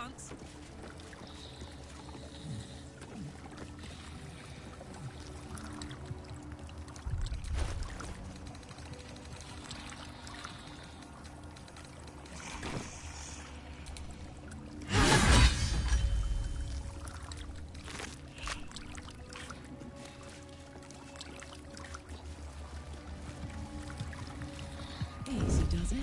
chance. Easy does it.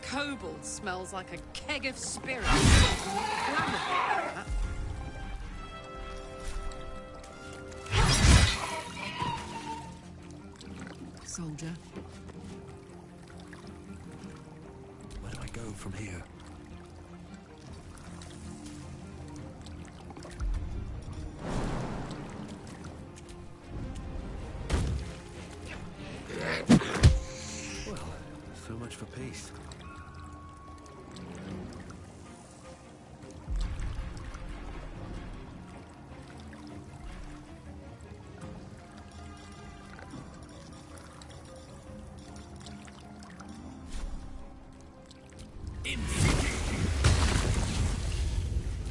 Kobold smells like a keg of spirits. Soldier. Where do I go from here? Well, so much for peace.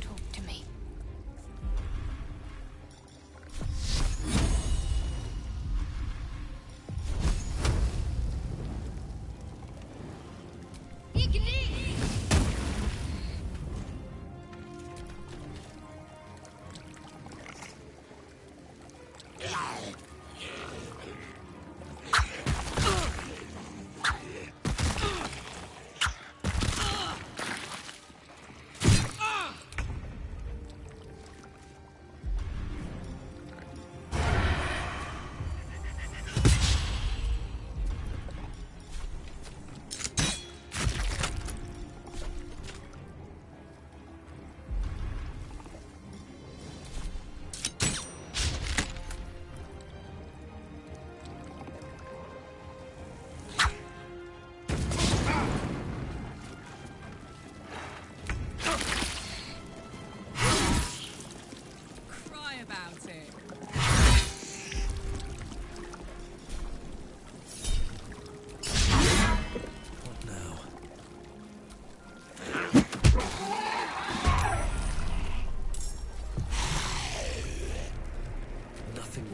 Talk to me.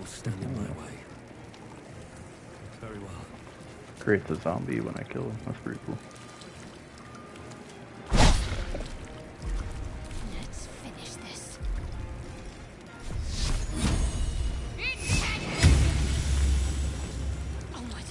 Stand in my way. Very well. Creates a zombie when I kill him. That's pretty cool. Let's finish this. Onward.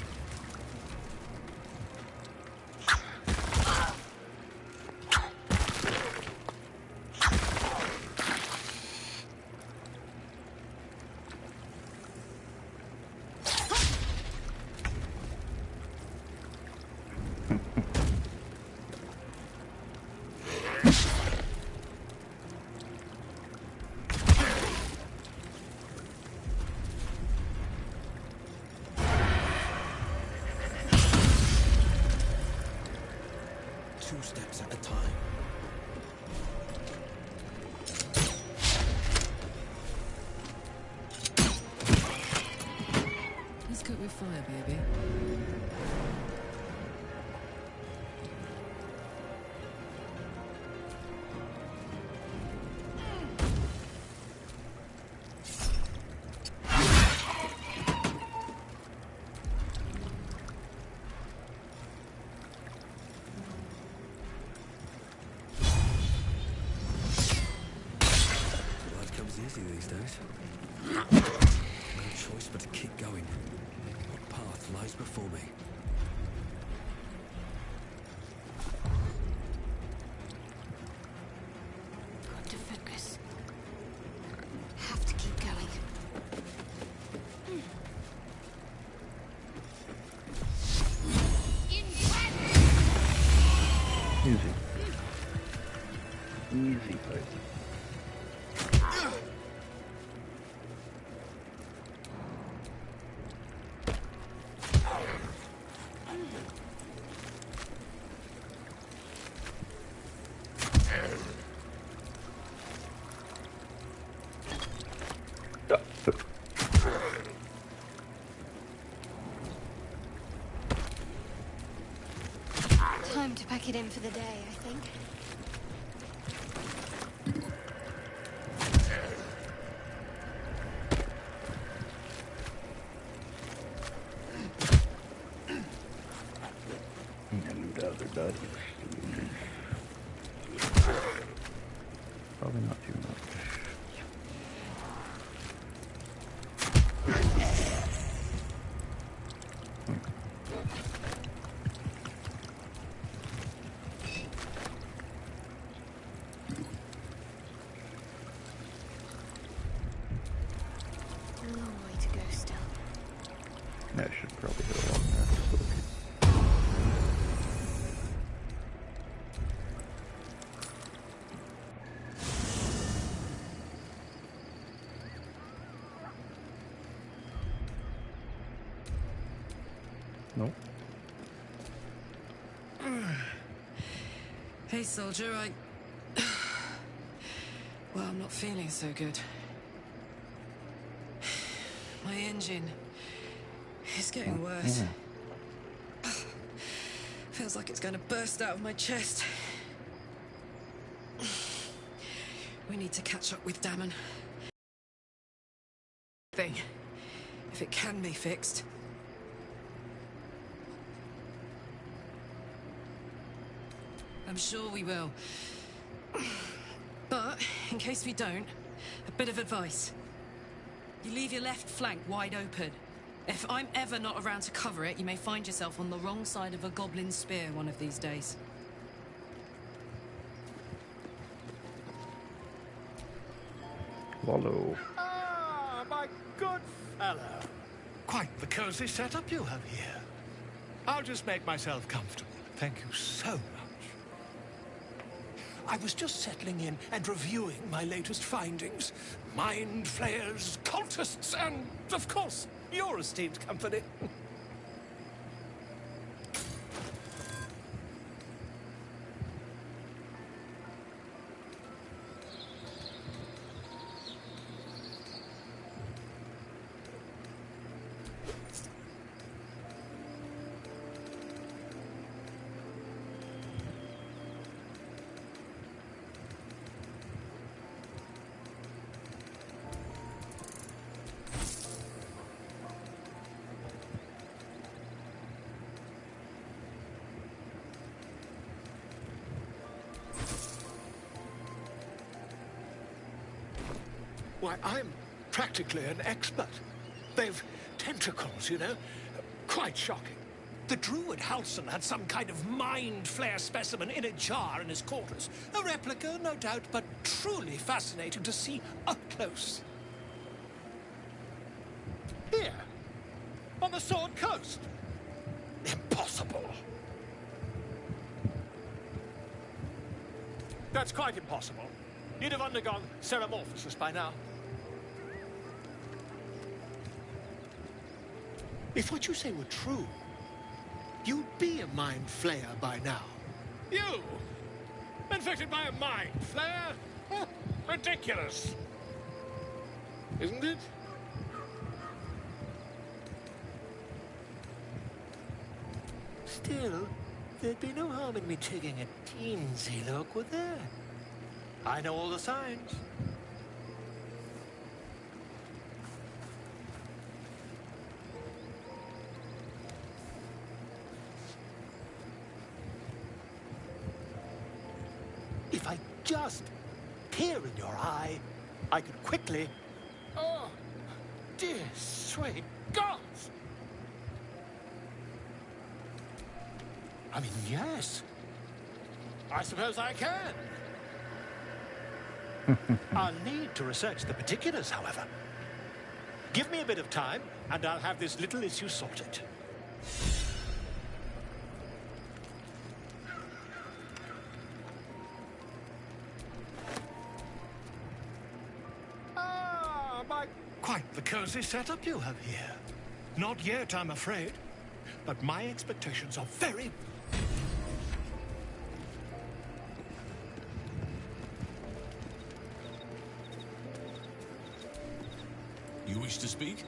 Two steps at a time. Let's cook with fire, baby. Easy these days. No choice but to keep going. What path lies before me? Got to focus. Have to keep going. pack it in for the day, I think. And loot other dust. Probably not too much. A long way to go still. That should probably hit along there. Nope. Hey, soldier, well, I'm not feeling so good. My engine is getting worse. Feels like it's going to burst out of my chest. We need to catch up with Damon. If it can be fixed. I'm sure we will. But, in case we don't, a bit of advice. You leave your left flank wide open. If I'm ever not around to cover it, you may find yourself on the wrong side of a goblin spear one of these days. Wallow. Ah, my good fellow. Quite the cozy setup you have here. I'll just make myself comfortable. Thank you so much. I was just settling in and reviewing my latest findings. Mind flayers, cultists, and, of course, your esteemed company. Why, I'm practically an expert. They've tentacles, you know? Quite shocking. The druid Halson had some kind of mind flare specimen in a jar in his quarters. A replica, no doubt, but truly fascinating to see up close. Here, on the Sword Coast. Impossible. That's quite impossible. You'd have undergone ceramorphosis by now. If what you say were true, you'd be a mind flayer by now. You? Infected by a mind flare? Huh, ridiculous. Isn't it? Still, there'd be no harm in me taking a teensy look, would there? I know all the signs. If I just peer in your eye, I could quickly... Oh, dear sweet gods! I mean, yes. I suppose I can. I'll need to research the particulars, however. Give me a bit of time, and I'll have this little issue sorted. Ah, my... Quite the cozy setup you have here. Not yet, I'm afraid. But my expectations are very... You wish to speak?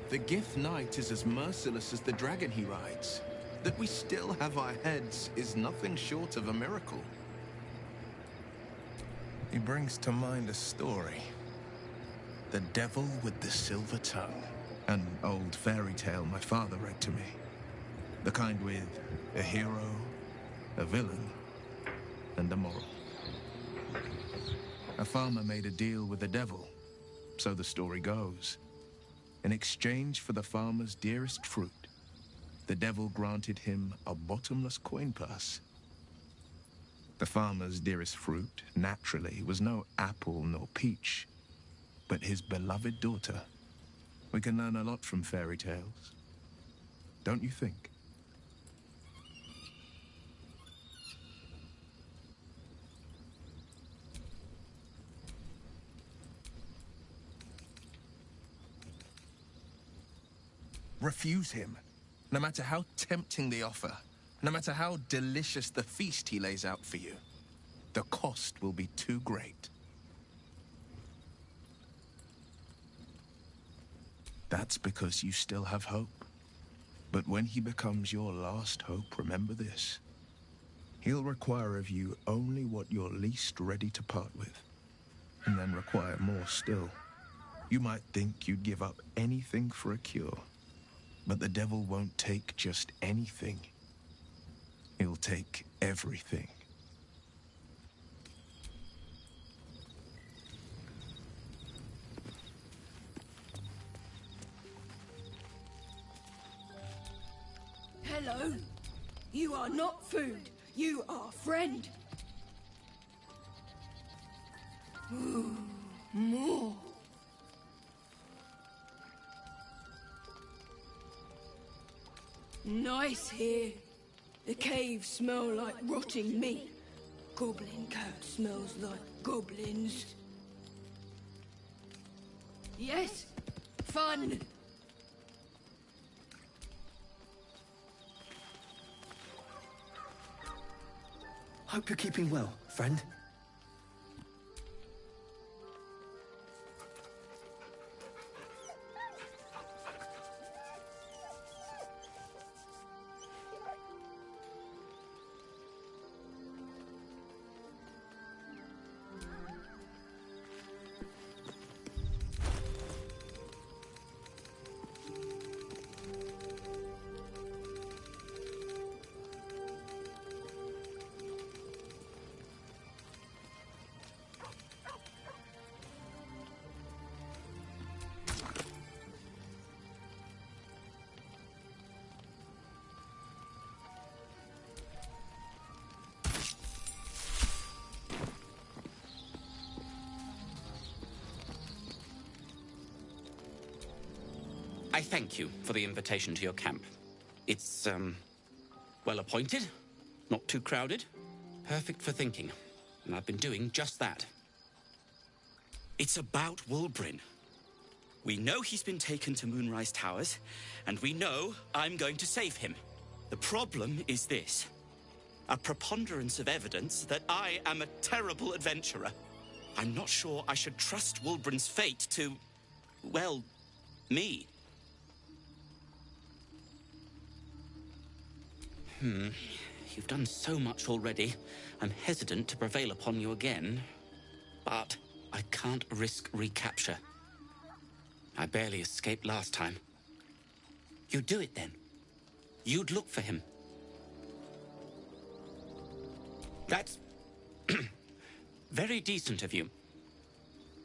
The Gift Knight is as merciless as the dragon he rides. That we still have our heads is nothing short of a miracle. He brings to mind a story. The Devil with the Silver Tongue. An old fairy tale my father read to me. The kind with a hero, a villain, and a moral. A farmer made a deal with the devil, so the story goes. In exchange for the farmer's dearest fruit, the devil granted him a bottomless coin purse. The farmer's dearest fruit, naturally, was no apple nor peach, but his beloved daughter. We can learn a lot from fairy tales, don't you think? Refuse him, no matter how tempting the offer, no matter how delicious the feast he lays out for you. The cost will be too great. That's because you still have hope. But when he becomes your last hope, remember this. He'll require of you only what you're least ready to part with, and then require more still. You might think you'd give up anything for a cure, but the devil won't take just anything. He'll take everything. Hello. You are not food. You are friend. Ooh, more. Nice here. The caves smell like rotting meat. Goblin cat smells like goblins. Yes, fun. Hope you're keeping well, friend. I thank you for the invitation to your camp. It's, well appointed, not too crowded, perfect for thinking, and I've been doing just that. It's about Wulbrin. We know he's been taken to Moonrise Towers, and we know I'm going to save him. The problem is this: a preponderance of evidence that I am a terrible adventurer. I'm not sure I should trust Wulbrin's fate to, well, me. You've done so much already. I'm hesitant to prevail upon you again. But I can't risk recapture. I barely escaped last time. You'd do it then. You'd look for him. That's very decent of you.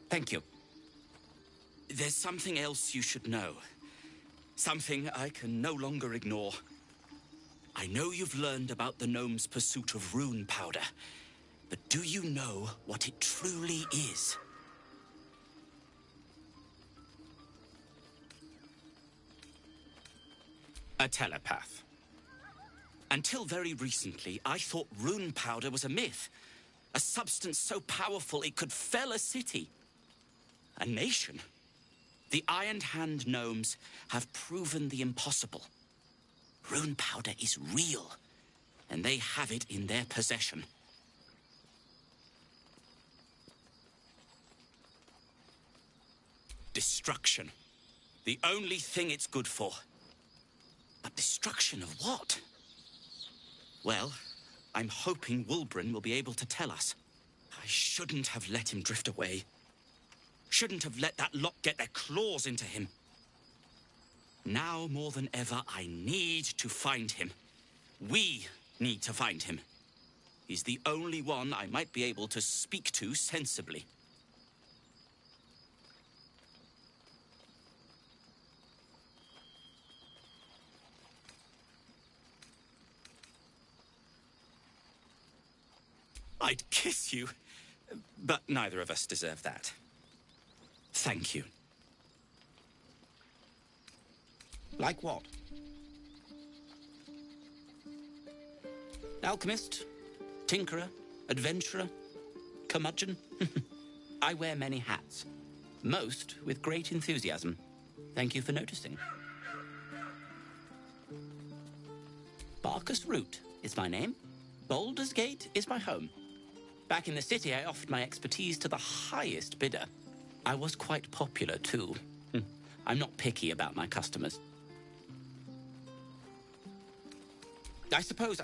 Thank you. There's something else you should know. Something I can no longer ignore. I know you've learned about the gnome's pursuit of rune powder, but do you know what it truly is? A telepath. Until very recently, I thought rune powder was a myth. A substance so powerful it could fell a city. A nation. The Iron Hand gnomes have proven the impossible. Rune powder is real, and they have it in their possession. Destruction. The only thing it's good for. But destruction of what? Well, I'm hoping Wulbren will be able to tell us. I shouldn't have let him drift away. Shouldn't have let that lot get their claws into him. Now more than ever, I need to find him. We need to find him. He's the only one I might be able to speak to sensibly. I'd kiss you, but neither of us deserve that. Thank you. Like what? Alchemist, tinkerer, adventurer, curmudgeon. I wear many hats, most with great enthusiasm. Thank you for noticing. Barkus Root is my name. Baldur's Gate is my home. Back in the city, I offered my expertise to the highest bidder. I was quite popular, too. I'm not picky about my customers. I suppose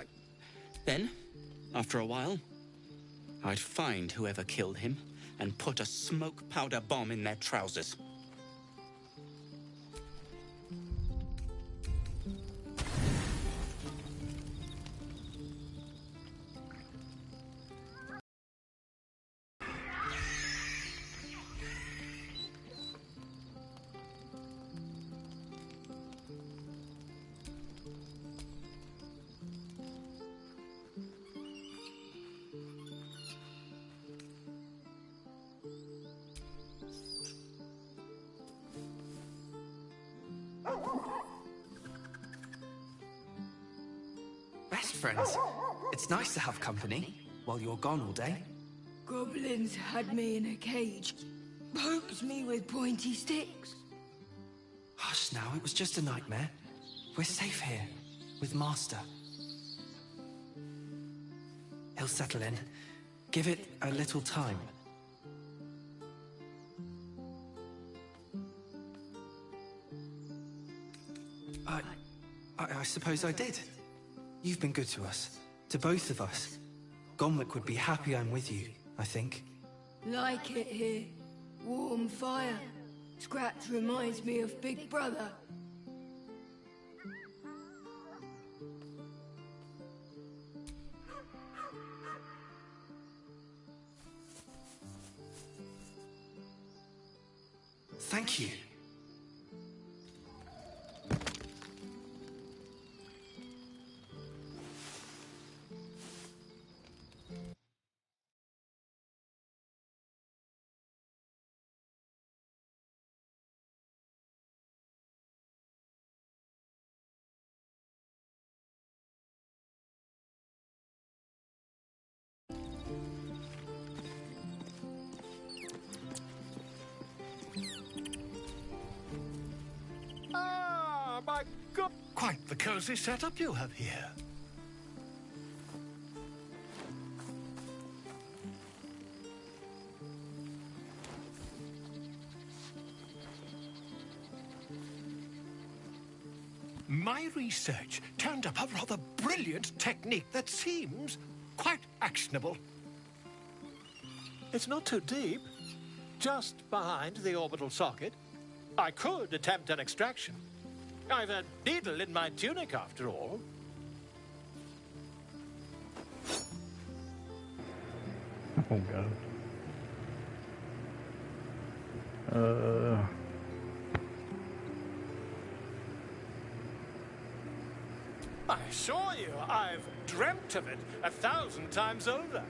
Then, after a while, I'd find whoever killed him and put a smoke powder bomb in their trousers. Best friends. It's nice to have company while you're gone all day. Goblins had me in a cage. Poked me with pointy sticks. Hush now, it was just a nightmare. We're safe here, with Master. He'll settle in. Give it a little time. I suppose I did. You've been good to us. To both of us. Gonwick would be happy I'm with you, I think. Like it here. Warm fire. Scratch reminds me of Big Brother. Thank you. Ah, my God! Quite the cozy setup you have here. My research turned up a rather brilliant technique that seems quite actionable. It's not too deep, just behind the orbital socket. I could attempt an extraction. I've a needle in my tunic, after all. Oh, God. I assure you, I've dreamt of it 1,000 times over.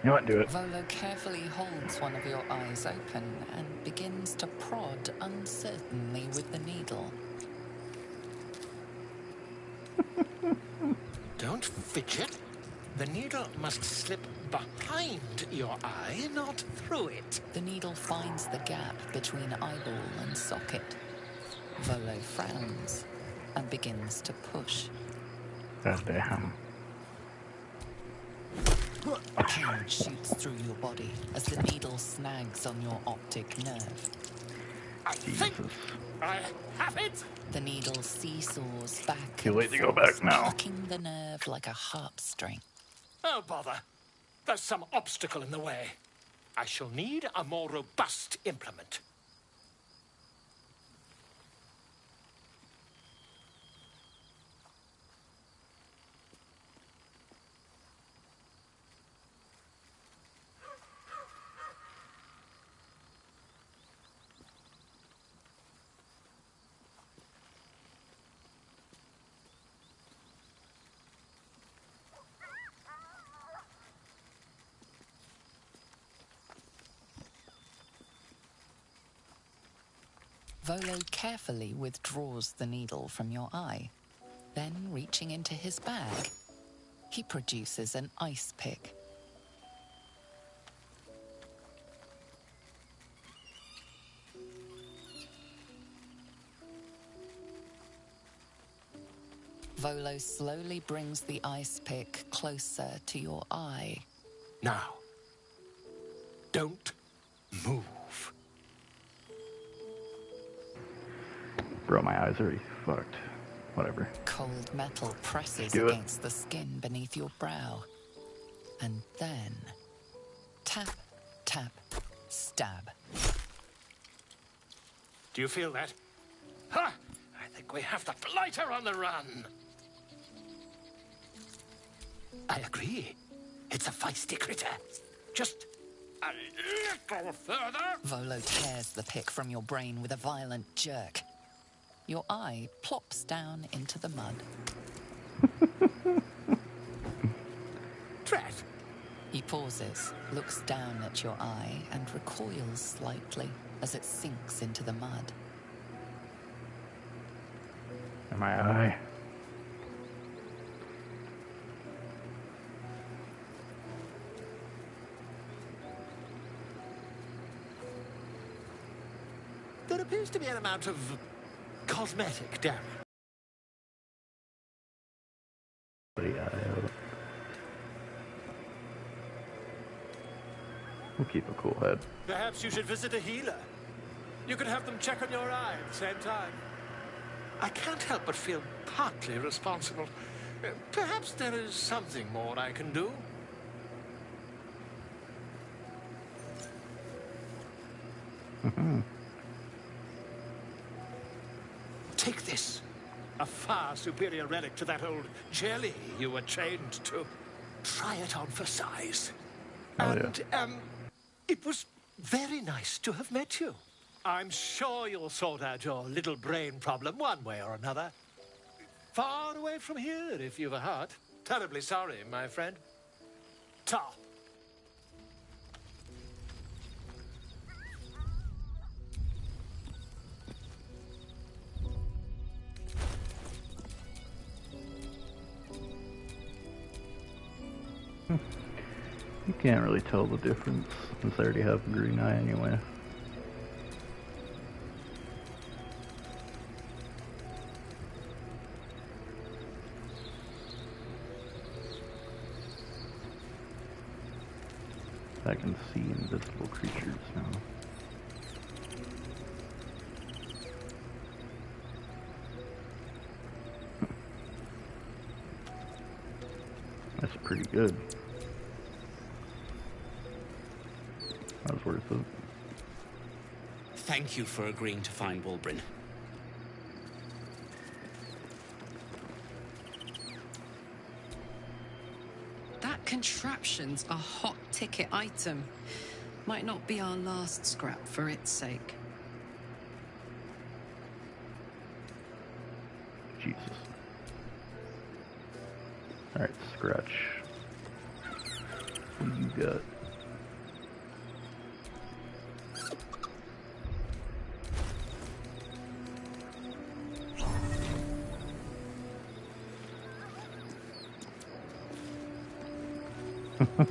You know what, do it. Volo carefully holds one of your eyes open and begins to prod uncertainly with the needle. Don't fidget. The needle must slip behind your eye, not through it. The needle finds the gap between eyeball and socket. Volo frowns and begins to push. God damn. Pain shoots through your body as the needle snags on your optic nerve. I think I have it! The needle seesaws back Too and late to go forth, back now. plucking the nerve like a harp string. Oh, bother. There's some obstacle in the way. I shall need a more robust implement. Volo carefully withdraws the needle from your eye. Then, reaching into his bag, he produces an ice pick. Volo slowly brings the ice pick closer to your eye. Now, don't move. Bro, my eyes are already fucked. Whatever. Cold metal presses Do it. against the skin beneath your brow. And then, tap, tap, stab. Do you feel that? Ha! I think we have the blighter on the run. I agree. It's a feisty critter. Just a little further. Volo tears the pick from your brain with a violent jerk. Your eye plops down into the mud. Drat. He pauses, looks down at your eye, and recoils slightly as it sinks into the mud. In my eye. There appears to be an amount of cosmetic damage. Yeah, we'll keep a cool head. Perhaps you should visit a healer. You could have them check on your eye at the same time. I can't help but feel partly responsible. Perhaps there is something more I can do. Take this. A far superior relic to that old jelly you were chained to. Try it on for size. Oh, And, it was very nice to have met you. I'm sure you'll sort out your little brain problem one way or another. Far away from here, if you've a heart. Terribly sorry, my friend. Ta. You can't really tell the difference since I already have a green eye anyway. I can see invisible creatures now. That's pretty good. That was worth it. Thank you for agreeing to find Wulbrin. That contraption's a hot ticket item. Might not be our last scrap for its sake. Jesus. Alright, scratch. What do you got? The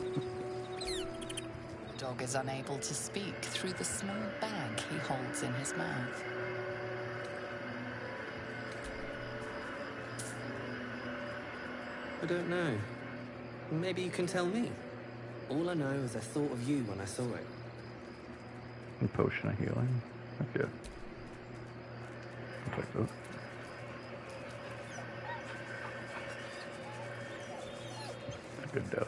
dog is unable to speak through the small bag he holds in his mouth. I don't know. Maybe you can tell me. All I know is I thought of you when I saw it. A potion of healing. Okay. I'll take that. Good dog.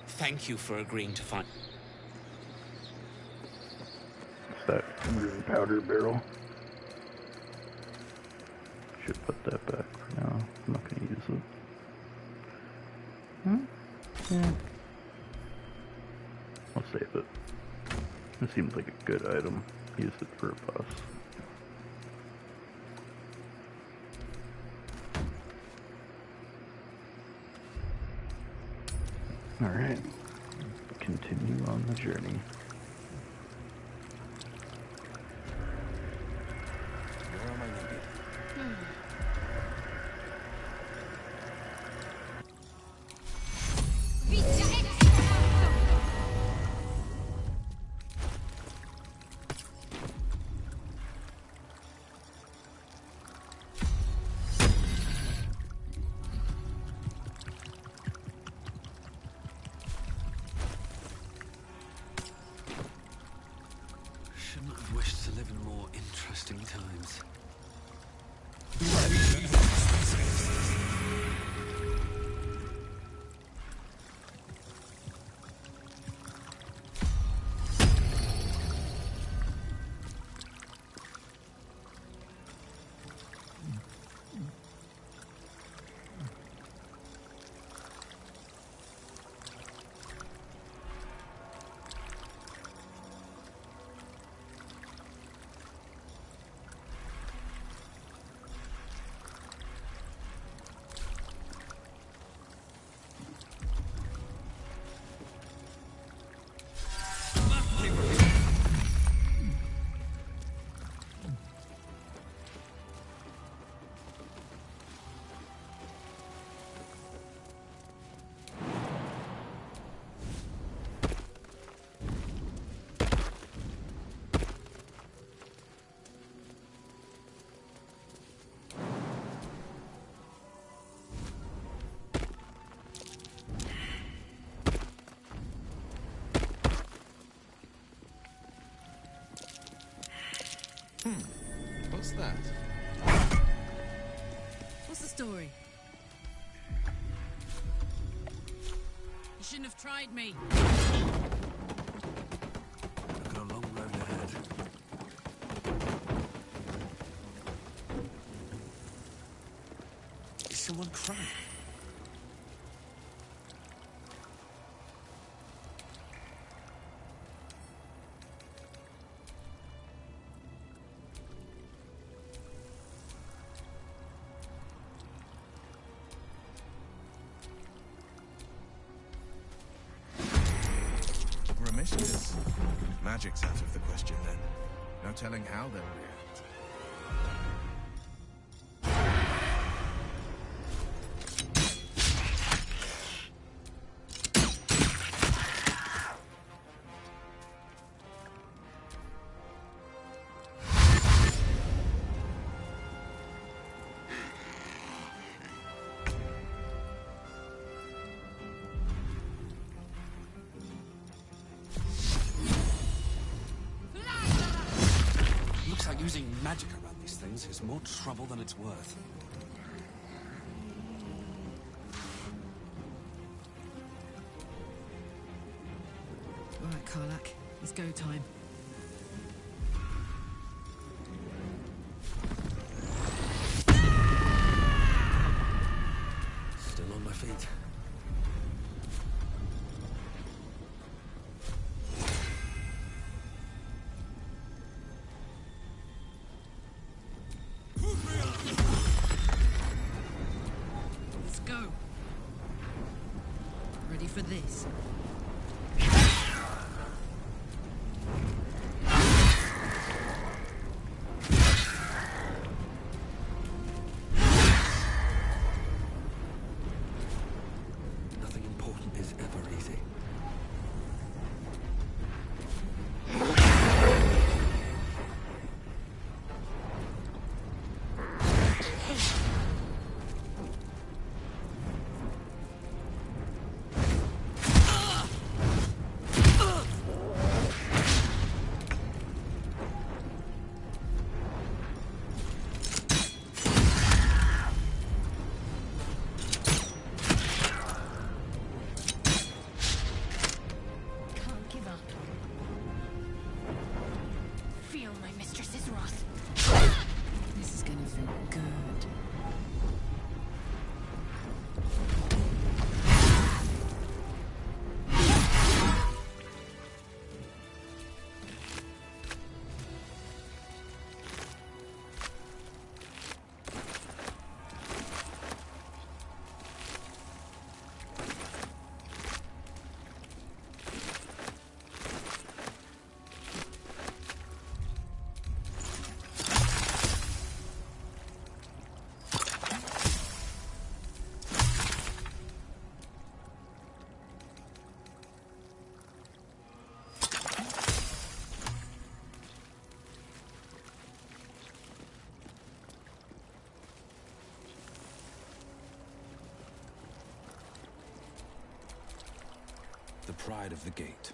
Thank you for agreeing to find... What's that? Powder barrel. Should put that back for now. I'm not going to use it. Yeah. I'll save it. It seems like a good item. Use it for a boss. Alright. Continue on the journey. Where am I needed? Shouldn't have wished to live in more interesting times. What's that? What's the story? You shouldn't have tried me. I've got a long road ahead. Is someone crying? Messages. Magic's out of the question then. No telling how they'll react. Using magic around these things is more trouble than it's worth. All right, Karlak. It's go time. Still on my feet. Ready for this? pride of the gate.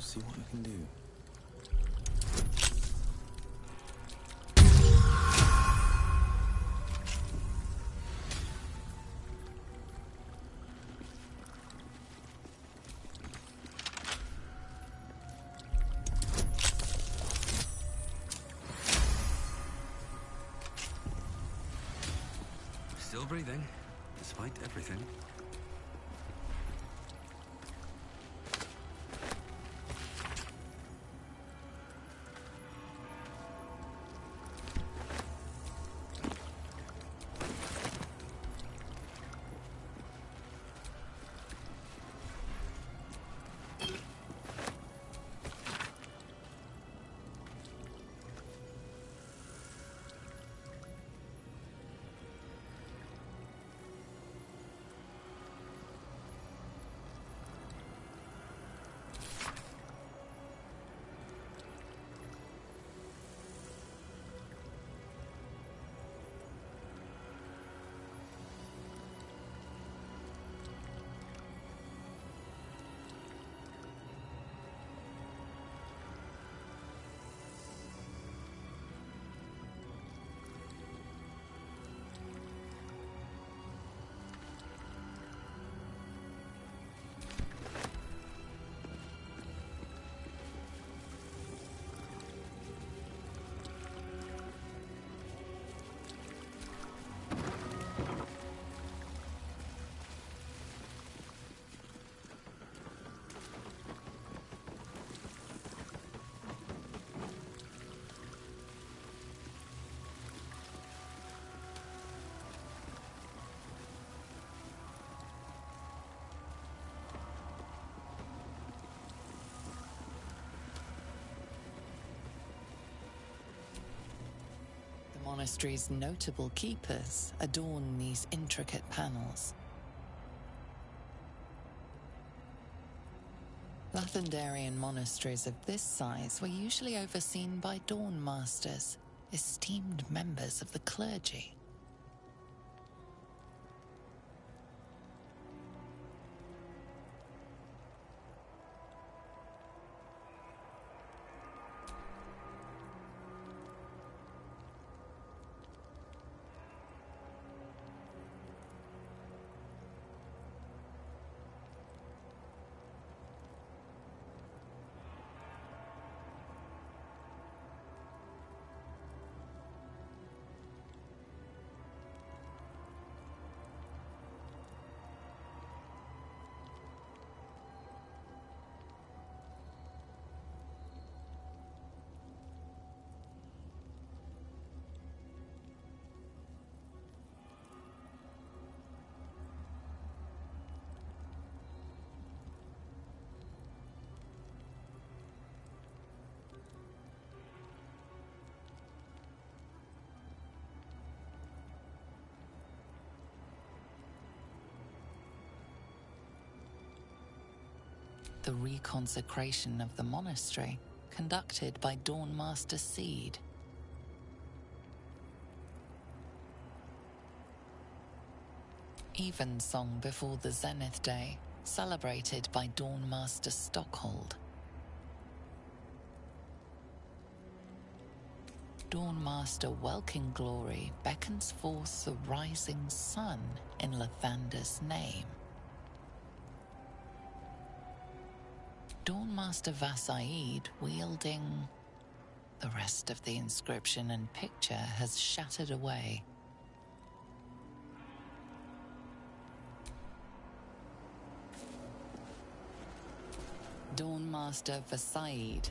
See what I can do. Still breathing, despite everything. The monastery's notable keepers adorn these intricate panels. Lathendarian monasteries of this size were usually overseen by Dawn Masters, esteemed members of the clergy. The reconsecration of the monastery, conducted by Dawn Master Seed. Evensong before the Zenith Day, celebrated by Dawn Master Stockhold. Dawn Master Welkin Glory beckons forth the rising sun in Lathander's name. Dawn Master Vasaid wielding... The rest of the inscription and picture has shattered away. Dawn Master Vasaid.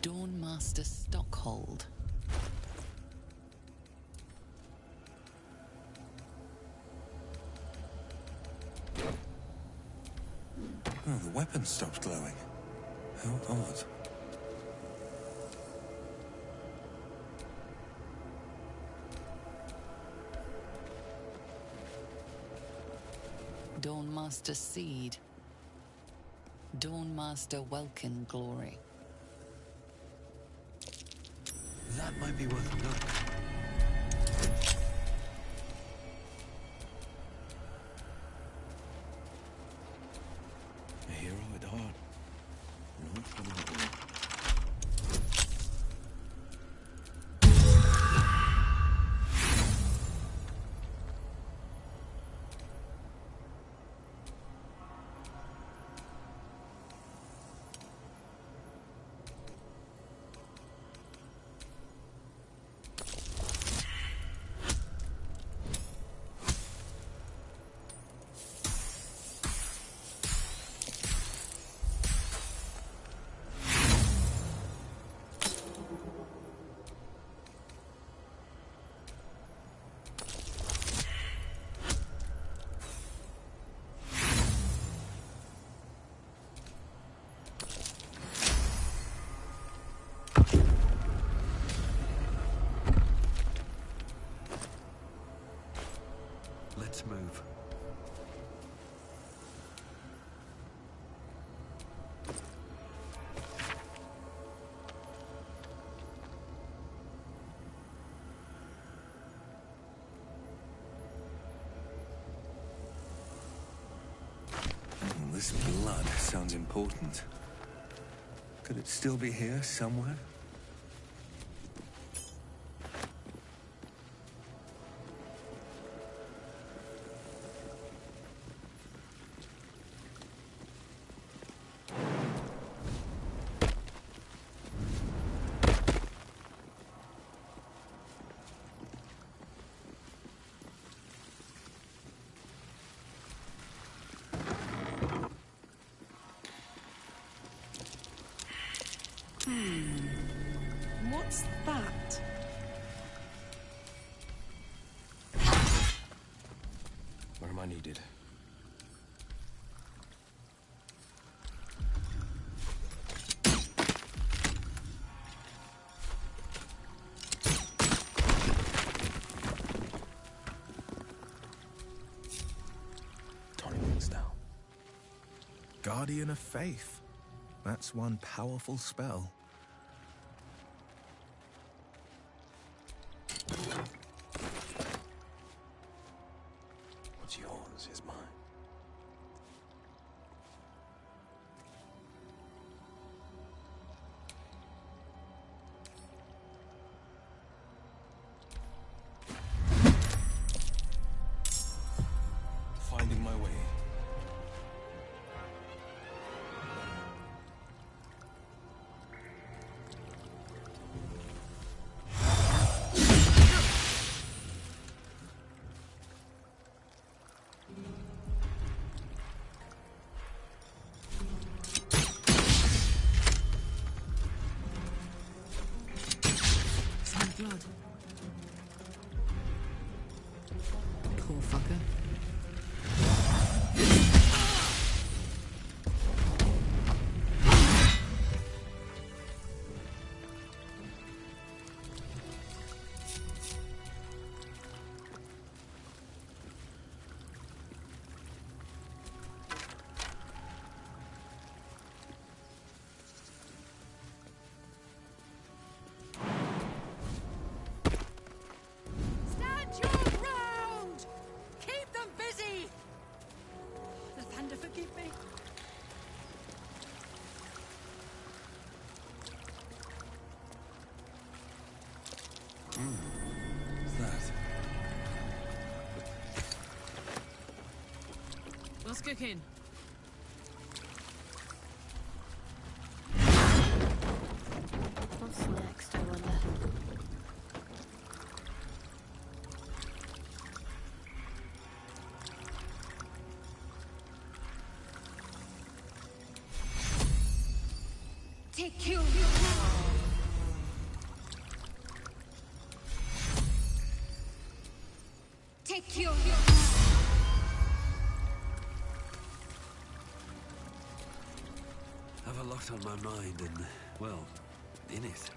Dawnmaster Stockhold. Oh, the weapon stopped glowing. How odd. Dawnmaster Seed. Dawnmaster Welkin Glory. That might be worth a look. A hero at heart. No trouble at all. Let's move. This blood sounds important. Could it still be here somewhere? What's that? Where am I needed? Guardian of Faith. That's one powerful spell. What's yours is mine. Finding my way. Blood. Poor fucker. What's that? What's cooking? What's next, I wonder? Take you now! Have a lot on my mind and, well, in it.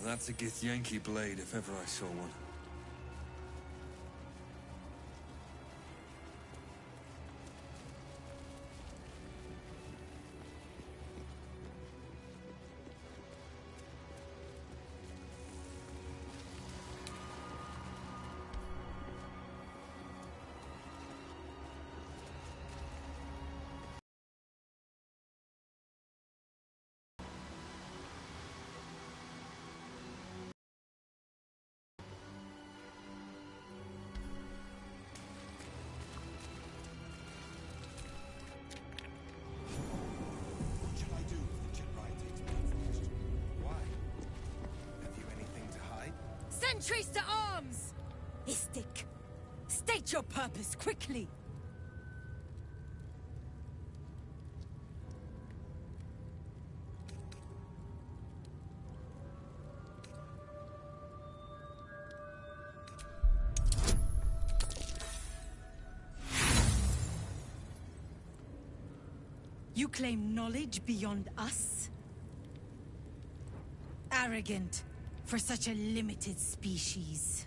That's a Githyanki blade if ever I saw one. Sentries to arms! Istik, state your purpose quickly! You claim knowledge beyond us? Arrogant for such a limited species.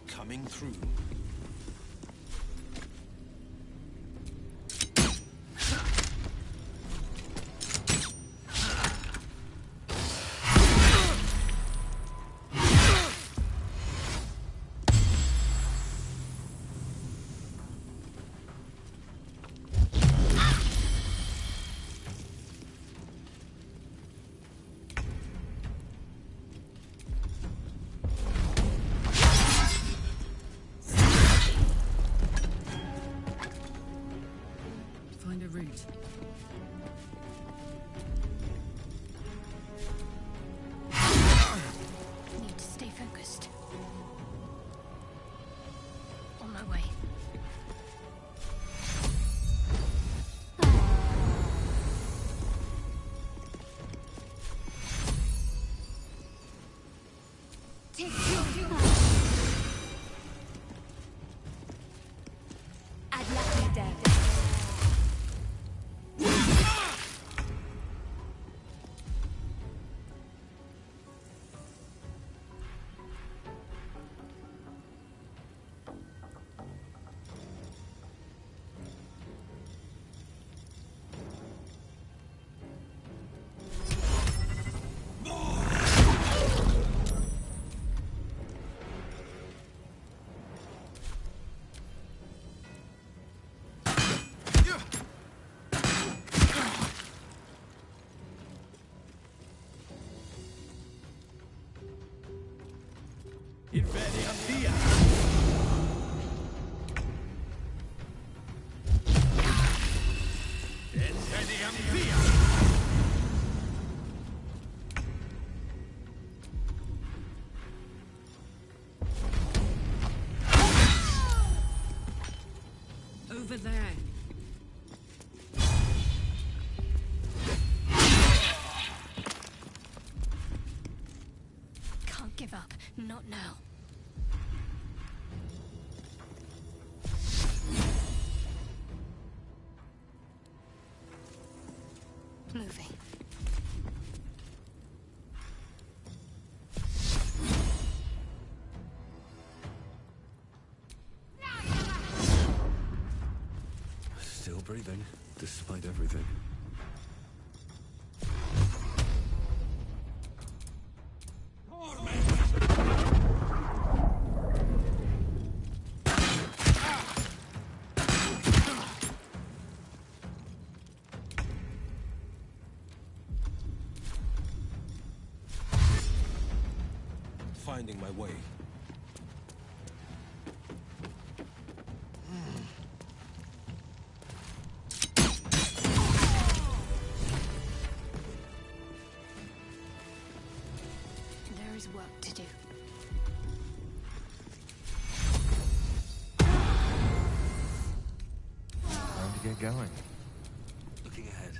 Coming through. Take you. I'd like me dead. Over there. Can't give up. Not now. Moving. Still breathing, despite everything. Finding my way. There is work to do. Time to get going. Looking ahead.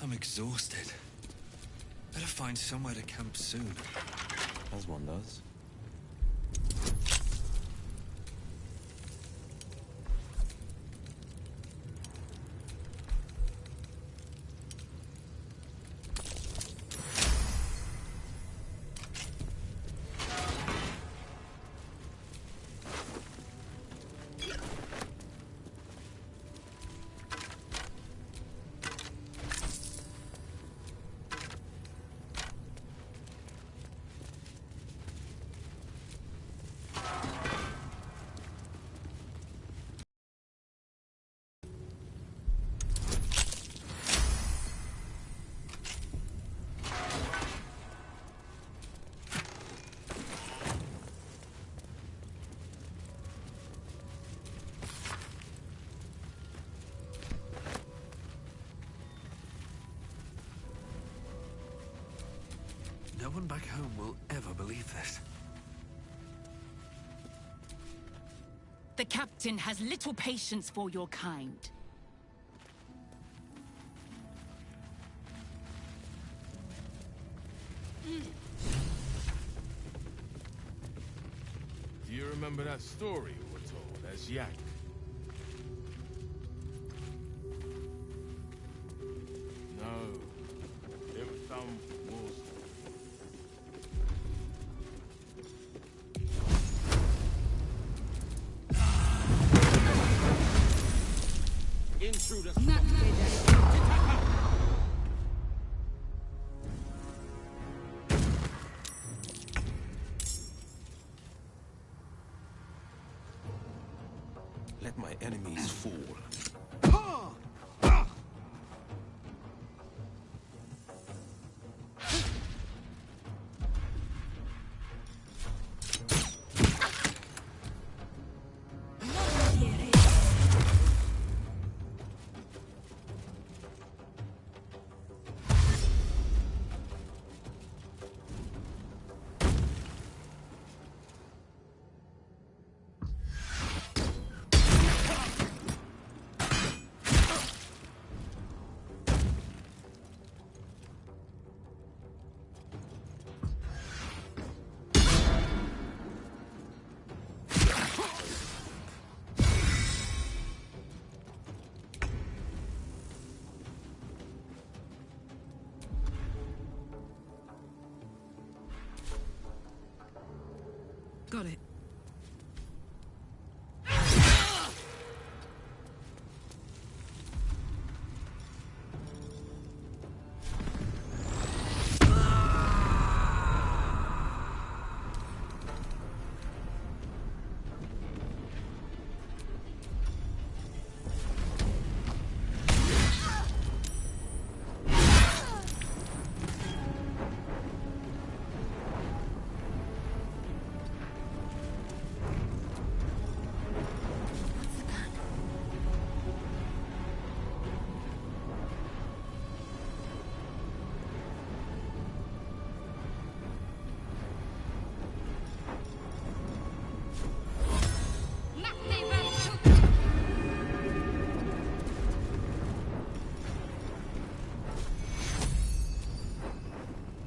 I'm exhausted. Better find somewhere to camp soon. As one does. No one back home will ever believe this. The captain has little patience for your kind. Do you remember that story you were told as Yak? No. It was some war story. Intruders. Let my enemies fall. Got it.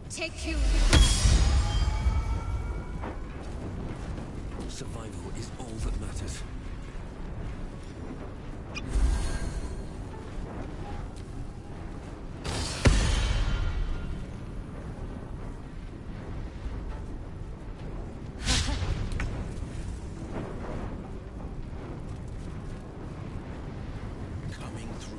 Take you. Survival is all that matters. Coming through.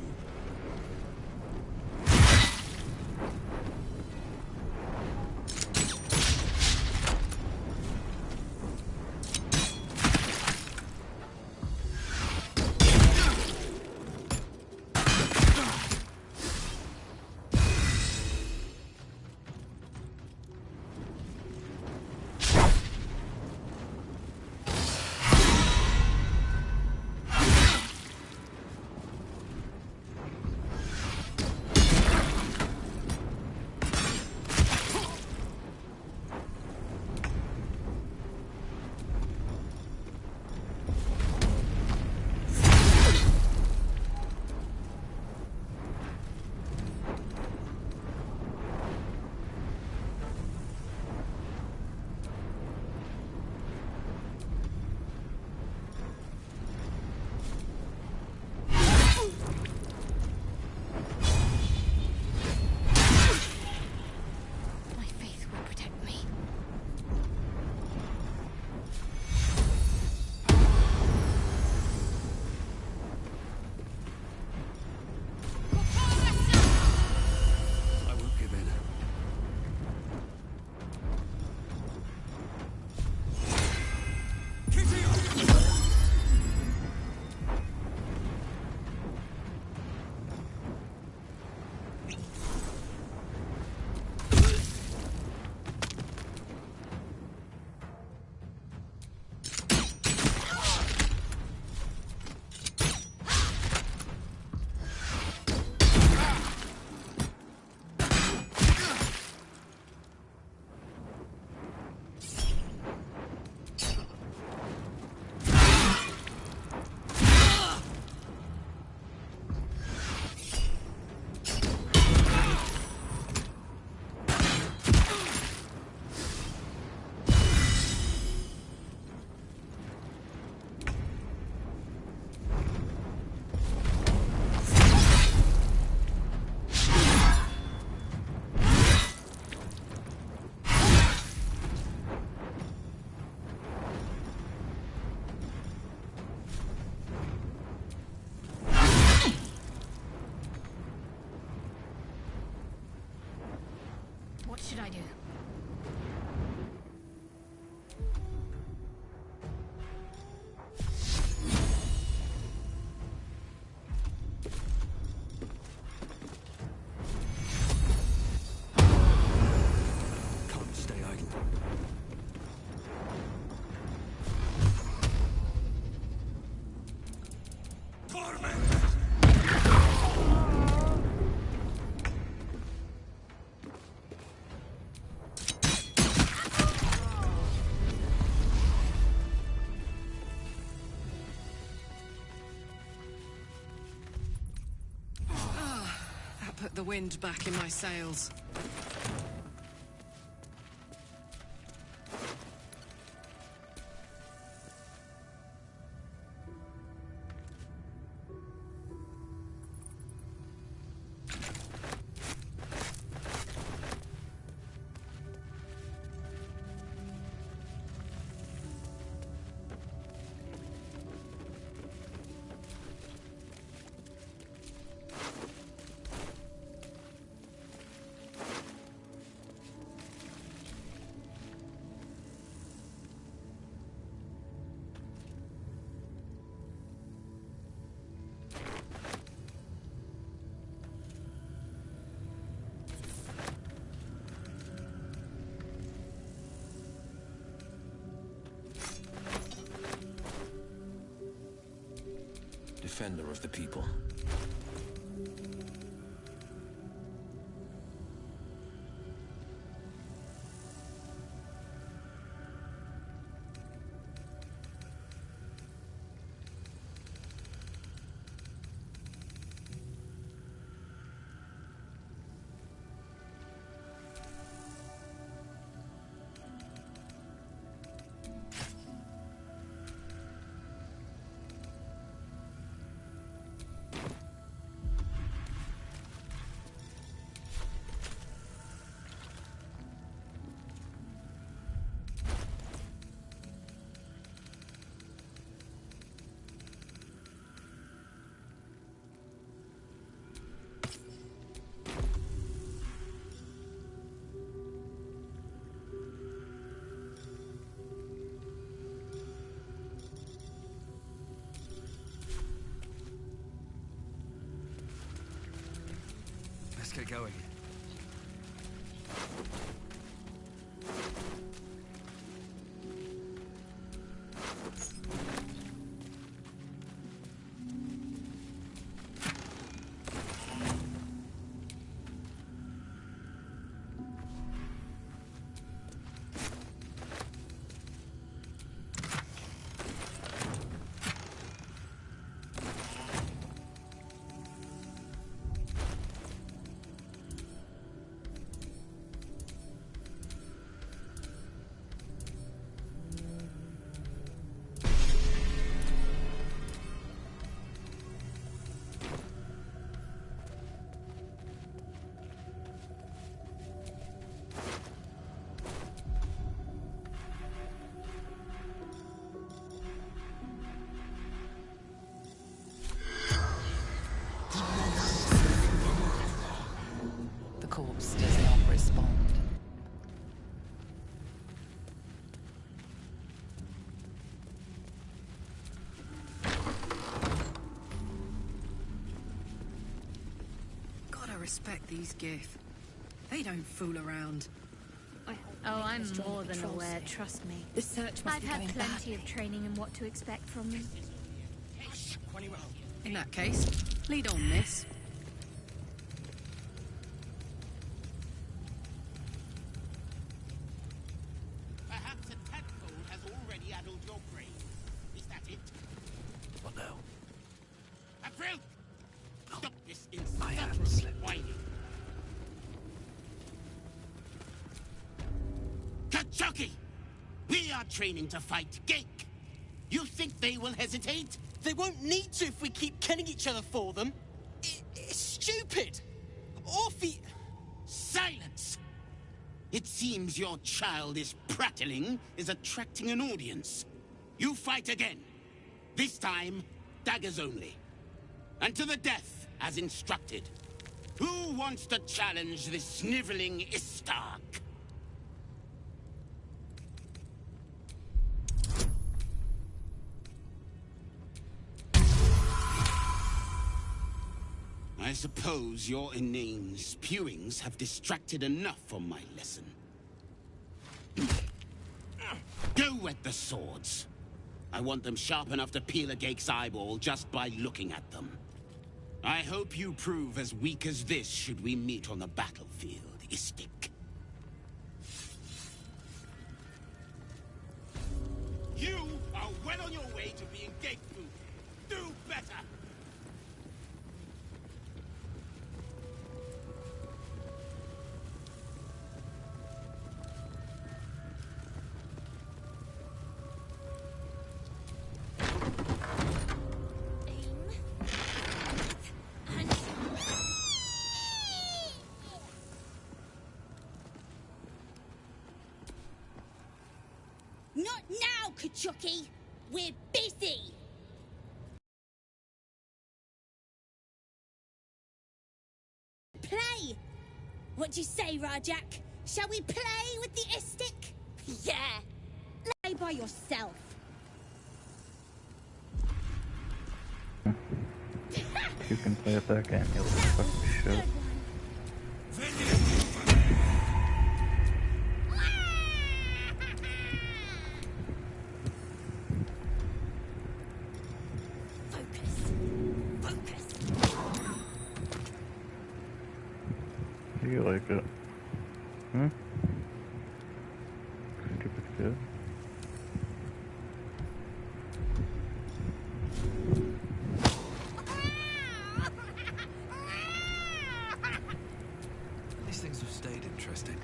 What should I do? Can't stay idle. That put the wind back in my sails. defender of the people. Let's get going. The corpse does not respond. Gotta respect these Gith. They don't fool around. Oh, I'm more than aware, trust me. The search must I've be had going plenty badly. of training in what to expect from them. In that case, lead on, miss. Perhaps a tadpole has already addled your brain. Is that it? What now? April! Stop this insufferable whining. Kachoki! We are training to fight Gake. You think they will hesitate? They won't need to if we keep killing each other for them. It's stupid. Orphe... Silence! It seems your childish prattling is attracting an audience. You fight again. This time, daggers only. And to the death, as instructed. Who wants to challenge this sniveling Istark? I suppose your inane spewings have distracted enough from my lesson. Go wet the swords. I want them sharp enough to peel a Gake's eyeball just by looking at them. I hope you prove as weak as this should we meet on the battlefield, Istik. You are well on your way to being Gake food. Do better! Not now, Kachuki! We're busy! Play! What do you say, Rajak? Shall we play with the Istik? Yeah! Play by yourself! If you can play with that game, you little fucking shit. Focus. Do you like it? Hmm? Stupid kid. These things have stayed interesting.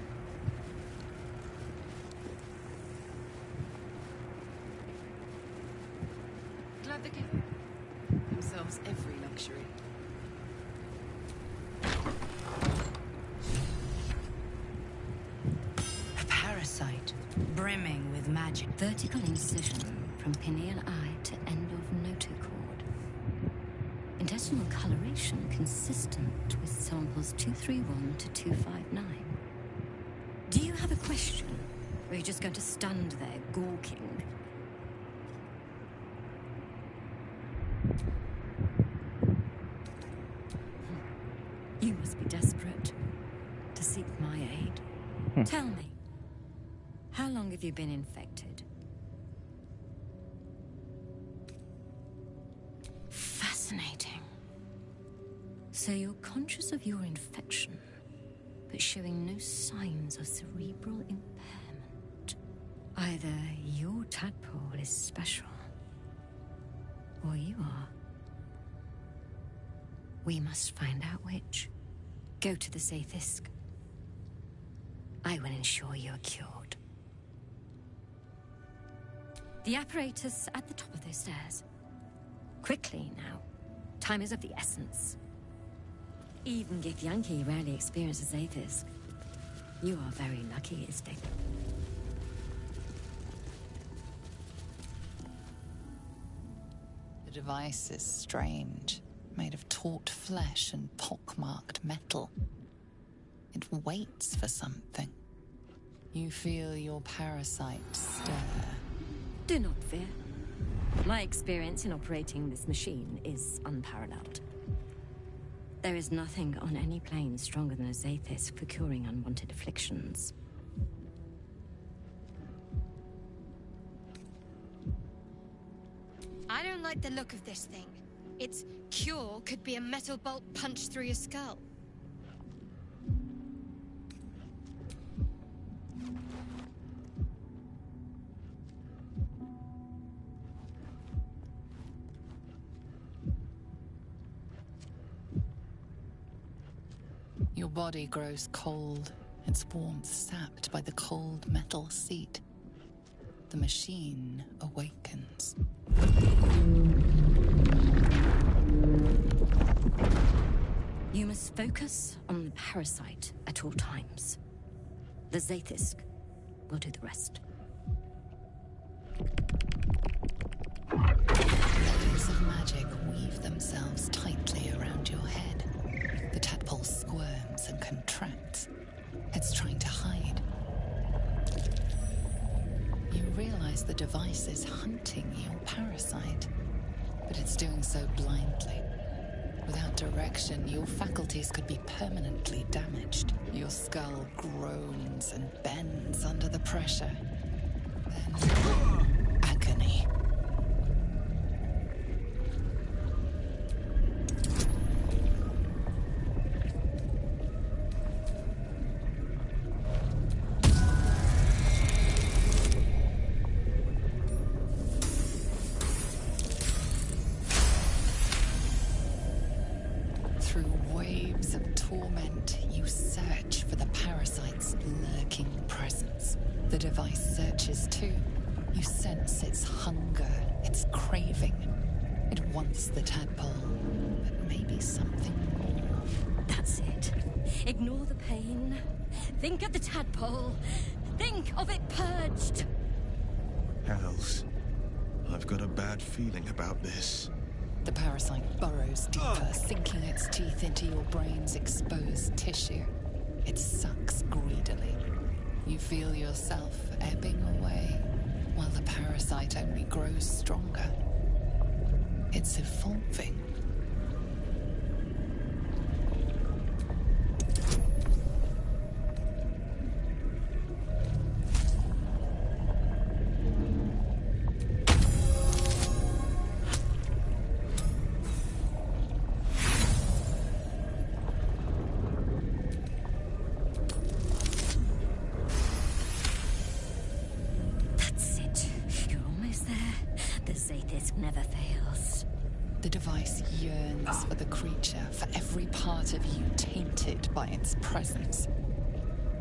Glad they give themselves every luxury. A parasite, brimming with magic. Vertical incision from pineal eye to end of notochord. Intestinal coloration consistent with samples 231 to 259. Do you have a question? Or are you just going to stand there gawking? You must be desperate to seek my aid. Tell me, how long have you been infected? Fascinating. So you're conscious of your infection, but showing no signs of cerebral impairment. Either your tadpole is special, or you are. We must find out which. Go to the Zaithisk. I will ensure you're cured. The apparatus at the top of those stairs. Quickly now. Time is of the essence. Even Githyanki rarely experiences Zaithisk. You are very lucky, Istik. The device is strange, made of taut flesh and pockmarked metal. It waits for something. You feel your parasite stir. Do not fear. My experience in operating this machine is unparalleled. There is nothing on any plane stronger than a Zaithisk for curing unwanted afflictions. I don't like the look of this thing. Its cure could be a metal bolt punched through your skull. Your body grows cold, its warmth sapped by the cold metal seat. The machine awakens. You must focus on the parasite at all times. The Zaithisk will do the rest. Letters of magic weave themselves tightly around your head. The tadpole squirms and contracts. It's trying to hide. You realize the device is hunting your parasite, but it's doing so blindly. Without direction, your faculties could be permanently damaged. Your skull groans and bends under the pressure. Then, agony. Through waves of torment, you search for the parasite's lurking presence. The device searches too. You sense its hunger, its craving. It wants the tadpole, but maybe something more. That's it. Ignore the pain. Think of the tadpole. Think of it purged. Hells. I've got a bad feeling about this. The parasite burrows deeper, sinking its teeth into your brain's exposed tissue. It sucks greedily. You feel yourself ebbing away, while the parasite only grows stronger. It's evolving. Saithis never fails. The device yearns for the creature, for every part of you tainted by its presence.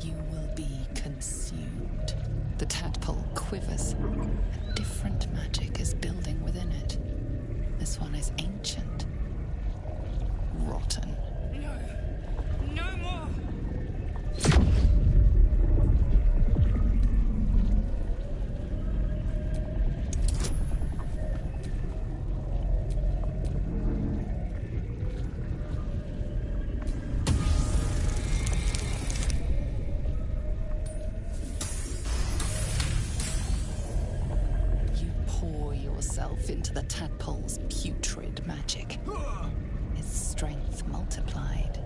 You will be consumed. The tadpole quivers. A different magic is building within it. This one is ancient. Rotten. No. No more! Into the tadpole's putrid magic. Its strength multiplied.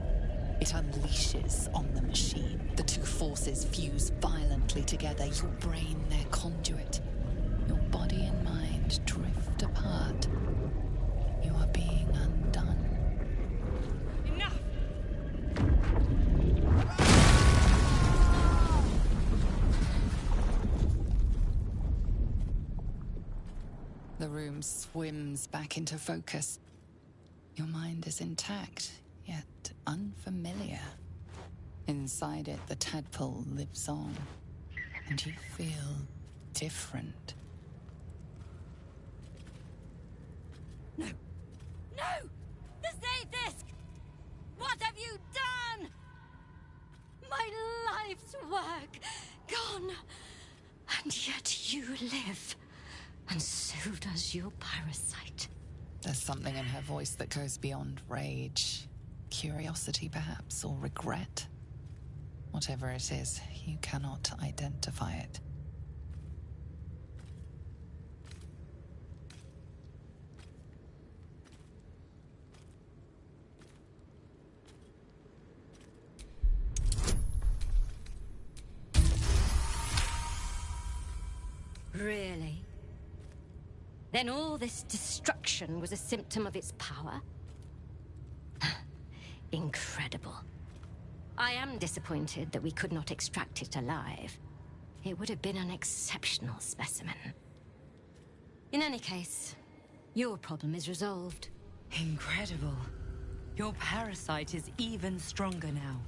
It unleashes on the machine. The two forces fuse violently together. Your brain, their conduit. Your body and mind drift apart. You are being undone. Enough! The room swims back into focus. Your mind is intact, yet unfamiliar. Inside it, the tadpole lives on, and you feel different. No! No! The Zaithisk! What have you done? My life's work gone, and yet you live. And so does your parasite. There's something in her voice that goes beyond rage. Curiosity, perhaps, or regret. Whatever it is, you cannot identify it. Really? Then all this destruction was a symptom of its power? Incredible. I am disappointed that we could not extract it alive. It would have been an exceptional specimen. In any case, your problem is resolved. Incredible. Your parasite is even stronger now.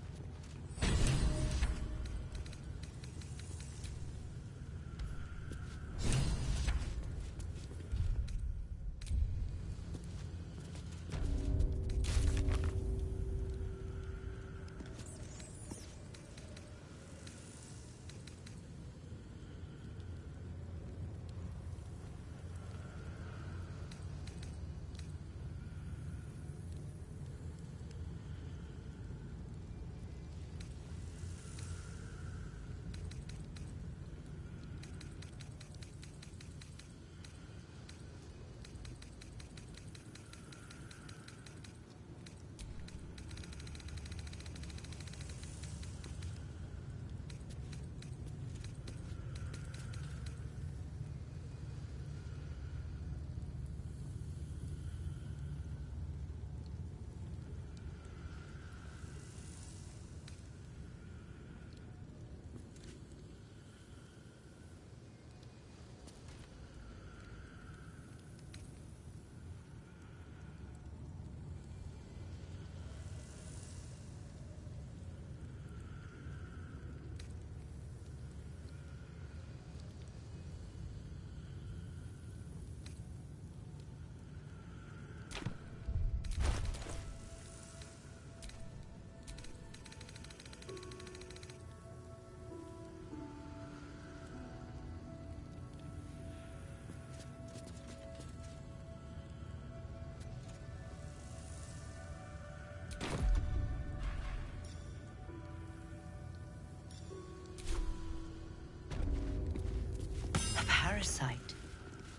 Parasite.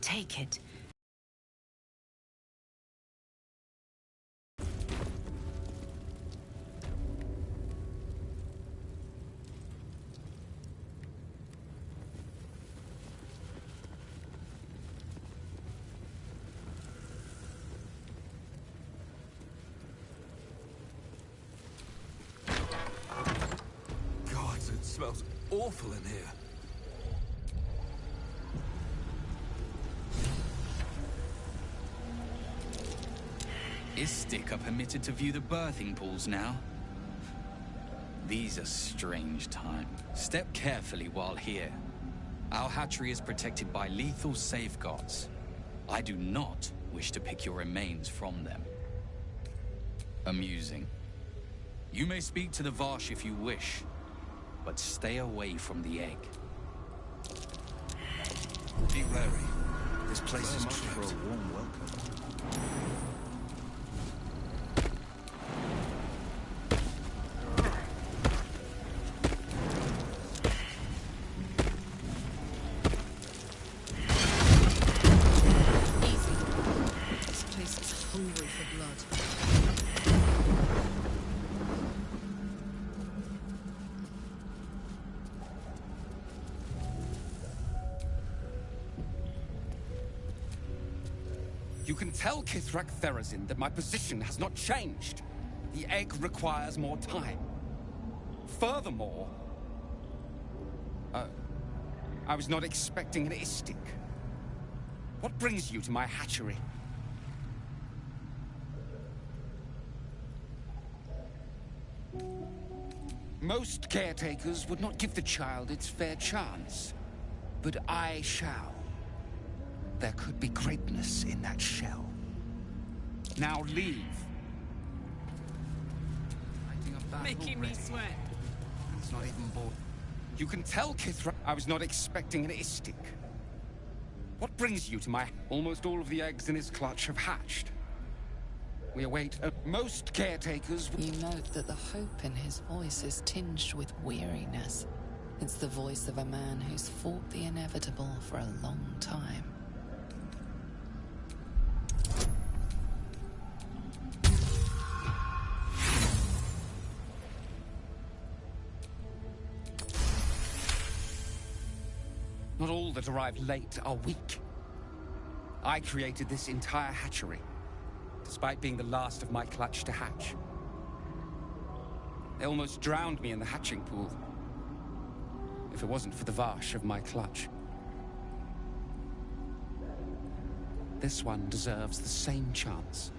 Take it. God, it smells awful in here. Istik are permitted to view the birthing pools now. These are strange times. Step carefully while here. Our hatchery is protected by lethal safeguards. I do not wish to pick your remains from them. Amusing. You may speak to the Varsh if you wish, but stay away from the egg. Be wary. This place is much for a trapped. warm welcome. This place is hungry for blood. You can tell Kithrak Therazin that my position has not changed. The egg requires more time. Furthermore, I was not expecting an Istik. What brings you to my hatchery? Most caretakers would not give the child its fair chance, but I shall. There could be greatness in that shell. Now leave. Making me sweat. It's not even bored. You can tell Kithra I was not expecting an Istik. What brings you to my... Almost all of the eggs in his clutch have hatched. We await... Most caretakers... You note that the hope in his voice is tinged with weariness. It's the voice of a man who's fought the inevitable for a long time. Not all that arrive late are weak. I created this entire hatchery, despite being the last of my clutch to hatch. They almost drowned me in the hatching pool, if it wasn't for the Varsh of my clutch. This one deserves the same chance.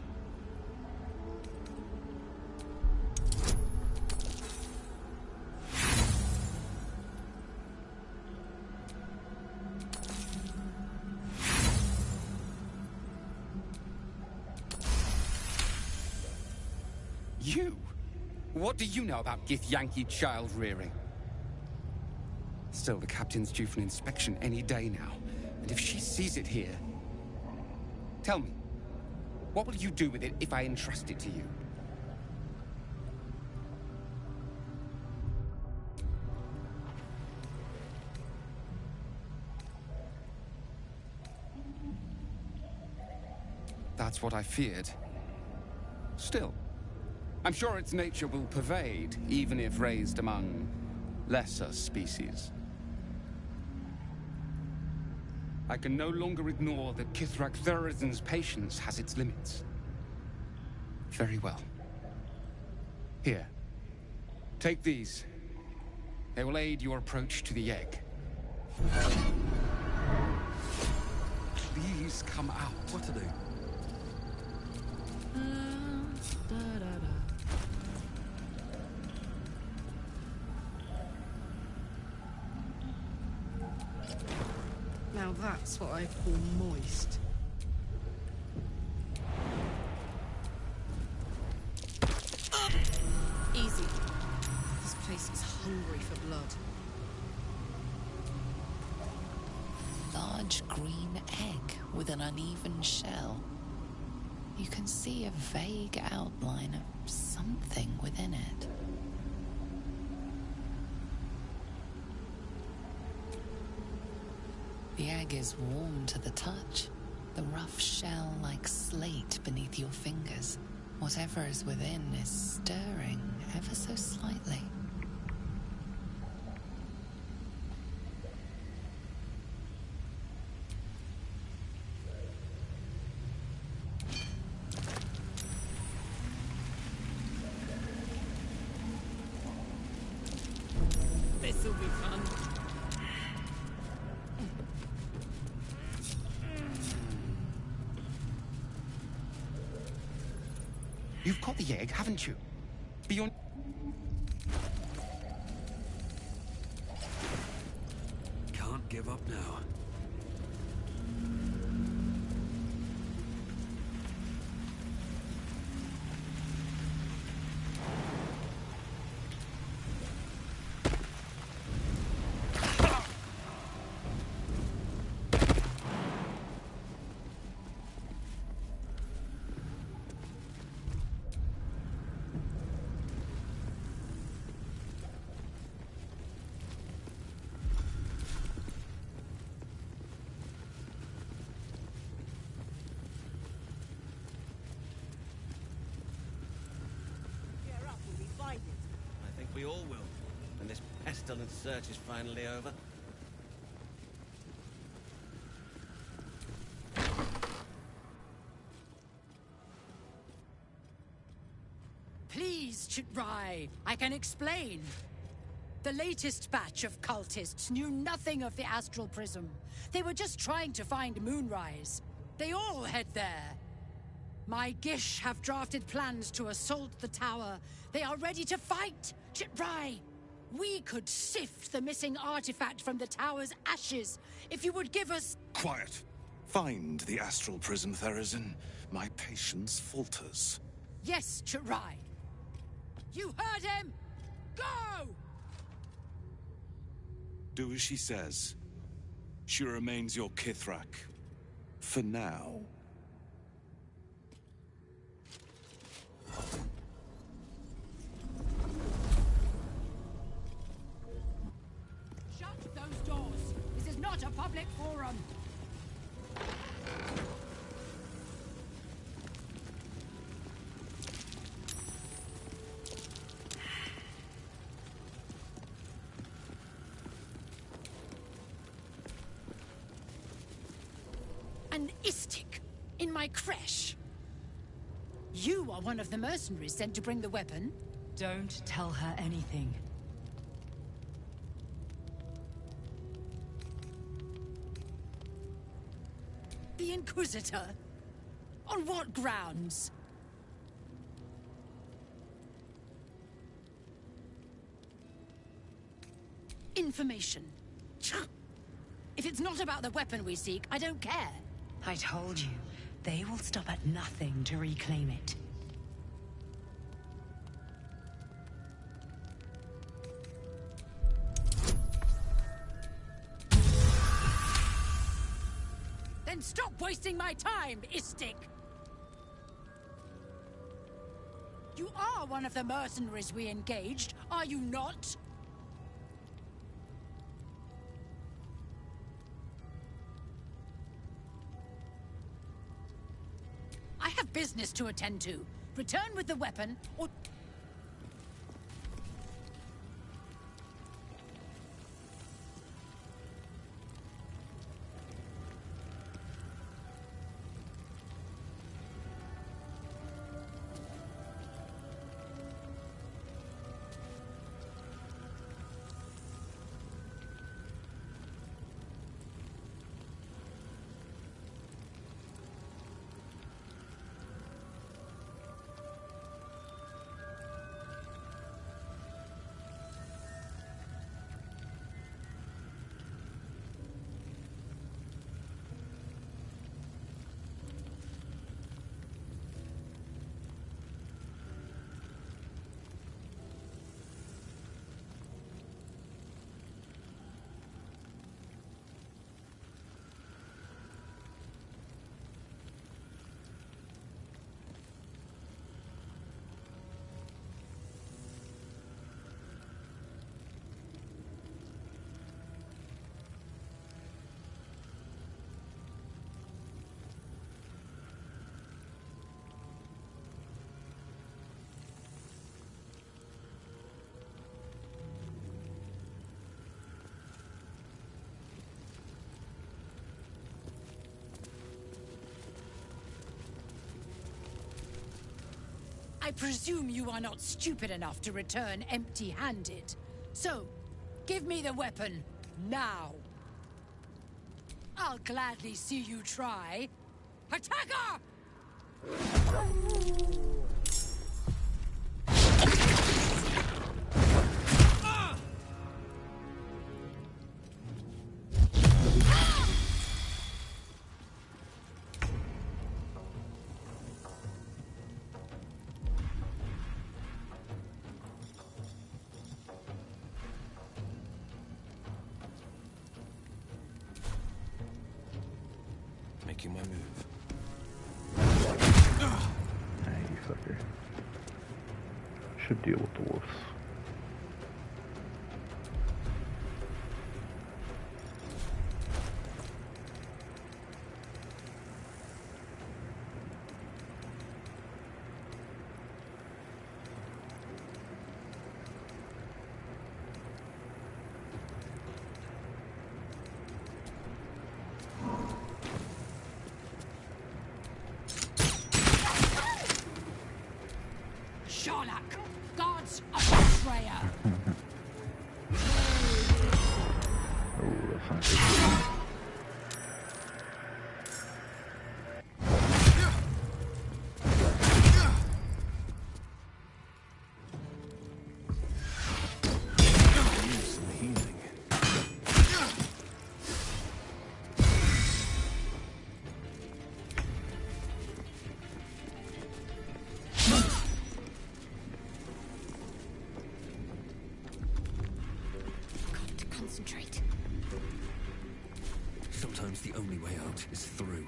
You? What do you know about Githyanki child rearing? Still, the captain's due for an inspection any day now. And if she sees it here... Tell me, what will you do with it if I entrust it to you? That's what I feared. Still, I'm sure its nature will pervade, even if raised among lesser species. I can no longer ignore that Kithrak Therazin's patience has its limits. Very well. Here. Take these. They will aid your approach to the egg. Please come out. What to do? Now that's what I call moist. Easy. This place is hungry for blood. Large green egg with an uneven shell. You can see a vague outline of something within it. The egg is warm to the touch, the rough shell like slate beneath your fingers. Whatever is within is stirring ever so slightly. This'll be fun. You've caught the egg, haven't you? Beyond... Can't give up now. I think we all will, when this pestilence search is finally over. Please, Chitrai, I can explain. The latest batch of cultists knew nothing of the astral prism. They were just trying to find Moonrise. They all head there. My Gish have drafted plans to assault the tower. They are ready to fight, Chitrai. We could sift the missing artifact from the tower's ashes if you would give us... Quiet. Find the astral prism, Therazin. My patience falters. Yes, Chitrai. You heard him! Go! Do as she says. She remains your Kithrak. For now. Shut those doors. This is not a public forum. An Istik in my creche. You are one of the mercenaries sent to bring the weapon. Don't tell her anything. The Inquisitor? On what grounds? Information. If it's not about the weapon we seek, I don't care. I told you, they will stop at nothing to reclaim it. Then stop wasting my time, Istik! You are one of the mercenaries we engaged, are you not? I have business to attend to. Return with the weapon, or... I presume you are not stupid enough to return empty-handed. So, give me the weapon, now. I'll gladly see you try. Attacker! Making my move. Ah, you fucker. Should deal with the wolves. Sharlak, guards of Betrayer. Oh, that's not good. Concentrate. Sometimes the only way out is through.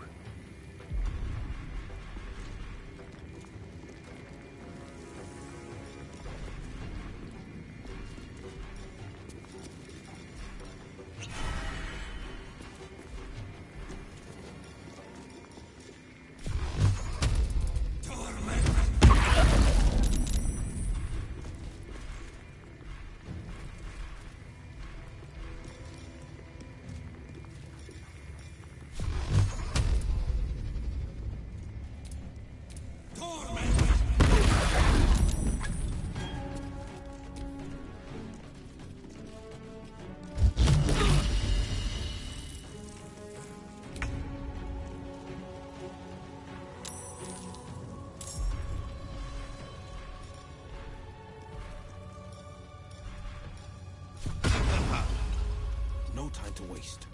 No time to waste.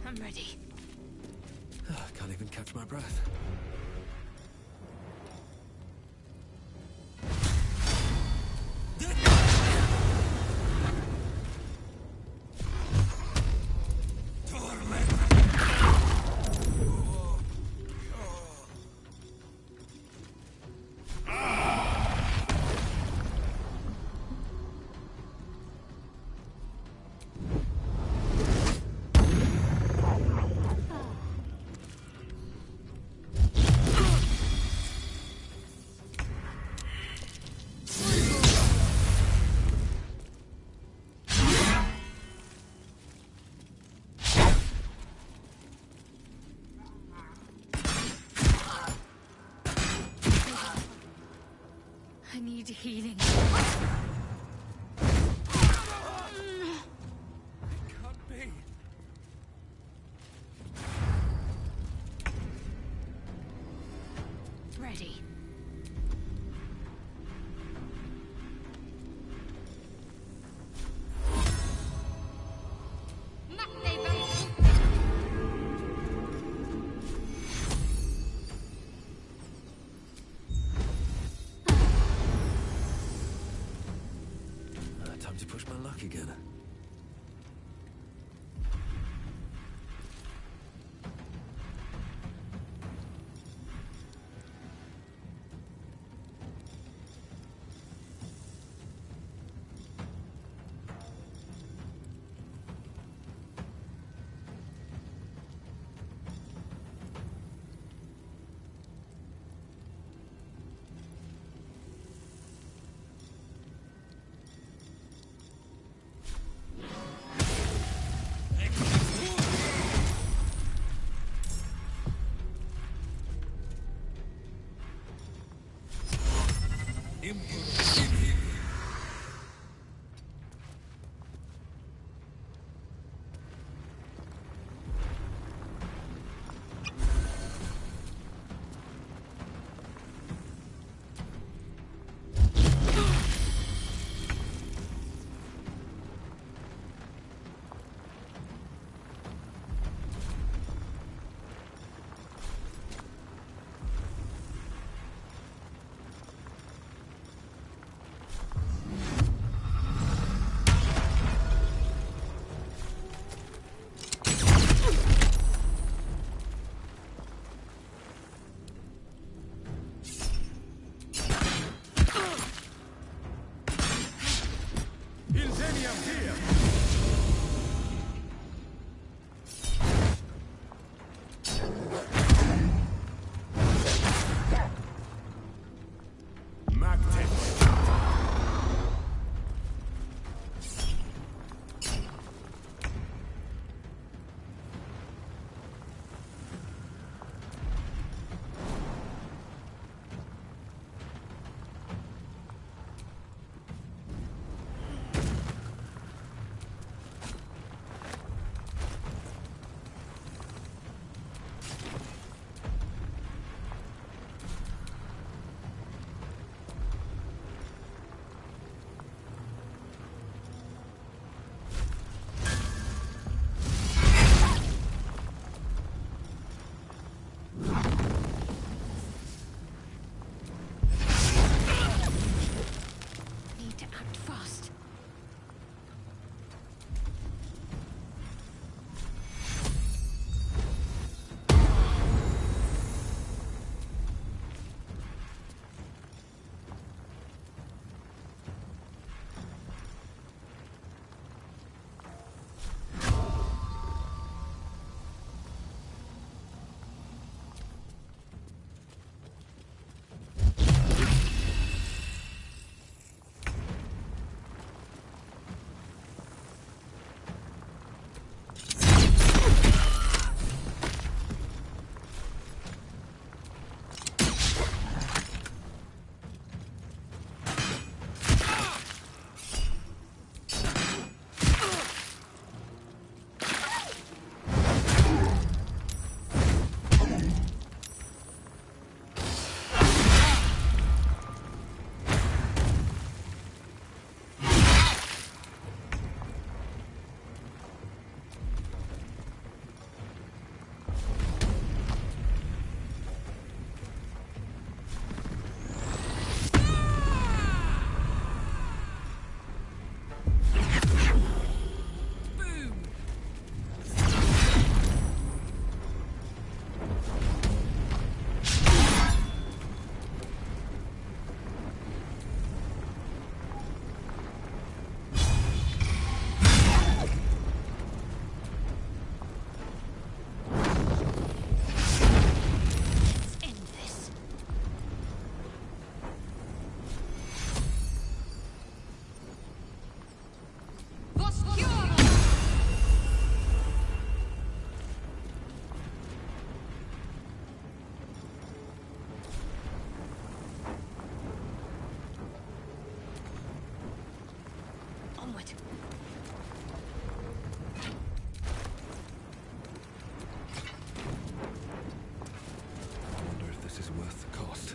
I'm ready. Can't even catch my breath. I need healing. Can't be. Ready. Time to push my luck again. Onward. I wonder if this is worth the cost.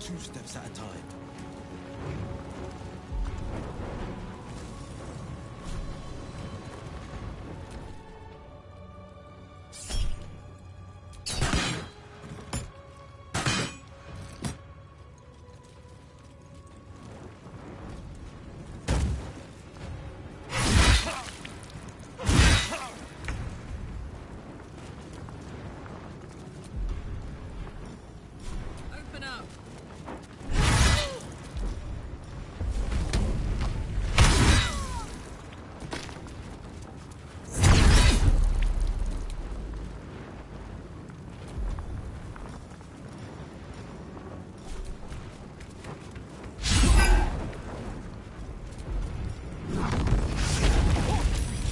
Two steps at a time. Open up.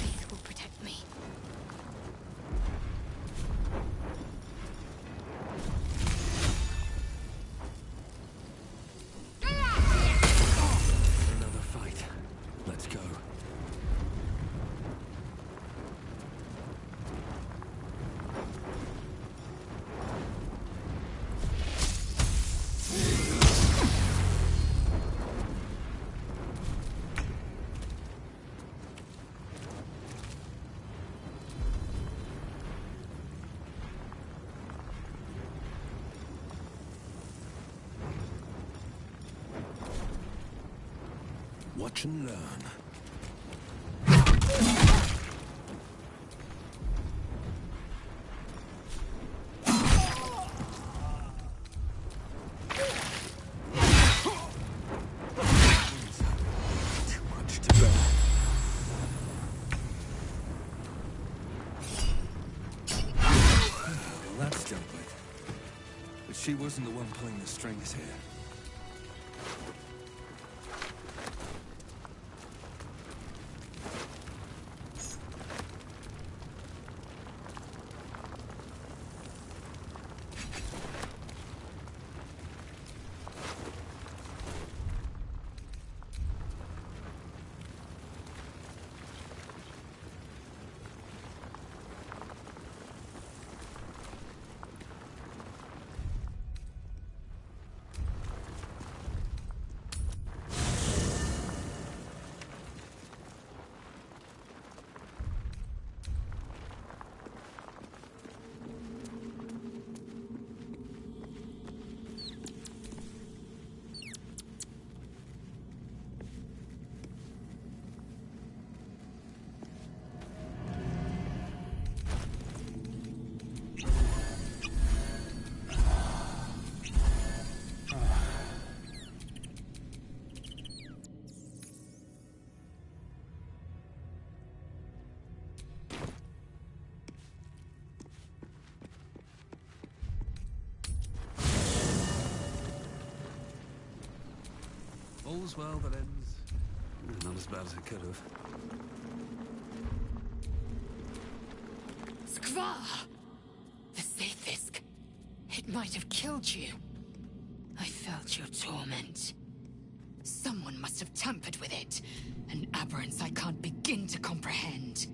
Faith will protect me. Another fight. Let's go. Watch and learn. Too much to bear. Well, that's dealt with. But she wasn't the one pulling the strings here. All's well that ends. Not as bad as it could have. Skvar! The Sathisk. It might have killed you. I felt your torment. Someone must have tampered with it. An aberrance I can't begin to comprehend.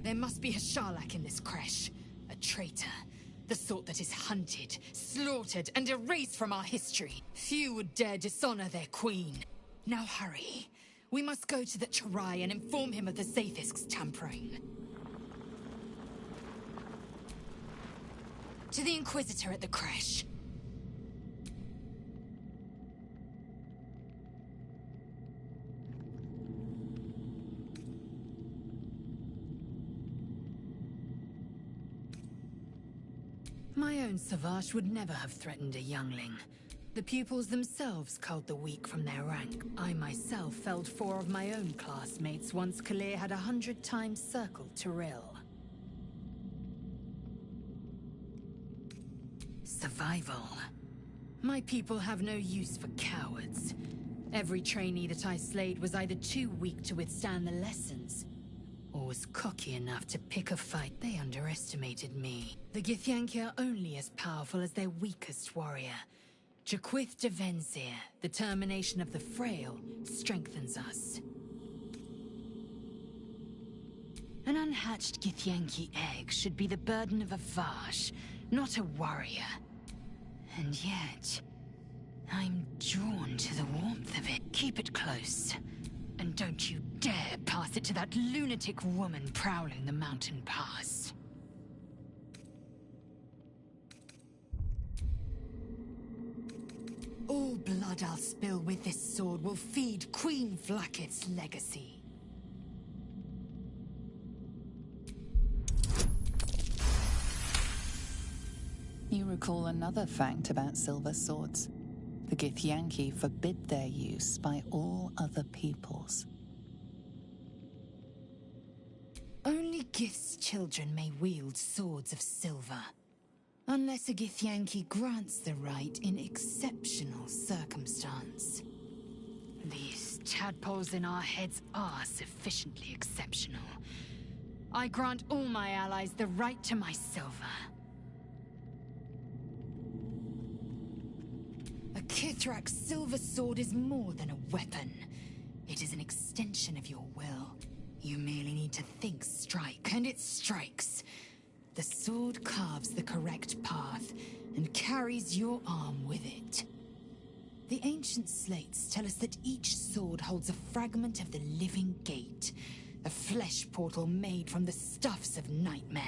There must be a Sharlak in this creche. A traitor. The sort that is hunted, slaughtered, and erased from our history. Few would dare dishonor their queen. Now hurry. We must go to the Chirai and inform him of the Zaithisk's tampering. To the Inquisitor at the creche. My own Savage would never have threatened a youngling. The pupils themselves culled the weak from their rank. I myself felled 4 of my own classmates once Kalir had 100 times circled Tyrell. Survival. My people have no use for cowards. Every trainee that I slayed was either too weak to withstand the lessons, or was cocky enough to pick a fight. They underestimated me. The Githyanki are only as powerful as their weakest warrior. Jaquith de Venzir, the termination of the frail, strengthens us. An unhatched Githyanki egg should be the burden of a Vash, not a warrior. And yet, I'm drawn to the warmth of it. Keep it close. And don't you dare pass it to that lunatic woman prowling the mountain pass. All blood I'll spill with this sword will feed Queen Vlaakith's legacy. You recall another fact about silver swords. The Githyanki forbid their use by all other peoples. Only Gith's children may wield swords of silver. Unless a Githyanki grants the right in exceptional circumstance. These tadpoles in our heads are sufficiently exceptional. I grant all my allies the right to my silver. A Kithrak's silver sword is more than a weapon. It is an extension of your will. You merely need to think strike, and it strikes. The sword carves the correct path, and carries your arm with it. The ancient slates tell us that each sword holds a fragment of the living gate, a flesh portal made from the stuffs of nightmare.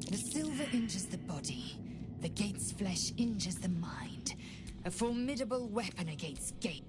The silver injures the body, the gate's flesh injures the mind. A formidable weapon against gate.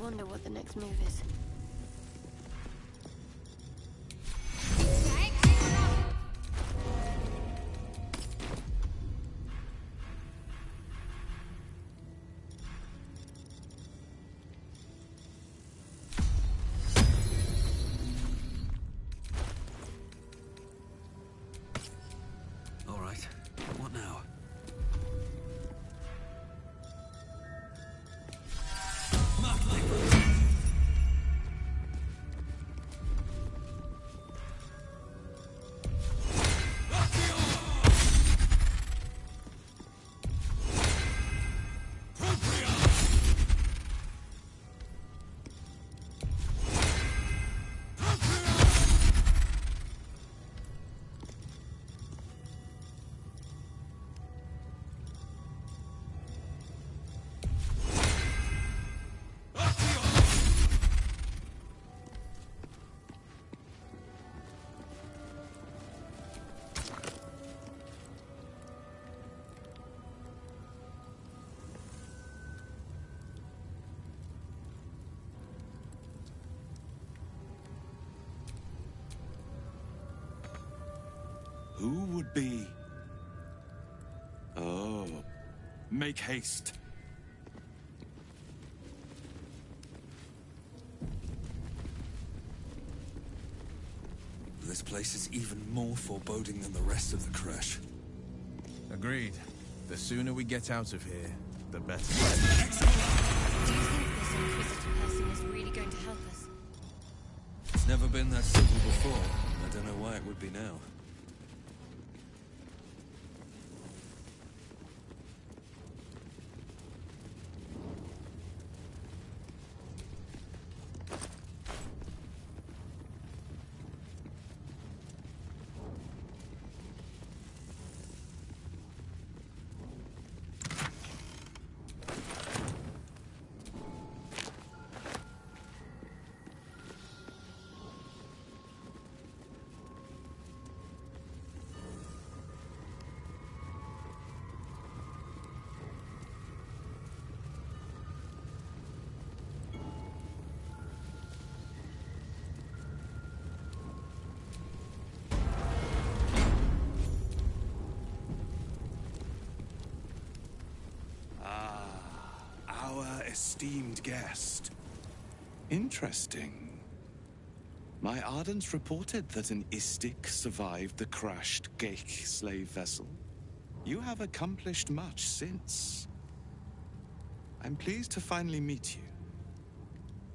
wonder what the next move is. All right. What now? Who would be... Oh. Make haste. This place is even more foreboding than the rest of the crash. Agreed. The sooner we get out of here, the better. Do you think this Inquisitor person is really going to help us? It's never been that simple before. I don't know why it would be now. Esteemed guest. Interesting. My Ardents reported that an Istik survived the crashed Geik slave vessel. You have accomplished much since. I'm pleased to finally meet you.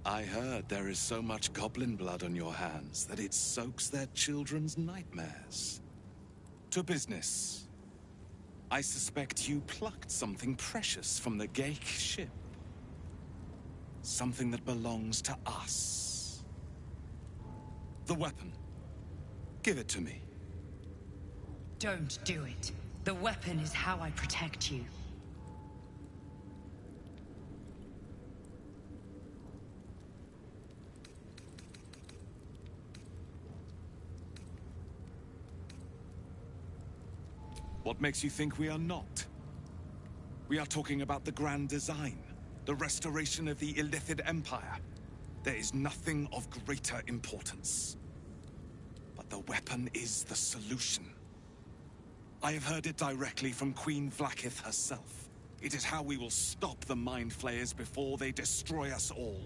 I heard there is so much goblin blood on your hands that it soaks their children's nightmares. To business. I suspect you plucked something precious from the Geik ship. Something that belongs to us. The weapon. Give it to me. Don't do it. The weapon is how I protect you. What makes you think we are not? We are talking about the grand design. The restoration of the Illithid Empire. There is nothing of greater importance. But the weapon is the solution. I have heard it directly from Queen Vlaakith herself. It is how we will stop the Mind Flayers before they destroy us all.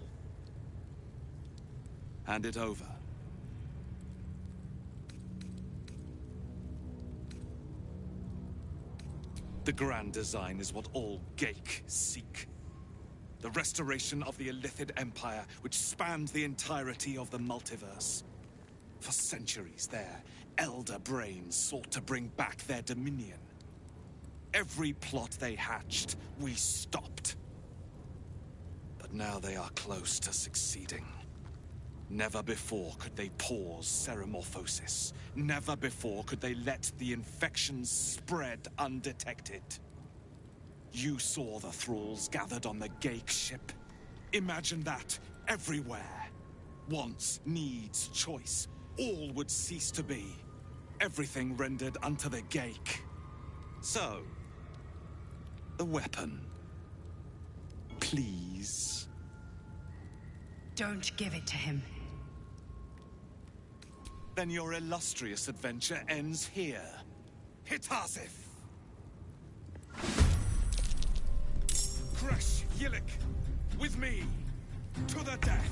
Hand it over. The grand design is what all Geik seek. The restoration of the Illithid Empire, which spanned the entirety of the multiverse. For centuries, their elder brains sought to bring back their dominion. Every plot they hatched, we stopped. But now they are close to succeeding. Never before could they pause ceremorphosis. Never before could they let the infections spread undetected. You saw the thralls gathered on the Geik ship. Imagine that, everywhere. Wants, needs, choice, all would cease to be. Everything rendered unto the Geik. So, the weapon. Please. Don't give it to him. Then your illustrious adventure ends here. Hitasif! Crush Yillik! With me! To the death!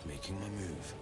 Making my move.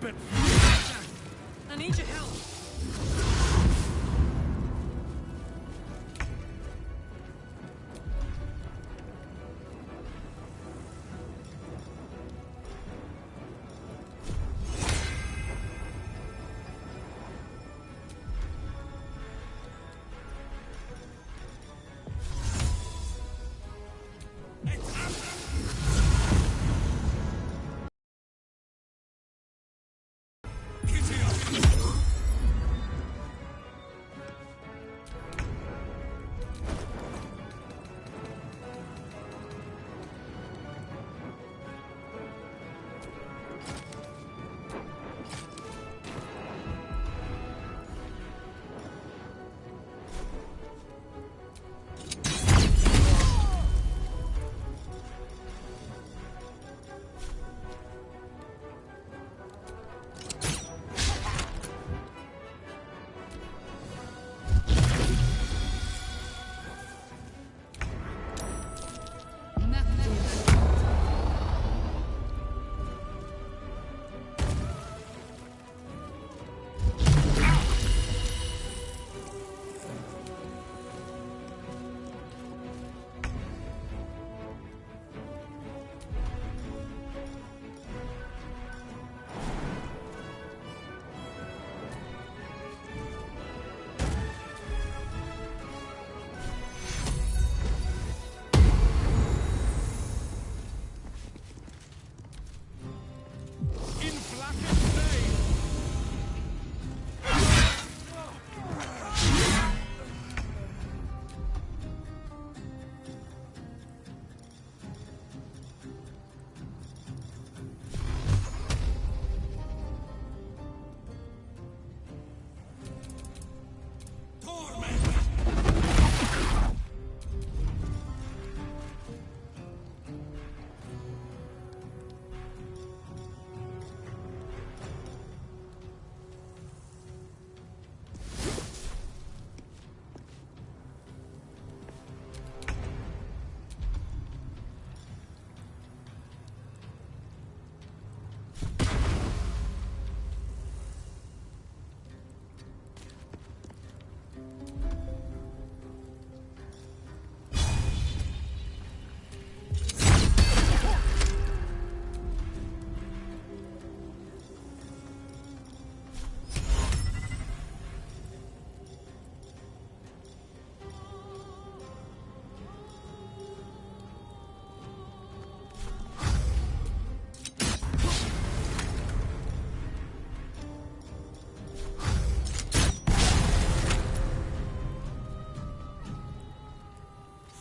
stupid! I need your help.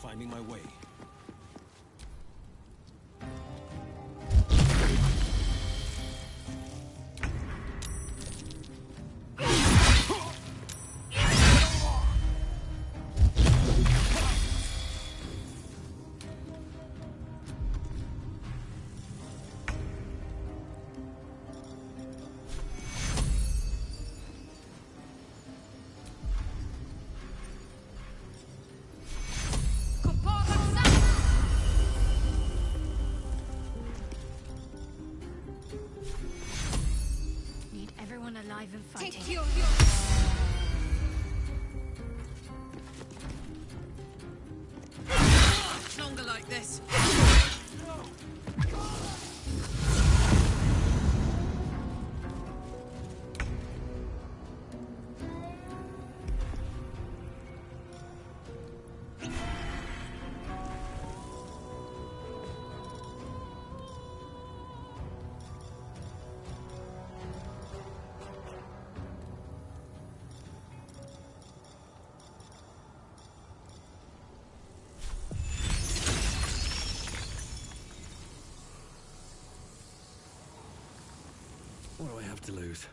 Finding my way. Need everyone alive and fighting. Take your... Longer like this. What do I have to lose?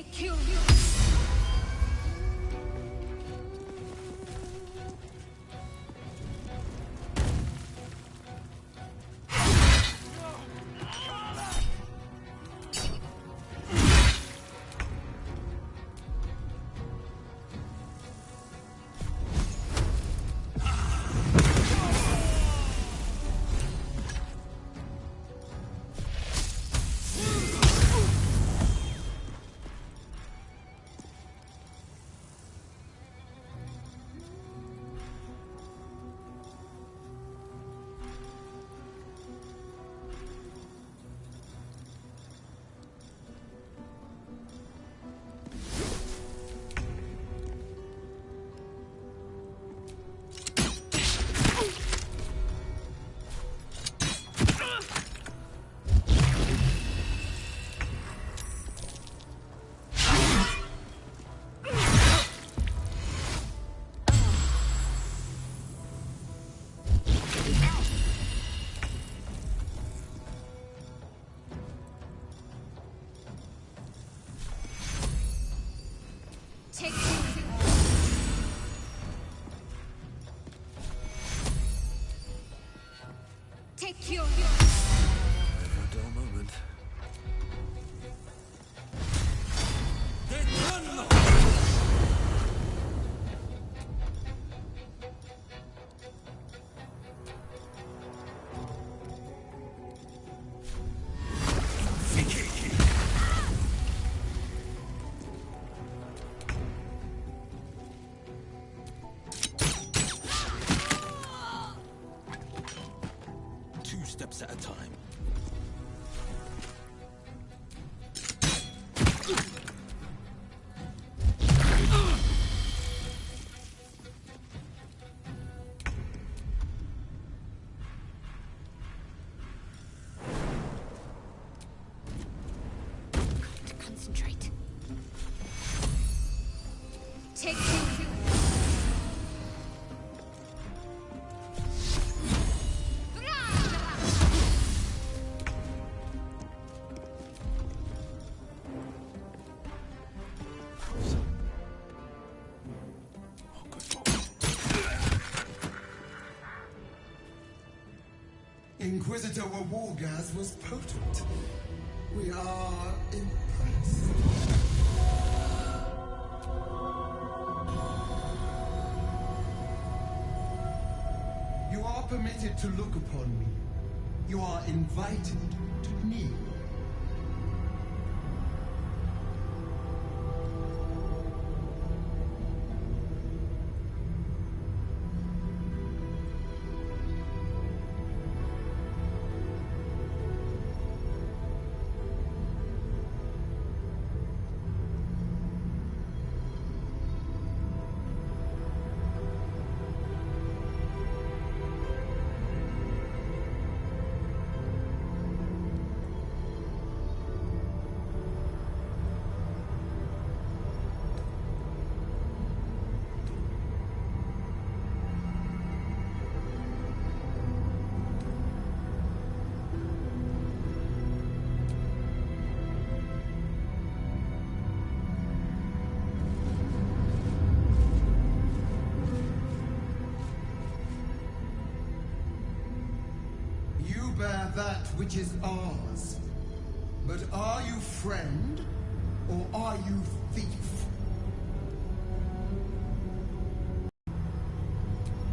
Take cue. Take cue. Take cue. Never a dull moment. Two steps at a time. Concentrate. Take cue. Inquisitor Wargas was potent. We are impressed. You are permitted to look upon me. You are invited to kneel. Bear that which is ours. But are you friend, or are you thief?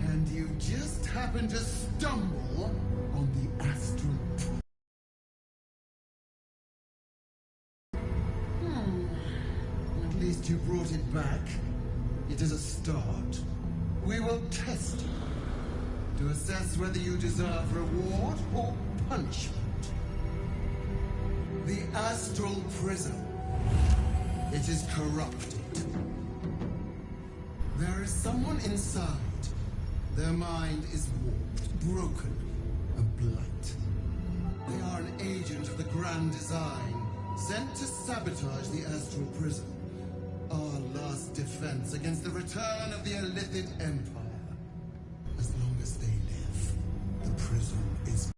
And you just happen to stumble on the astral. At least you brought it back. It is a start. We will test you to assess whether you deserve reward or punishment. The astral prism. It is corrupted. There is someone inside. Their mind is warped, broken, a blight. They are an agent of the Grand Design, sent to sabotage the astral prism. Our last defense against the return of the Illithid Empire. As long as they live, the prism is...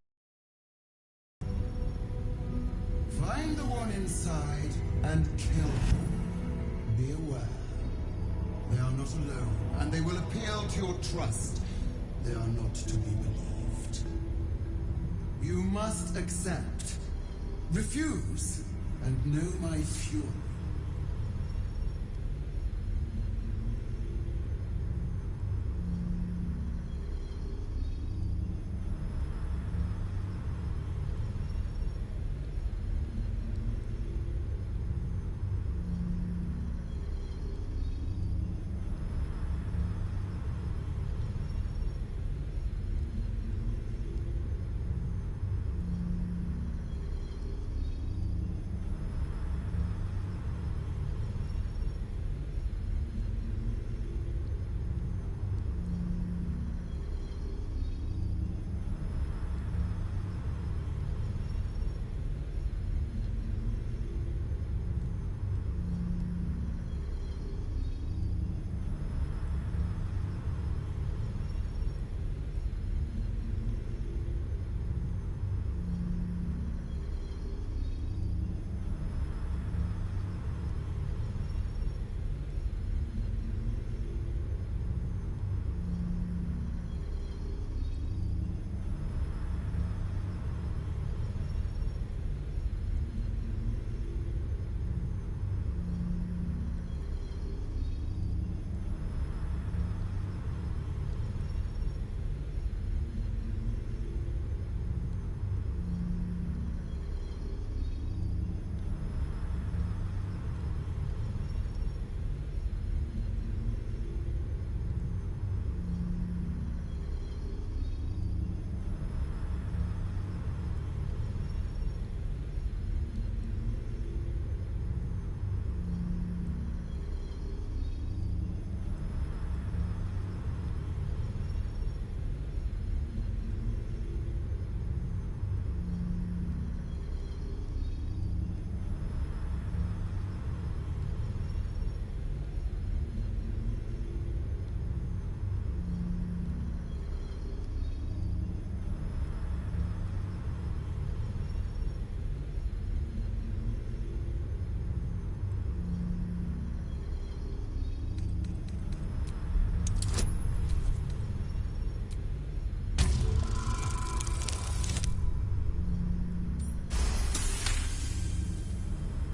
Find the one inside and kill him. Be aware. They are not alone, and they will appeal to your trust. They are not to be believed. You must accept, refuse, and know my fury.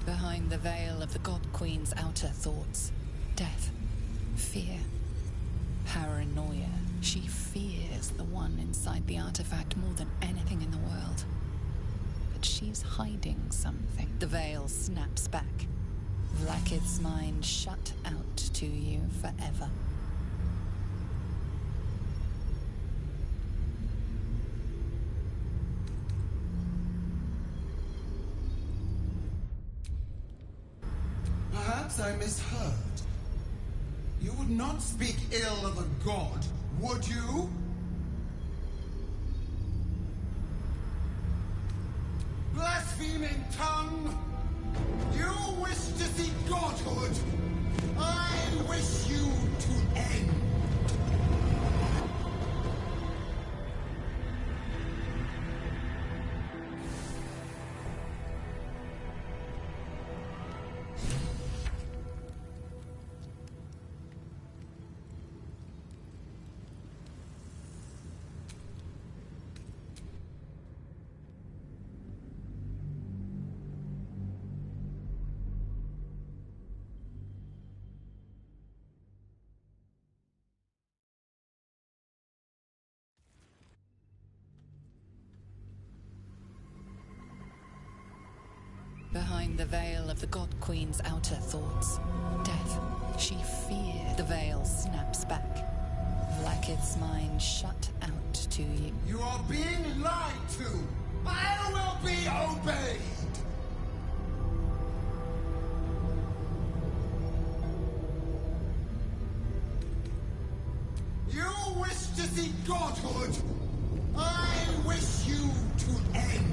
Behind the veil of the God Queen's outer thoughts, death, fear, paranoia. She fears the one inside the artifact more than anything in the world. But she's hiding something. The veil snaps back. Vlaakith's mind shut out to you forever. Perhaps I misheard. You would not speak ill of a god, would you? Blaspheming tongue! You wish to see godhood! I wish you to end! Behind the veil of the God Queen's outer thoughts, death, she feared. The veil snaps back. Vlaakith's mind shut out to you. You are being lied to! I will be obeyed! You wish to see godhood! I wish you to end!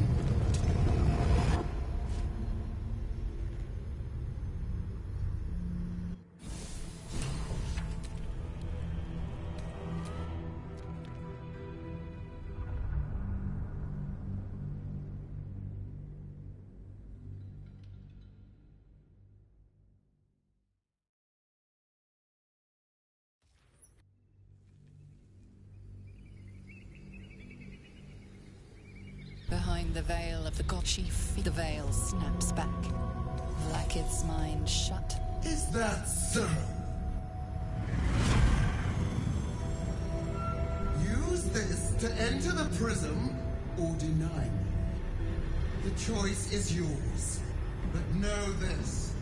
behind the veil of the god chief, the veil snaps back. Lakith's mind shut. Is that so? Use this to enter the prism or deny me. The choice is yours. But know this.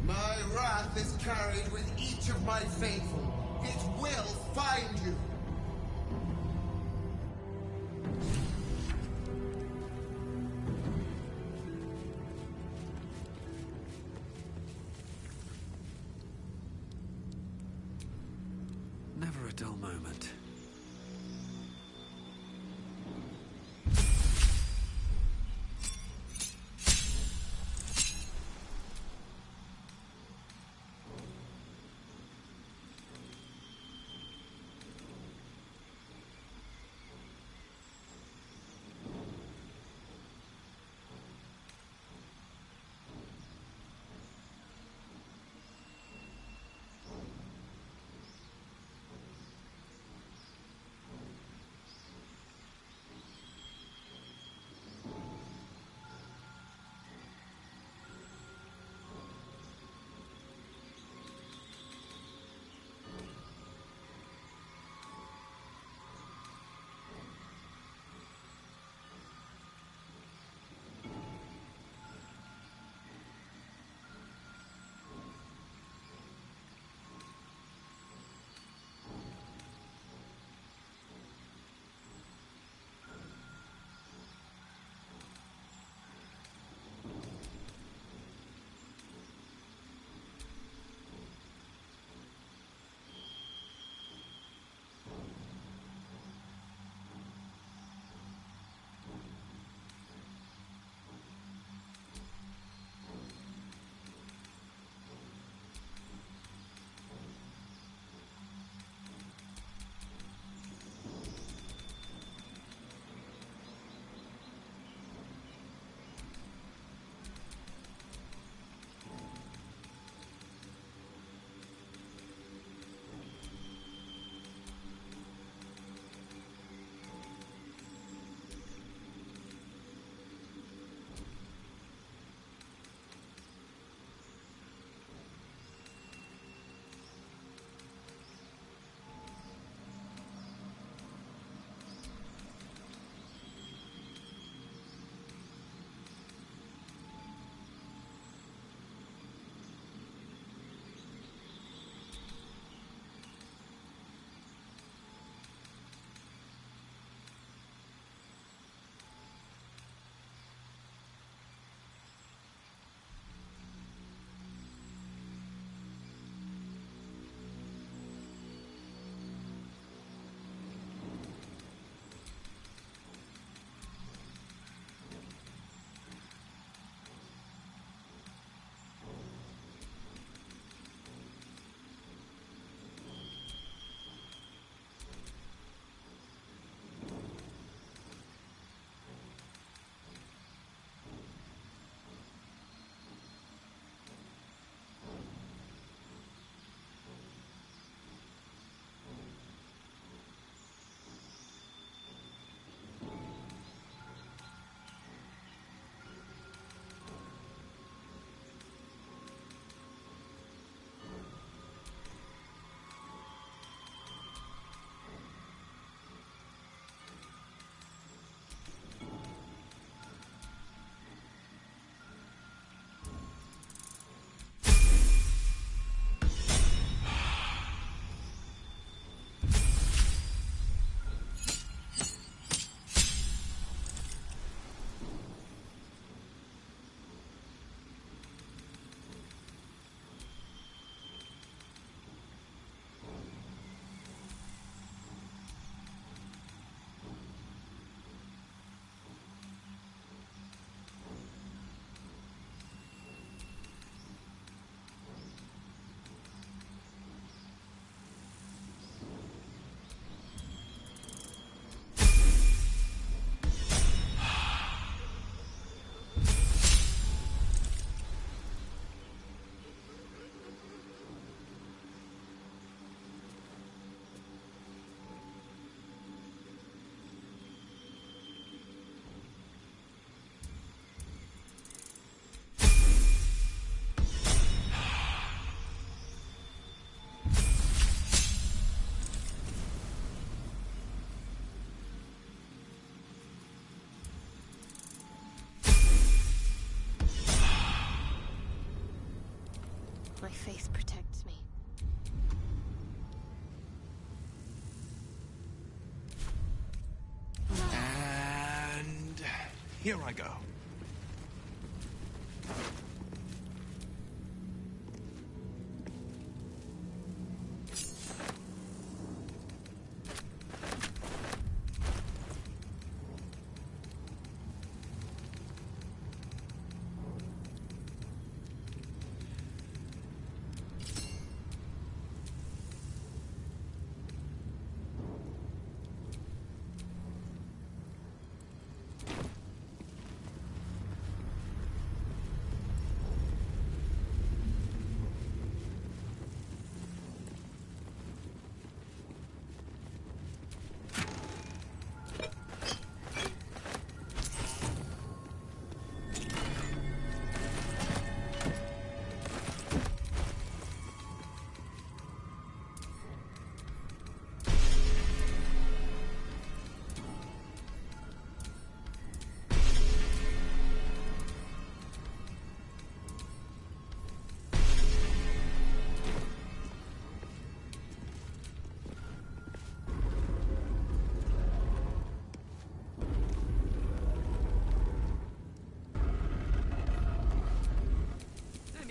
My wrath is carried with each of my faithful. It will find you. Never a dull moment. faith protects me. And here I go.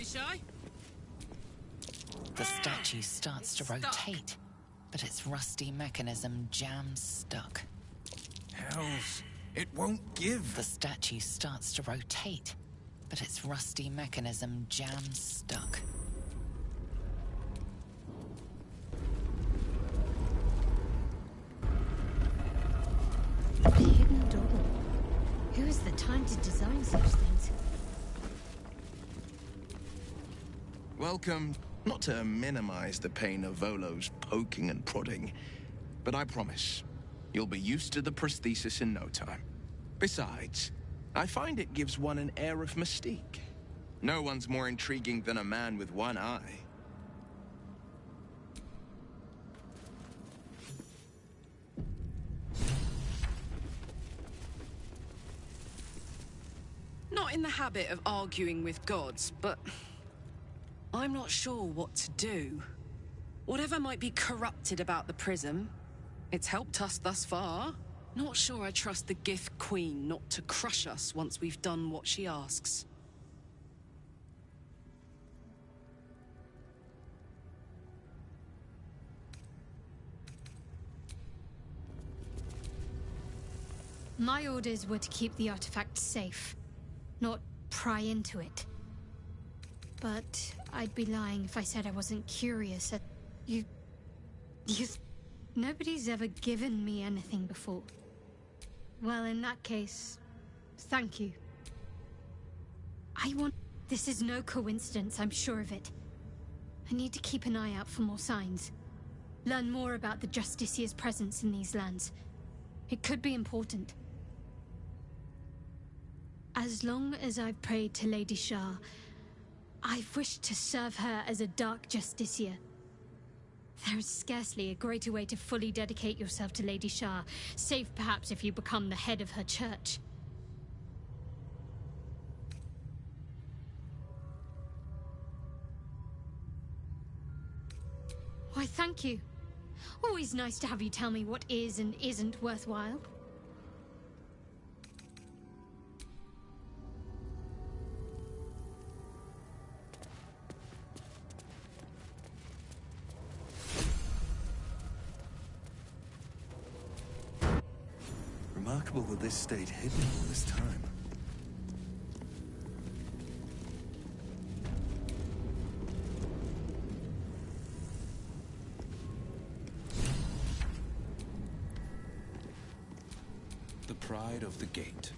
Shy? The statue starts to rotate, but its rusty mechanism jams stuck. Hells, it won't give. The statue starts to rotate, but its rusty mechanism jams stuck. A hidden door. Who has the time to design such things? Welcome, not to minimize the pain of Volo's poking and prodding, but I promise, you'll be used to the prosthesis in no time. Besides, I find it gives one an air of mystique. No one's more intriguing than a man with one eye. Not in the habit of arguing with gods, but I'm not sure what to do. Whatever might be corrupted about the prism, it's helped us thus far. Not sure I trust the Gift Queen not to crush us once we've done what she asks. My orders were to keep the artifact safe, not pry into it. But I'd be lying if I said I wasn't curious at... You... Nobody's ever given me anything before. Well, in that case, thank you. This is no coincidence, I'm sure of it. I need to keep an eye out for more signs. Learn more about the Justicia's presence in these lands. It could be important. As long as I've prayed to Lady Shah, I've wished to serve her as a Dark Justicia. There is scarcely a greater way to fully dedicate yourself to Lady Shah, save perhaps if you become the head of her church. Why, thank you. Always nice to have you tell me what is and isn't worthwhile. Remarkable that this stayed hidden all this time. The pride of the gate.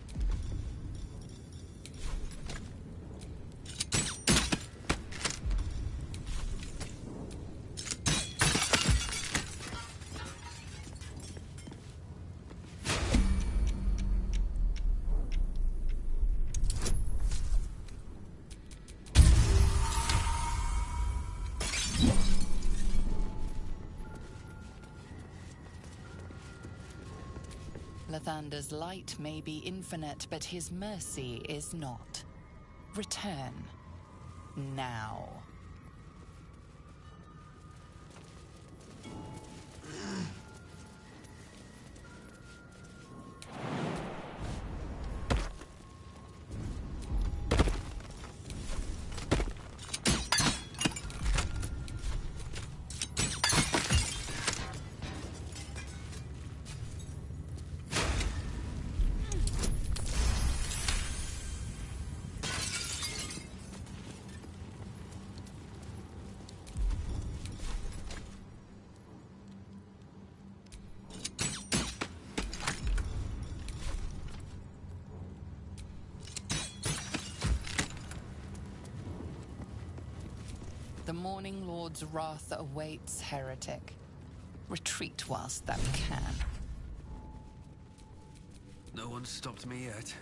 Lathander's light may be infinite, but his mercy is not. Return. Now. The Morning Lord's wrath awaits, heretic. Retreat whilst thou can. No one's stopped me yet.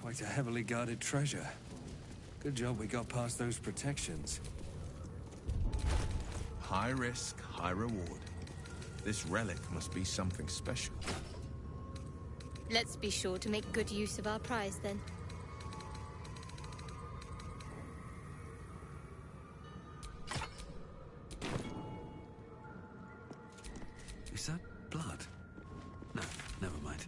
Quite a heavily guarded treasure. Good job we got past those protections. High risk, high reward. This relic must be something special. Let's be sure to make good use of our prize, then. Is that blood? No, never mind.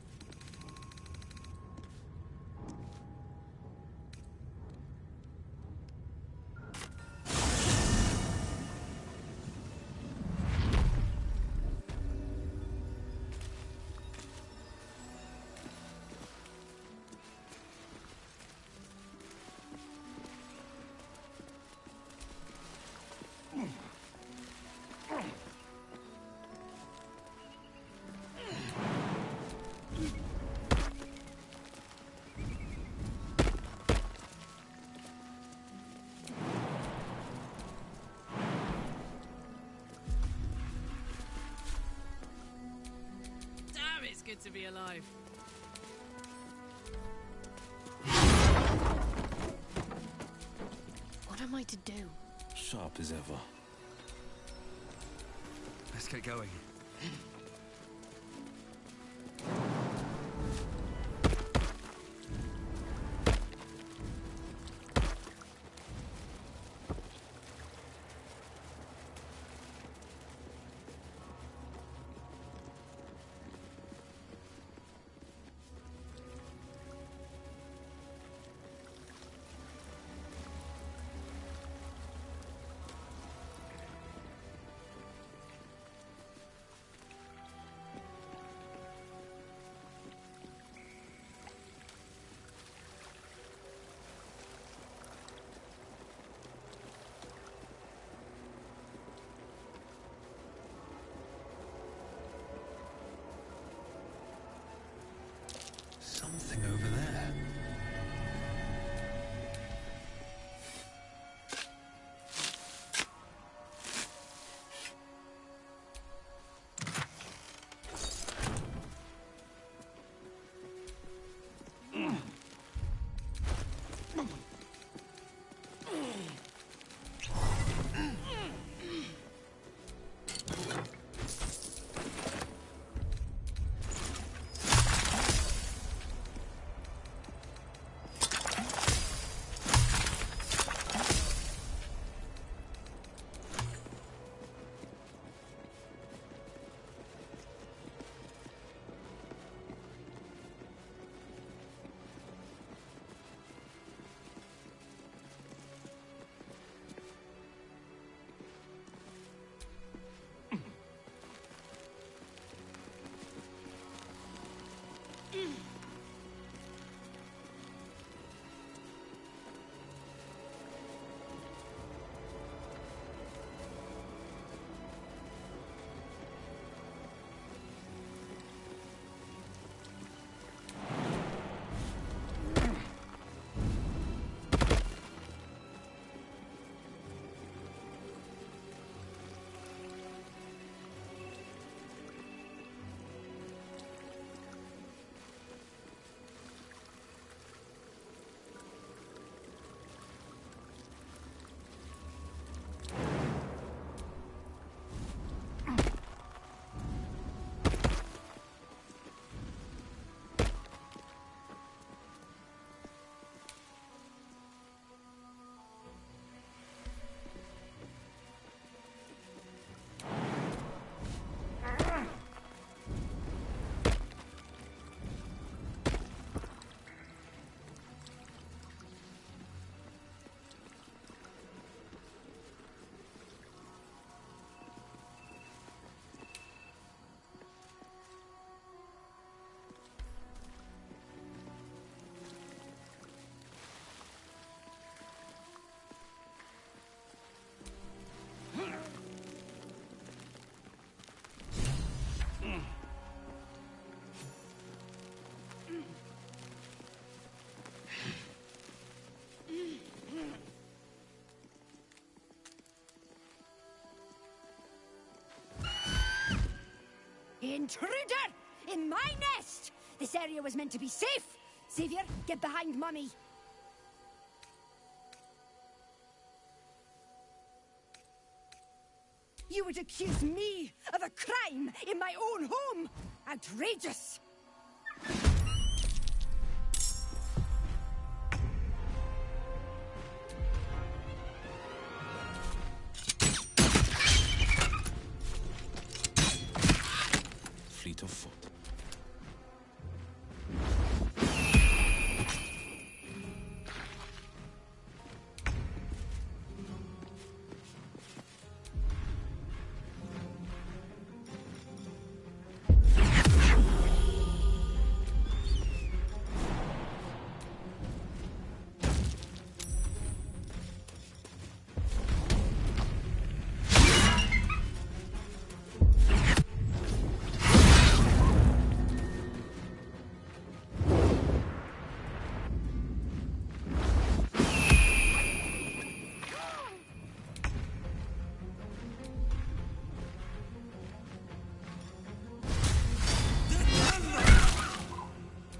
Damn, it's good to be alive. What am I to do? Sharp as ever. Let's get going. intruder! In my nest! This area was meant to be safe! Savior, get behind Mummy. You would accuse me of a crime in my own home! Outrageous! Fleet of foot.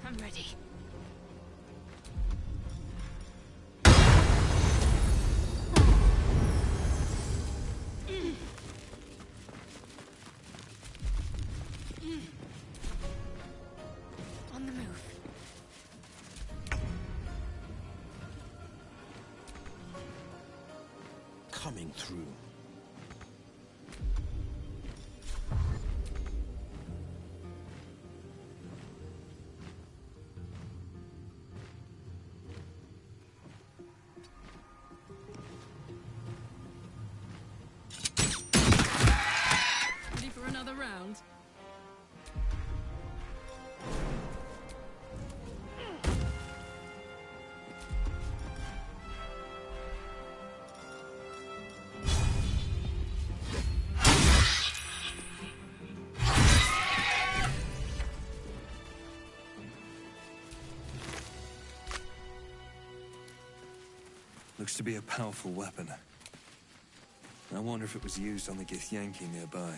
I'm ready. On the move. Coming through. Ready for another round? Looks to be a powerful weapon. I wonder if it was used on the Githyanki nearby.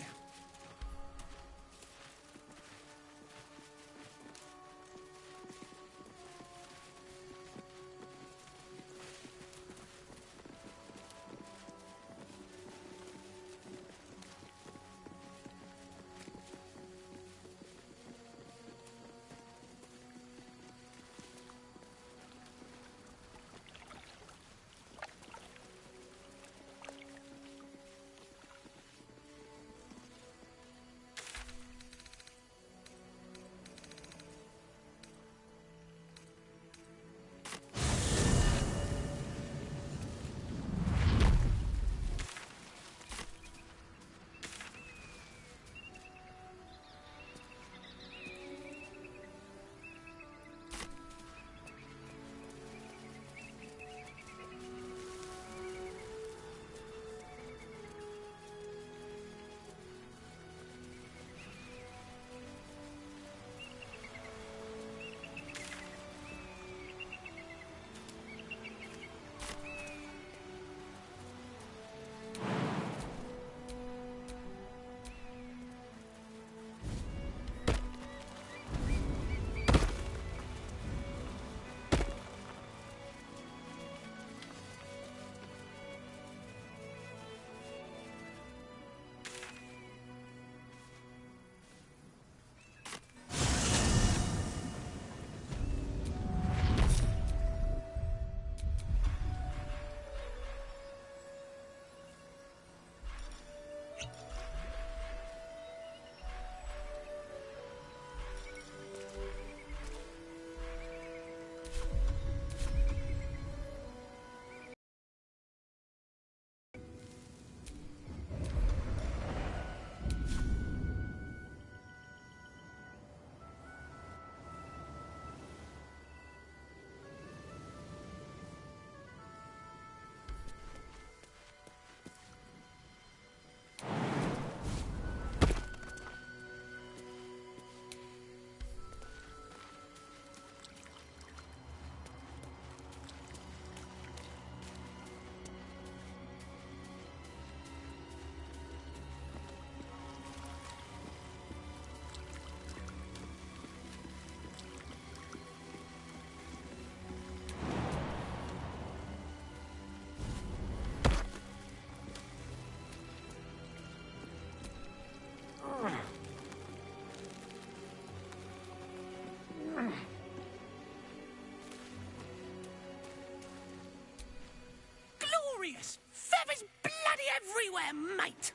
Feathers! Feathers bloody everywhere, mate!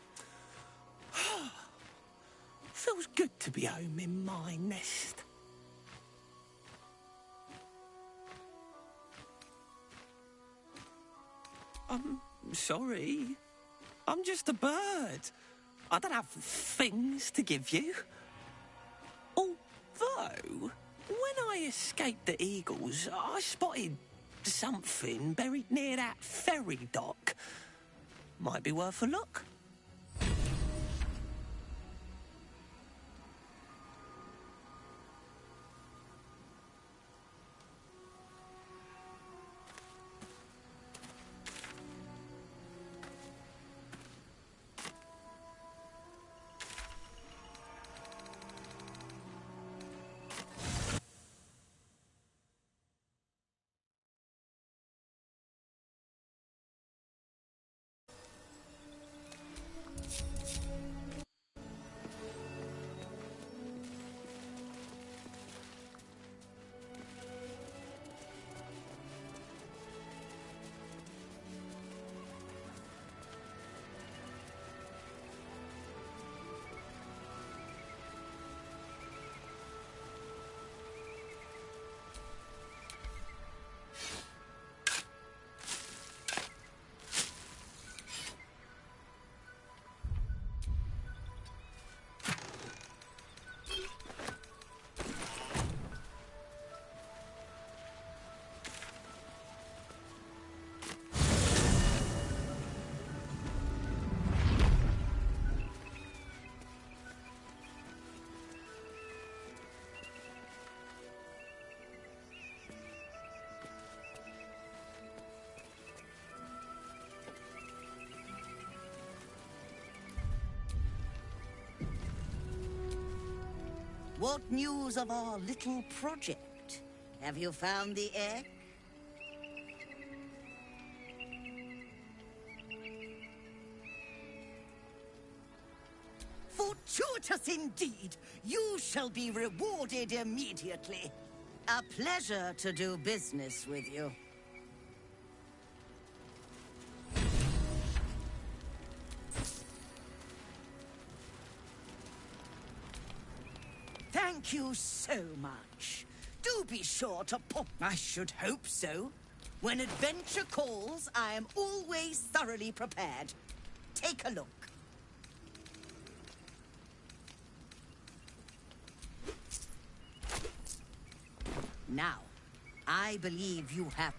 Feels good to be home in my nest. I'm sorry. I'm just a bird. I don't have things to give you. Although, when I escaped the eagles, I spotted something buried near that ferry dock. Might be worth a look. What news of our little project? Have you found the egg? Fortuitous indeed! You shall be rewarded immediately. A pleasure to do business with you. Thank you so much. Do be sure to pop. I should hope so. When adventure calls, I am always thoroughly prepared. Take a look. Now, I believe you have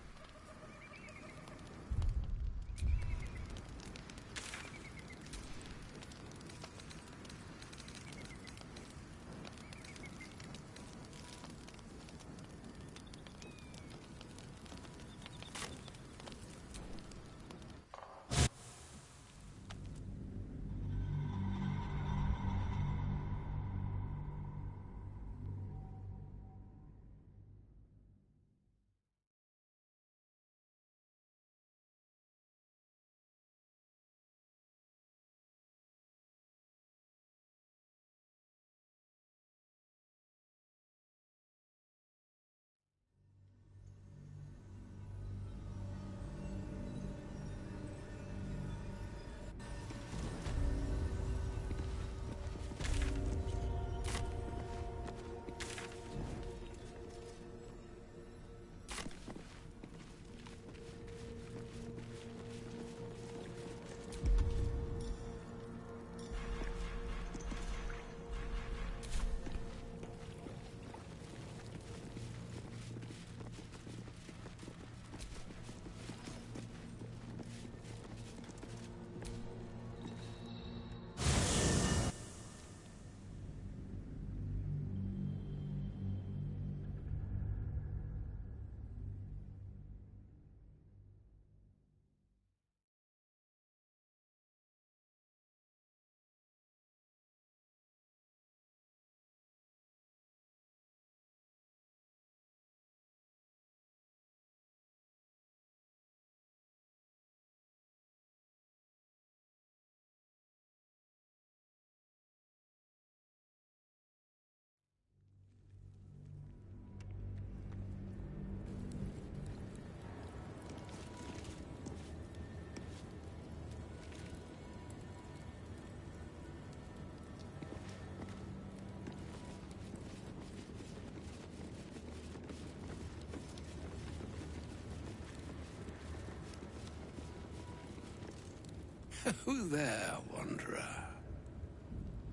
Who there, wanderer?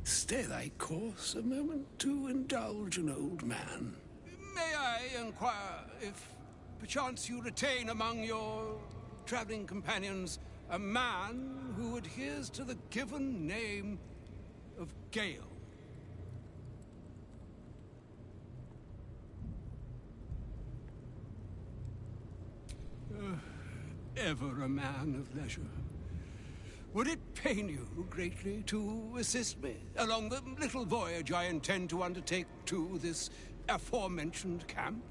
Stay thy course a moment to indulge an old man. May I inquire if perchance you retain among your traveling companions a man who adheres to the given name of Gale? Ever a man of leisure. Would it pain you greatly to assist me along the little voyage I intend to undertake to this aforementioned camp?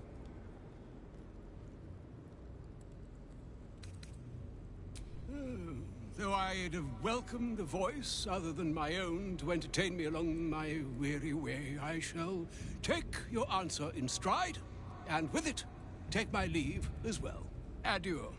Though I'd have welcomed a voice other than my own to entertain me along my weary way, I shall take your answer in stride, and with it, take my leave as well. Adieu.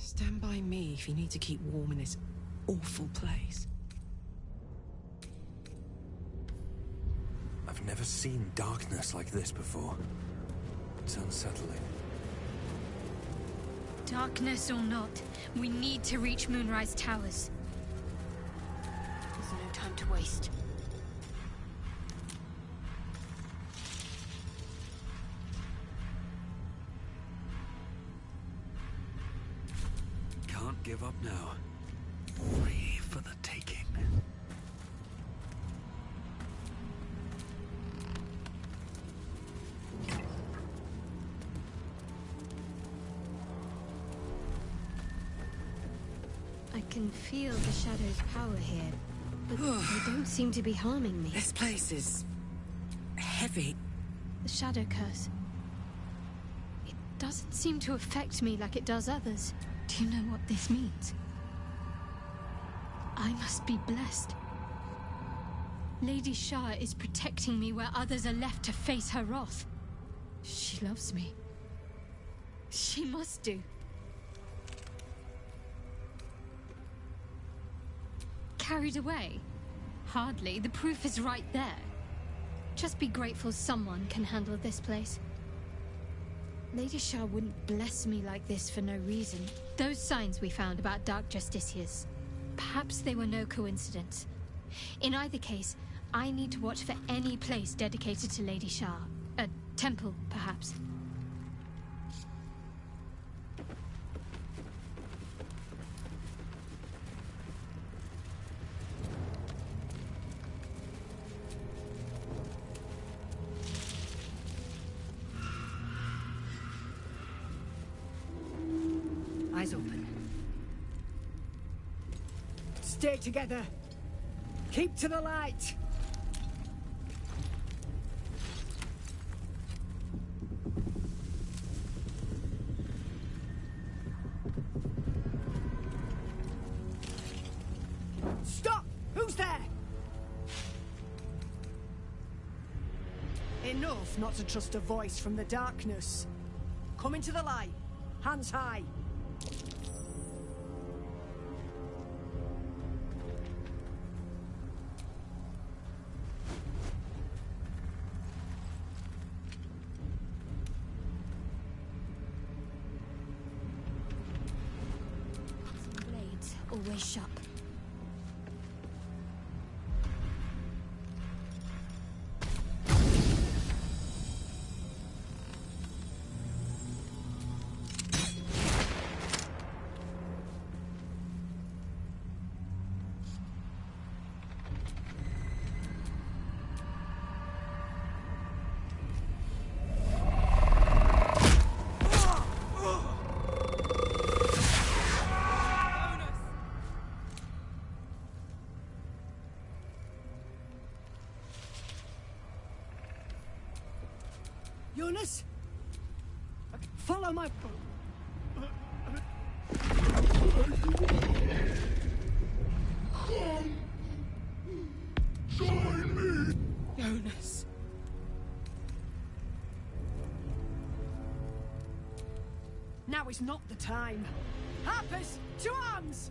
Stand by me if you need to keep warm in this awful place. I've never seen darkness like this before. It's unsettling. Darkness or not, we need to reach Moonrise Towers. There's no time to waste. Can't give up now. Free for the taking. I can feel the Shadow's power here, but they don't seem to be harming me. This place is heavy. The Shadow Curse. It doesn't seem to affect me like it does others. Do you know what this means? I must be blessed. Lady Shah is protecting me where others are left to face her wrath. She loves me. She must do. Carried away? Hardly. The proof is right there. Just be grateful someone can handle this place. Lady Shah wouldn't bless me like this for no reason. Those signs we found about Dark Justiciars, perhaps they were no coincidence. In either case, I need to watch for any place dedicated to Lady Shah. A temple, perhaps. Eyes open. Stay together. Keep to the light. Stop! Who's there? Enough not to trust a voice from the darkness. Come into the light. Hands high. Blades always sharp. Follow my... Come! Join me! Jonas. Now is not the time. Harpers, to arms!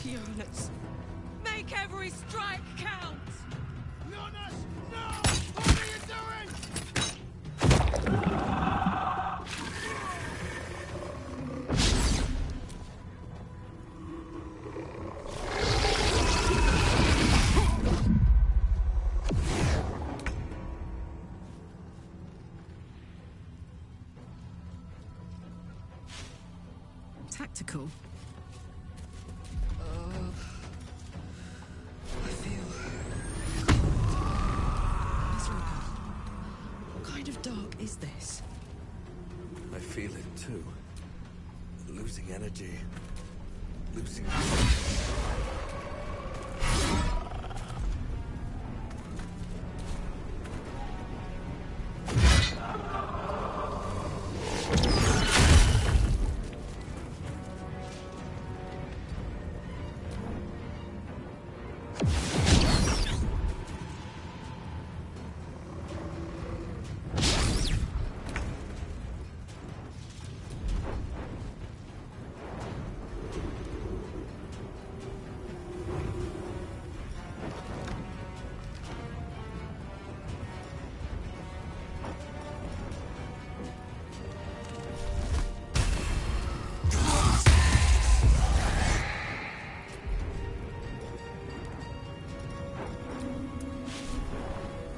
Jonas, make every strike count! Jonas, no! What are you doing? Tactical? I feel... miserable. What kind of dark is this? I feel it too. Losing energy. Losing...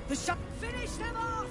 The shot. Finish them off!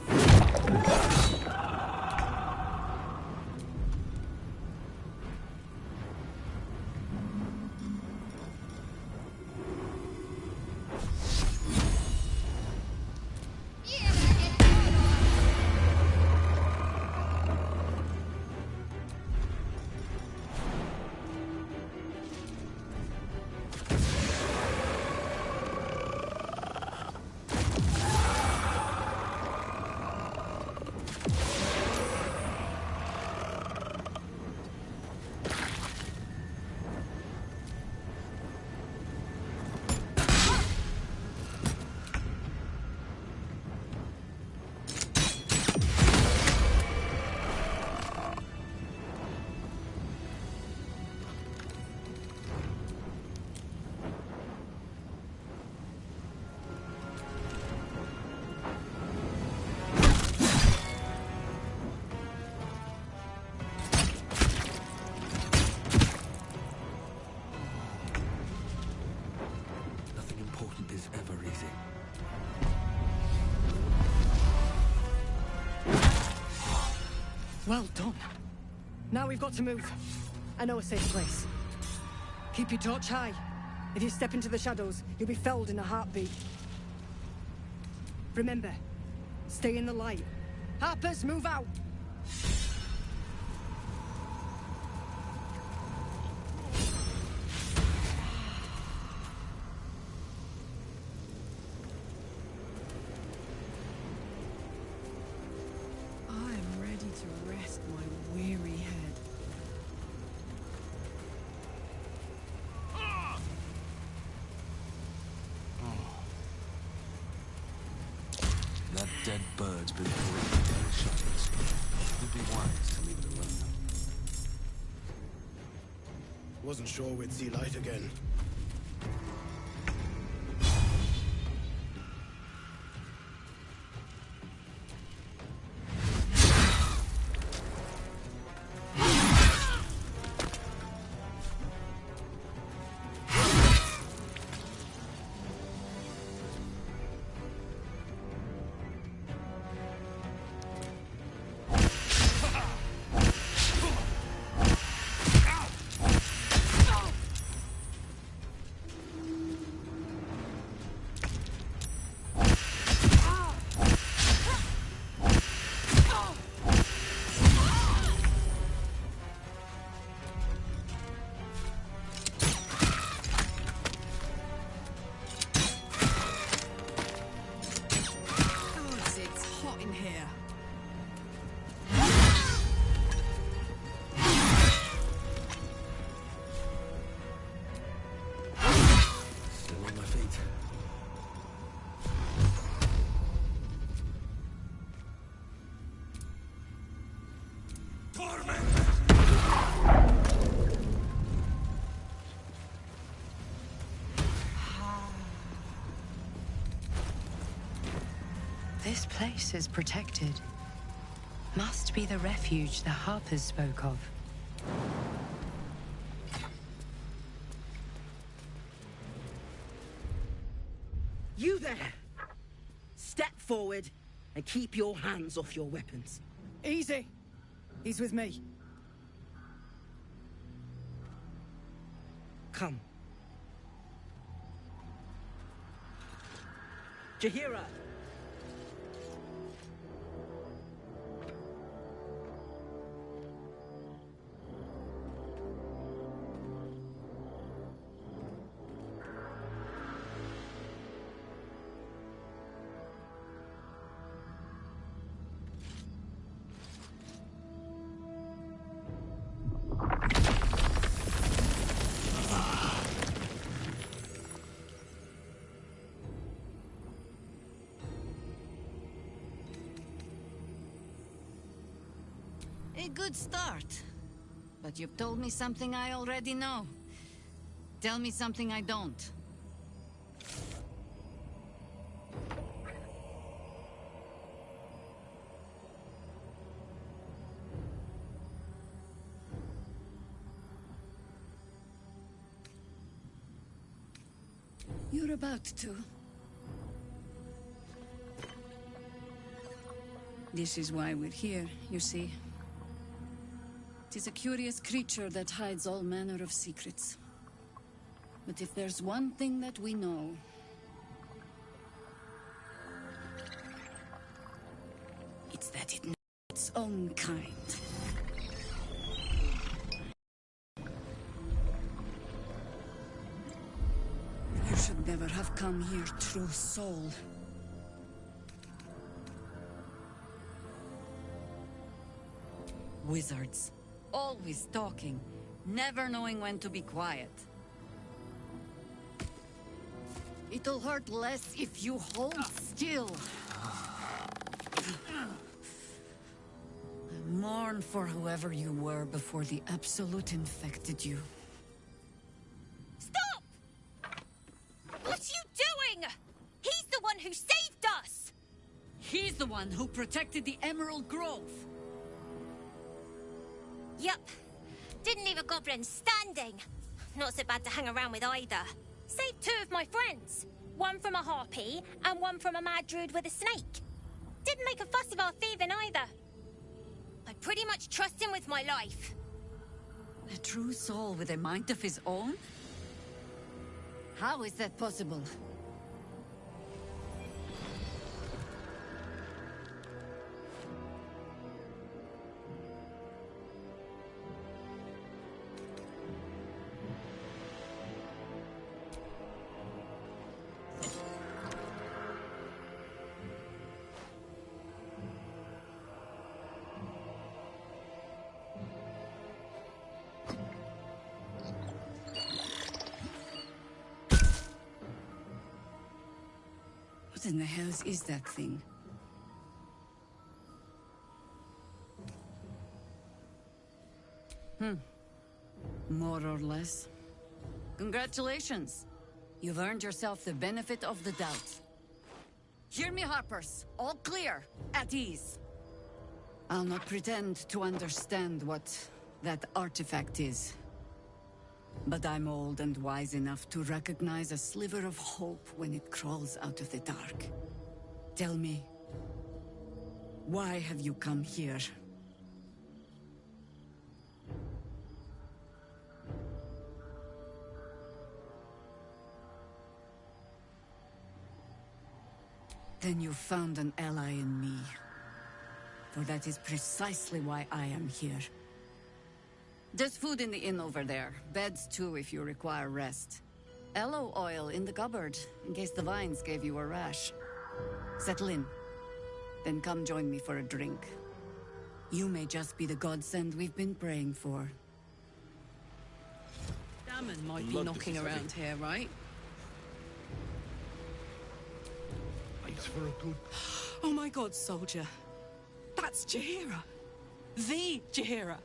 Is ever easy. Well done. Now we've got to move. I know a safe place. Keep your torch high. If you step into the shadows, you'll be felled in a heartbeat. Remember, stay in the light. Harpers, move out! To rest my weary head. That dead bird's been collected in the shadows. It'd be wise to leave it alone. Wasn't sure we'd see light again. This place is protected. Must be the refuge the Harpers spoke of. You there! Step forward and keep your hands off your weapons. Easy. He's with me. Come. Jahira! A good start. But you've told me something I already know. Tell me something I don't. You're about to. This is why we're here, you see. It is a curious creature that hides all manner of secrets. But if there's one thing that we know... it's that it knows its own kind. You should never have come here, true soul. Wizards. Always talking, never knowing when to be quiet. It'll hurt less if you hold still. Mourn for whoever you were before the Absolute infected you. Stop! What are you doing? He's the one who saved us! He's the one who protected the Emerald Grove. Yup. Didn't leave a goblin standing. Not so bad to hang around with either. Saved two of my friends. One from a harpy, and one from a mad druid with a snake. Didn't make a fuss of our thieving either. I pretty much trust him with my life. A true soul with a mind of his own? How is that possible? What in the hell is that thing? More or less. Congratulations. You've earned yourself the benefit of the doubt. Hear me, Harpers. All clear. At ease. I'll not pretend to understand what that artifact is. But I'm old and wise enough to recognize a sliver of hope when it crawls out of the dark. Tell me, why have you come here? Then you found an ally in me. For that is precisely why I am here. There's food in the inn over there. Beds too if you require rest. Aloe oil in the cupboard, in case the vines gave you a rash. Settle in. Then come join me for a drink. You may just be the godsend we've been praying for. Damon might be knocking around here, right? Thanks for a good... Oh my god, soldier. That's Jahira. The Jahira.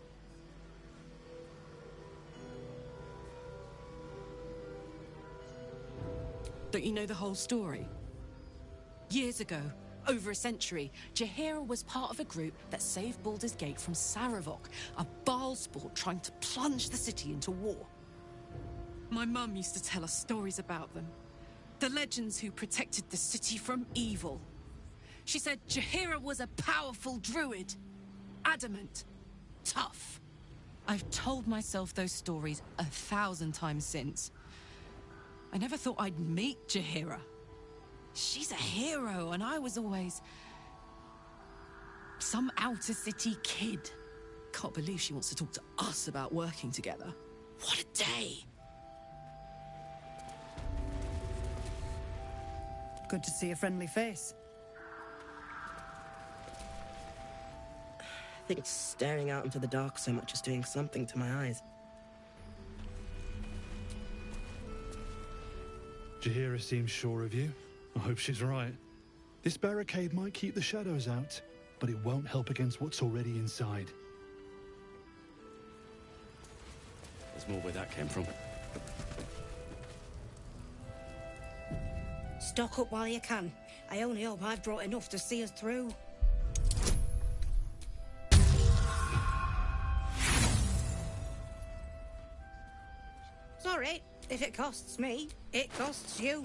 Don't you know the whole story? Years ago, over a century, Jaheira was part of a group that saved Baldur's Gate from Saravok, a Baalsport trying to plunge the city into war. My mum used to tell us stories about them. The legends who protected the city from evil. She said Jaheira was a powerful druid. Adamant. Tough. I've told myself those stories 1,000 times since. I never thought I'd meet Jaheira. She's a hero, and I was always some outer city kid. Can't believe she wants to talk to us about working together. What a day! Good to see a friendly face. I think staring out into the dark so much is doing something to my eyes. Jaheira seems sure of you. I hope she's right. This barricade might keep the shadows out, but it won't help against what's already inside. There's more where that came from. Stock up while you can. I only hope I've brought enough to see us through. Sorry, if it costs me, it costs you.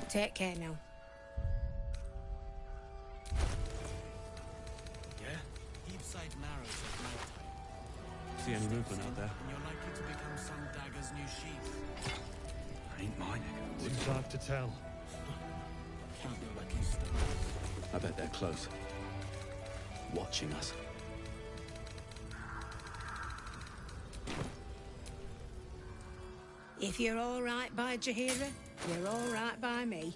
Take care now. Yeah? Heapside narrows at night time. See any movement out there? And you're likely to become some dagger's new sheath. Ain't my neck of the woods. It's hard to tell. Count your lucky stars. I bet they're close. Watching us. If you're all right by Jaheira, you're all right by me.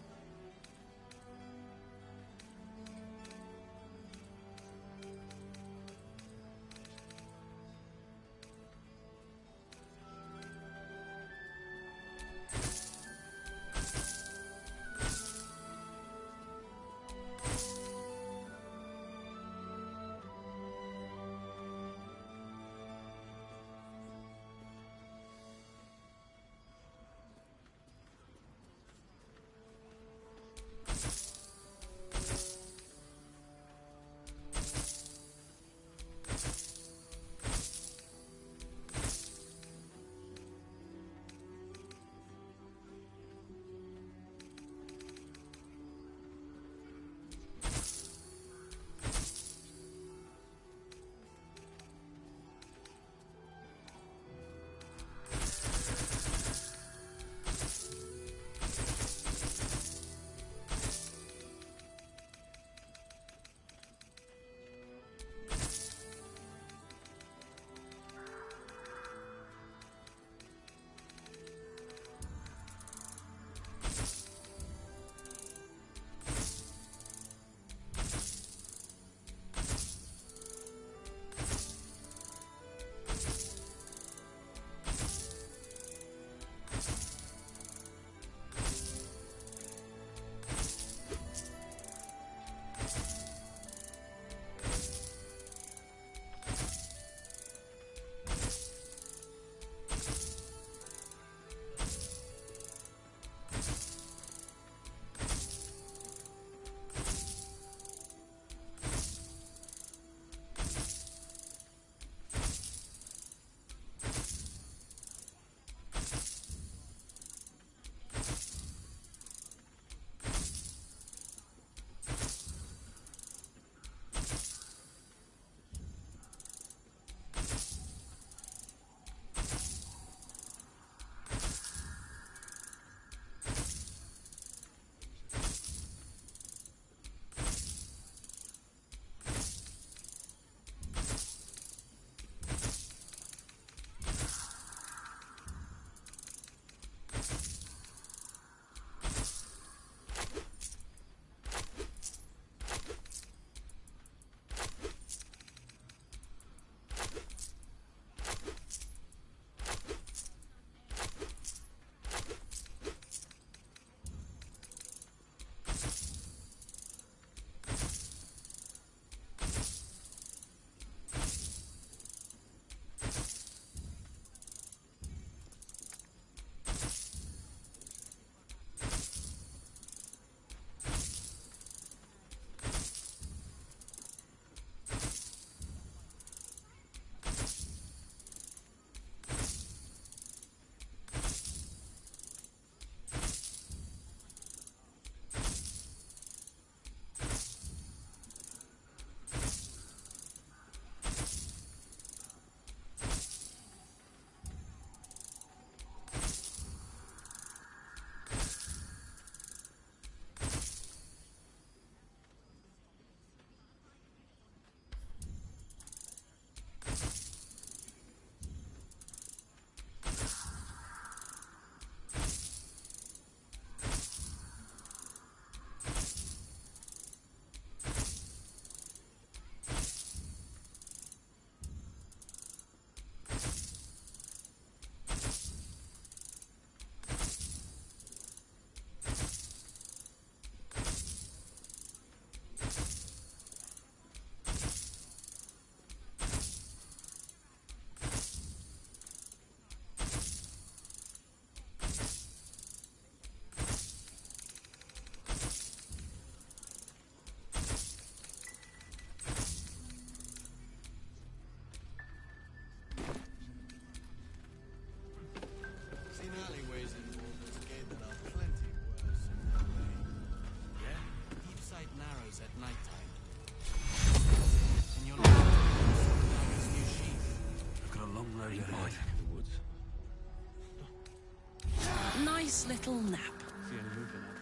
nice little nap. See any movement out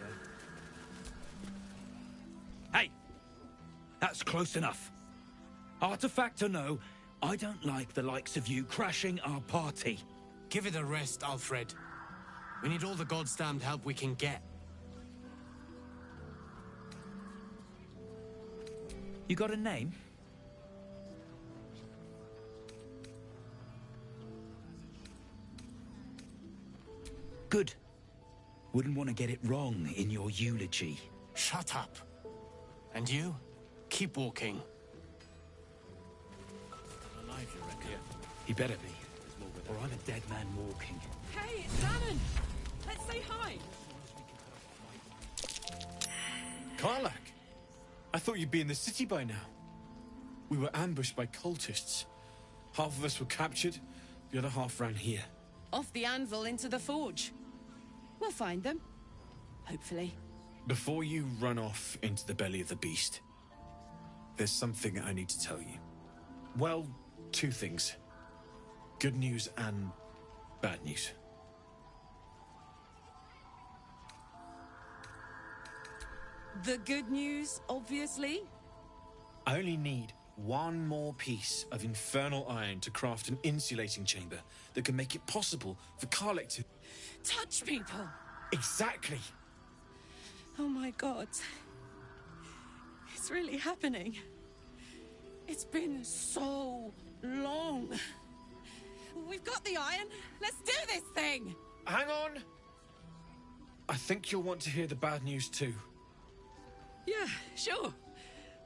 there? Hey! That's close enough. Artifact or no, I don't like the likes of you crashing our party. Give it a rest, Alfred. We need all the goddamned help we can get. You got a name? Good. Wouldn't want to get it wrong in your eulogy. Shut up. And you? Keep walking. Alive, you reckon? He better be. Or I'm a dead man walking. Hey, it's Salmon! Let's say hi! Karlak! I thought you'd be in the city by now. We were ambushed by cultists. Half of us were captured, the other half ran here. Off the anvil into the forge. We'll find them. Hopefully. Before you run off into the belly of the beast, there's something I need to tell you. Well, two things. Good news and bad news. The good news, obviously. I only need one more piece of infernal iron to craft an insulating chamber that can make it possible for Karlak to... Touch people! Exactly! Oh my god. It's really happening. It's been so long. We've got the iron. Let's do this thing! Hang on! I think you'll want to hear the bad news too. Yeah, sure.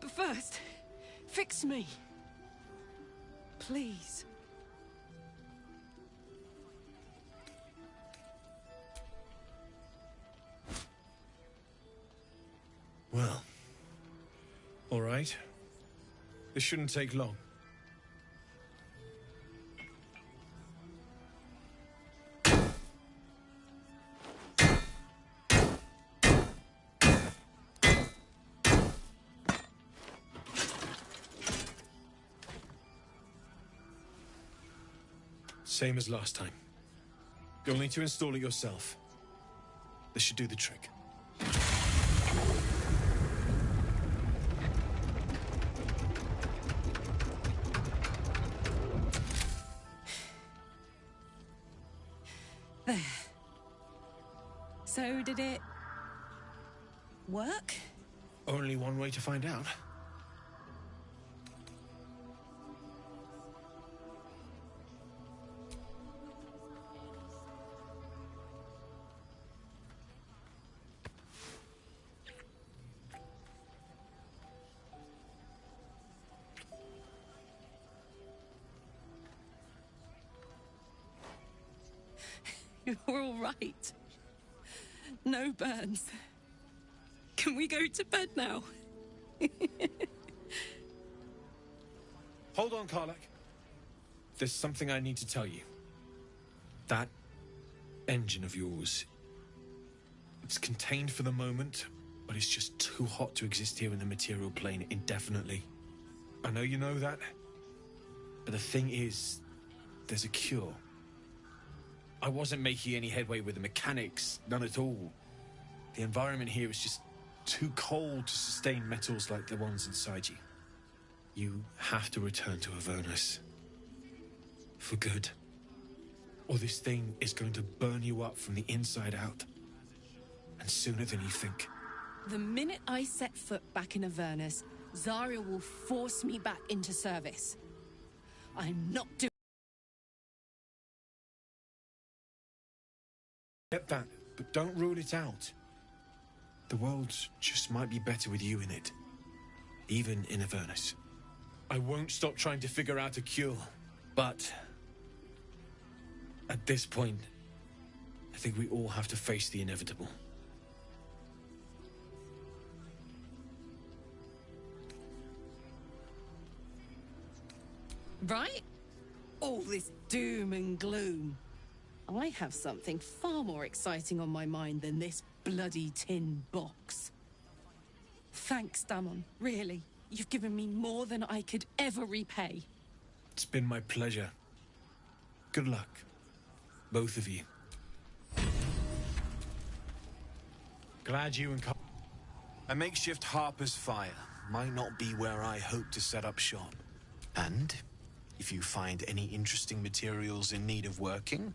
But first, fix me. Please. Well, all right. This shouldn't take long. Same as last time. You'll need to install it yourself. This should do the trick. There. So, did it work? Only one way to find out. You're all right. No burns. Can we go to bed now? Hold on, Karlak. There's something I need to tell you. That engine of yours, it's contained for the moment, but it's just too hot to exist here in the material plane indefinitely. I know you know that, but the thing is, there's a cure. I wasn't making any headway with the mechanics, none at all. The environment here is just too cold to sustain metals like the ones inside you. You have to return to Avernus. For good. Or this thing is going to burn you up from the inside out. And sooner than you think. The minute I set foot back in Avernus, Zarya will force me back into service. I'm not doing... Get that, but don't rule it out. The world just might be better with you in it. Even in Avernus. I won't stop trying to figure out a cure, but... at this point, I think we all have to face the inevitable. Right? All this doom and gloom. I have something far more exciting on my mind than this bloody tin box. Thanks, Damon. Really. You've given me more than I could ever repay. It's been my pleasure. Good luck, both of you. Glad you and A makeshift Harper's Fire might not be where I hope to set up shop. And if you find any interesting materials in need of working,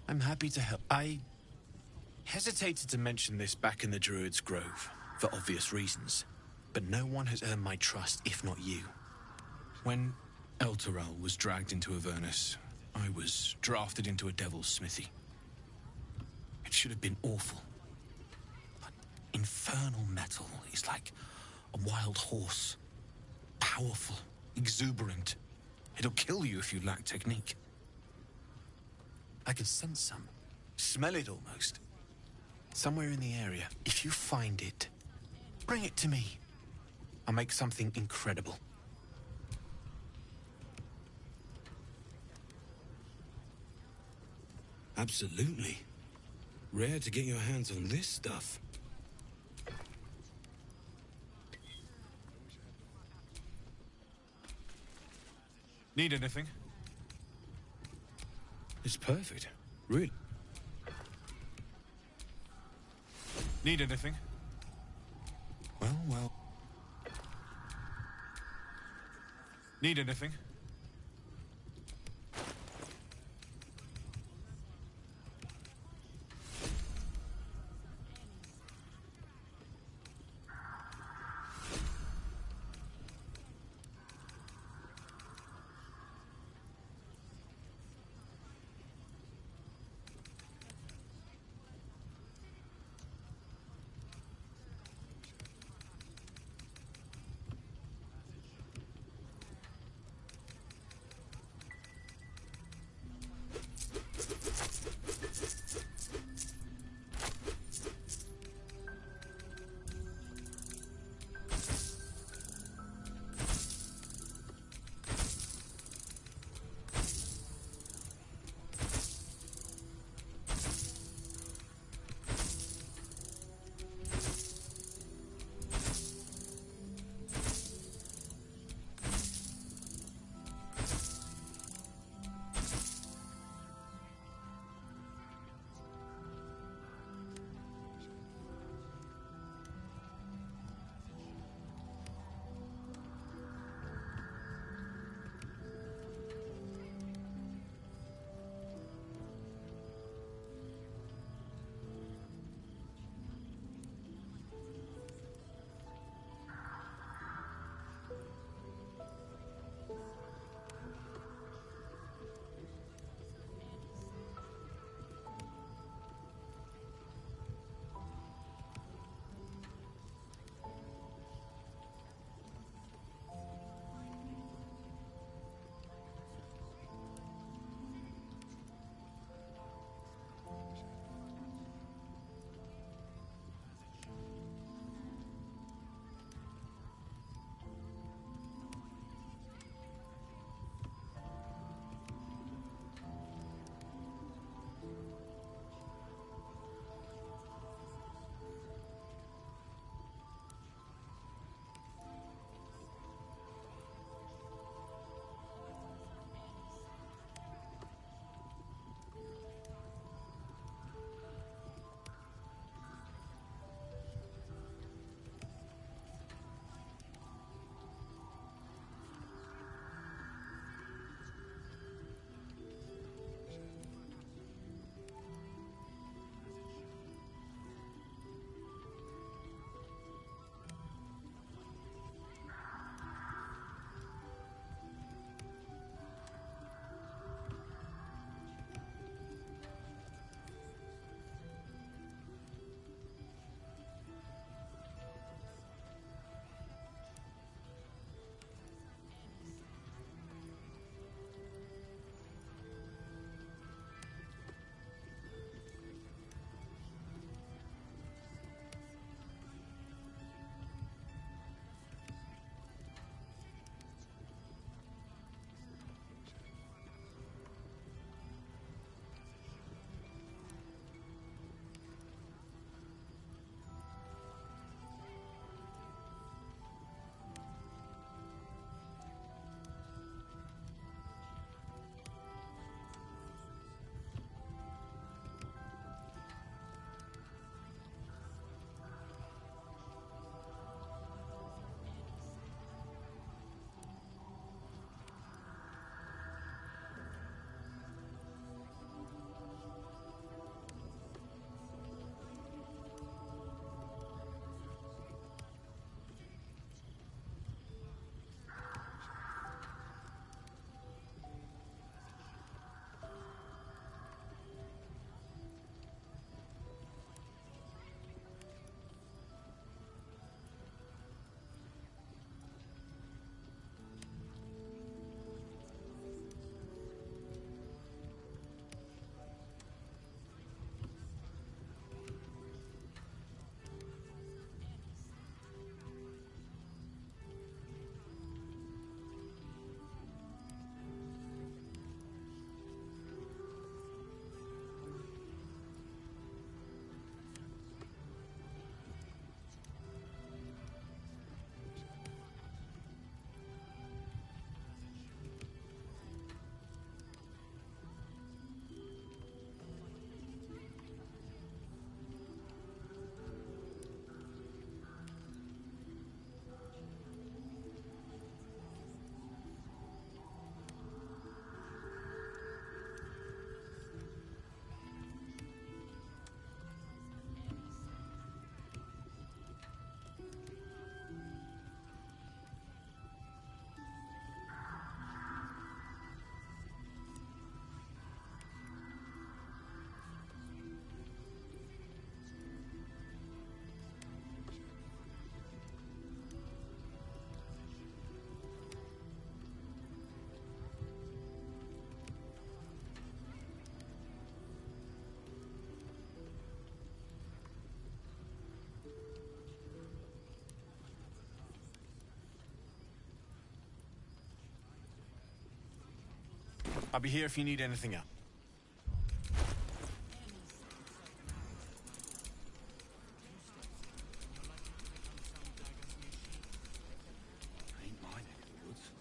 I'm happy to help. I hesitated to mention this back in the Druid's Grove, for obvious reasons, but no one has earned my trust if not you. When Elturel was dragged into Avernus, I was drafted into a devil's smithy. It should have been awful. But infernal metal is like a wild horse. Powerful, exuberant. It'll kill you if you lack technique. I can sense some. Smell it almost. Somewhere in the area. If you find it, bring it to me. I'll make something incredible. Absolutely. Rare to get your hands on this stuff. Need anything? It's perfect. Really. Need anything? Well. Need anything? I'll be here if you need anything else. Ain't my neck of the woods.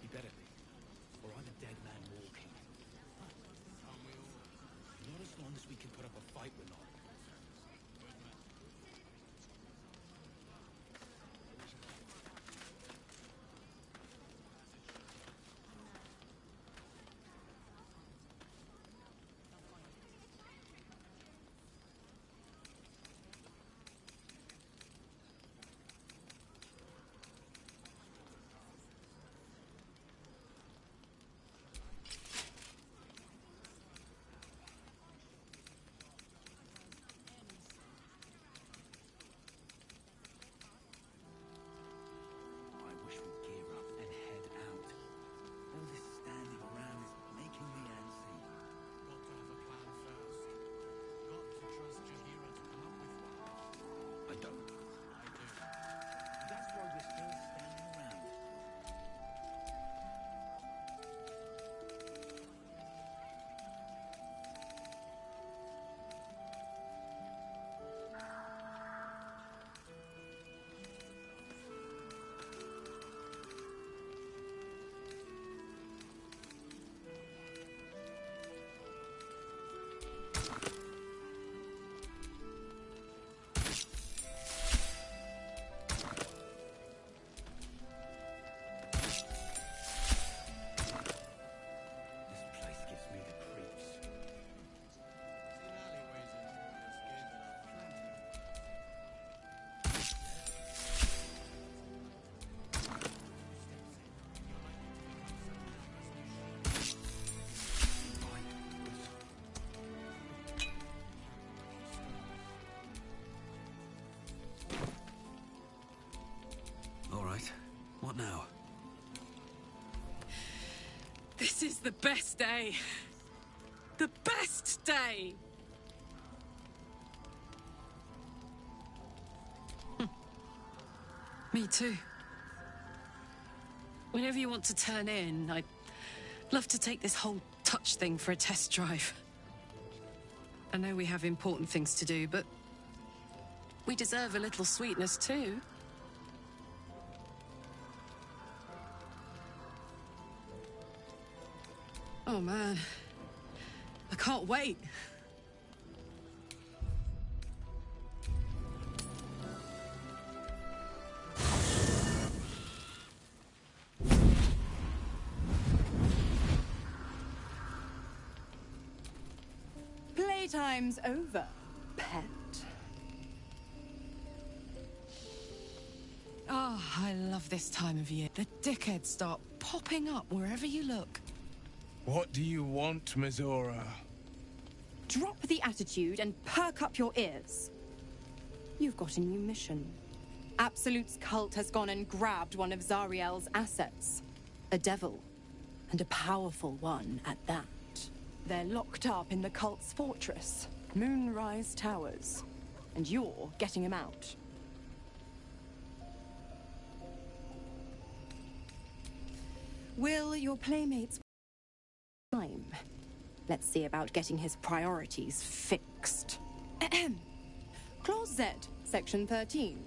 He better be, or I'm a dead man walking. Not as long as we can put up a fight, we're not. What now? This is the best day. The best day! Me too. Whenever you want to turn in, I'd love to take this whole touch thing for a test drive. I know we have important things to do, but we deserve a little sweetness too. Oh man, I can't wait. Playtime's over, pet. Oh, I love this time of year. The dickheads start popping up wherever you look. What do you want, Mizora? Drop the attitude and perk up your ears. You've got a new mission. Absolute's cult has gone and grabbed one of Zariel's assets. A devil. And a powerful one at that. They're locked up in the cult's fortress, Moonrise Towers. And you're getting him out. Will your playmates... time? Let's see about getting his priorities fixed. Clause Z, Section 13.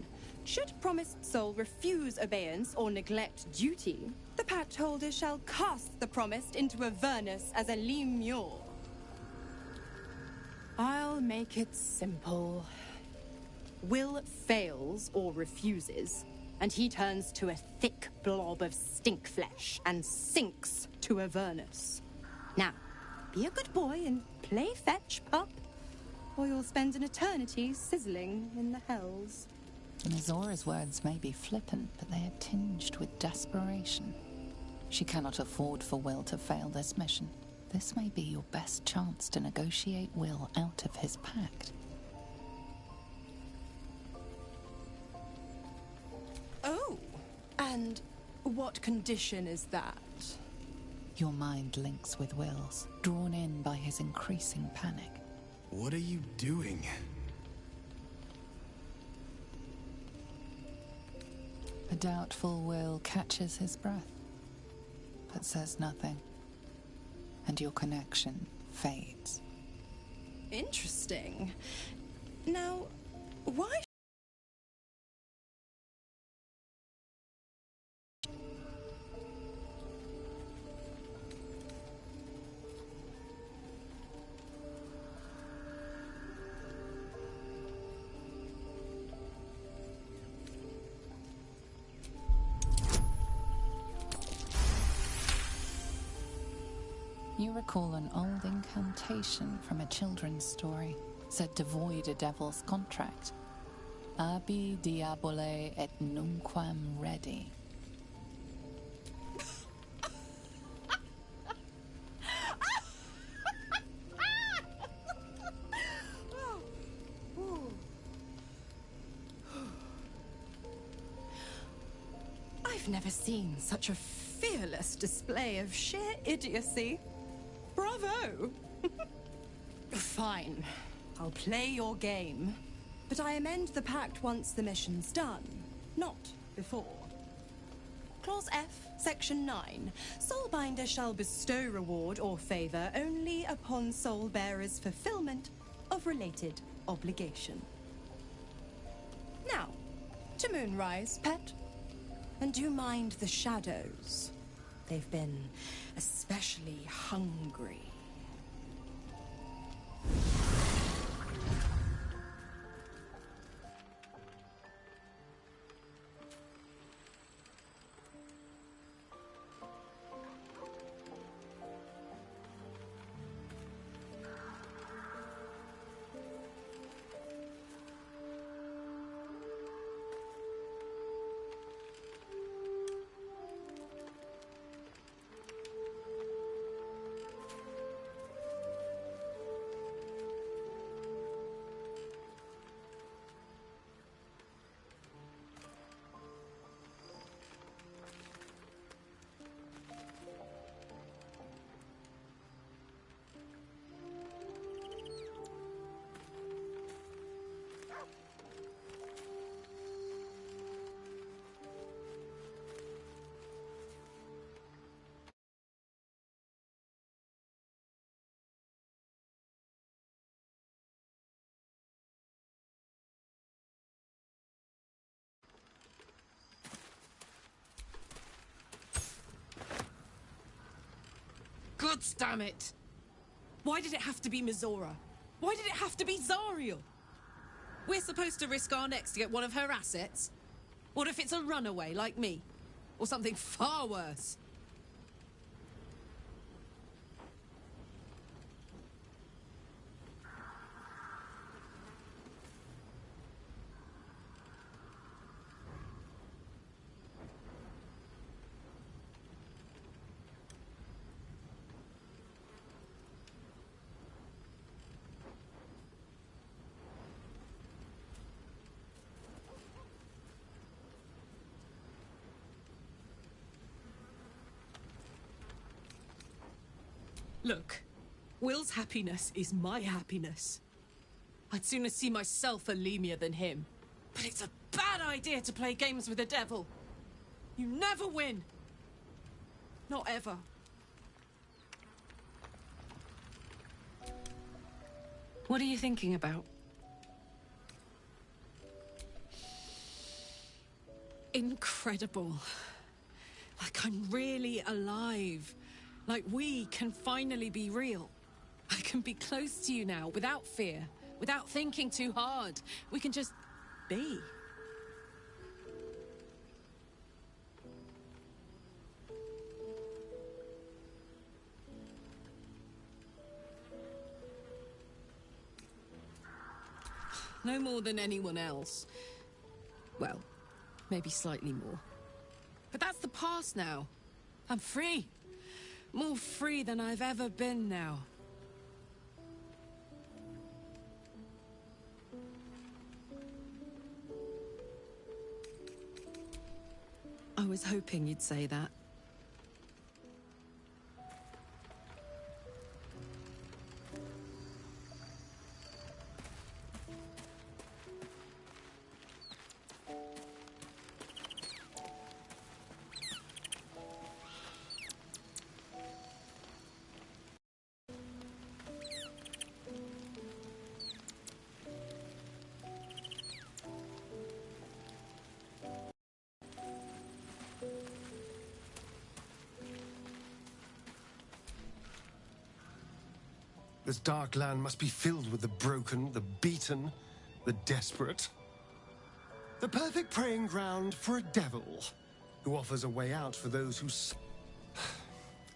Should promised soul refuse abeyance or neglect duty, the pact holder shall cast the promised into Avernus as a lemure. I'll make it simple. Will fails or refuses, and he turns to a thick blob of stink flesh and sinks to Avernus. Now, be a good boy and play fetch, pup. or you'll spend an eternity sizzling in the hells. Mizora's words may be flippant, but they are tinged with desperation. She cannot afford for Will to fail this mission. This may be your best chance to negotiate Will out of his pact. Oh, and what condition is that? Your mind links with Will's, drawn in by his increasing panic. What are you doing? A doubtful Will catches his breath, but says nothing, and your connection fades. Interesting. Now, why? You recall an old incantation from a children's story, said to void a devil's contract. Abi diabole et nunquam redi. I've never seen such a fearless display of sheer idiocy. Bravo! Fine. I'll play your game. But I amend the pact once the mission's done, not before. Clause F, Section 9. Soulbinder shall bestow reward or favor only upon soul-bearer's fulfillment of related obligation. Now, to Moonrise, pet. And do mind the shadows. They've been especially hungry. God damn it! Why did it have to be Mizora? Why did it have to be Zariel? We're supposed to risk our necks to get one of her assets? What if it's a runaway like me? Or something far worse? Look, Will's happiness is my happiness. I'd sooner see myself a Lemur than him. But it's a bad idea to play games with the devil. You never win. Not ever. What are you thinking about? Incredible. Like I'm really alive. Like we can finally be real. I can be close to you now, without fear, without thinking too hard. We can just be. No more than anyone else. Well, maybe slightly more. But that's the past now. I'm free. More free than I've ever been now. I was hoping you'd say that. This dark land must be filled with the broken, the beaten, the desperate. The perfect preying ground for a devil who offers a way out for those who...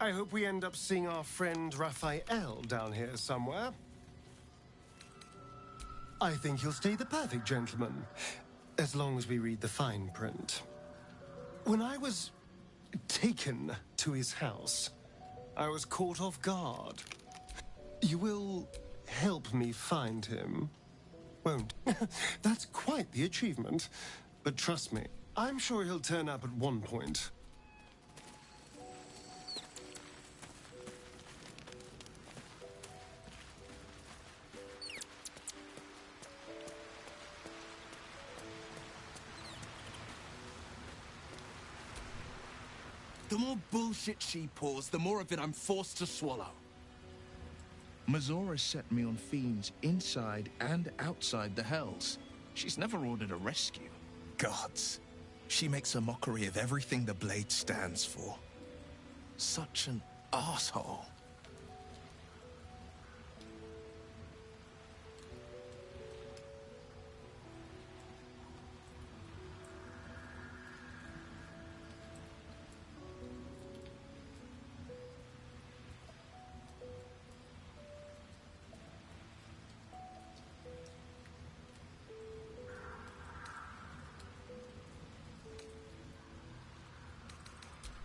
I hope we end up seeing our friend Raphael down here somewhere. I think he'll stay the perfect gentleman, as long as we read the fine print. When I was taken to his house, I was caught off guard. You will help me find him, won't? That's quite the achievement. But trust me, I'm sure he'll turn up at one point. The more bullshit she pours, the more of it I'm forced to swallow. Mazora set me on fiends inside and outside the Hells. She's never ordered a rescue. Gods. She makes a mockery of everything the Blade stands for. Such an asshole.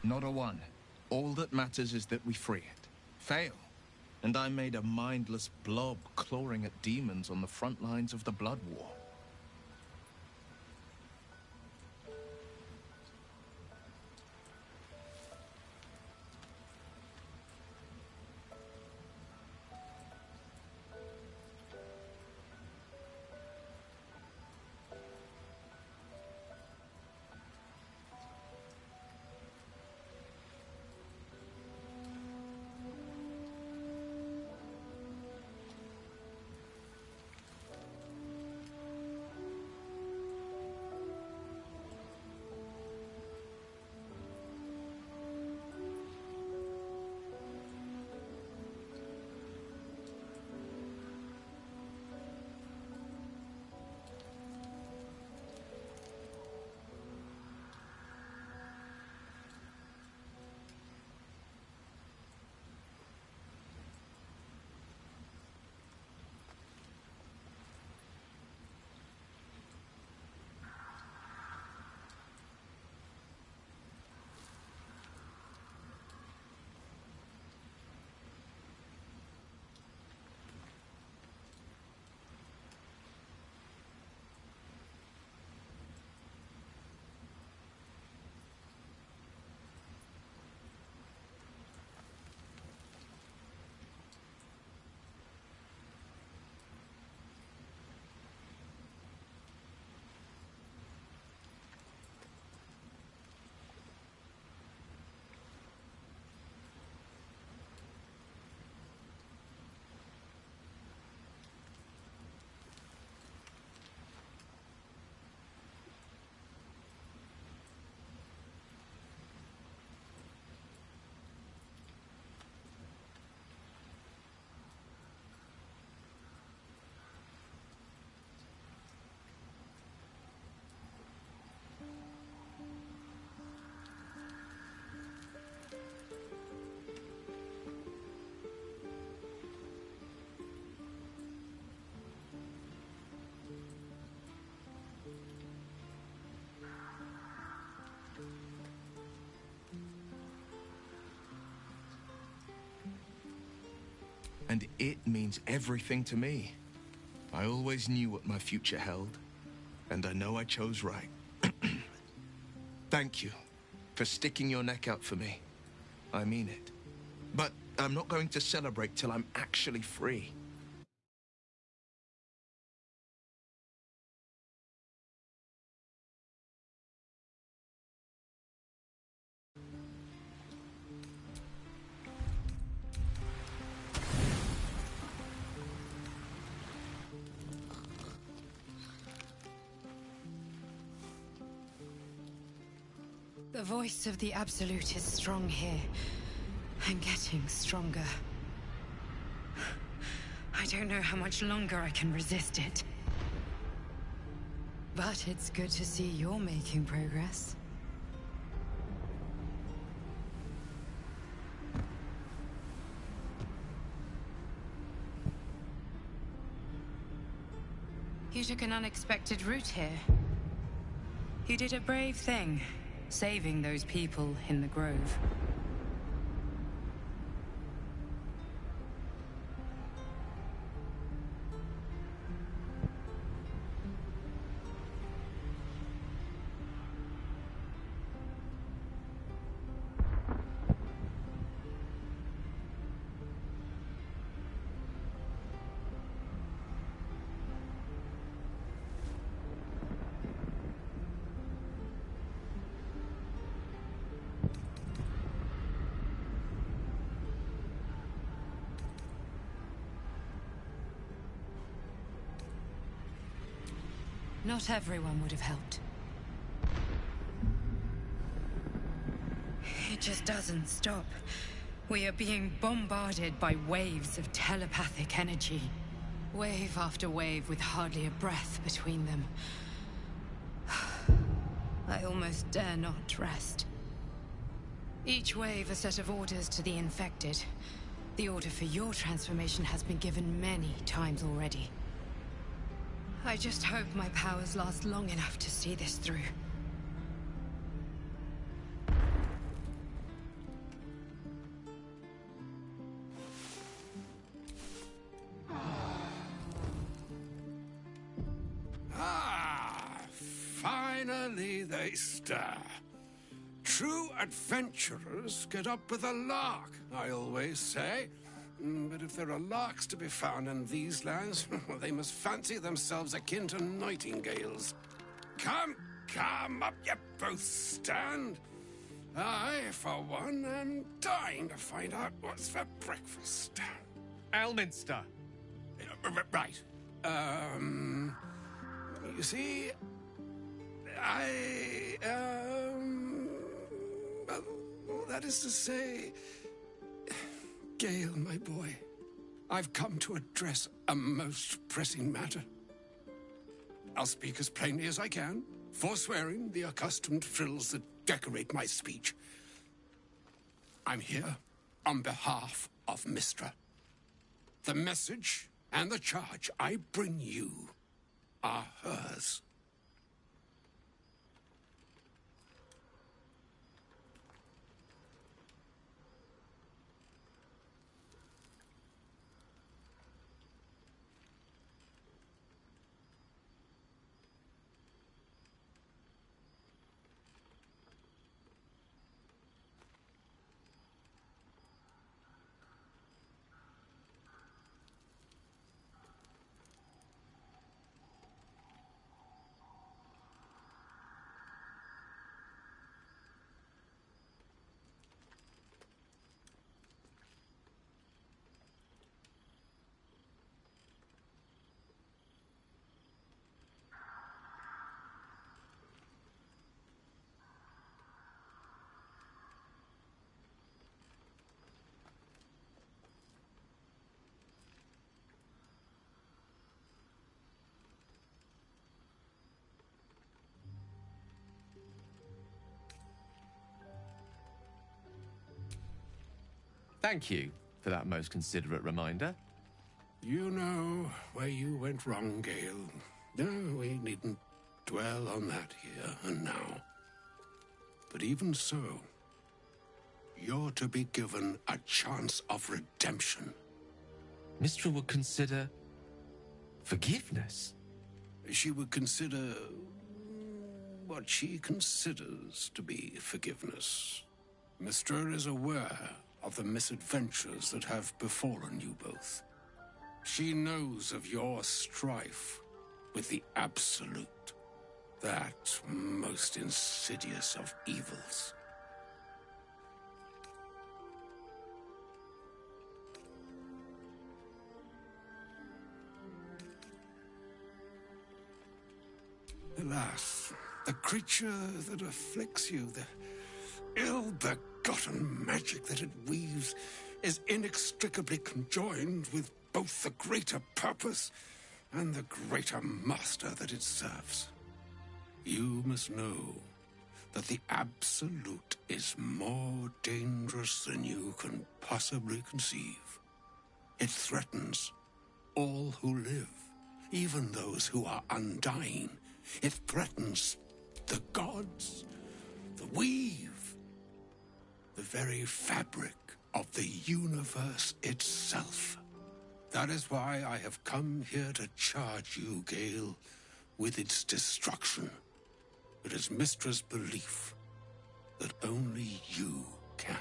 Not a one. All that matters is that we free it. Fail. And I'm made a mindless blob clawing at demons on the front lines of the Blood War. And it means everything to me. I always knew what my future held, and I know I chose right. Thank you for sticking your neck out for me. I mean it. But I'm not going to celebrate till I'm actually free. The voice of the Absolute is strong here, and getting stronger. I don't know how much longer I can resist it. But it's good to see you're making progress. You took an unexpected route here. You did a brave thing, saving those people in the Grove. Not everyone would have helped. It just doesn't stop. We are being bombarded by waves of telepathic energy. Wave after wave with hardly a breath between them. I almost dare not rest. Each wave a set of orders to the infected. The order for your transformation has been given many times already. I just hope my powers last long enough to see this through. Finally they stir. True adventurers get up with a lark, I always say. But if there are larks to be found in these lands, well, they must fancy themselves akin to nightingales. Come, up you both stand. I, for one, am dying to find out what's for breakfast. Elminster. Right. You see, well, that is to say, Gale, my boy, I've come to address a most pressing matter. I'll speak as plainly as I can, forswearing the accustomed frills that decorate my speech. I'm here on behalf of Mistra. The message and the charge I bring you are hers. Thank you for that most considerate reminder. You know where you went wrong, Gale. No, we needn't dwell on that here and now. But even so, you're to be given a chance of redemption. Mistra would consider forgiveness. She would consider what she considers to be forgiveness. Mistra is aware of the misadventures that have befallen you both. She knows of your strife with the Absolute, that most insidious of evils. Alas, the creature that afflicts you, the ill-begotten magic that it weaves, is inextricably conjoined with both the greater purpose and the greater master that it serves. You must know that the Absolute is more dangerous than you can possibly conceive. It threatens all who live, even those who are undying. It threatens the gods, the weave, the very fabric of the universe itself. That is why I have come here to charge you, Gale, with its destruction. It is Mistra's belief that only you can.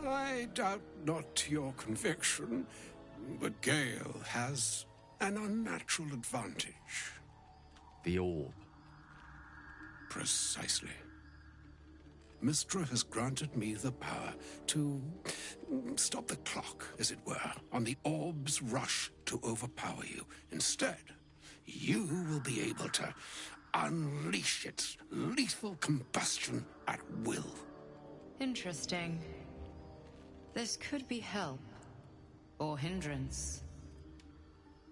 I doubt not your conviction, but Gale has an unnatural advantage. The orb. Precisely. Mistra has granted me the power to stop the clock, as it were, on the orb's rush to overpower you. Instead, you will be able to unleash its lethal combustion at will. Interesting. This could be help, or hindrance.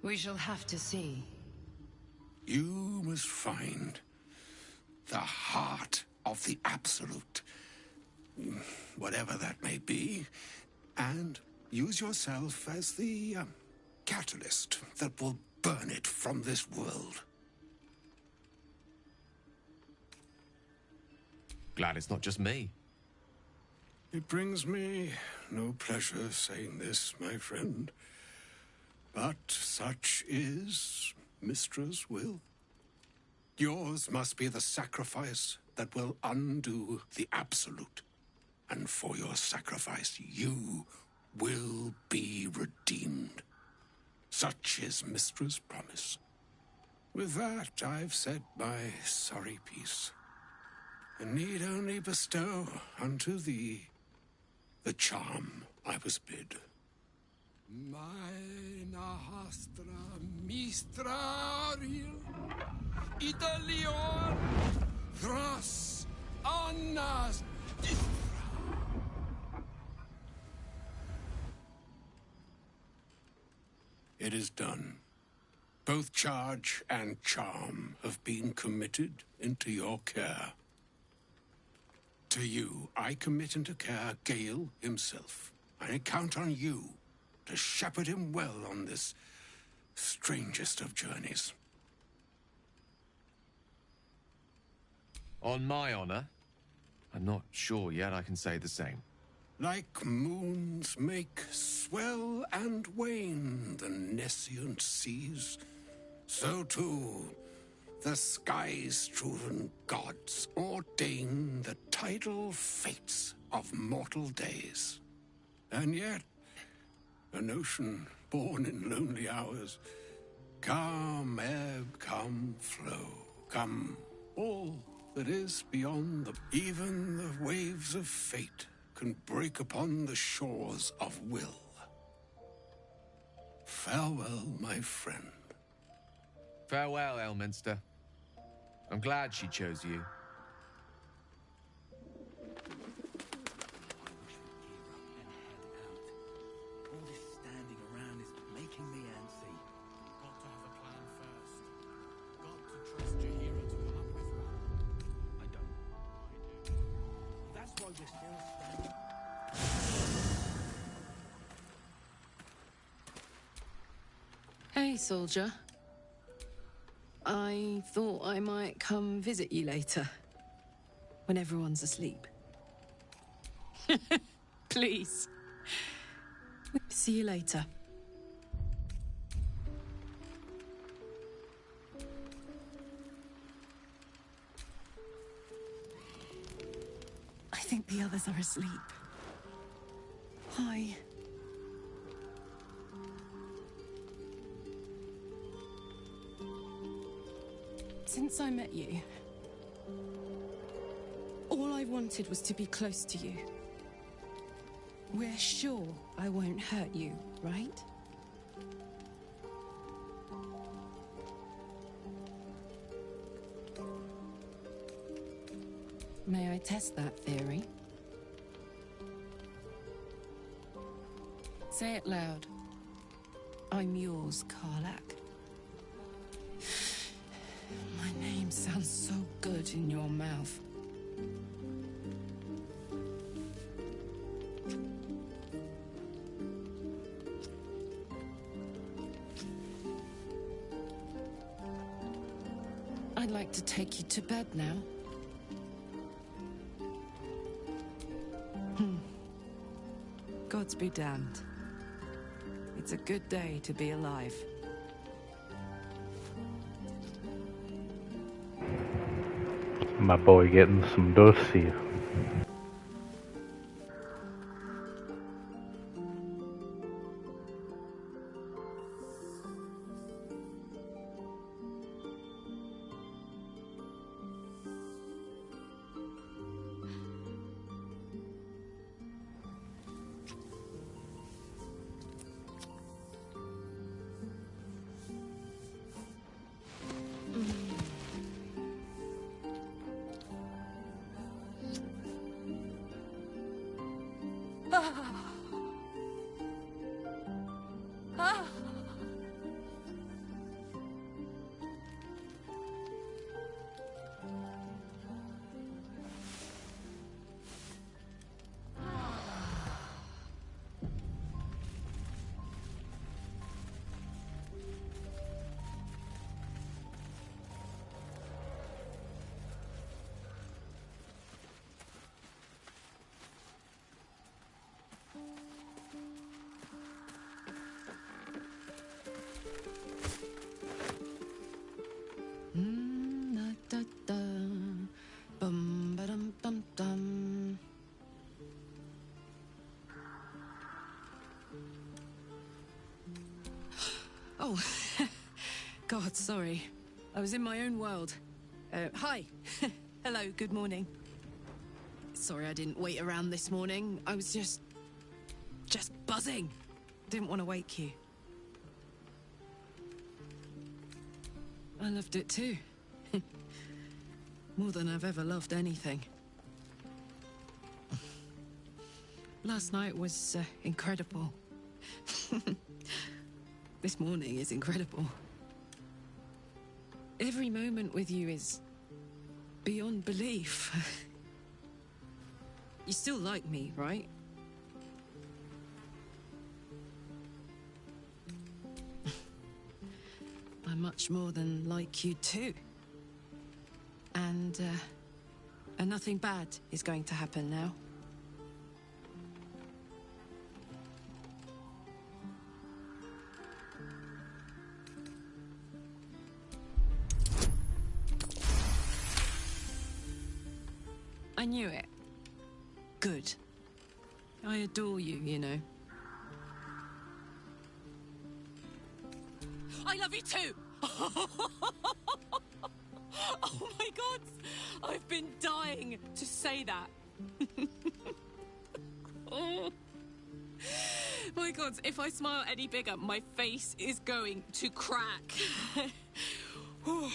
We shall have to see. You must find the heart of the Absolute, whatever that may be, and use yourself as the catalyst that will burn it from this world. Glad it's not just me. It brings me no pleasure saying this, my friend, but such is Mistra's will. Yours must be the sacrifice that will undo the Absolute. And for your sacrifice, you will be redeemed. Such is Mistra's promise. With that, I've said my sorry piece, and need only bestow unto thee the charm I was bid. Meine Hastra Mistrariel Idalion Thras Annas It is done. Both charge and charm have been committed into your care. To you, I commit into care Gale himself. I count on you to shepherd him well on this strangest of journeys. On my honor, I'm not sure yet I can say the same. Like moons make swell and wane the nescient seas, so too the sky-strewn gods ordain the tidal fates of mortal days. And yet, an ocean born in lonely hours, come ebb, come flow, come all that is beyond even the waves of fate can break upon the shores of will. Farewell, my friend. Farewell, Elminster. I'm glad she chose you. All this standing around is making me antsy. Got to have a plan first. Got to trust Jaheira to come up with one. I don't. I do. That's why we're still standing. Hey, soldier. I thought I might come visit you later, when everyone's asleep. Please, See you later. I think the others are asleep. Hi. Since I met you, all I wanted was to be close to you. We're sure I won't hurt you, right? May I test that theory? Say it loud. I'm yours, Karlak. My name sounds so good in your mouth. I'd like to take you to bed now. Gods be damned. It's a good day to be alive. My boy getting some dust here. Oh, God, sorry. I was in my own world. Hi. Hello, good morning. Sorry I didn't wait around this morning. I was just buzzing. Didn't want to wake you. I loved it too. More than I've ever loved anything. Last night was incredible. This morning is incredible. Every moment with you is beyond belief. You still like me, right? I'm much more than like you too. And nothing bad is going to happen now. I knew it. Good. I adore you, you know. I love you too! Oh my God! I've been dying to say that. Oh. My God, if I smile any bigger, my face is going to crack. Oh.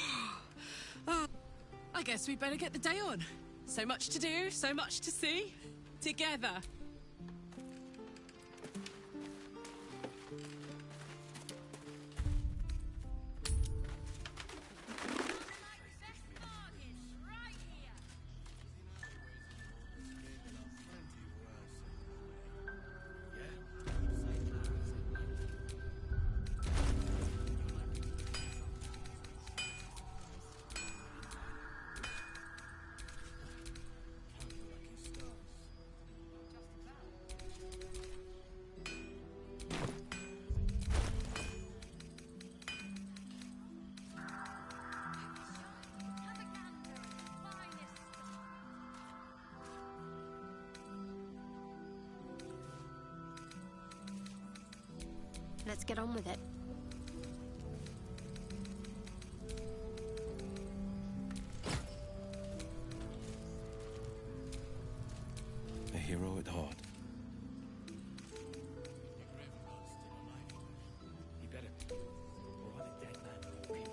I guess we better get the day on. So much to do, so much to see. Together. Let's get on with it. A hero at heart. He better be. Or are the dead man walking?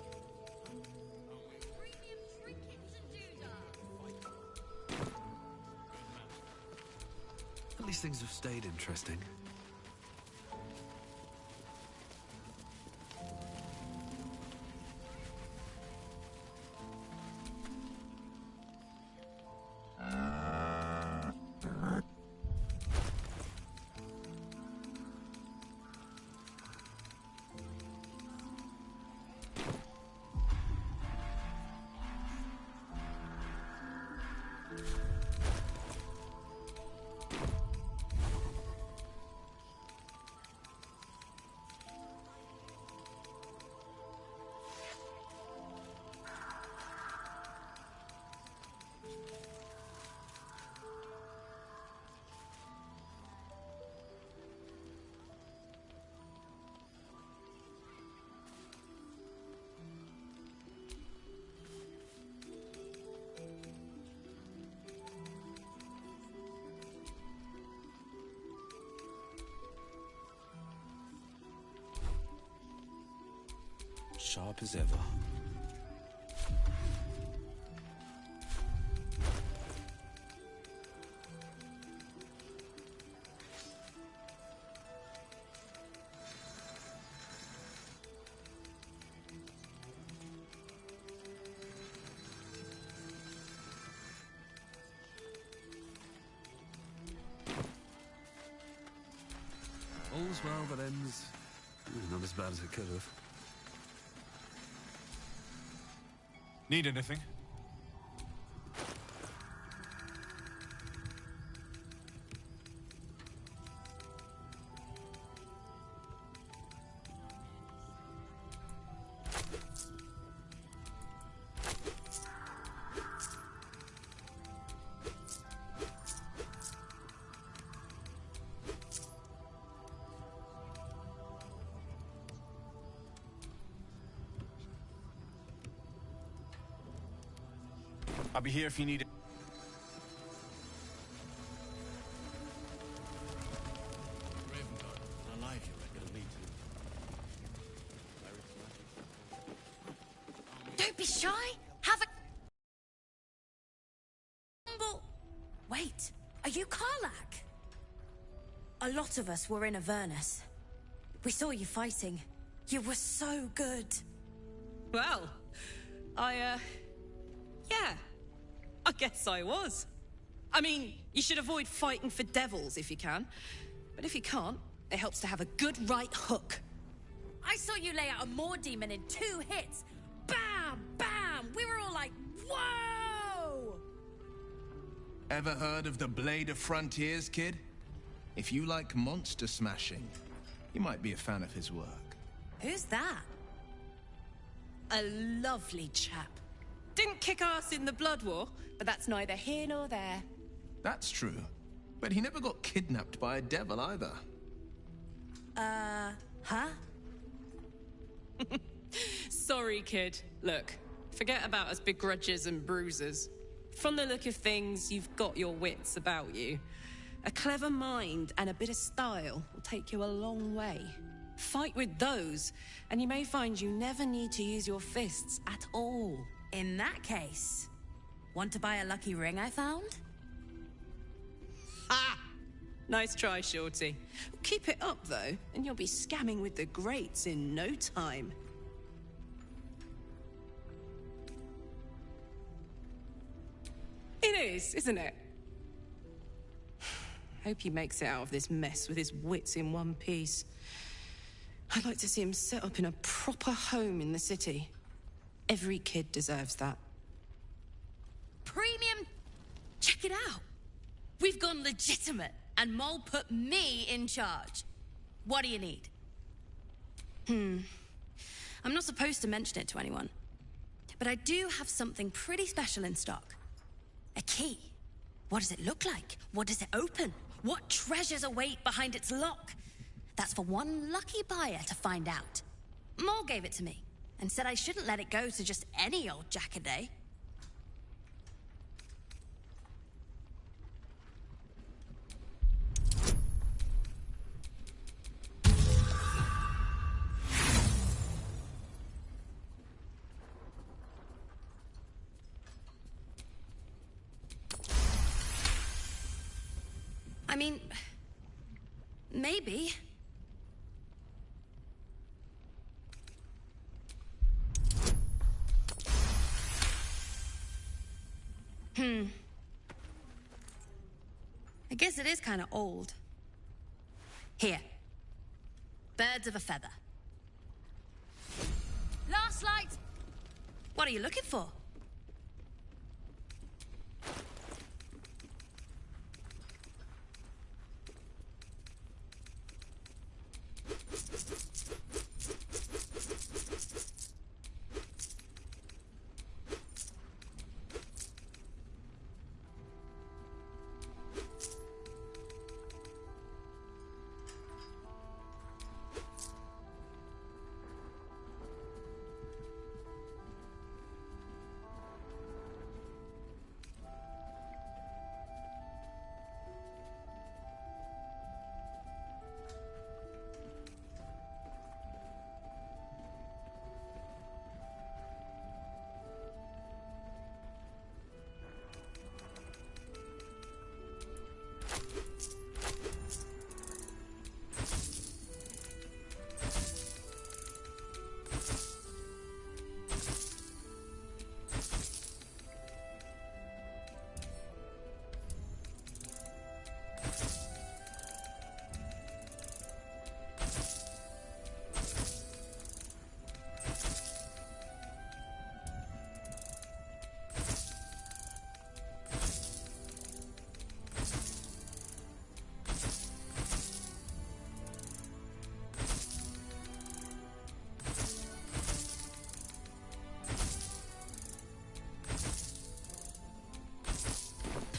At least things have stayed interesting. Sharp as ever. All's well that ends not as bad as it could have. Need anything? I'll be here if you need it. Alive, you regular meeting. Don't be shy. Have a... Wait, are you Karlach? A lot of us were in Avernus. We saw you fighting. You were so good. Well, yeah. I guess I was. I mean, you should avoid fighting for devils if you can. But if you can't, it helps to have a good right hook. I saw you lay out a Moor demon in 2 hits. Bam! Bam! We were all like, whoa! Ever heard of the Blade of Frontiers, kid? If you like monster smashing, you might be a fan of his work. Who's that? A lovely chap. Didn't kick ass in the Blood War, but that's neither here nor there. That's true. But he never got kidnapped by a devil either. Huh? Sorry, kid. Look, forget about us begrudgers and bruisers. From the look of things, you've got your wits about you. A clever mind and a bit of style will take you a long way. Fight with those, and you may find you never need to use your fists at all. In that case, want to buy a lucky ring I found? Ha! Nice try, Shorty. Keep it up, though, and you'll be scamming with the greats in no time. It is, isn't it? Hope he makes it out of this mess with his wits in one piece. I'd like to see him set up in a proper home in the city. Every kid deserves that. Premium? Check it out. We've gone legitimate, and Mole put me in charge. What do you need? I'm not supposed to mention it to anyone, but I do have something pretty special in stock. A key. What does it look like? What does it open? What treasures await behind its lock? That's for one lucky buyer to find out. Moore gave it to me, and said I shouldn't let it go to just any old jackaday. I mean, maybe. I guess it is kind of old. Here. Birds of a feather. Last light! What are you looking for?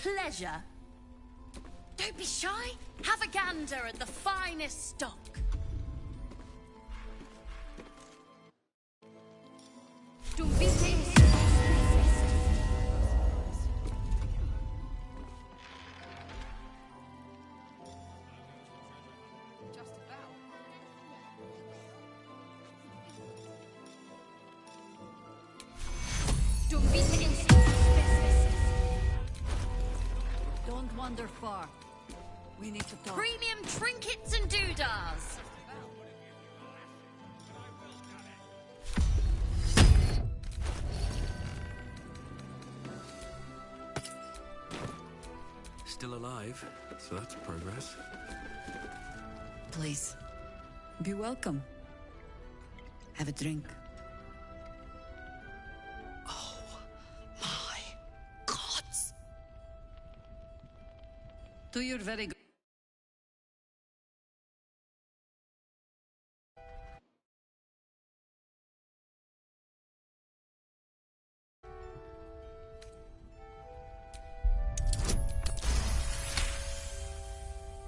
Pleasure. Don't be shy. Have a gander at the finest stock. Don't wander far. We need to talk. Premium trinkets and doodahs. Still alive, so that's progress. Please, be welcome. Have a drink. Oh, my gods. Do your very good.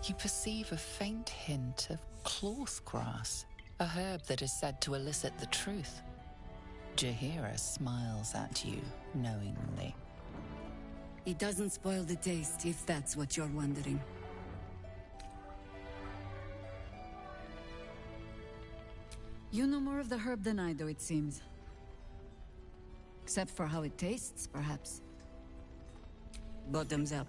You perceive a faint hint of cloth grass, a herb that is said to elicit the truth. Jahira smiles at you knowingly. It doesn't spoil the taste, if that's what you're wondering. You know more of the herb than I do, it seems. Except for how it tastes, perhaps. Bottoms up.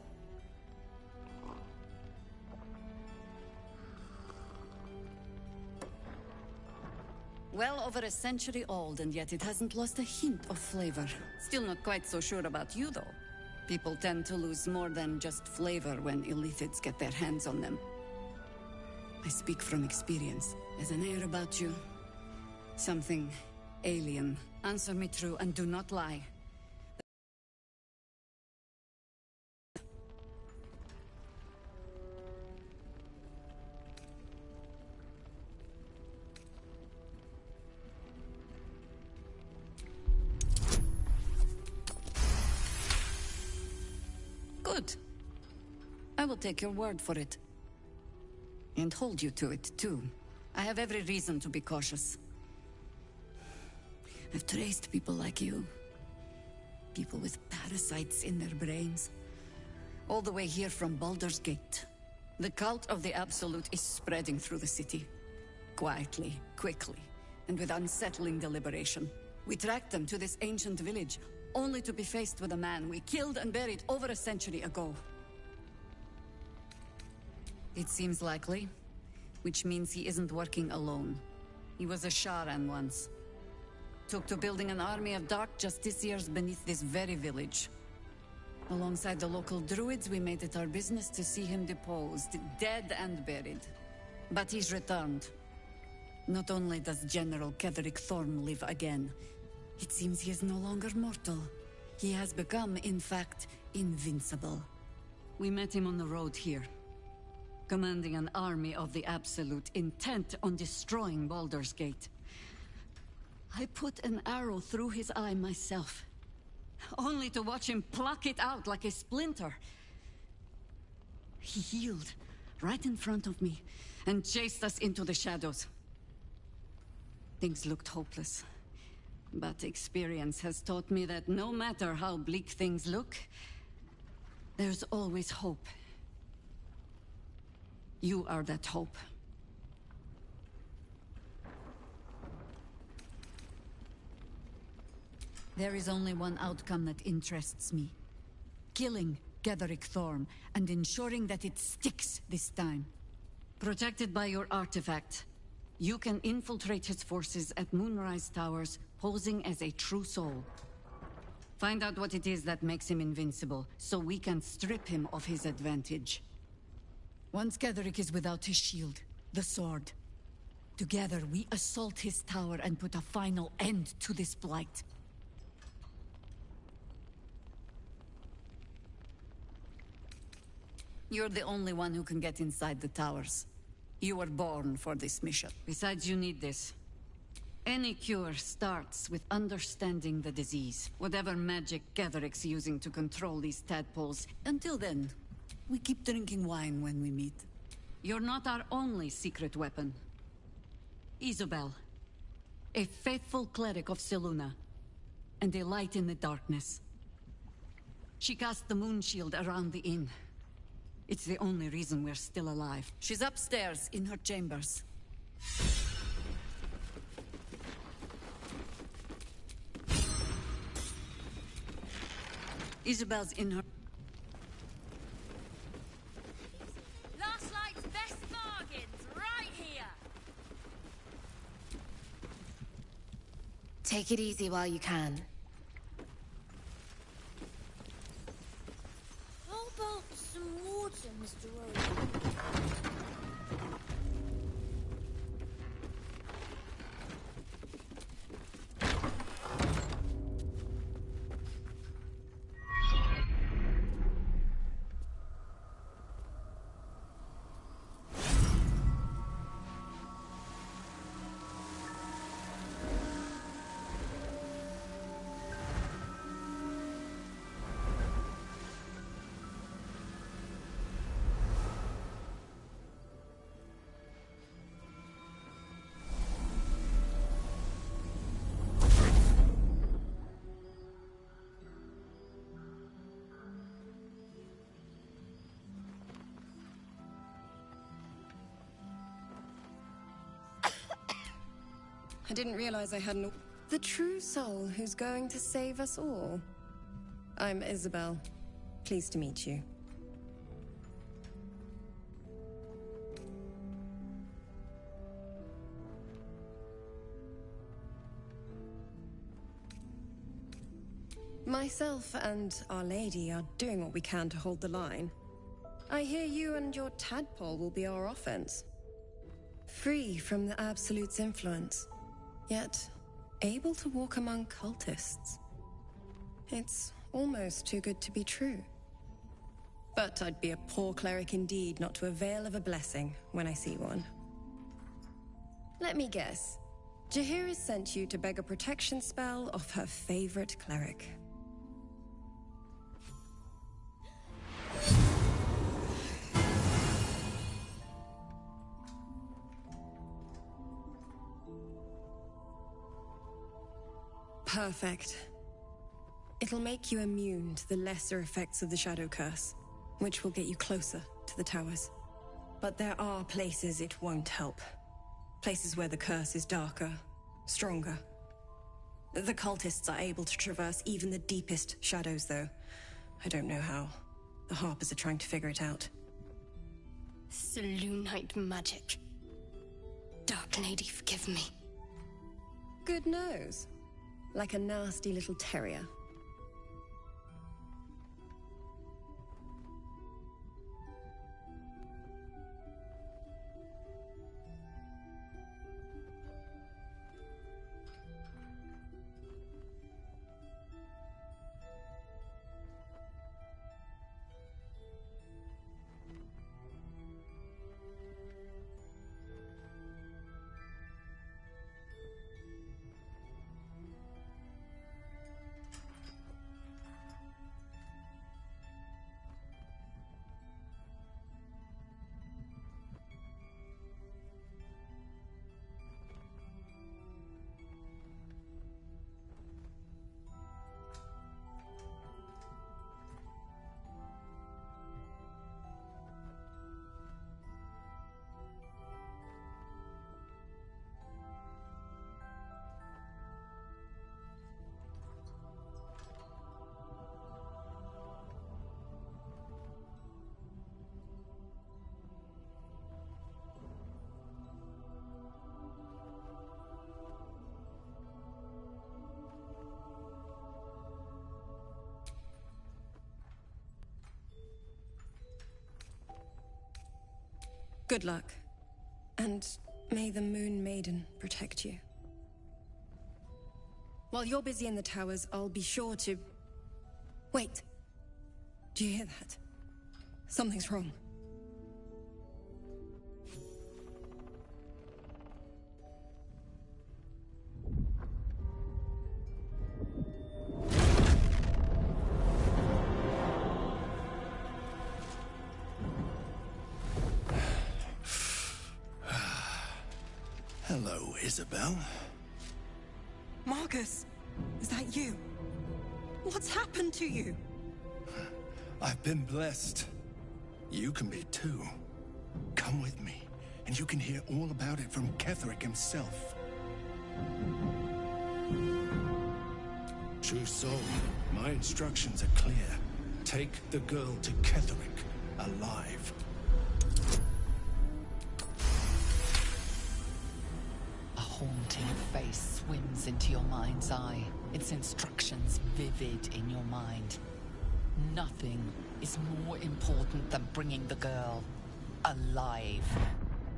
Well over a century old, and yet it hasn't lost a hint of flavor. Still not quite so sure about you, though. People tend to lose more than just flavor when illithids get their hands on them. I speak from experience. There's an air about you. Something alien. Answer me true and do not lie. Good. I will take your word for it. And hold you to it, too. I have every reason to be cautious. I've traced people like you. People with parasites in their brains. All the way here from Baldur's Gate. The cult of the Absolute is spreading through the city. Quietly, quickly, and with unsettling deliberation. We tracked them to this ancient village, only to be faced with a man we killed and buried over a century ago. It seems likely, which means he isn't working alone. He was a Sharan once. Took to building an army of dark justiciars beneath this very village. Alongside the local druids, we made it our business to see him deposed, dead and buried. But he's returned. Not only does General Ketherick Thorm live again, it seems he is no longer mortal. He has become, in fact, invincible. We met him on the road here, commanding an army of the Absolute, intent on destroying Baldur's Gate. I put an arrow through his eye myself, only to watch him pluck it out like a splinter. He healed right in front of me and chased us into the shadows. Things looked hopeless, but experience has taught me that no matter how bleak things look, there's always hope. You are that hope. There is only one outcome that interests me. Killing Ketherick Thorm and ensuring that it sticks this time. Protected by your artifact, you can infiltrate his forces at Moonrise Towers, posing as a true soul. Find out what it is that makes him invincible, so we can strip him of his advantage. Once Ketherick is without his shield, the sword, together we assault his tower and put a final end to this blight. You're the only one who can get inside the towers. You were born for this mission. Besides, you need this. Any cure starts with understanding the disease. Whatever magic Ketherick's using to control these tadpoles. Until then, we keep drinking wine when we meet. You're not our only secret weapon. Isabel, a faithful cleric of Selûne, and a light in the darkness. She cast the moon shield around the inn. It's the only reason we're still alive. She's upstairs in her chambers. Isabel's in her... Last night's best bargains, right here! Take it easy while you can. How about some water, Mr. Rose? I didn't realize I had an... The true soul who's going to save us all. I'm Isabel. Pleased to meet you. Myself and Our Lady are doing what we can to hold the line. I hear you and your tadpole will be our offense. Free from the Absolute's influence, yet able to walk among cultists. It's almost too good to be true. But I'd be a poor cleric indeed not to avail of a blessing when I see one. Let me guess. Jaheira sent you to beg a protection spell off her favorite cleric. Perfect. It'll make you immune to the lesser effects of the Shadow Curse, which will get you closer to the towers. But there are places it won't help. Places where the curse is darker, stronger. The cultists are able to traverse even the deepest shadows, though. I don't know how. The Harpers are trying to figure it out. Selûnite magic. Dark Lady, forgive me. Good nose. Like a nasty little terrier. Good luck. And may the Moon Maiden protect you. While you're busy in the towers, I'll be sure to... Wait. Do you hear that? Something's wrong. Hello, Isabel. Marcus, is that you? What's happened to you? I've been blessed. You can be too. Come with me, and you can hear all about it from Ketheric himself. True soul, my instructions are clear. Take the girl to Ketheric, alive. A haunting face swims into your mind's eye, its instructions vivid in your mind. Nothing is more important than bringing the girl alive.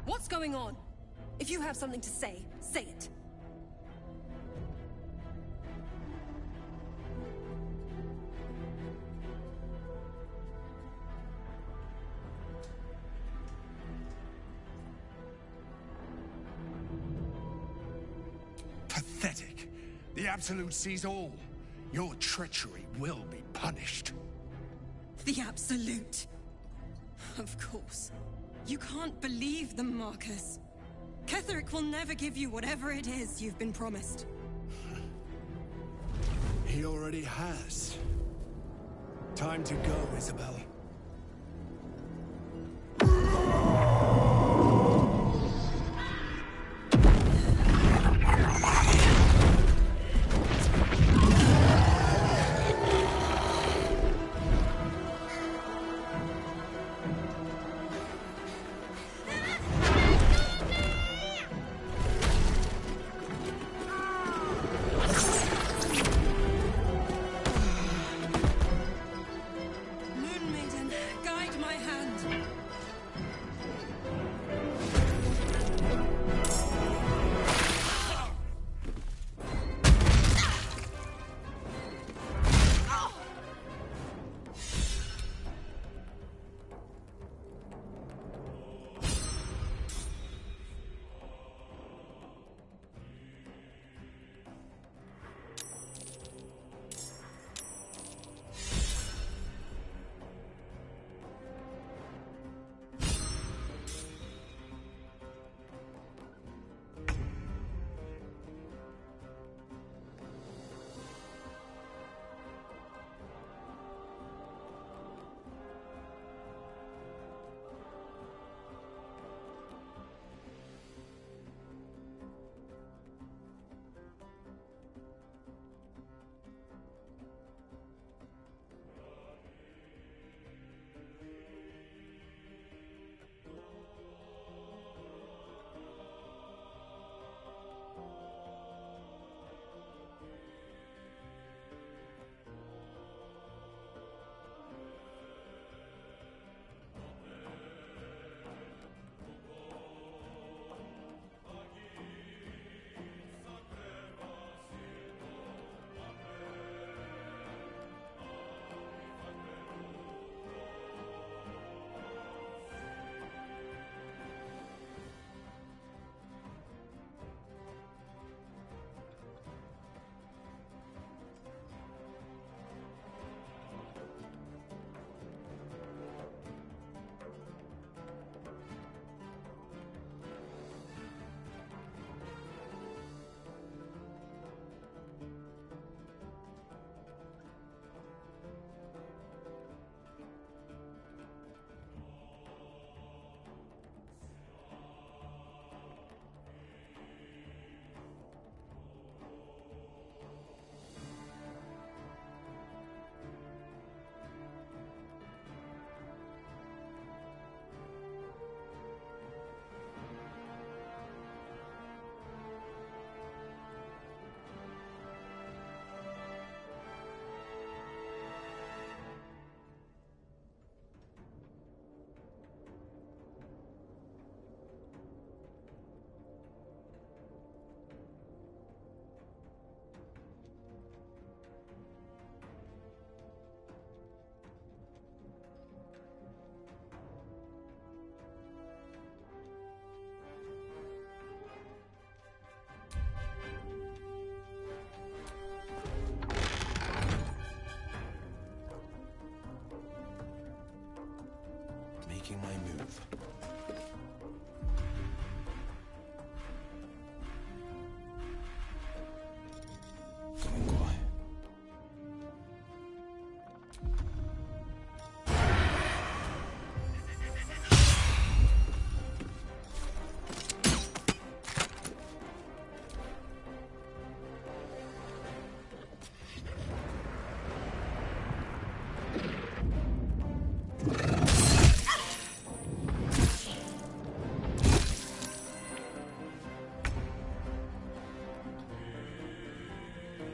What's going on? If you have something to say, say it. Pathetic. The Absolute sees all. Your treachery will be punished. The Absolute. Of course. You can't believe them, Marcus. Ketheric will never give you whatever it is you've been promised. He already has. Time to go, Isabel. Moon Maiden, guide my hand. making my move.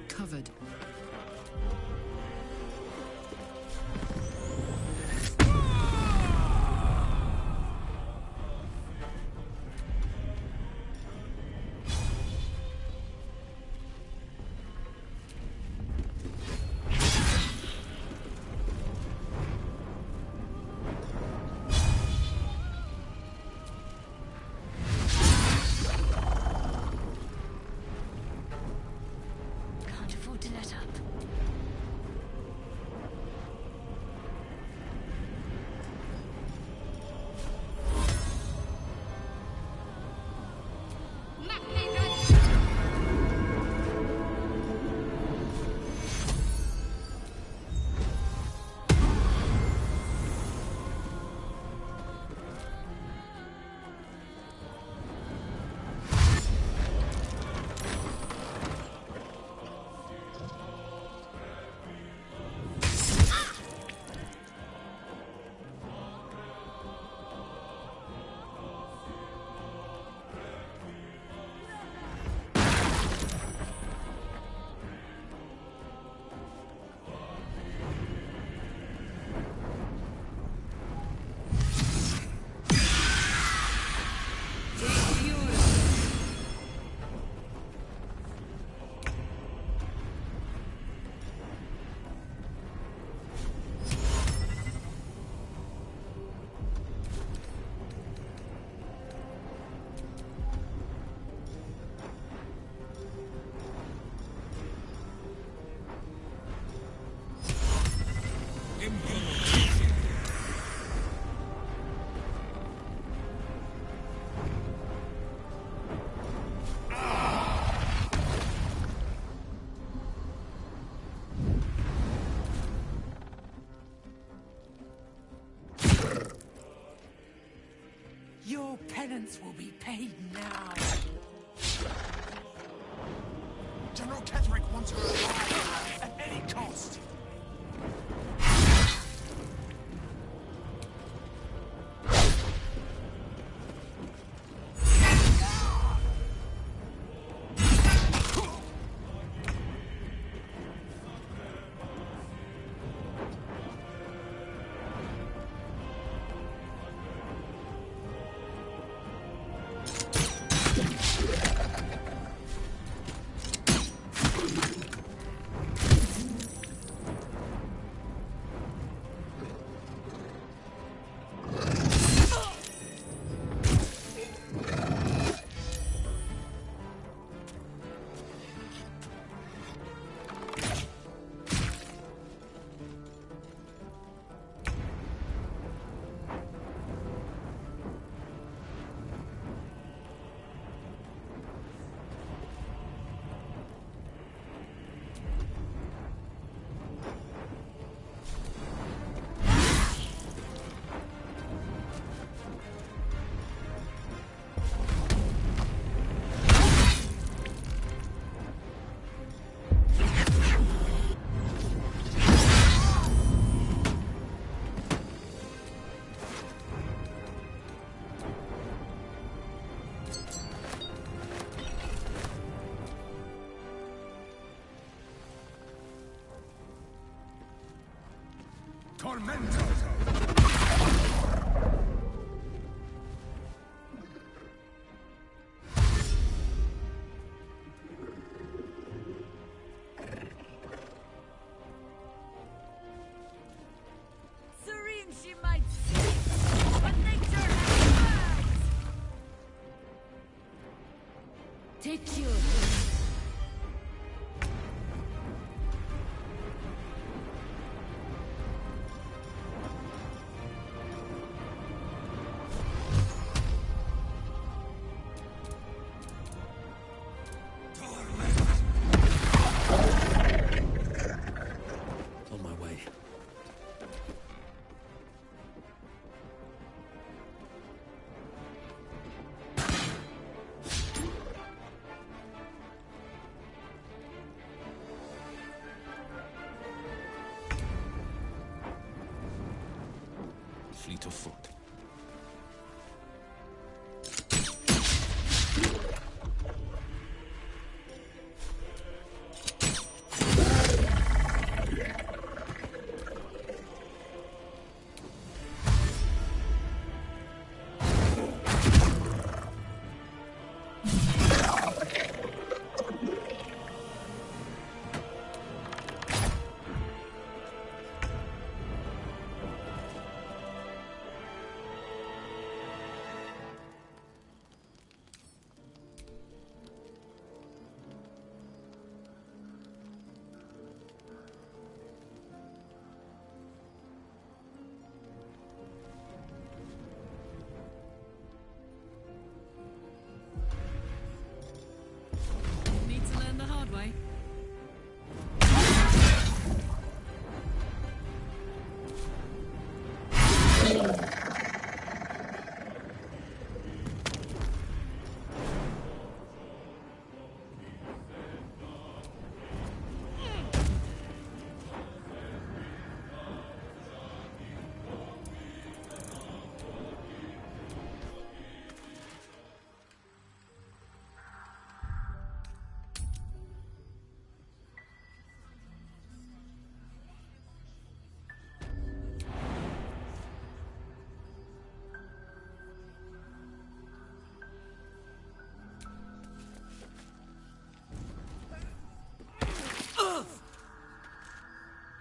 Covered. Can't afford to let up. Your penance will be paid now. General Ketherick wants her alive at any cost. Tormentor! Serene she might seem, but nature has words. Take you. fleet of foot. Need to learn the hard way.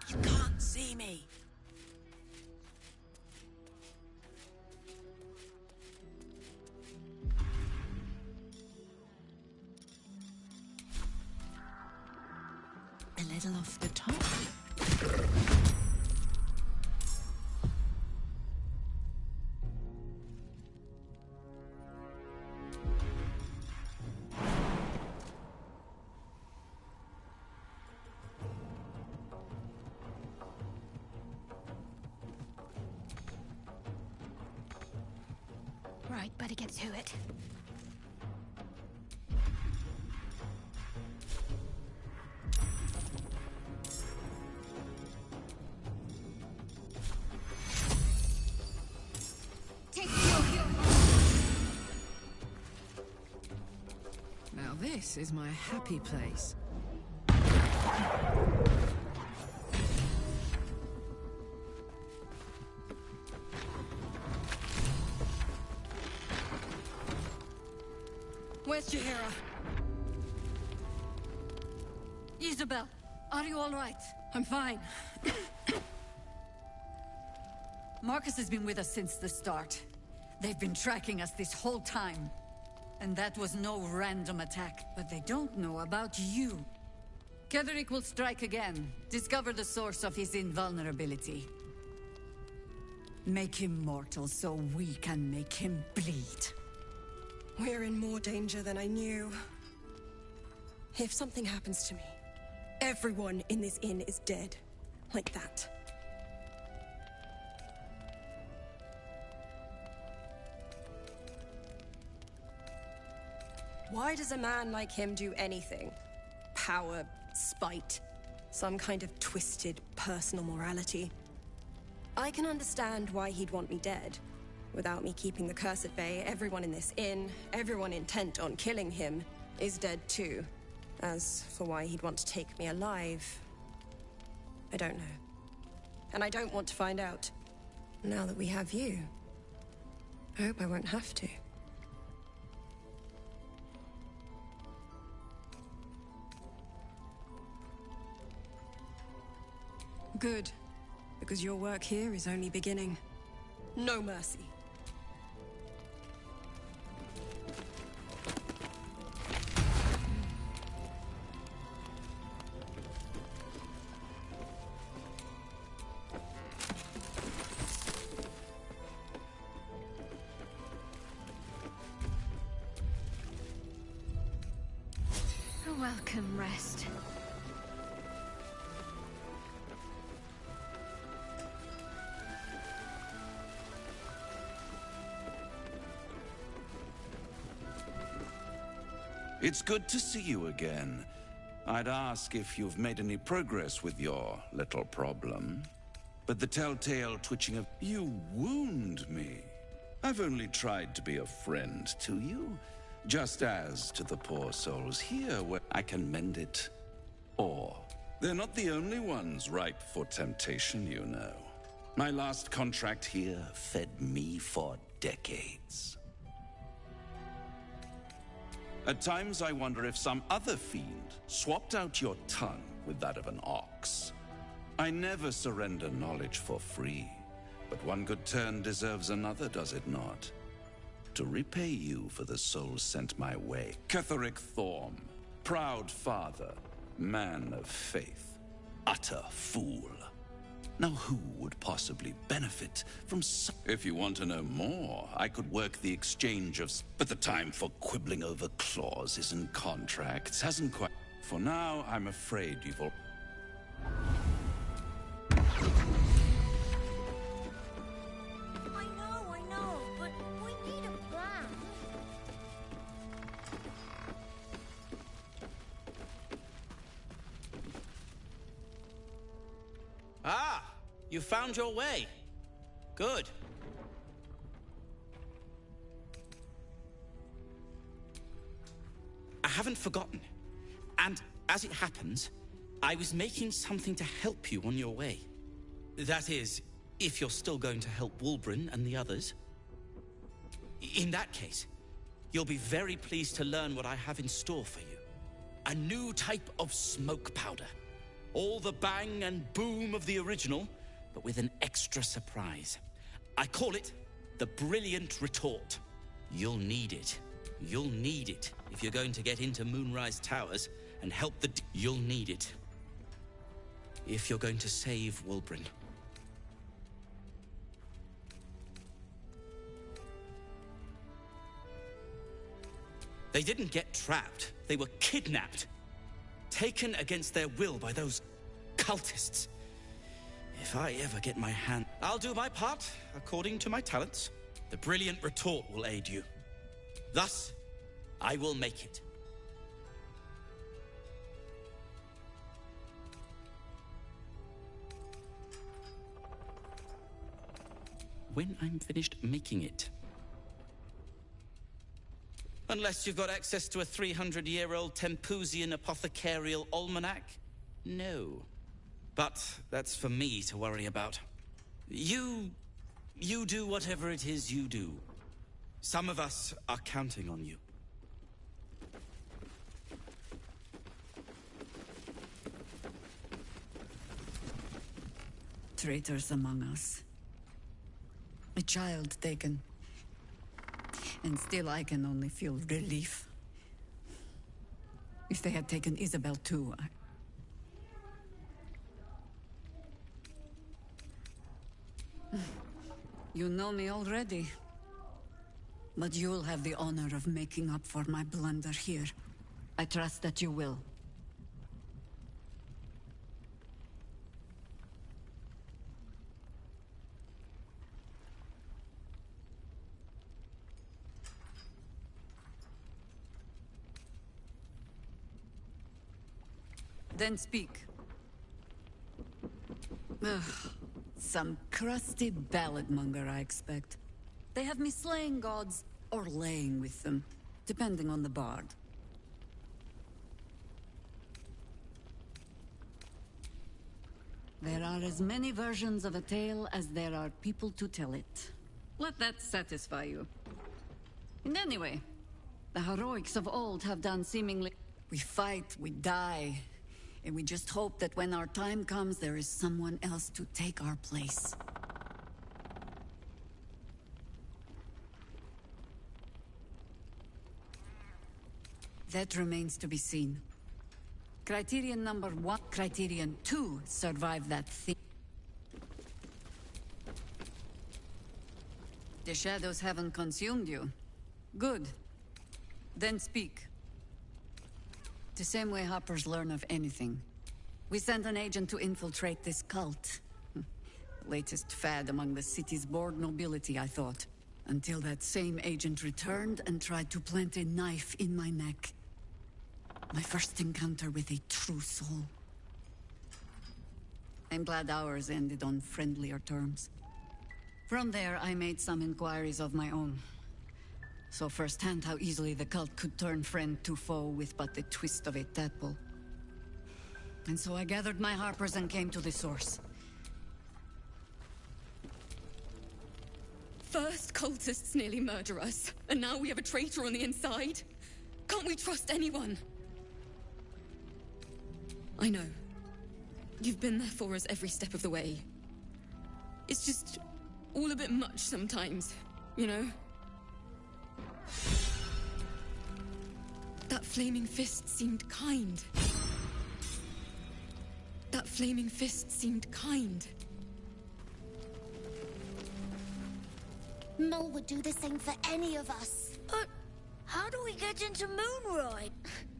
You can't see me. A little off the top. Right, better get to it. Now this is my happy place. Where's Jaheira? Isabel, are you all right? I'm fine. Marcus has been with us since the start. They've been tracking us this whole time. And that was no random attack. But they don't know about you. Ketheric will strike again. Discover the source of his invulnerability. Make him mortal so we can make him bleed. We're in more danger than I knew. If something happens to me, everyone in this inn is dead. Like that. Why does a man like him do anything? Power, spite, some kind of twisted personal morality. I can understand why he'd want me dead. Without me keeping the curse at bay, everyone in this inn, everyone intent on killing him, is dead too. As for why he'd want to take me alive, I don't know. And I don't want to find out. Now that we have you, I hope I won't have to. Good, because your work here is only beginning. No mercy. A welcome rest. It's good to see you again. I'd ask if you've made any progress with your little problem. but the telltale twitching of... You wound me. I've only tried to be a friend to you, just as to the poor souls here where I can mend it. Or, they're not the only ones ripe for temptation, you know. My last contract here fed me for decades. At times I wonder if some other fiend swapped out your tongue with that of an ox. I never surrender knowledge for free, but one good turn deserves another, does it not? To repay you for the souls sent my way, Ketheric Thorm, proud father, man of faith, utter fool. Now who would possibly benefit from If you want to know more, I could work the exchange of... But the time for quibbling over clauses and contracts hasn't quite... For now, I'm afraid you've all... I know, but we need a plan. Ah, you found your way. Good. I haven't forgotten. And as it happens, I was making something to help you on your way. That is, if you're still going to help Wulbren and the others. In that case, you'll be very pleased to learn what I have in store for you. A new type of smoke powder. All the bang and boom of the original, but with an extra surprise. I call it the Brilliant Retort. You'll need it. You'll need it if you're going to get into Moonrise Towers and help the... You'll need it if you're going to save Wulbren. They didn't get trapped. They were kidnapped. Taken against their will by those cultists. If I ever get my hand... I'll do my part, according to my talents. The Brilliant Retort will aid you. Thus, I will make it. When I'm finished making it. Unless you've got access to a 300-year-old Tempusian apothecarial almanac? No. But that's for me to worry about. You do whatever it is you do. Some of us are counting on you. Traitors among us. A child taken. And still I can only feel relief. If they had taken Isabel too, You know me already. But you'll have the honor of making up for my blunder here. I trust that you will. Then speak. Ugh, some crusty ballad monger, I expect. They have me slaying gods or laying with them, depending on the bard. There are as many versions of a tale as there are people to tell it. Let that satisfy you. And anyway, the heroics of old have done seemingly... We fight, we die, and we just hope that when our time comes, there is someone else to take our place. That remains to be seen. Criterion number 1, Criterion 2 survived that thing. The shadows haven't consumed you. Good. Then speak. The same way hoppers learn of anything. We sent an agent to infiltrate this cult. Latest fad among the city's bored nobility, I thought. Until that same agent returned and tried to plant a knife in my neck. My first encounter with a true soul. I'm glad ours ended on friendlier terms. From there, I made some inquiries of my own. Saw firsthand how easily the cult could turn friend to foe with but the twist of a tadpole. And so I gathered my harpers and came to the source. First, cultists nearly murder us, and now we have a traitor on the inside. Can't we trust anyone? I know. You've been there for us every step of the way. It's just all a bit much sometimes, you know? That flaming fist seemed kind. That flaming fist seemed kind. Mole would do the same for any of us. How do we get into Moonride?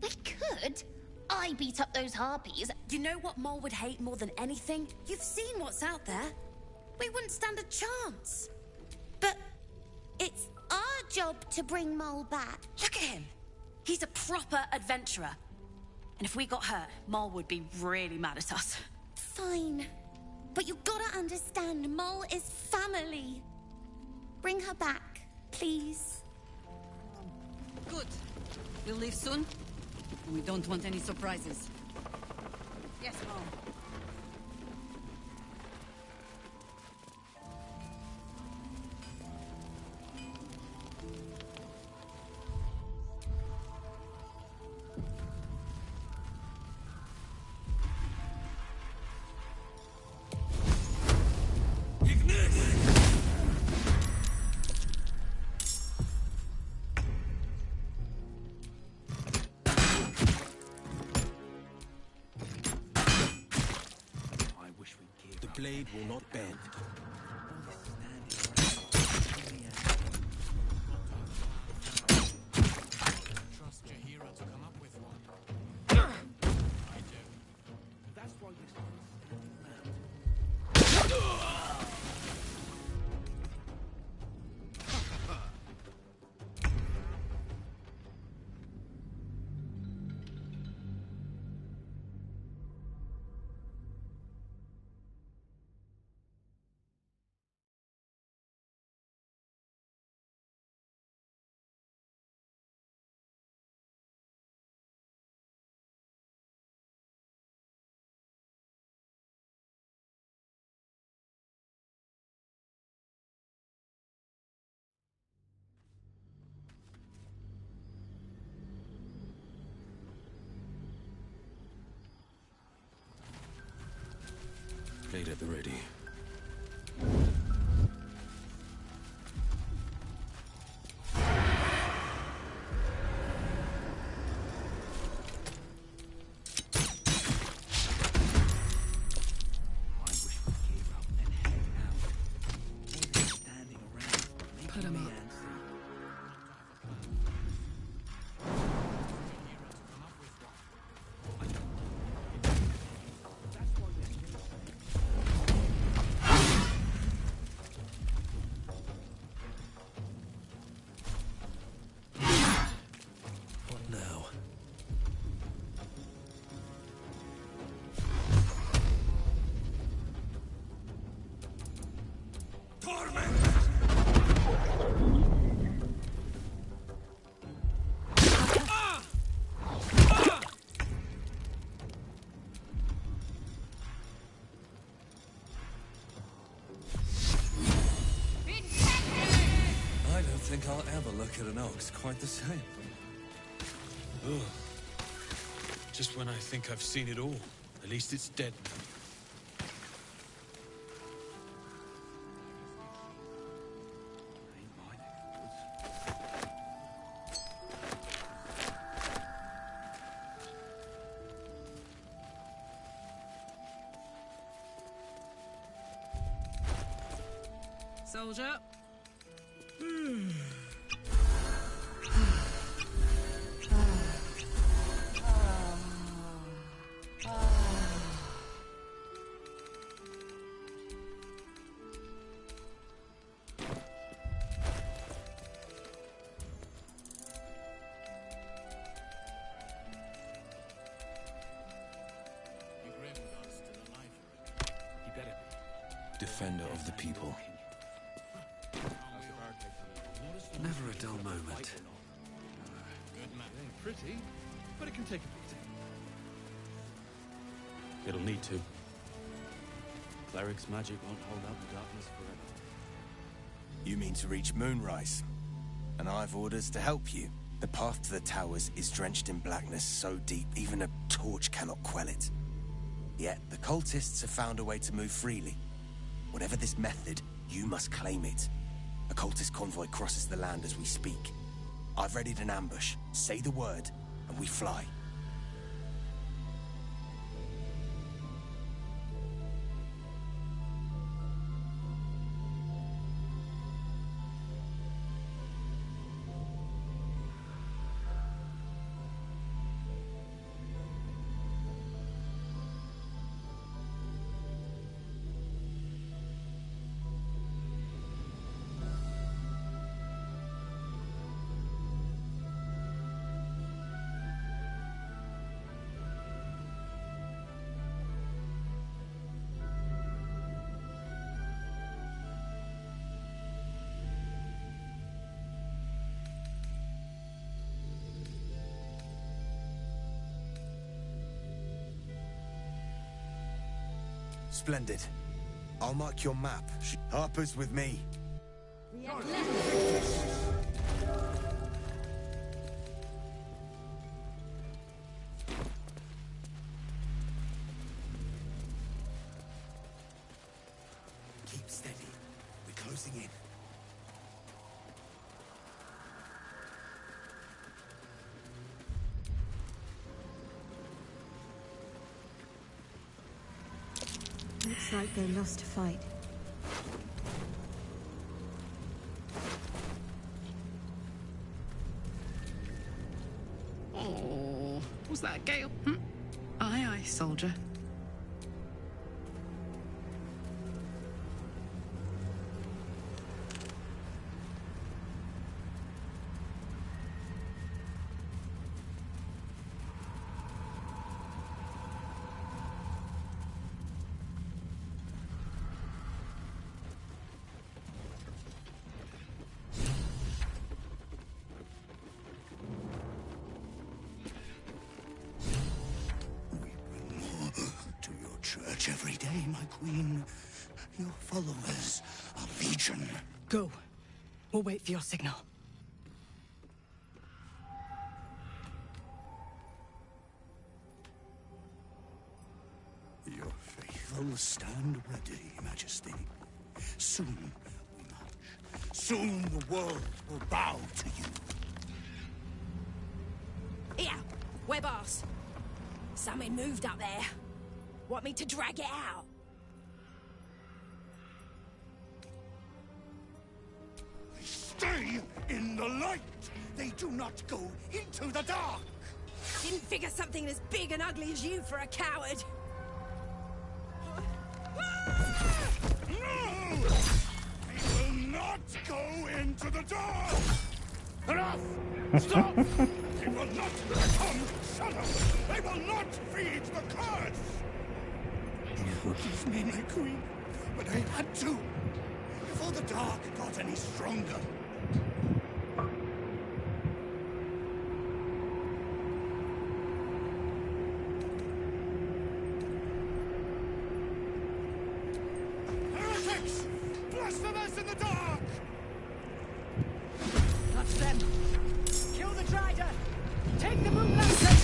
We could. I beat up those harpies. You know what Mole would hate more than anything? You've seen what's out there. We wouldn't stand a chance. But it's our job to bring Mole back. Look at him. He's a proper adventurer. And if we got hurt, Mole would be really mad at us. Fine. But you gotta understand, Mole is family. Bring her back, please. Good. We'll leave soon. We don't want any surprises. Yes, Mom. The blade will not bend. Trust your hero to come up with one. I do. That's why you're standing around. Blade at the ready. Put him up. What now? I don't think I'll ever look at an ox quite the same. Ugh. Just when I think I've seen it all. At least it's dead now. Soldier. Be grim, though, still alive. defender of the people. Never a dull moment. Good man. It ain't pretty, but it can take a beating. It'll need to. Cleric's magic won't hold out the darkness forever. You mean to reach Moonrise? And I've orders to help you. The path to the towers is drenched in blackness so deep even a torch cannot quell it. Yet the cultists have found a way to move freely. Whatever this method, you must claim it. A cultist convoy crosses the land as we speak. I've readied an ambush. Say the word, and we fly. Splendid. I'll mark your map. Harper's with me. Keep steady. We're closing in. Looks like they lost a fight. Oh, was that Gale? Aye, aye, soldier. To your church every day, my queen. Your followers are legion. Go. We'll wait for your signal. Your faithful stand ready, Majesty. Soon we march. Soon the world will bow to you. Here, web ass. Something moved up there. Want me to drag it out? Stay in the light! They do not go into the dark! Didn't figure something as big and ugly as you for a coward. No! They will not go into the dark! Enough! Stop! They will not become shadows! They will not feed the curse! Forgive me, my queen, but I had to. Before the dark got any stronger. Heretics! Blasphemers in the dark! Touch them! Kill the Drider! Take the Moonlancer!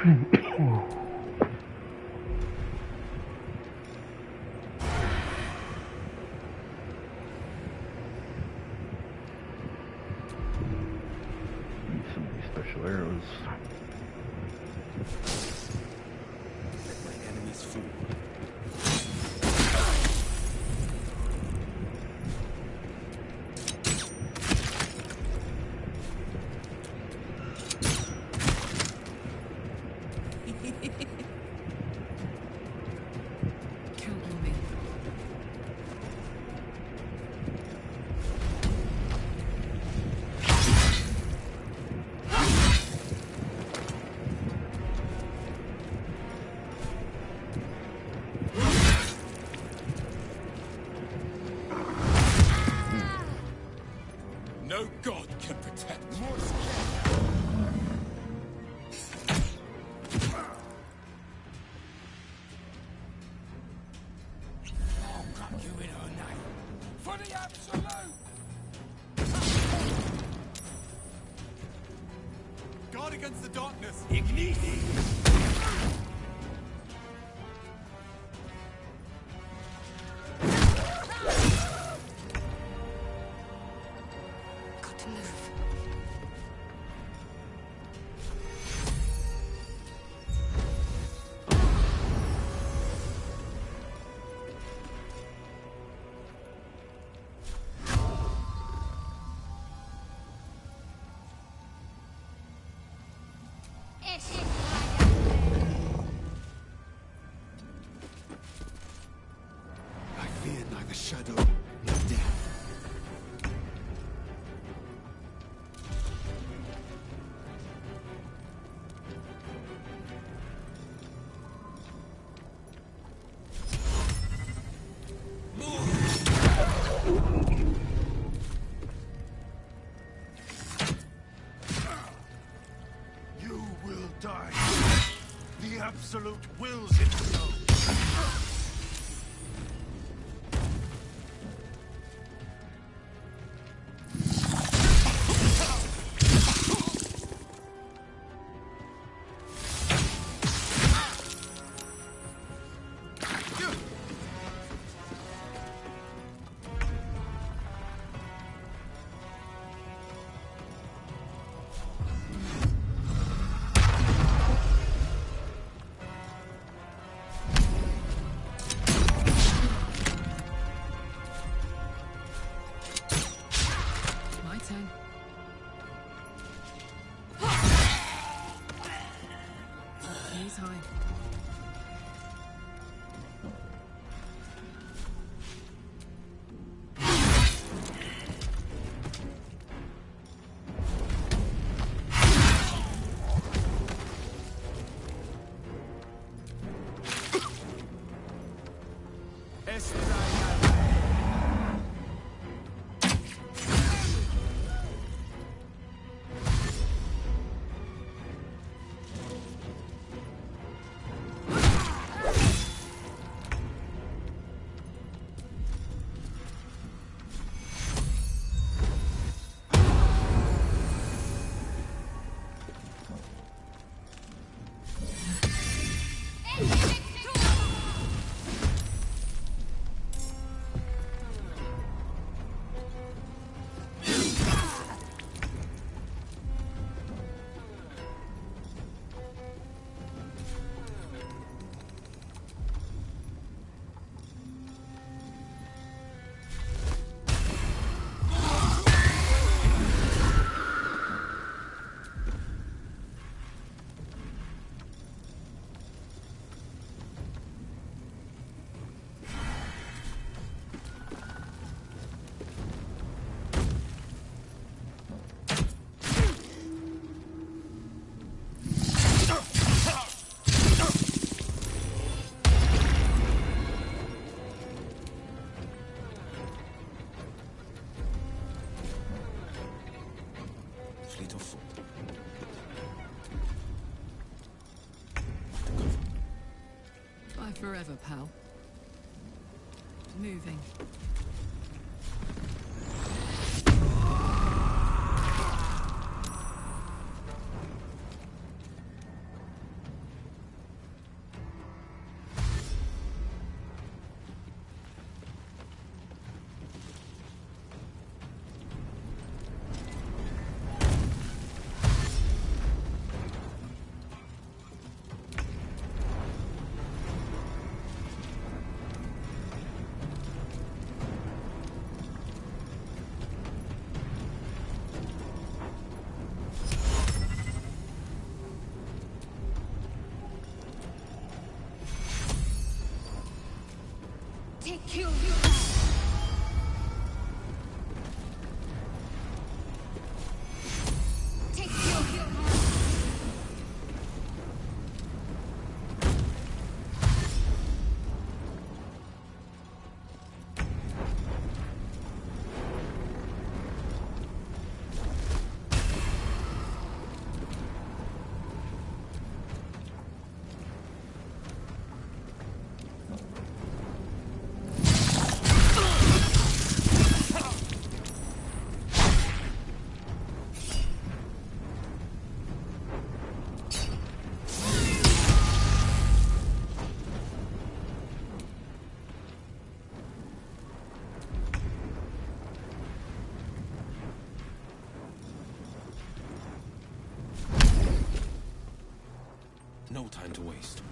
Some of these special arrows. Let my enemies fall. Count on me. No god can protect me. I'll cut you in her name. For the absolute! Guard against the darkness. Ignite! Got to move. I fear neither shadow nor death. You will die. The Absolute wills it so. My turn. Knees high. Fleet of foot. Bye forever, pal. Moving. kill. Take kill. No time to waste.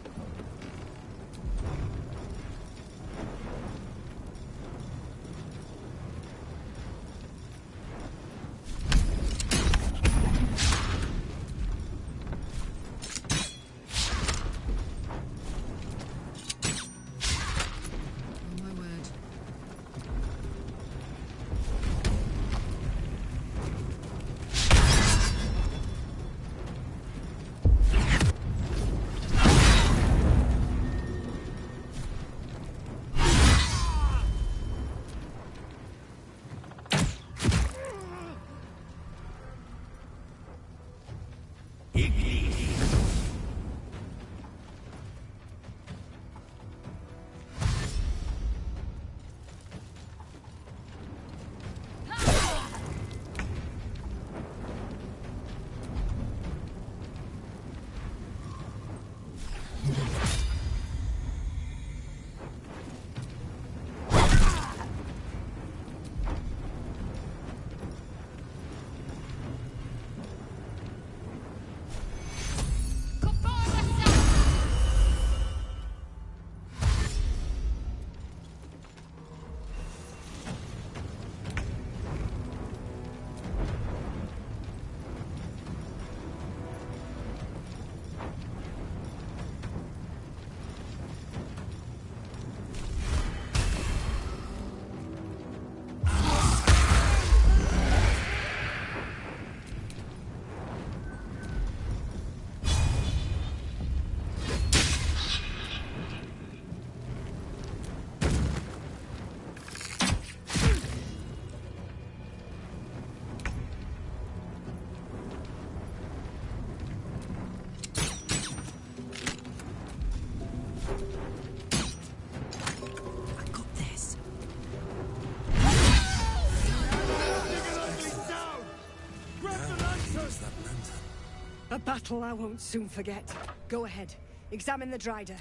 A battle I won't soon forget. Go ahead. Examine the Drider.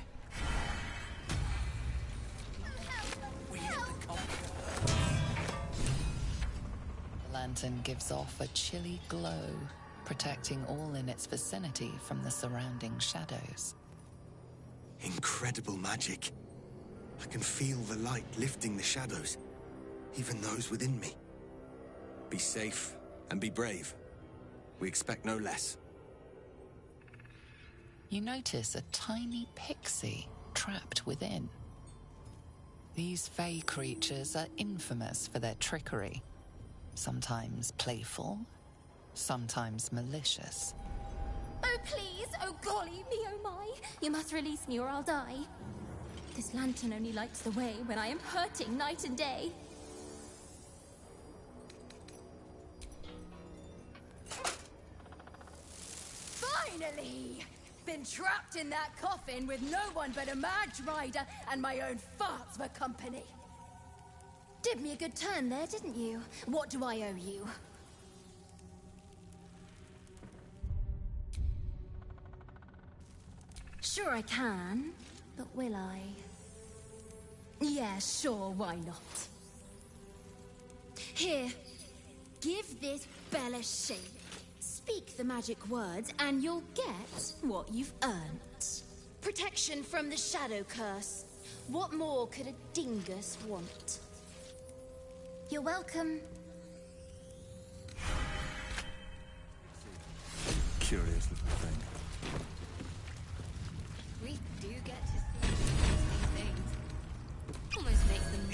The lantern gives off a chilly glow, protecting all in its vicinity from the surrounding shadows. Incredible magic. I can feel the light lifting the shadows, even those within me. Be safe and be brave. We expect no less. You notice a tiny pixie trapped within. These fey creatures are infamous for their trickery. Sometimes playful, sometimes malicious. Oh, please! Oh, golly me, oh my! You must release me or I'll die. This lantern only lights the way when I am hurting night and day. Finally! Been trapped in that coffin with no one but a mad Drider and my own farts for company. Did me a good turn there, didn't you? What do I owe you? Sure I can, but will I? Yeah, sure, why not? Here, give this bell a shake. Speak the magic words and you'll get what you've earned. Protection from the shadow curse. What more could a dingus want? You're welcome. Curious little thing. We do get to see these things. Almost makes them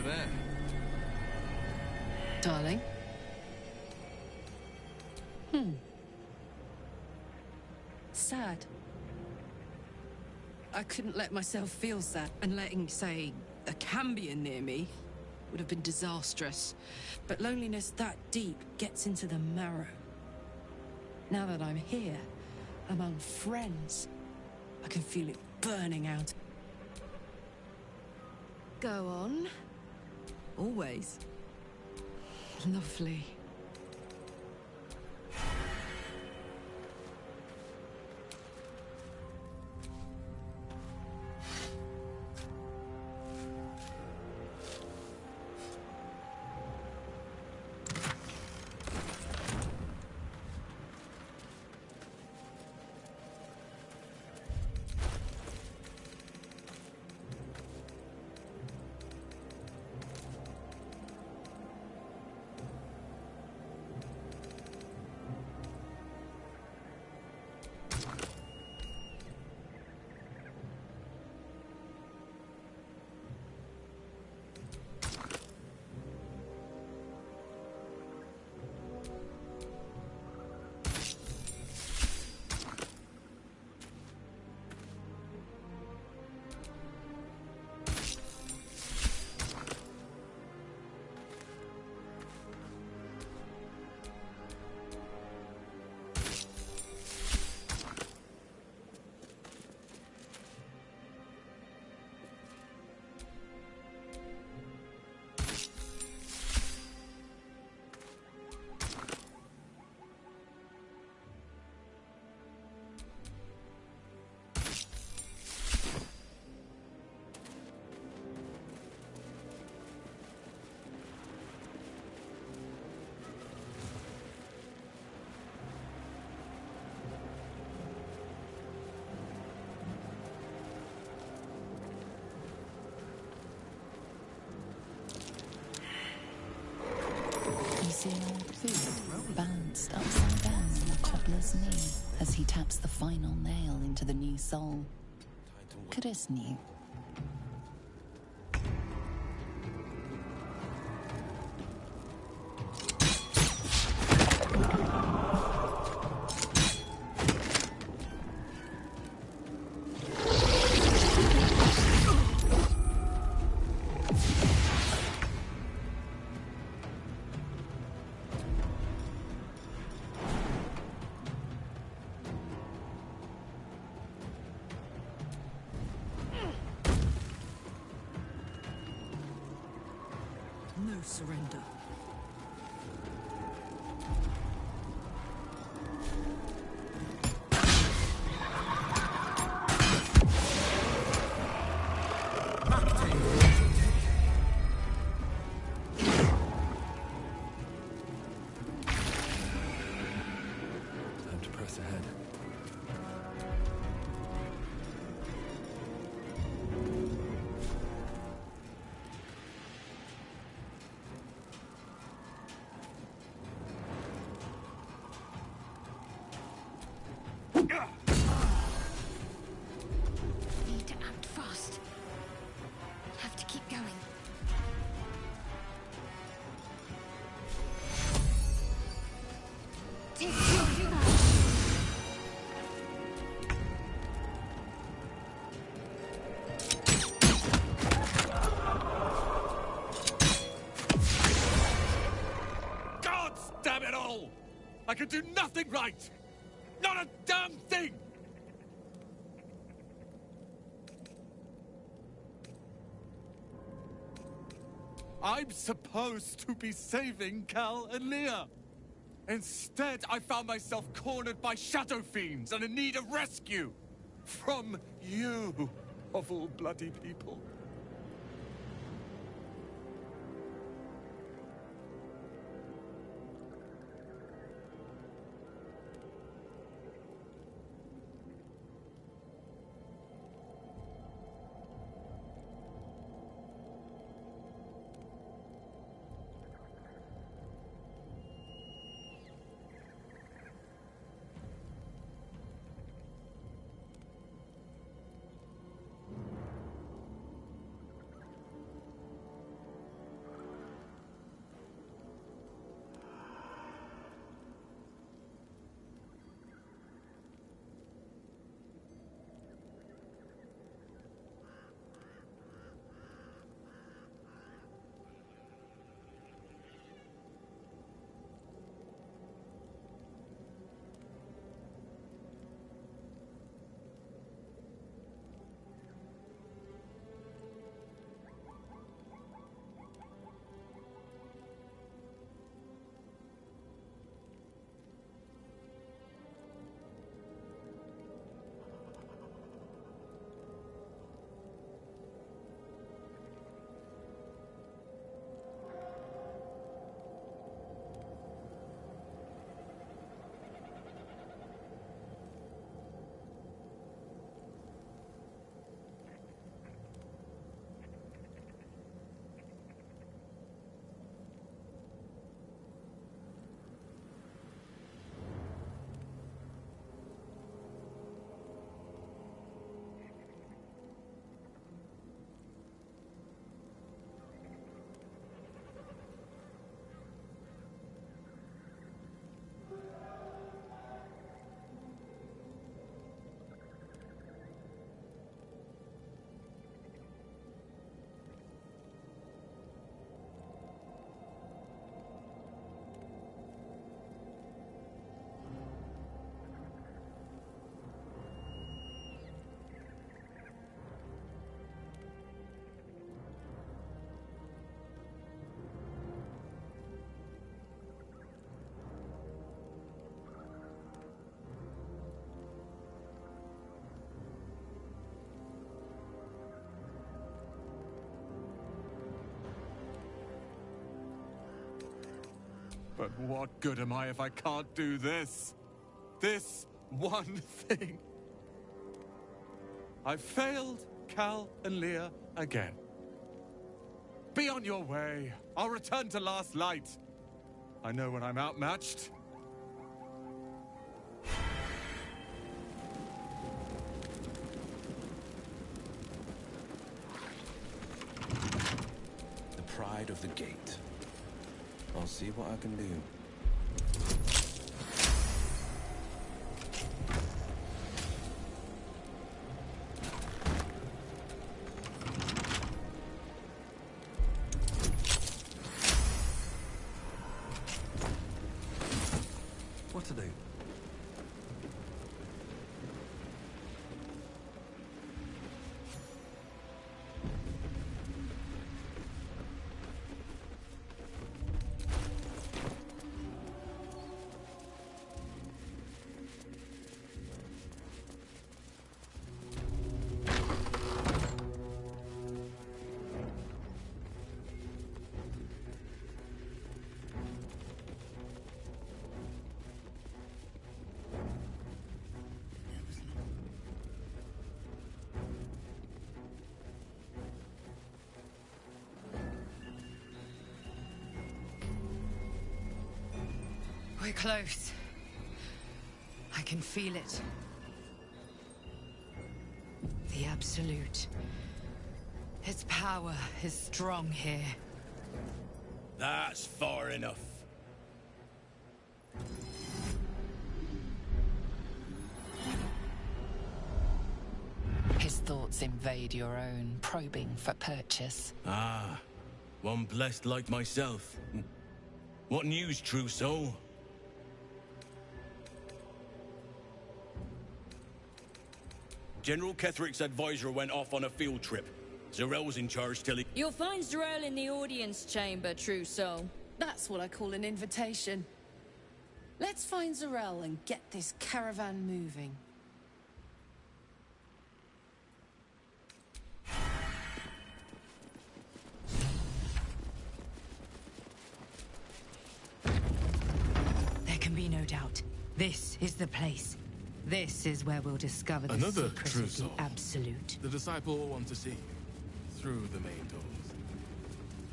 of air. Darling? Sad. I couldn't let myself feel sad, and letting, say, a Cambion near me would have been disastrous. But loneliness that deep gets into the marrow. Now that I'm here, among friends, I can feel it burning out. Go on. Always. Lovely. See an old boot balanced upside down on a cobbler's knee as he taps the final nail into the new sole. Curtis knew. No surrender. Time to press ahead. Need to act fast. Have to keep going. Take your time. God damn it all! I can do nothing right! Not a damn thing! I'm supposed to be saving Cal and Leah. Instead, I found myself cornered by shadow fiends and in need of rescue. From you, of all bloody people. But what good am I if I can't do this? This one thing. I've failed Cal and Leah again. Be on your way. I'll return to Last Light. I know when I'm outmatched. The pride of the gate. I'll see what I can do. What to do? We're close. I can feel it. The Absolute. Its power is strong here. That's far enough. His thoughts invade your own, probing for purchase. Ah, one blessed like myself. What news, true soul? General Ketherick's advisor went off on a field trip. Zarel's in charge till he... You'll find Zarel in the audience chamber, true soul. That's what I call an invitation. Let's find Zarel and get this caravan moving. There can be no doubt. This is the place. This is where we'll discover the Another secret true of the soul. Absolute. The disciple will want to see you through the main doors.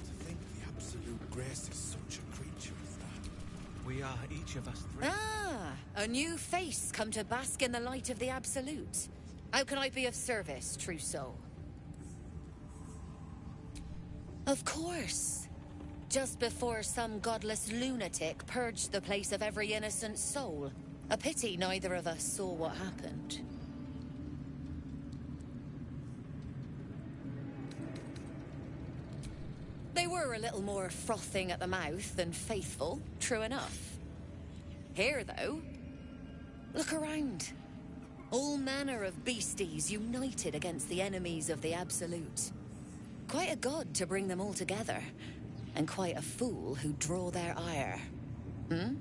To think the Absolute graces such a creature as that. We are each of us three. Ah, a new face come to bask in the light of the Absolute. How can I be of service, true soul? Of course. Just before some godless lunatic purged the place of every innocent soul. A pity neither of us saw what happened. They were a little more frothing at the mouth than faithful, true enough. Here, though, look around. All manner of beasties united against the enemies of the Absolute. Quite a god to bring them all together, and quite a fool who draw their ire. Hmm?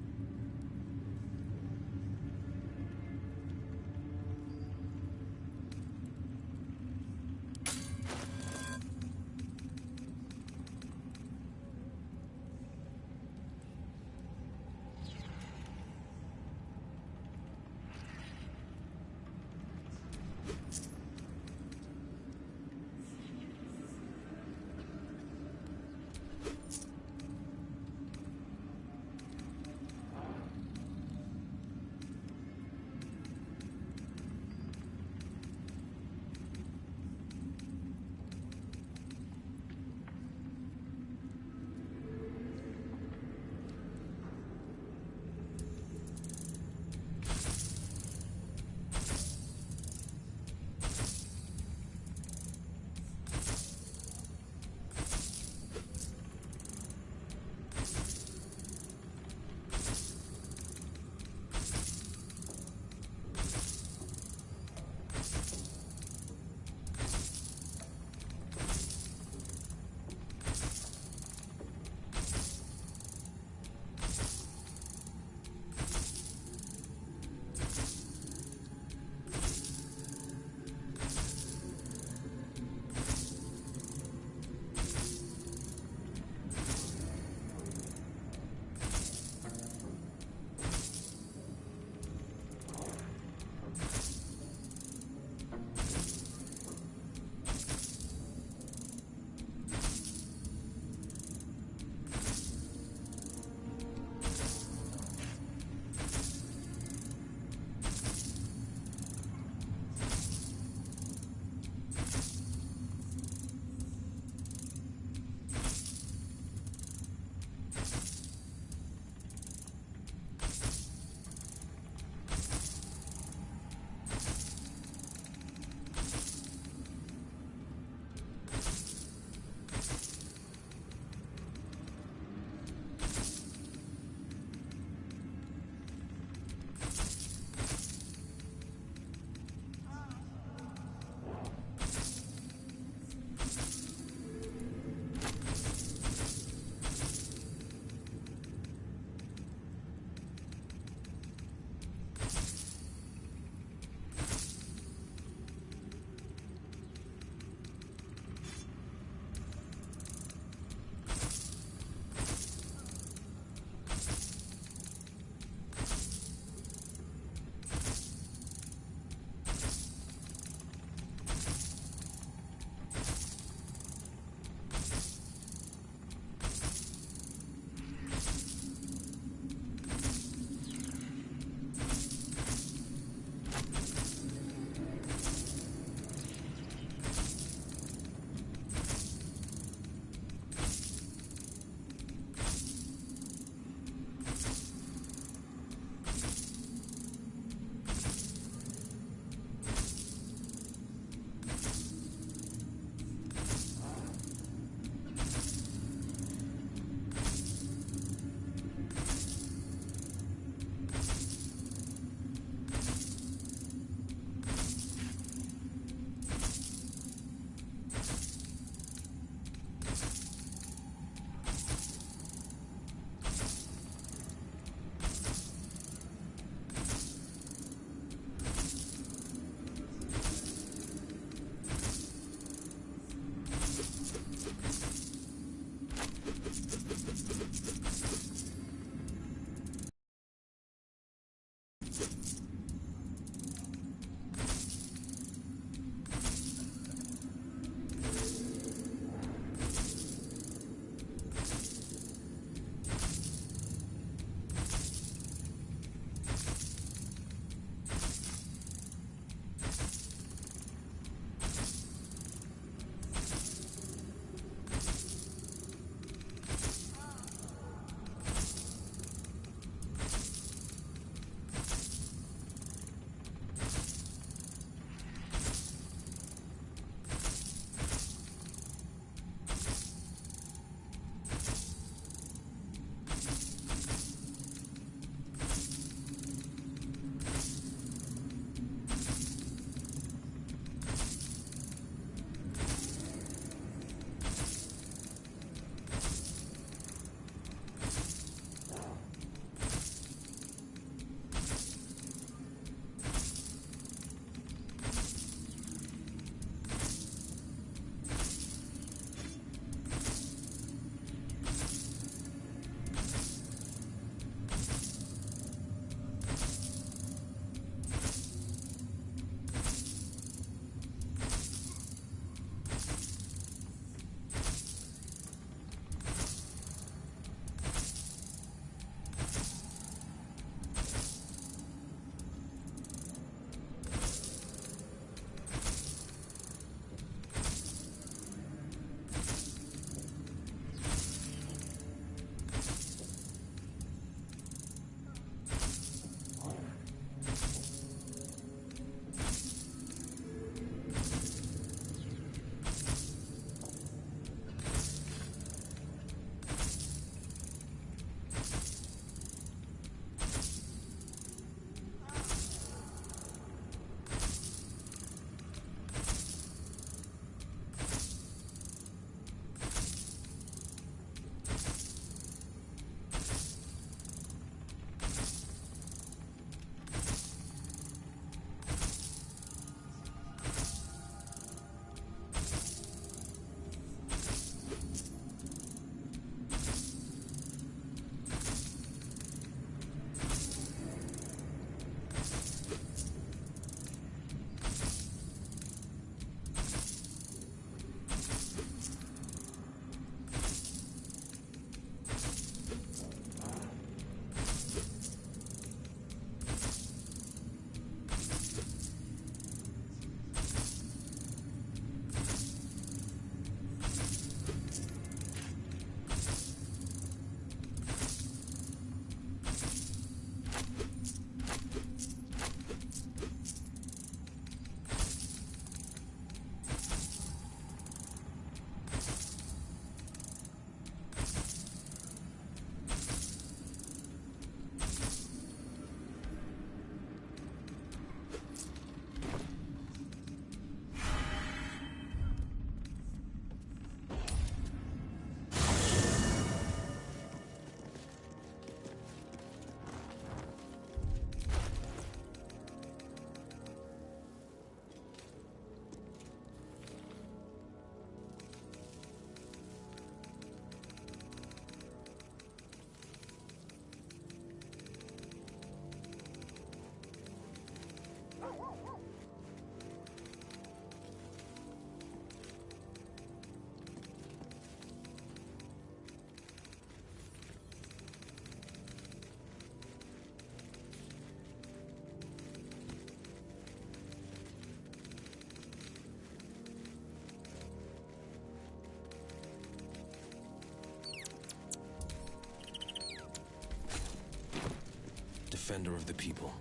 defender of the people.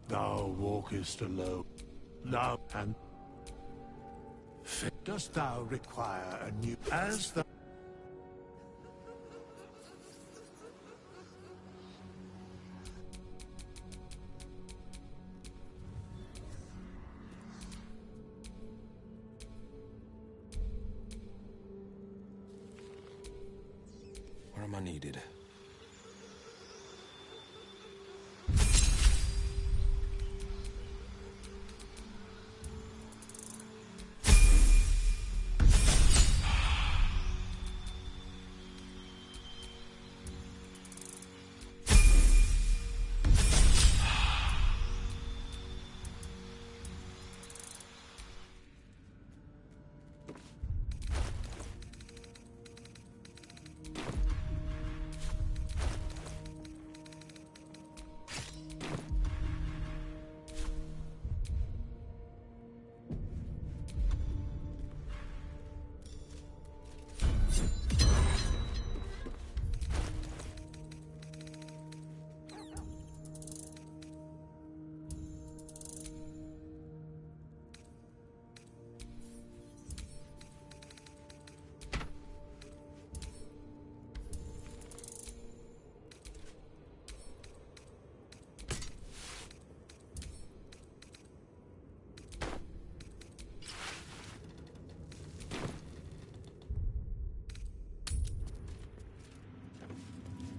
Thou walkest alone. Thou and dost thou require a new as the Where am I needed?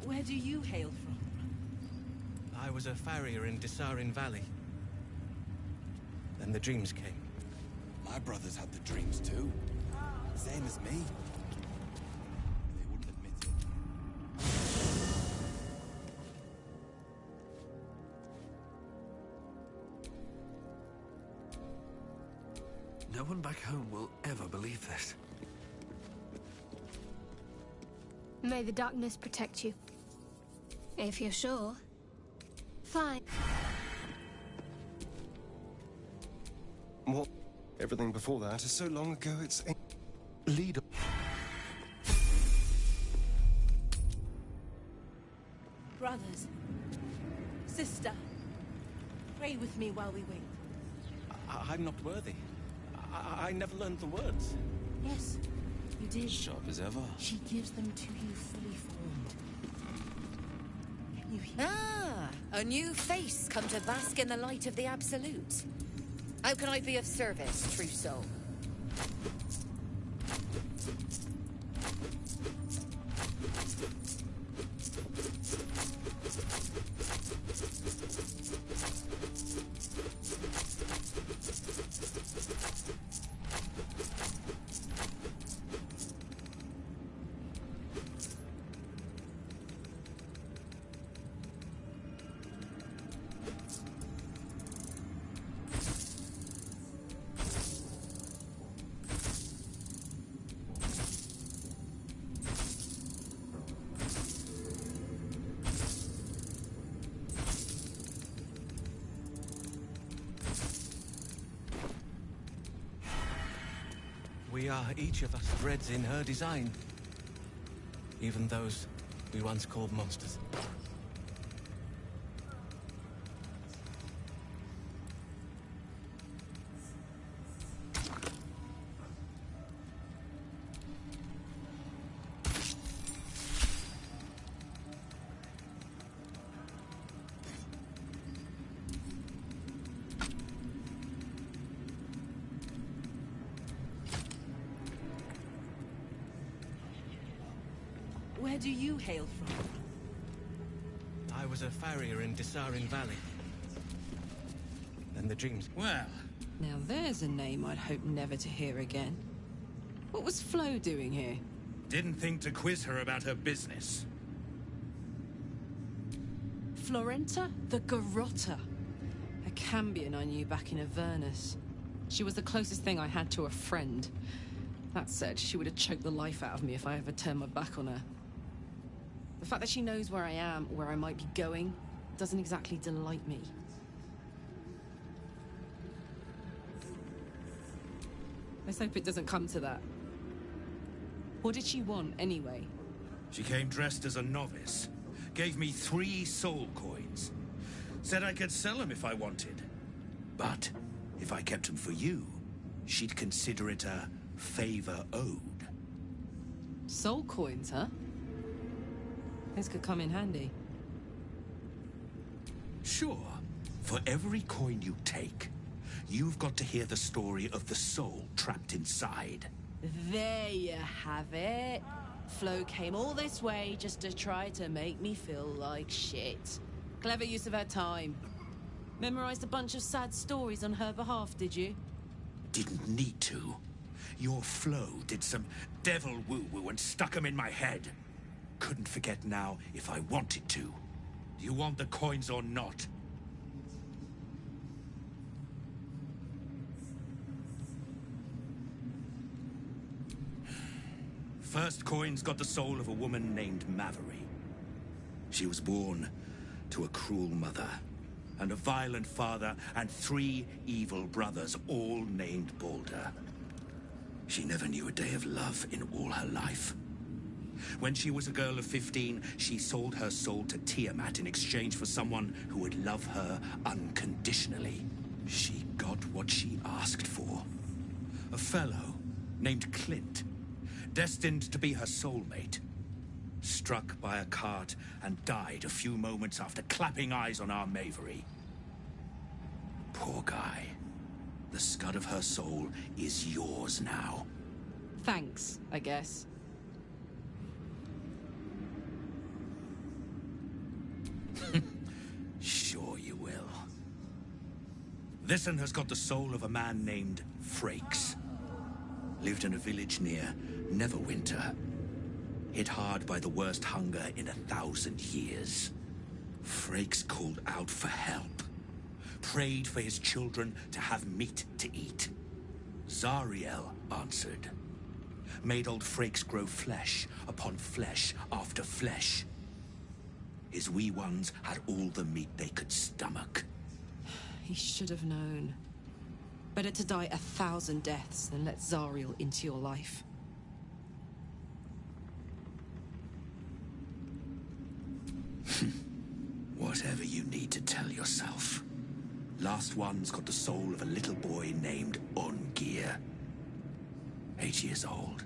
Where do you hail from? I was a farrier in Desarin Valley. Then the dreams came. My brothers had the dreams too. Same as me. They wouldn't admit it. No one back home will ever believe this. May the darkness protect you. If you're sure. Fine. What? Everything before that is so long ago, it's a leader. Brothers. Sister. Pray with me while we wait. I'm not worthy. I never learned the words. Yes, you did. Sharp as ever. She gives them to you fully formed. Can you hear? Ah, a new face come to bask in the light of the Absolute. How can I be of service, true soul? We are each of us threads in her design. Even those we once called monsters. Where do you hail from? I was a farrier in Desarin Valley. Then the dreams. Well, now there's a name I'd hope never to hear again. What was Flo doing here? Didn't think to quiz her about her business. Florenta the Garotta. A Cambion I knew back in Avernus. She was the closest thing I had to a friend. That said, she would have choked the life out of me if I ever turned my back on her. The fact that she knows where I am, where I might be going, doesn't exactly delight me. Let's hope it doesn't come to that. What did she want, anyway? She came dressed as a novice. Gave me 3 soul coins. Said I could sell them if I wanted. But if I kept them for you, she'd consider it a favor owed. Soul coins, huh? This could come in handy. Sure. For every coin you take, you've got to hear the story of the soul trapped inside. There you have it. Flo came all this way just to try to make me feel like shit. Clever use of her time. Memorized a bunch of sad stories on her behalf, did you? Didn't need to. Your Flo did some devil woo-woo and stuck 'em in my head. Couldn't forget now if I wanted to. Do you want the coins or not? First coin's got the soul of a woman named Maveri. She was born to a cruel mother, and a violent father, and 3 evil brothers, all named Balder. She never knew a day of love in all her life. When she was a girl of 15, she sold her soul to Tiamat in exchange for someone who would love her unconditionally. She got what she asked for. A fellow named Clint, destined to be her soulmate, struck by a cart and died a few moments after clapping eyes on our Mavery. Poor guy. The scud of her soul is yours now. Thanks, I guess. Sure you will. This one has got the soul of a man named Frakes. Lived in a village near Neverwinter. Hit hard by the worst hunger in 1,000 years. Frakes called out for help. Prayed for his children to have meat to eat. Zariel answered. Made old Frakes grow flesh upon flesh after flesh. His wee ones had all the meat they could stomach. He should have known. Better to die 1,000 deaths than let Zariel into your life. Whatever you need to tell yourself. Last one's got the soul of a little boy named Ongir. 8 years old.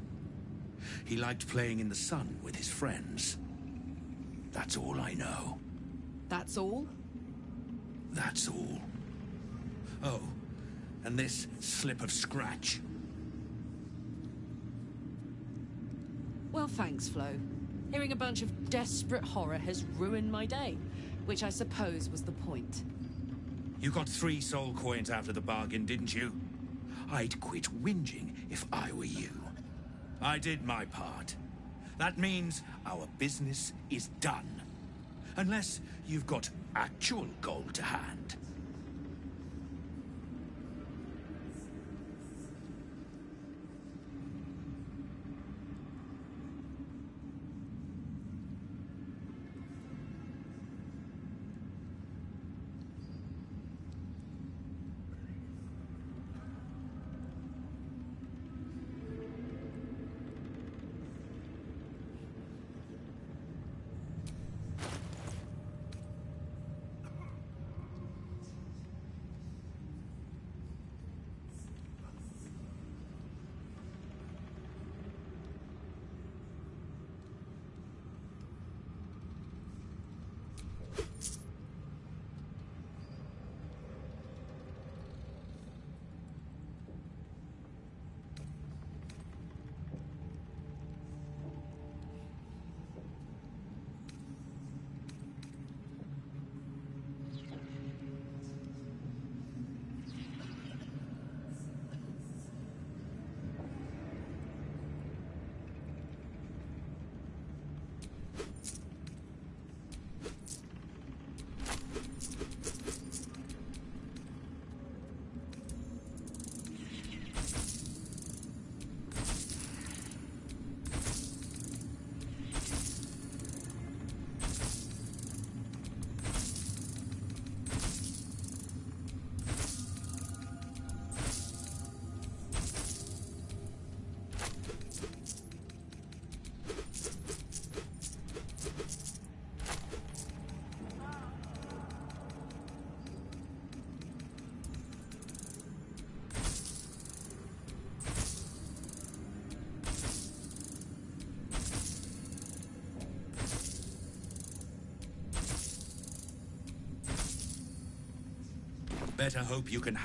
He liked playing in the sun with his friends. That's all I know. That's all? That's all. Oh, and this slip of scratch. Well, thanks, Flo. Hearing a bunch of desperate horror has ruined my day, which I suppose was the point. You got 3 soul coins out of the bargain, didn't you? I'd quit whinging if I were you. I did my part. That means our business is done. Unless you've got actual gold to hand. better hope you can. I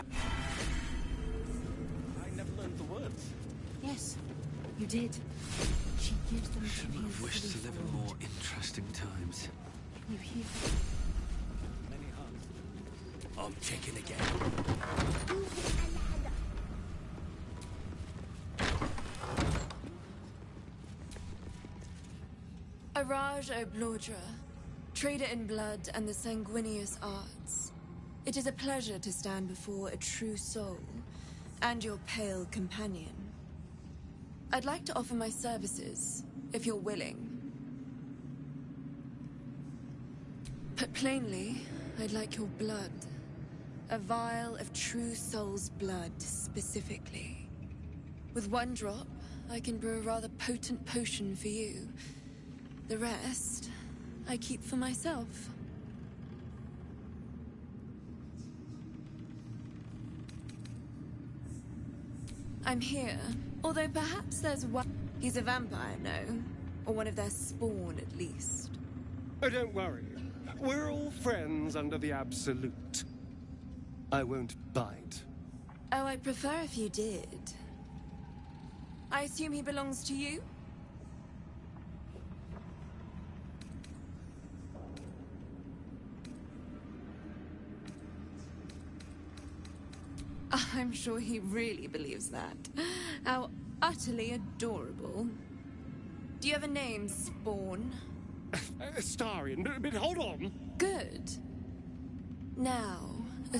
never learned the words. Yes, you did. She gives them to Shouldn't you have wished to fully live in formed. more interesting times. You hear? Many hearts. I'm checking again. Araj Oblodra, trader in blood and the sanguineous arts. It is a pleasure to stand before a true soul and your pale companion. I'd like to offer my services, if you're willing. Put plainly, I'd like your blood. A vial of true soul's blood, specifically. With one drop, I can brew a rather potent potion for you. The rest, I keep for myself. I'm here, although perhaps there's one... He's a vampire, no? Or one of their spawn, at least. Oh, don't worry. We're all friends under the Absolute. I won't bite. Oh, I'd prefer if you did. I assume he belongs to you? I'm sure he really believes that. How utterly adorable. Do you have a name, Spawn? Starian, but hold on. Good. Now, a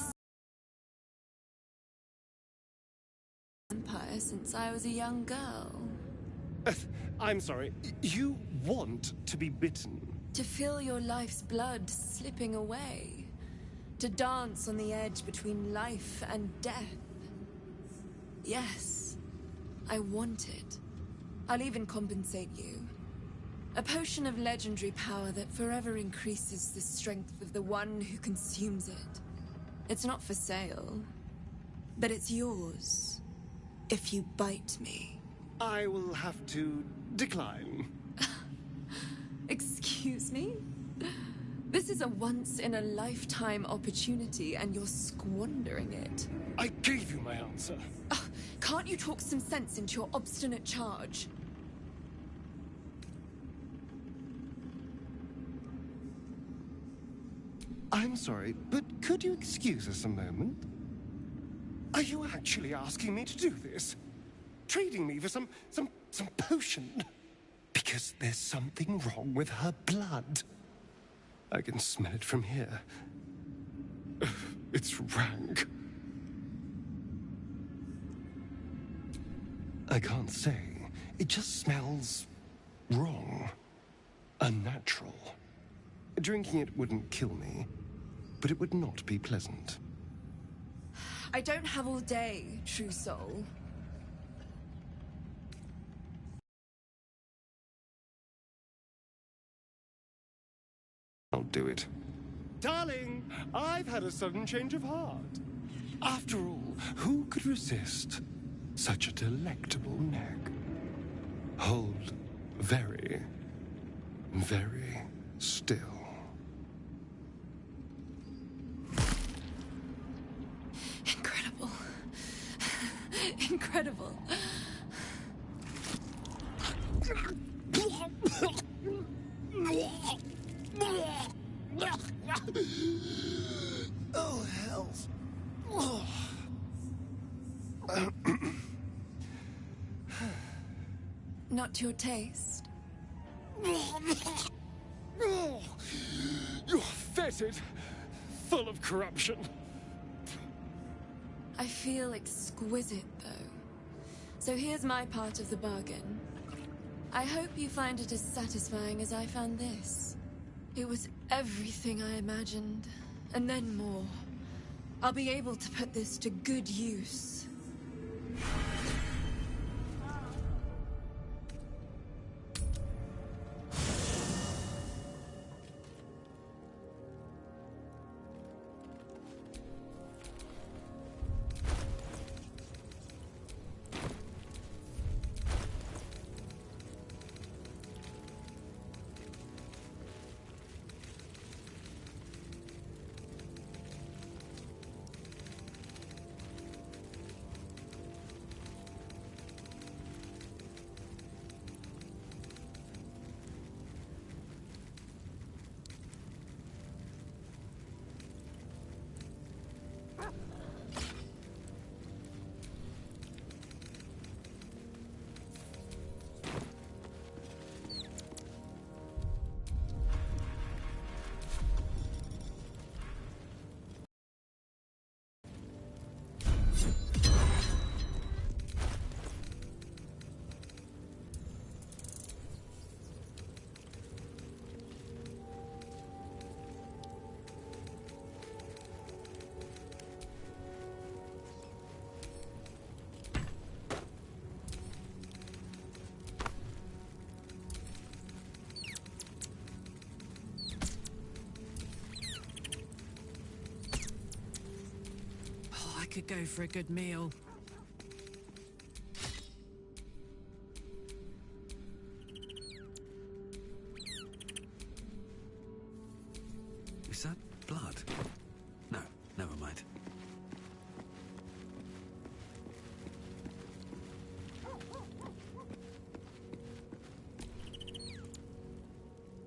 vampire since I was a young girl. I'm sorry. You want to be bitten? To feel your life's blood slipping away. To dance on the edge between life and death. Yes, I want it. I'll even compensate you. A potion of legendary power that forever increases the strength of the one who consumes it. It's not for sale, but it's yours if you bite me. I will have to decline. Excuse me? This is a once-in-a-lifetime opportunity, and you're squandering it. I gave you my answer. Can't you talk some sense into your obstinate charge? I'm sorry, but could you excuse us a moment? Are you actually asking me to do this? Trading me for some potion? Because there's something wrong with her blood. I can smell it from here. It's rank. I can't say. It just smells wrong. Unnatural. Drinking it wouldn't kill me, but it would not be pleasant. I don't have all day, true soul. I'll do it. Darling, I've had a sudden change of heart. After all, who could resist such a delectable neck? Hold very, very still. Incredible. Incredible. Oh, hells. Not to your taste. You're fetid, full of corruption. I feel exquisite, though. So here's my part of the bargain. I hope you find it as satisfying as I found this. It was everything I imagined, and then more. I'll be able to put this to good use. could go for a good meal. Is that blood? No, never mind.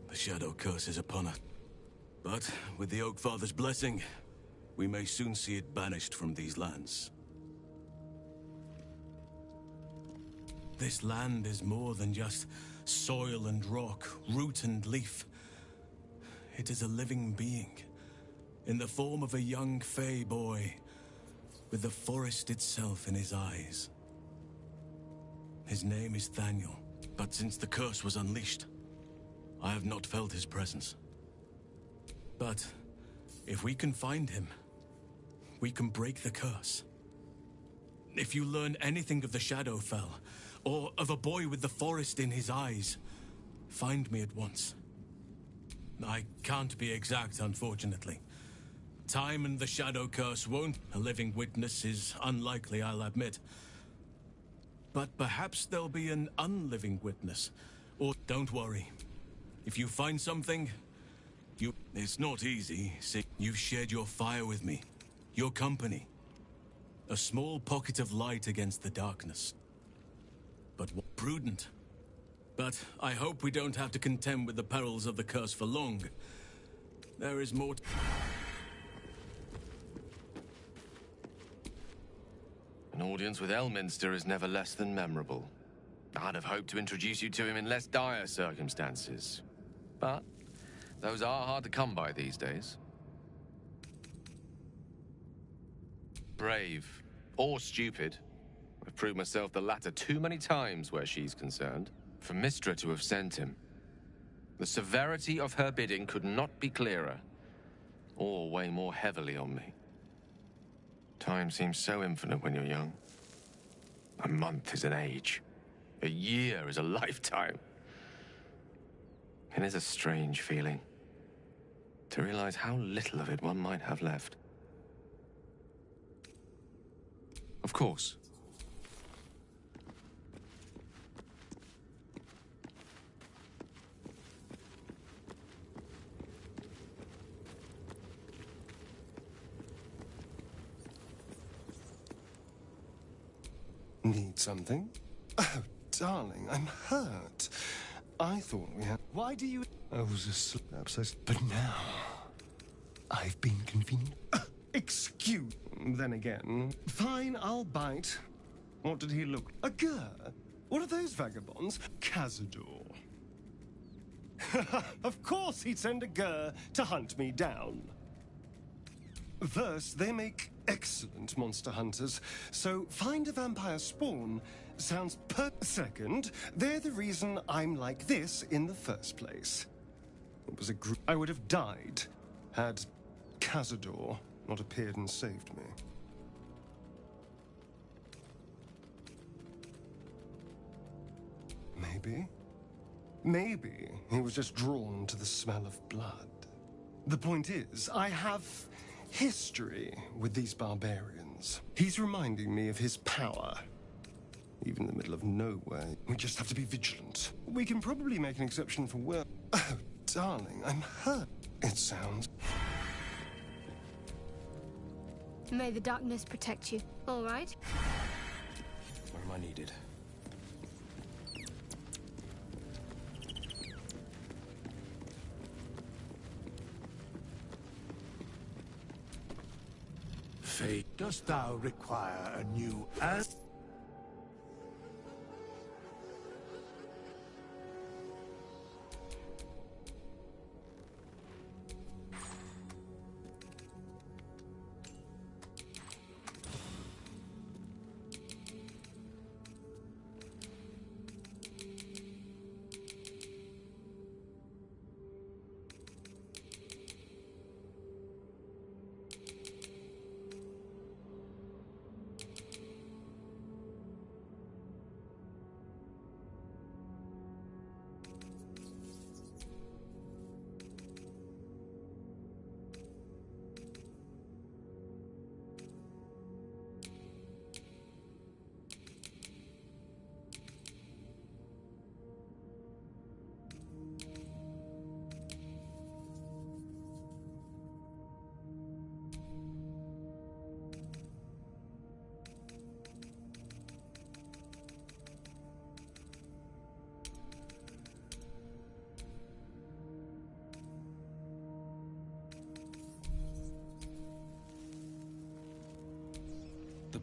The Shadow Curse is upon us. But with the Oak Father's blessing, we may soon see it banished from these lands. This land is more than just soil and rock, root and leaf. It is a living being, in the form of a young fey boy, with the forest itself in his eyes. His name is Thaniel, but since the curse was unleashed, I have not felt his presence. But if we can find him, we can break the curse. If you learn anything of the Shadowfell, or of a boy with the forest in his eyes, find me at once. I can't be exact, unfortunately. Time and the Shadow Curse won't. A living witness is unlikely, I'll admit. But perhaps there'll be an unliving witness. Or don't worry. If you find something, it's not easy. See, you've shared your fire with me. Your company. A small pocket of light against the darkness. But prudent. But I hope we don't have to contend with the perils of the curse for long. There is more. An audience with Elminster is never less than memorable. I'd have hoped to introduce you to him in less dire circumstances. But those are hard to come by these days. Brave, or stupid. I've proved myself the latter too many times where she's concerned. For Mystra to have sent him. The severity of her bidding could not be clearer, or weigh more heavily on me. Time seems so infinite when you're young. A month is an age. A year is a lifetime. It is a strange feeling, to realize how little of it one might have left. Of course. Need something? Oh, darling, I'm hurt. I thought we had... Why do you... I was asleep, but now... I've been convenient. Excuse... Then again... Fine, I'll bite. What did he look... A Gur? What are those vagabonds? Cazador. Of course he'd send a Gur to hunt me down. First, they make excellent monster hunters, so find a vampire spawn sounds Second, they're the reason I'm like this in the first place. It was a group I would have died had Cazador not appeared and saved me. Maybe he was just drawn to the smell of blood. The point is, I have history with these barbarians. He's reminding me of his power. Even in the middle of nowhere, we just have to be vigilant. We can probably make an exception for Will. Oh, darling, I'm hurt. It sounds... May the darkness protect you. All right? Where am I needed? Fate, dost thou require a new answer?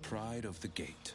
pride of the gate.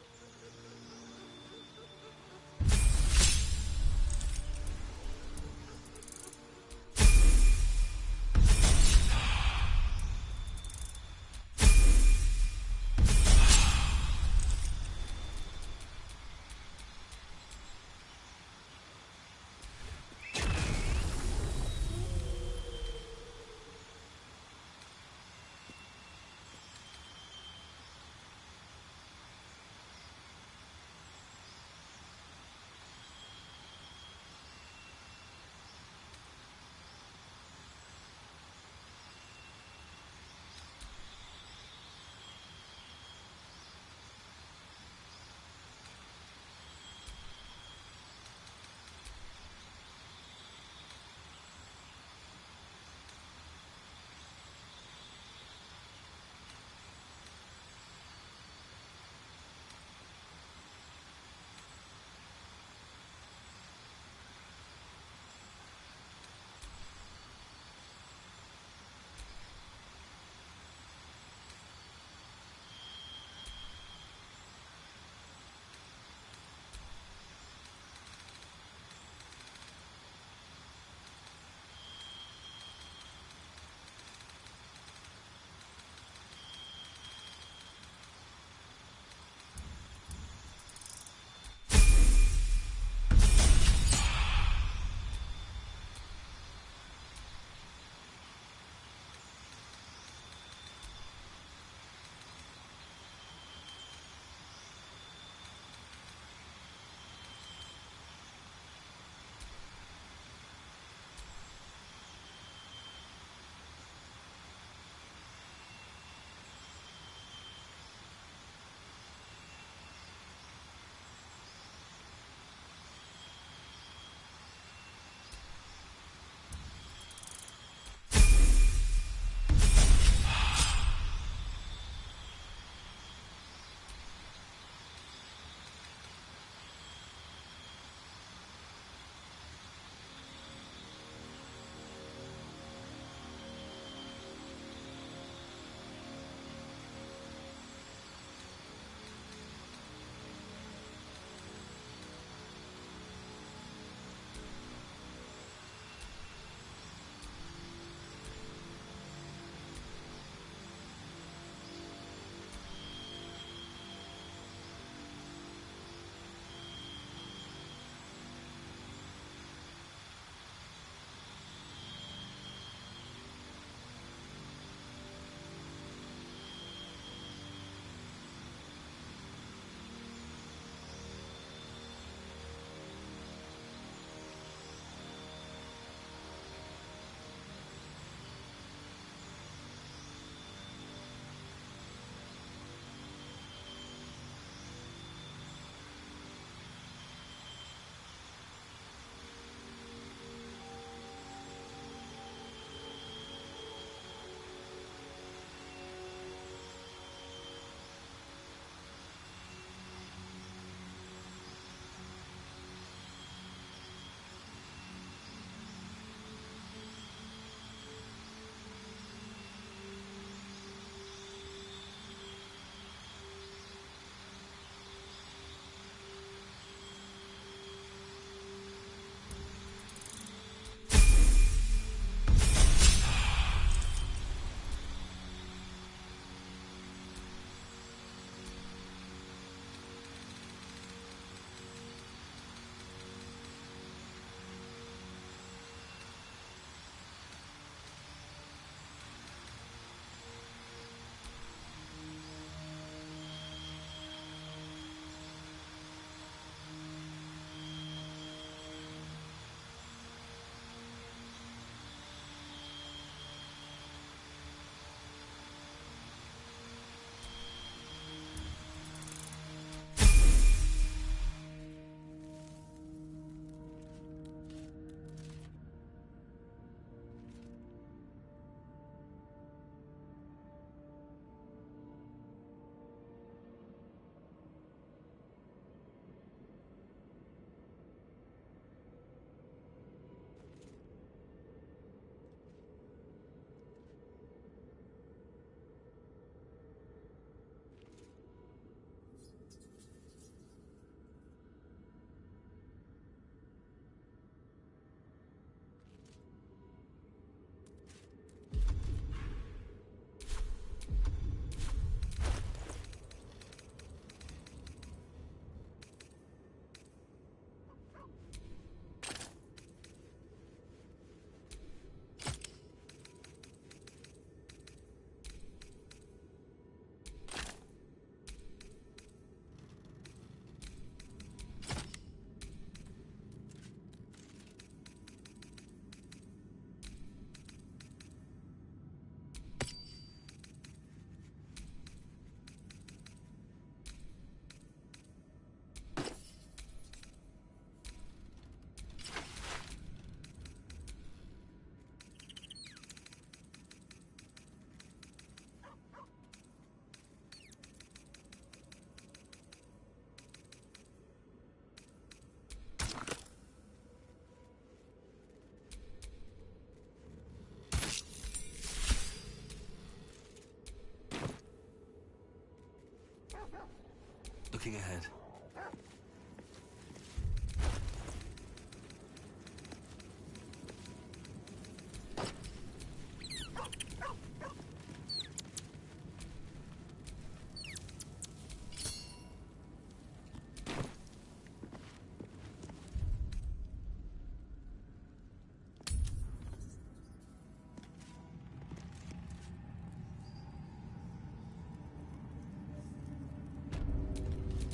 looking ahead.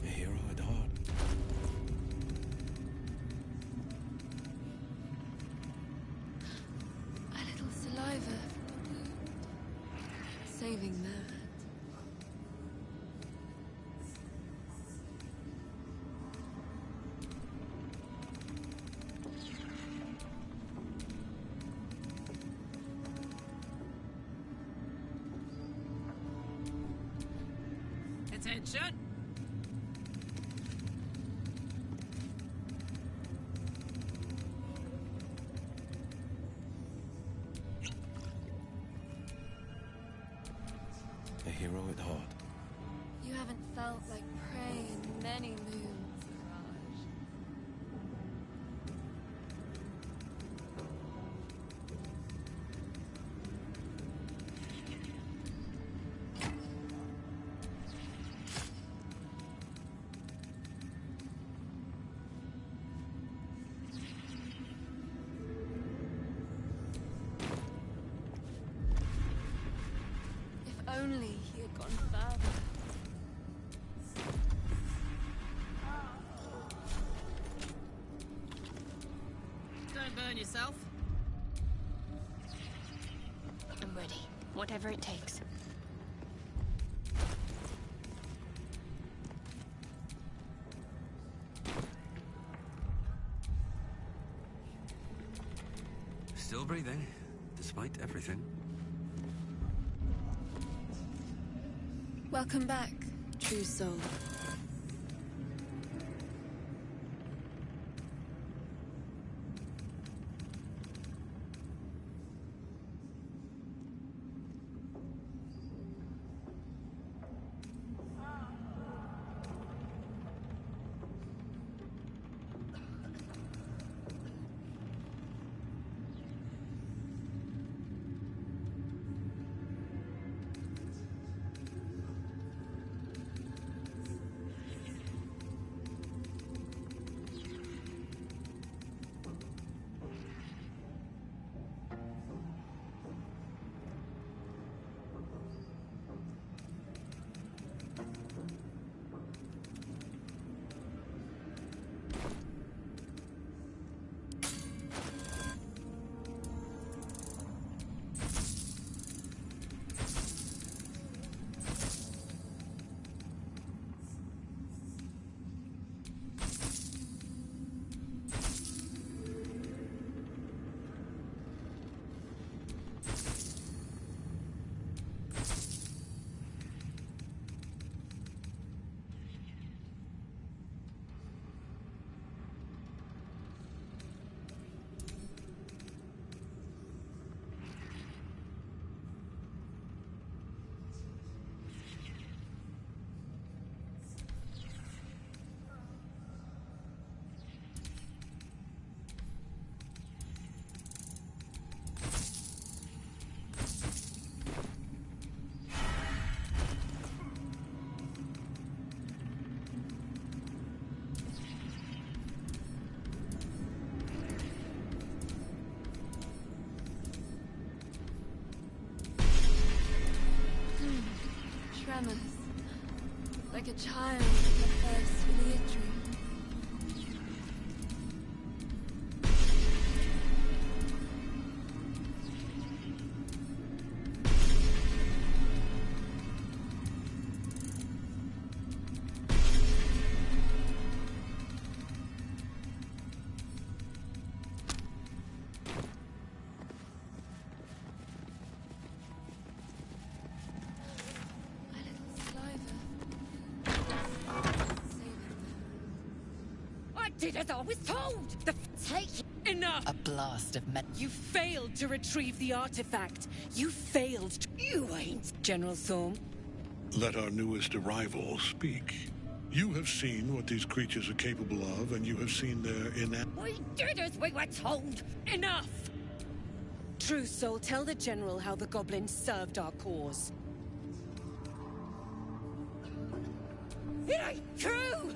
A hero at heart. A little saliva. Saving that. Attention! A hero at heart. You haven't felt like prey in many moons, Raj. If only he had gone further. Don't burn yourself. I'm ready. Whatever it takes. Still breathing, despite everything. Welcome back, true soul. Tremors. Like a child at the first familiar dream. Did as I was told! Take enough! A blast of You failed to retrieve the artifact. You failed. You ain't General Thorm. Let our newest arrival speak. You have seen what these creatures are capable of, and you have seen their We did as we were told! Enough! True Soul, tell the General how the goblins served our cause. It ain't true!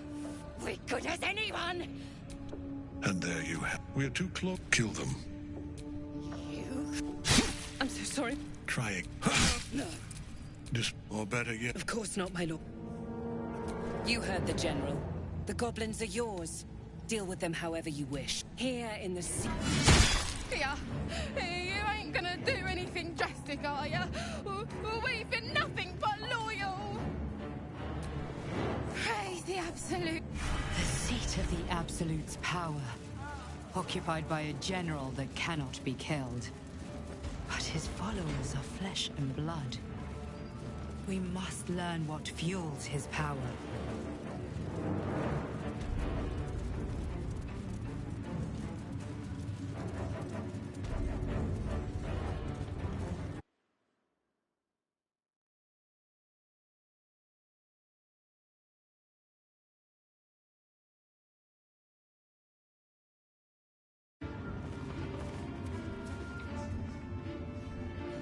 We're good as anyone! And there you have. We are too close. Kill them. I'm so sorry. Try it. No. Or better yet. Of course not, my lord. You heard the General. The goblins are yours. Deal with them however you wish. Here in the sea. Yeah, you ain't gonna do anything drastic, are ya? We've been nothing but loyal. Praise the Absolute. The seat of the Absolute's power, occupied by a general that cannot be killed. But his followers are flesh and blood. We must learn what fuels his power.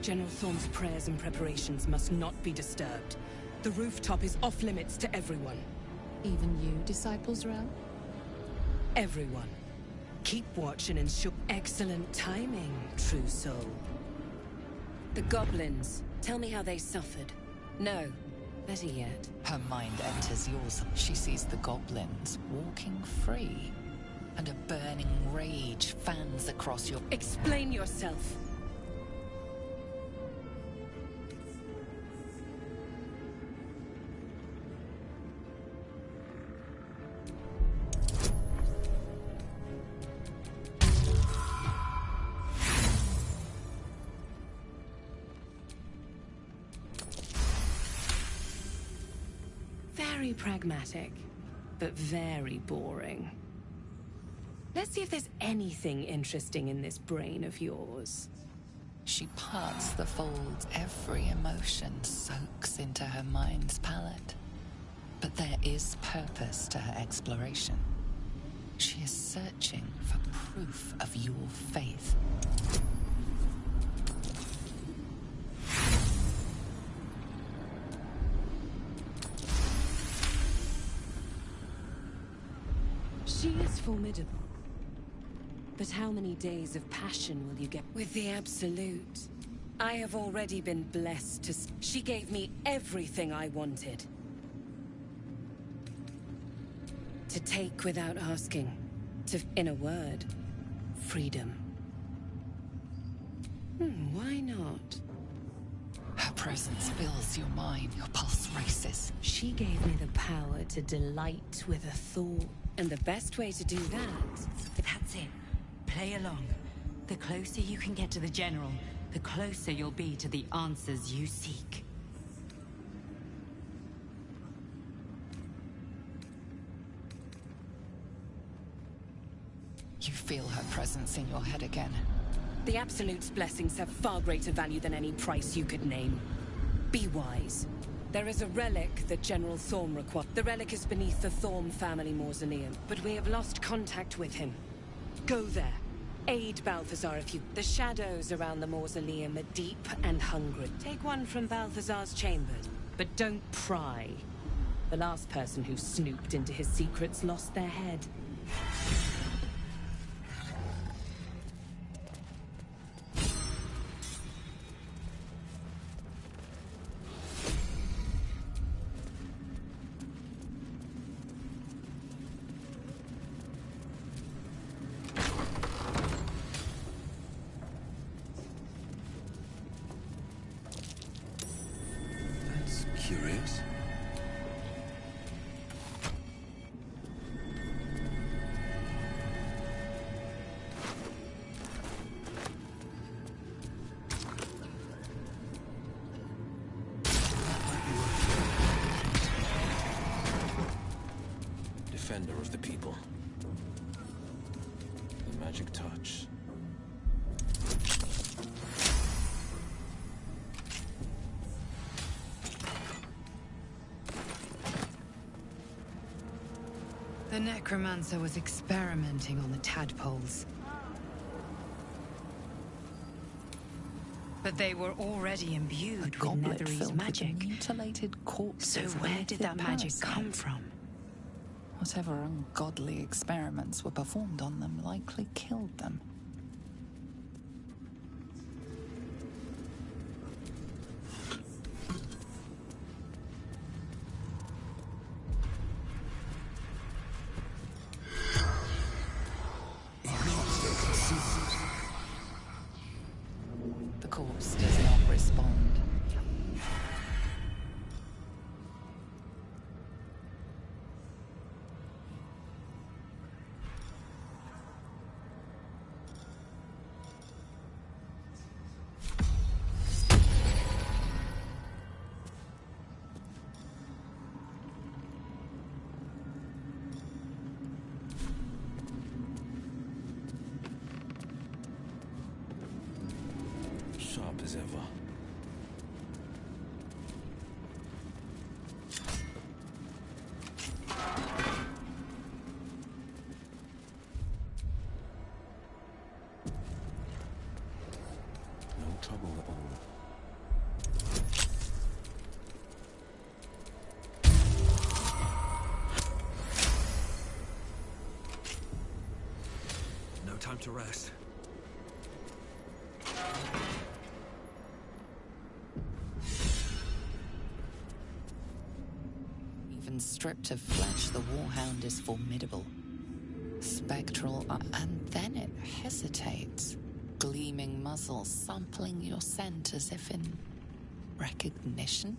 General Thorm's prayers and preparations must not be disturbed. The rooftop is off limits to everyone. Even you, Disciples Realm? Everyone. Keep watch and ensure excellent timing, True Soul. The goblins, tell me how they suffered. No, better yet. Her mind enters yours. She sees the goblins walking free. And a burning rage fans across your... Explain yourself. Very pragmatic, but very boring. Let's see if there's anything interesting in this brain of yours. She parts the folds. Every emotion soaks into her mind's palette. But there is purpose to her exploration. She is searching for proof of your faith. She is formidable. But how many days of passion will you get? With the Absolute, I have already been blessed to... She gave me everything I wanted. To take without asking. In a word, freedom. Why not? Her presence fills your mind, your pulse races. She gave me the power to delight with a thought. And the best way to do that... That's it. Play along. The closer you can get to the General, the closer you'll be to the answers you seek. You feel her presence in your head again. The Absolute's blessings have far greater value than any price you could name. Be wise. There is a relic that General Thorm requires. The relic is beneath the Thorm family mausoleum, but we have lost contact with him. Go there. Aid Balthazar if you... The shadows around the mausoleum are deep and hungry. Take one from Balthazar's chamber, but don't pry. The last person who snooped into his secrets lost their head. Curious. Defender of the people. The magic touch. Necromancer was experimenting on the tadpoles. But they were already imbued with Goblet Nethery's filled magic. with mutilated corpses. So of where did that magic come from? Whatever ungodly experiments were performed on them likely killed them. The corpse does not respond. Sharp as ever. No trouble at all. No time to rest. Even stripped of flesh, the Warhound is formidable. Spectral, and then it hesitates. Gleaming muzzle sampling your scent as if in recognition.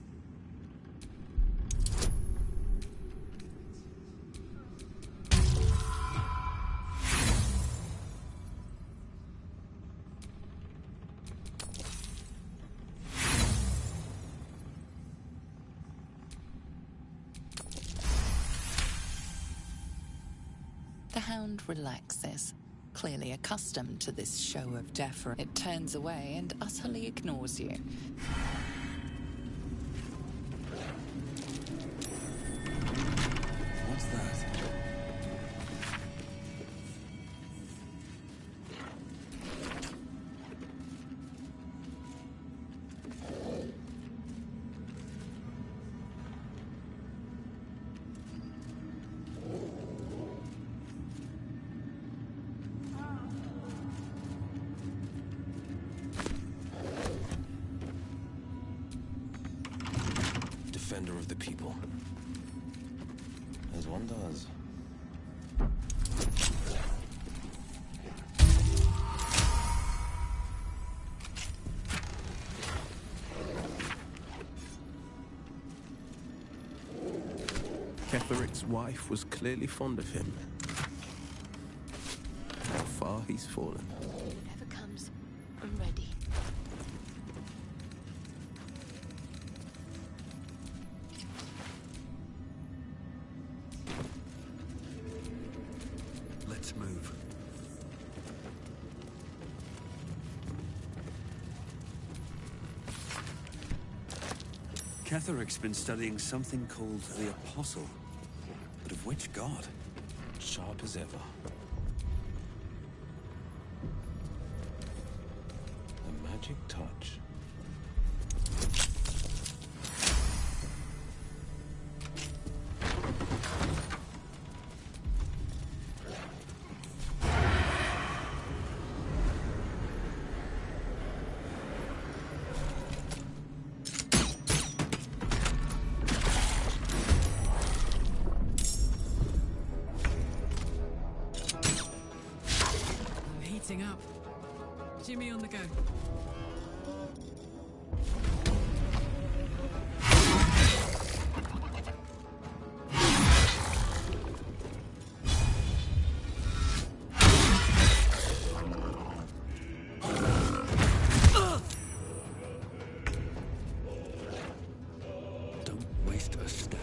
The hound relaxes, clearly accustomed to this show of deference. It turns away and utterly ignores you. What's that? Defender of the people. As one does. Ketheric's wife was clearly fond of him. How far he's fallen. Whatever comes, I'm ready. Let's move. Ketheric's been studying something called the Apostle. But of which god? Sharp as ever. A magic touch. I'm heating up. Jimmy on the go. Don't waste a step.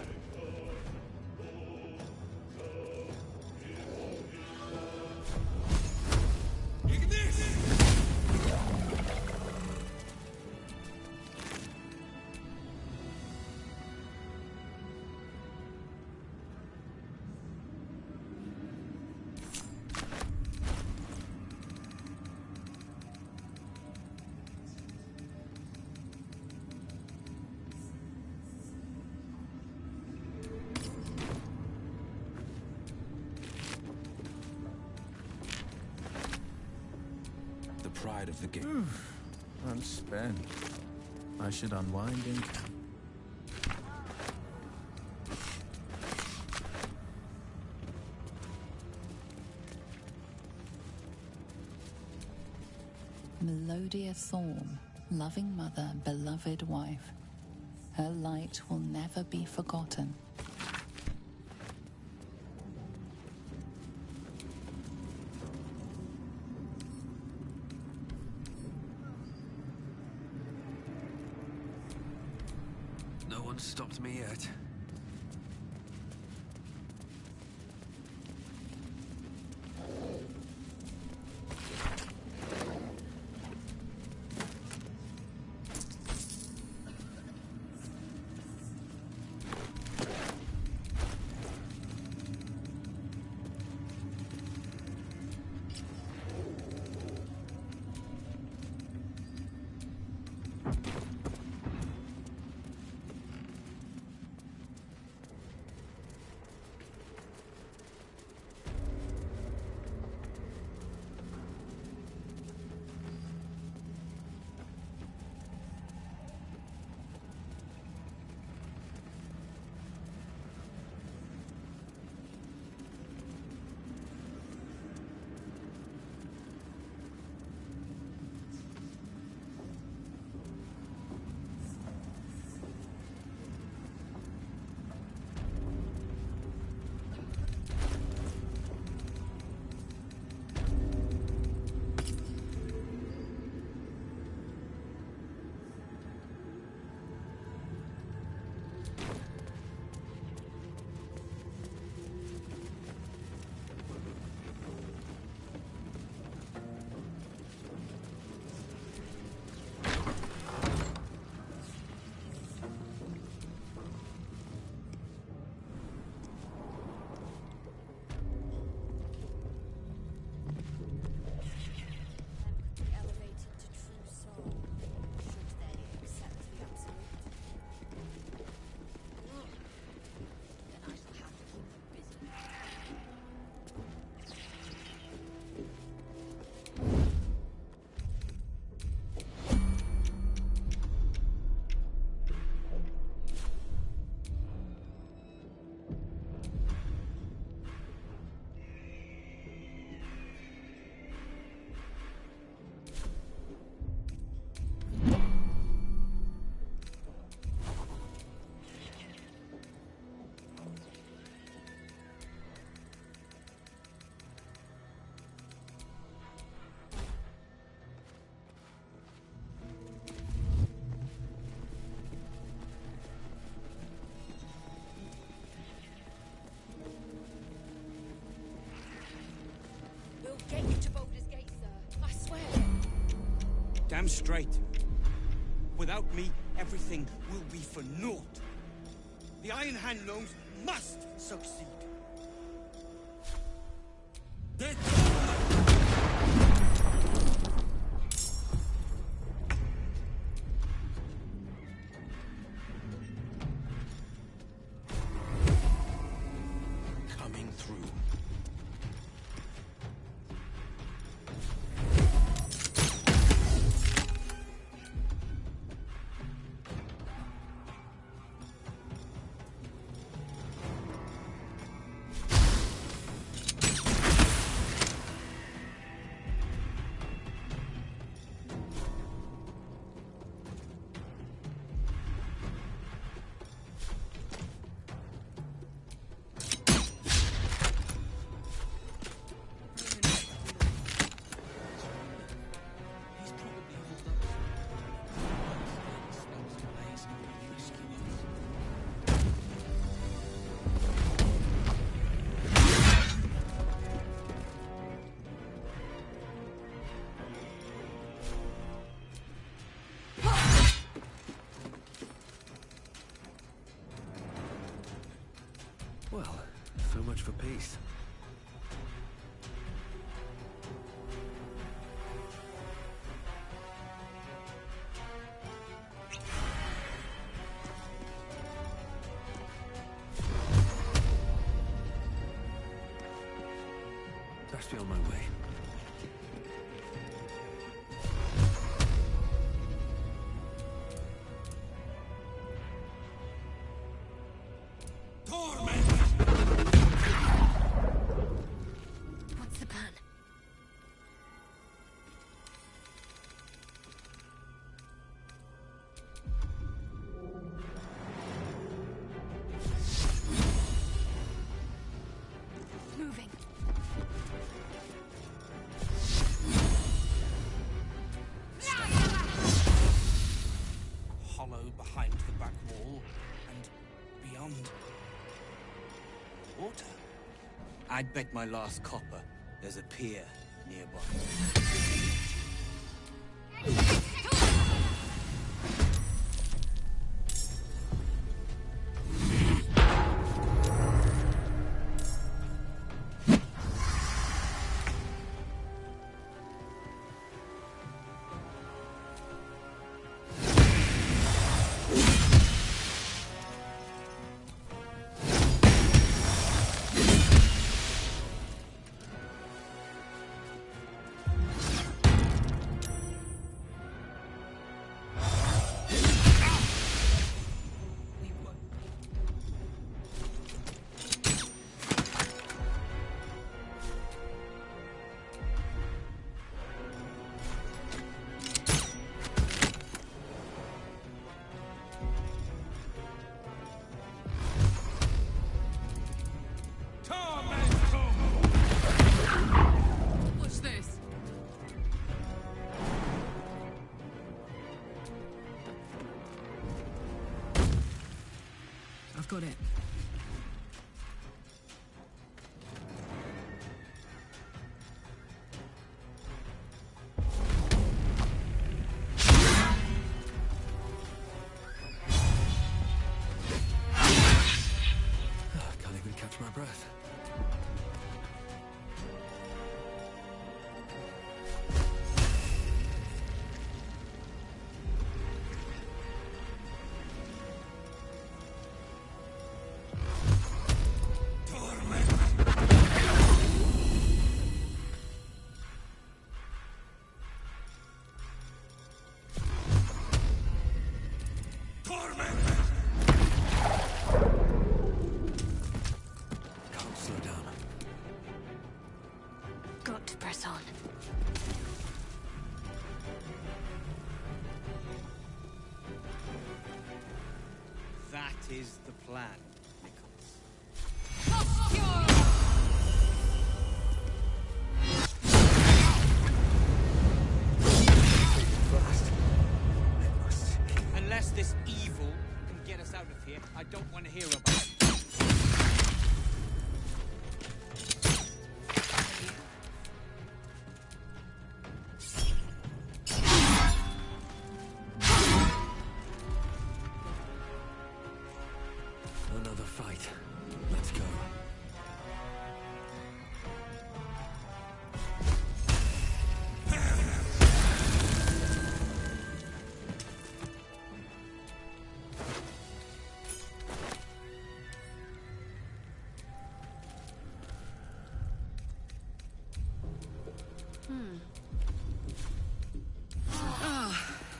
pride of the game. Well spent. I should unwind in camp. Melodia Thorm, loving mother, beloved wife. Her light will never be forgotten. No one stopped me yet. Get you to Baldur's Gate, sir. I swear. Damn straight. Without me, everything will be for naught. The Iron Hand gnomes must succeed. Coming through. Well, so much for peace. Best be on my way. water? I'd bet my last copper there's a pier nearby. What's this? I've got it. Can't even catch my breath. Can't slow down. Got to press on. That is the plan, Nicholas. Unless this evil can get us out of here, I don't want to hear about it. Another fight. Let's go.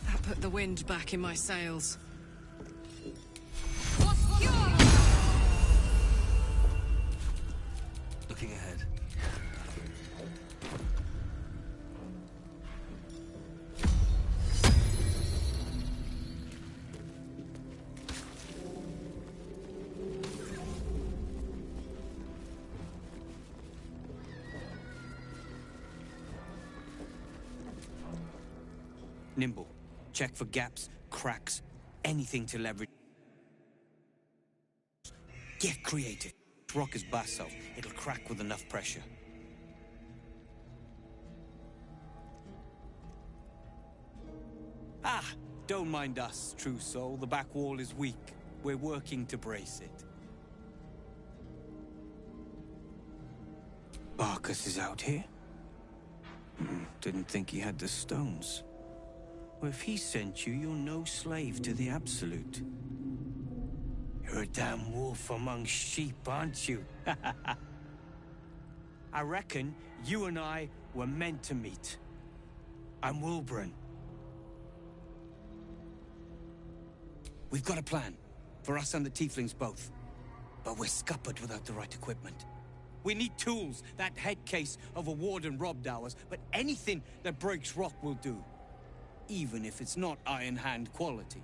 That put the wind back in my sails. Looking ahead. Nimble. Check for gaps, cracks, anything to leverage. Get creative. Rock is basalt. It'll crack with enough pressure. Ah! Don't mind us, true soul. The back wall is weak. We're working to brace it. Barkus is out here? Didn't think he had the stones. Well, if he sent you, you're no slave to the Absolute. You're a damn wolf among sheep, aren't you? I reckon you and I were meant to meet. I'm Wilburn. We've got a plan. For us and the Tieflings both. But we're scuppered without the right equipment. We need tools. That head case of a warden robbed ours, but anything that breaks rock will do. Even if it's not Iron Hand quality.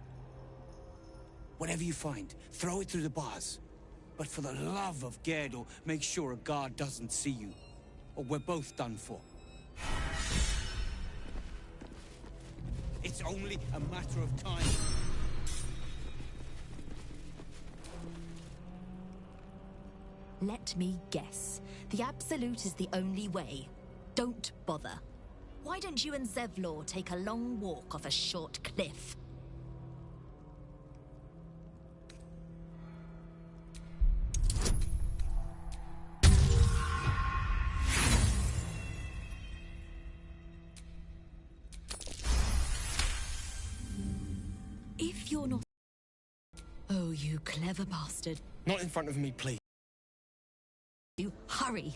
Whatever you find, throw it through the bars. But for the love of Gerdor, make sure a guard doesn't see you. Or we're both done for. It's only a matter of time. Hmm. Let me guess. The Absolute is the only way. Don't bother. Why don't you and Zevlor take a long walk off a short cliff? If you're not... Oh, you clever bastard. Not in front of me, please. You hurry.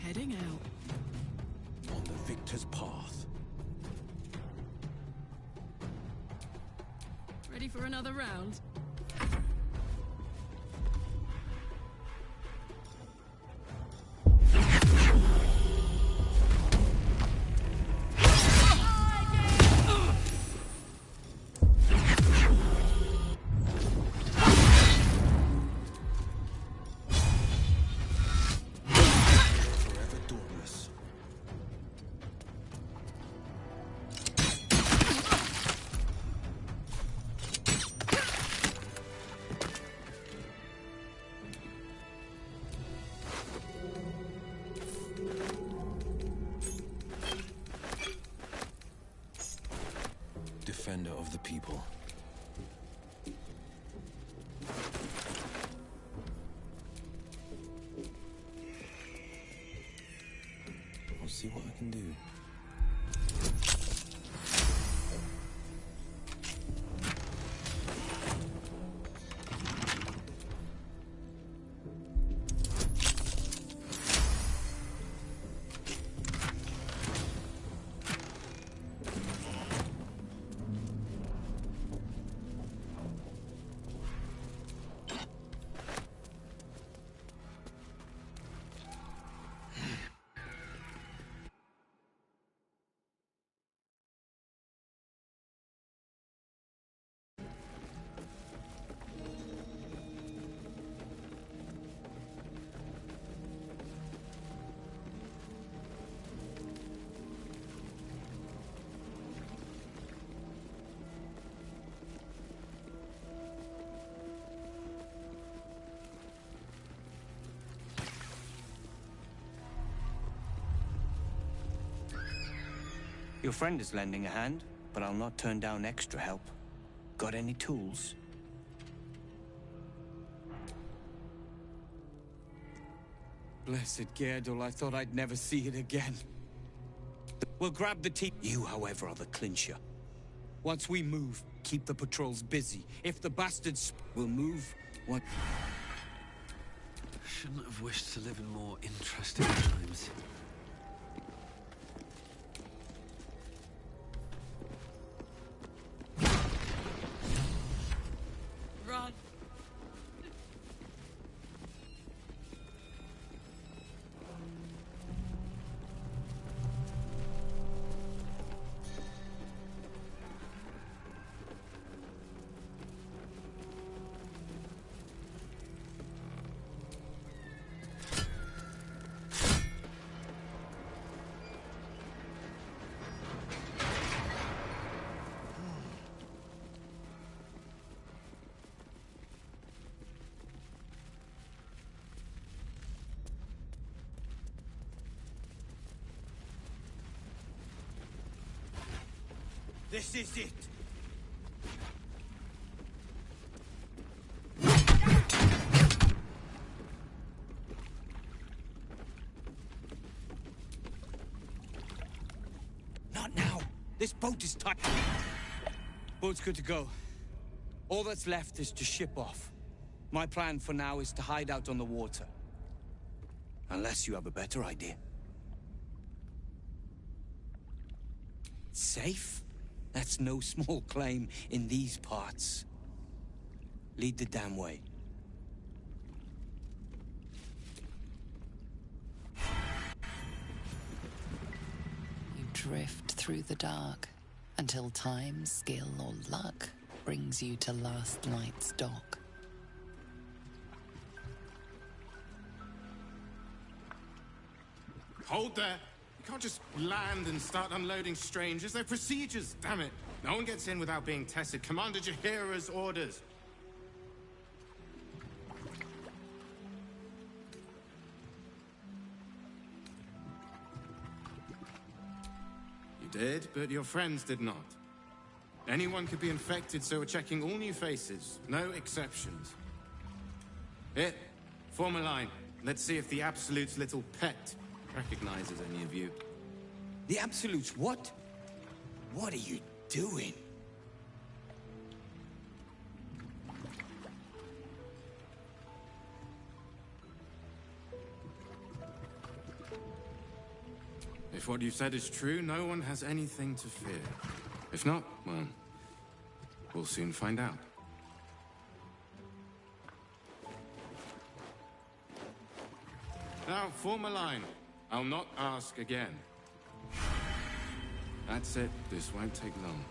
Heading out. On the victor's path. Ready for another round? Defender of the people. I'll see what I can do. Your friend is lending a hand, but I'll not turn down extra help. Got any tools? Blessed Gerdul, I thought I'd never see it again. We'll grab the team. You, however, are the clincher. Once we move, keep the patrols busy. If the bastards will move, what? Shouldn't have wished to live in more interesting times. Run. This is it. Not now. This boat is tight. Boat's good to go. All that's left is to ship off. My plan for now is to hide out on the water. Unless you have a better idea. Safe? That's no small claim in these parts. Lead the damn way. You drift through the dark until time, skill, or luck brings you to Last Night's dock. Hold there. You can't just land and start unloading strangers. They're procedures, damn it. No one gets in without being tested. Commander Jahira's orders. You did, but your friends did not. Anyone could be infected, so we're checking all new faces. No exceptions. Here, form a line. Let's see if the Absolute's little pet recognizes any of you. The Absolute's what? What are you doing? If what you've said is true, no one has anything to fear. If not, well, we'll soon find out. Now, form a line. I'll not ask again. That's it. This won't take long.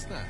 What's that?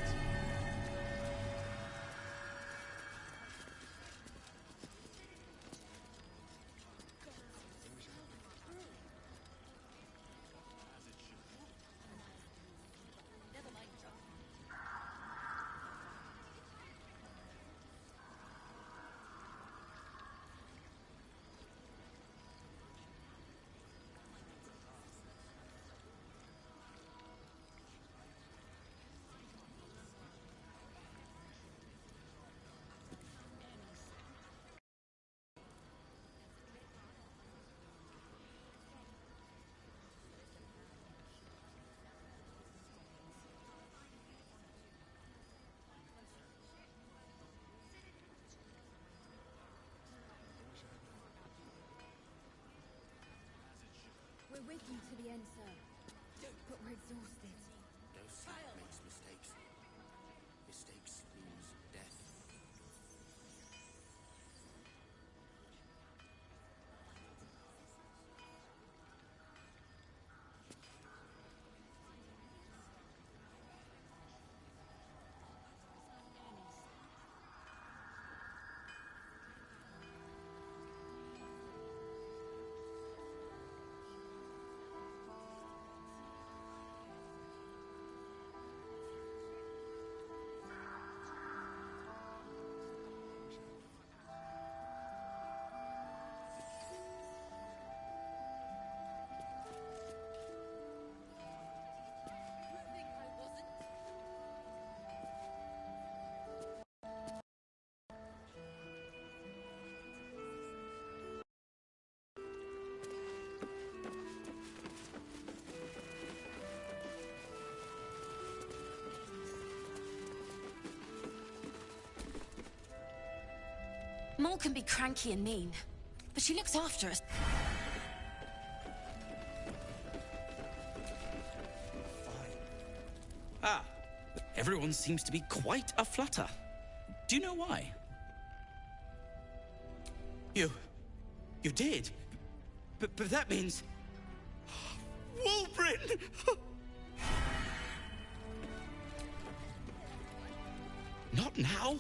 We're with you to the end, sir. But we're exhausted. Ghost makes mistakes. Mistakes means death. Mol can be cranky and mean, but she looks after us. Ah, everyone seems to be quite a flutter. Do you know why? You did? But that means... Wolverine! Not now?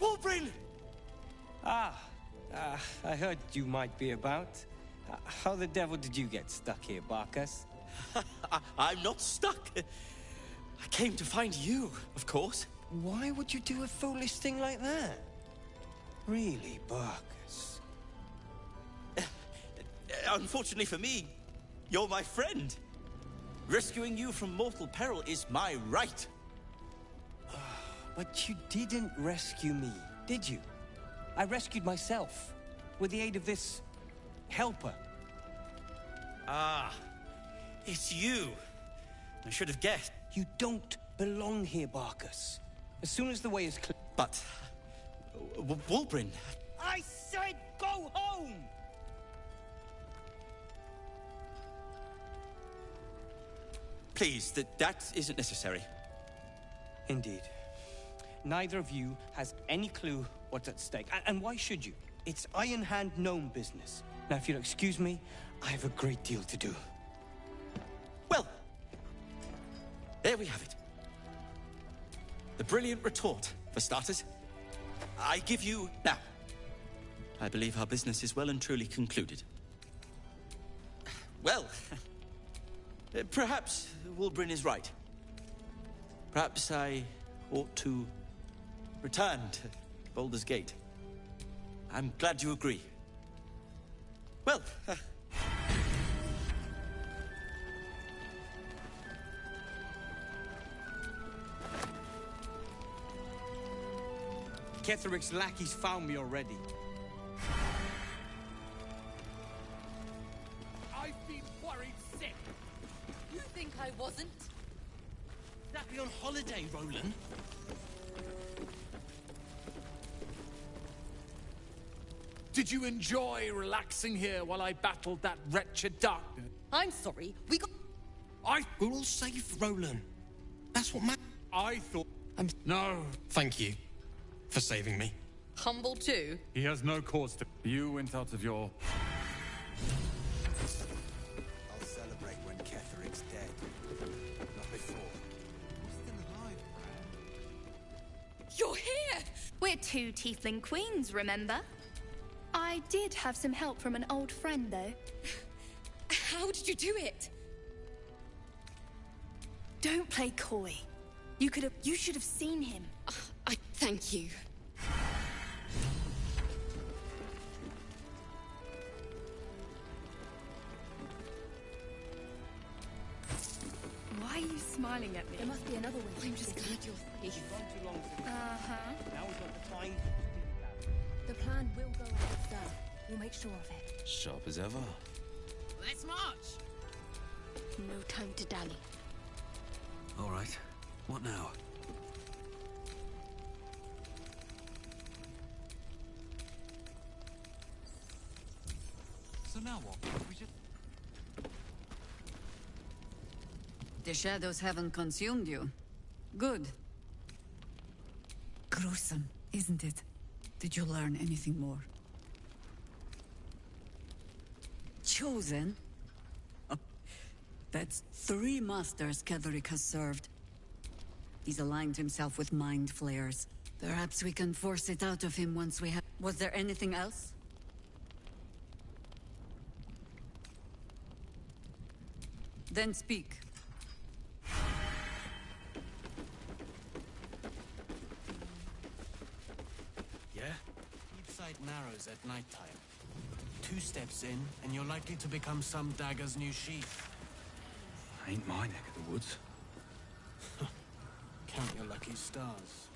Wolverine! I heard you might be about. How the devil did you get stuck here, Barkus? I'm not stuck. I came to find you, of course. Why would you do a foolish thing like that? Really, Barkus? Unfortunately for me, you're my friend. Rescuing you from mortal peril is my right. But you didn't rescue me, did you? I rescued myself, with the aid of this... helper. Ah, it's you. I should have guessed. You don't belong here, Barkus. As soon as the way is clear... But... Wolverine... I said go home! Please, that isn't necessary. Indeed. Neither of you has any clue what's at stake. And why should you? It's Iron Hand gnome business. Now, if you'll excuse me, I have a great deal to do. Well, there we have it. The brilliant retort, for starters. I give you now. I believe our business is well and truly concluded. Well, perhaps Wolverine is right. Perhaps I ought to return to Baldur's Gate. I'm glad you agree. Well, Ketheric's lackeys found me already. I've been worried sick. You think I wasn't? That be on holiday, Roland? Did you enjoy relaxing here while I battled that wretched darkness? I'm sorry, we got... We're all safe, Roland. That's what I thought... No. Thank you for saving me. Humble too? He has no cause to... You went out of your... I'll celebrate when Ketheric's dead. Not before. You're still alive, Bran. You're here! We're two tiefling queens, remember? I did have some help from an old friend, though. How did you do it? Don't play coy. You should have seen him. I thank you. Why are you smiling at me? There must be another way. I'm just glad you're free. Gone too long since. Uh-huh. Now is not the time. The plan will go ahead, sir. We'll make sure of it. Sharp as ever. Let's march. No time to dally. All right. What now? So now what? We just... The shadows haven't consumed you. Good. Gruesome, isn't it? Did you learn anything more? Chosen? Oh, that's 3 masters Ketheric has served. He's aligned himself with mind flayers. Perhaps we can force it out of him once we have... Was there anything else? Then speak. Yeah? Each side narrows at nighttime. 2 steps in, and you're likely to become some dagger's new sheath. Ain't my neck of the woods. Count your lucky stars.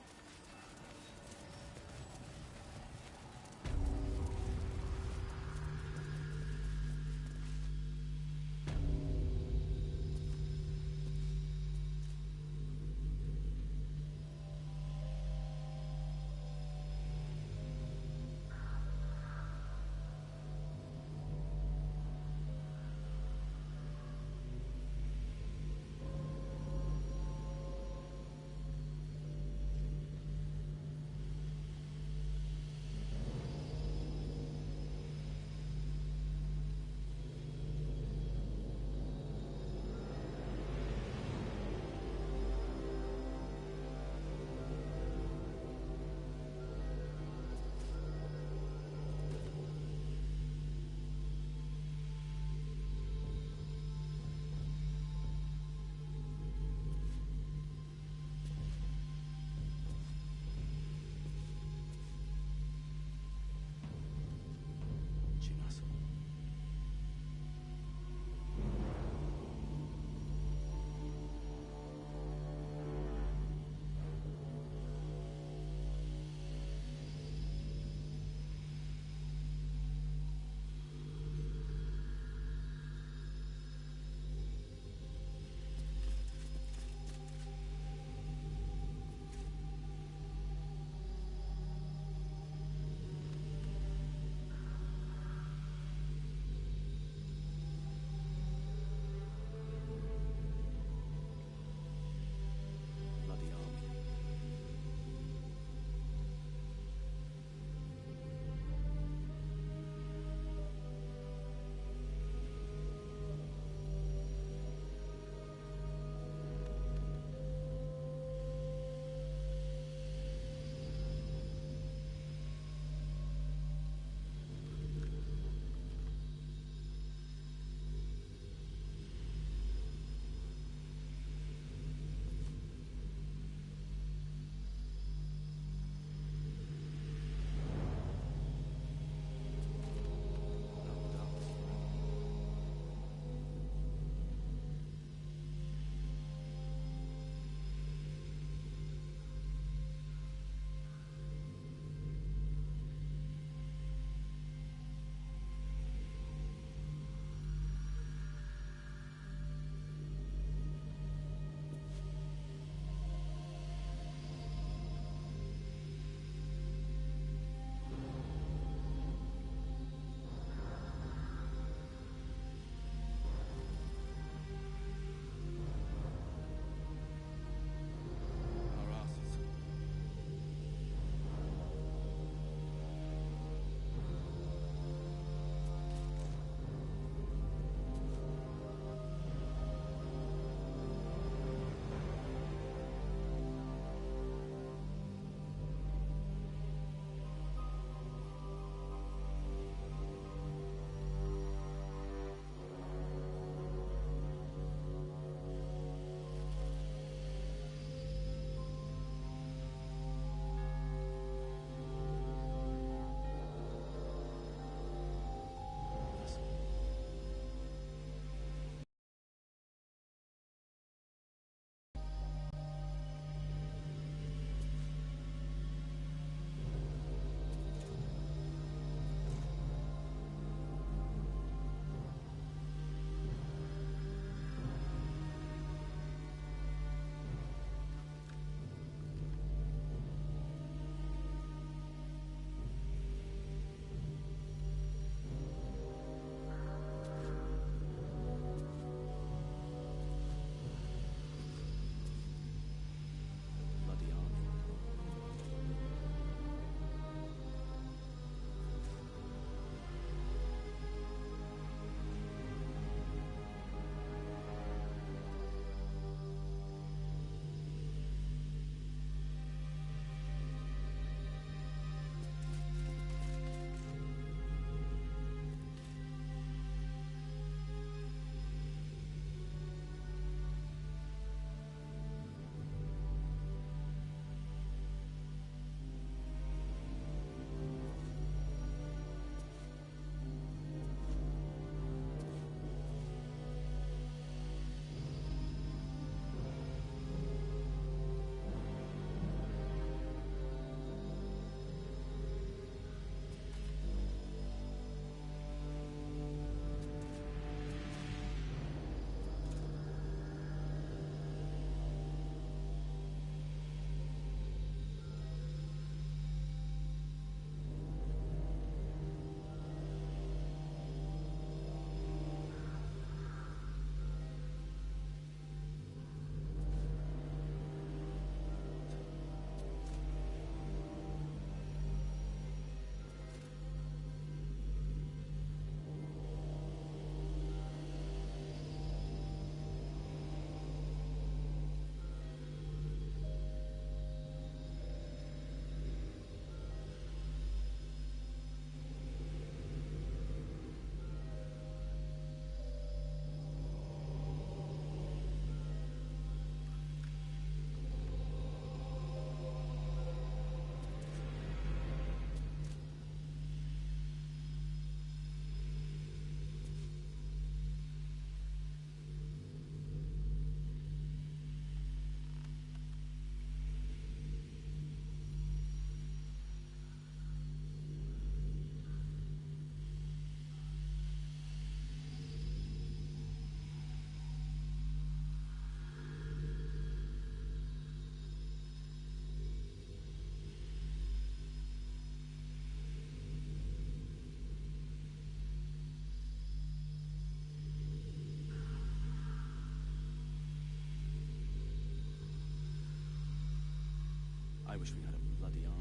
I wish we had a bloody army.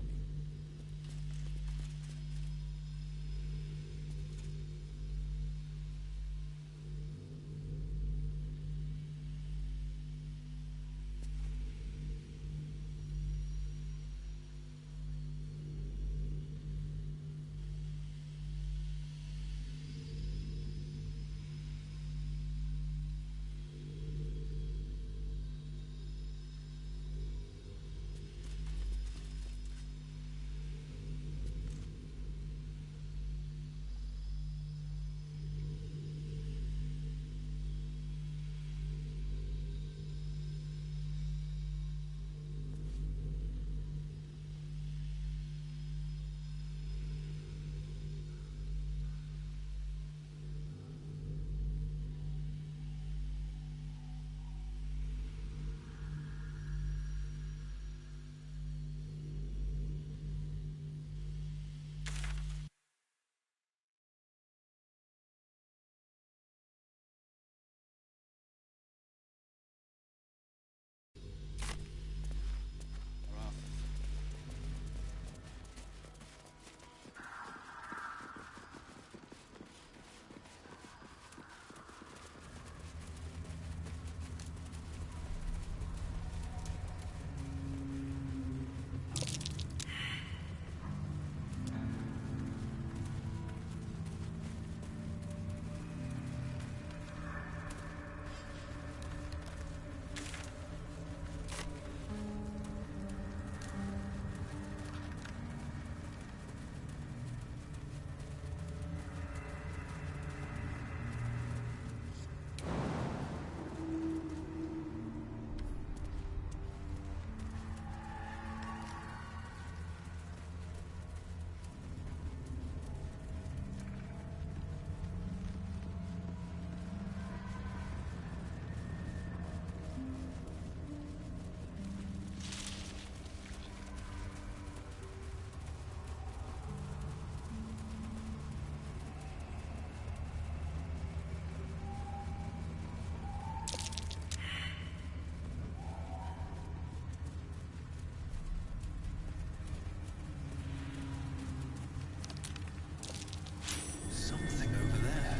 Something over there.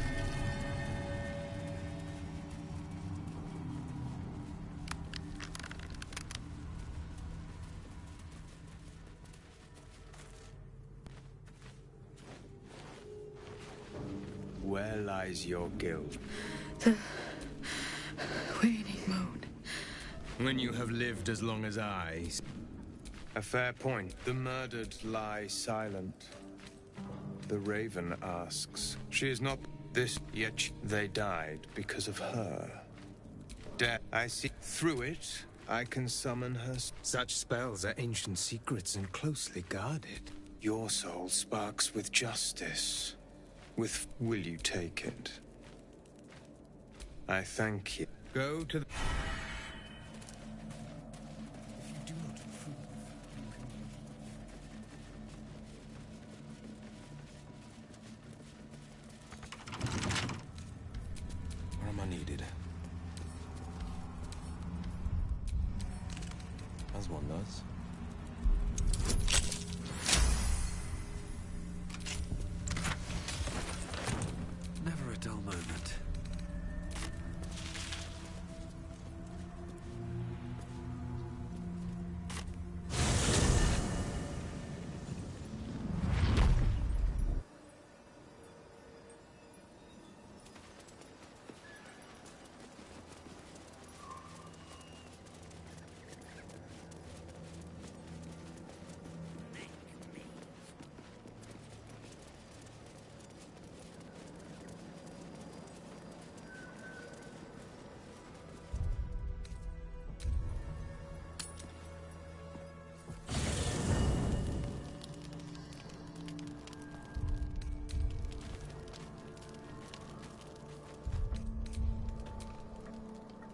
Where lies your guild? The waiting mode. When you have lived as long as I. A fair point. The murdered lie silent. The raven asks. She is not this, yet they died because of her. Death, I see. Through it, I can summon her. Such spells are ancient secrets and closely guarded. Your soul sparks with justice. Will you take it? I thank you. Go to the... Where am I needed? As one does. Never a dull moment.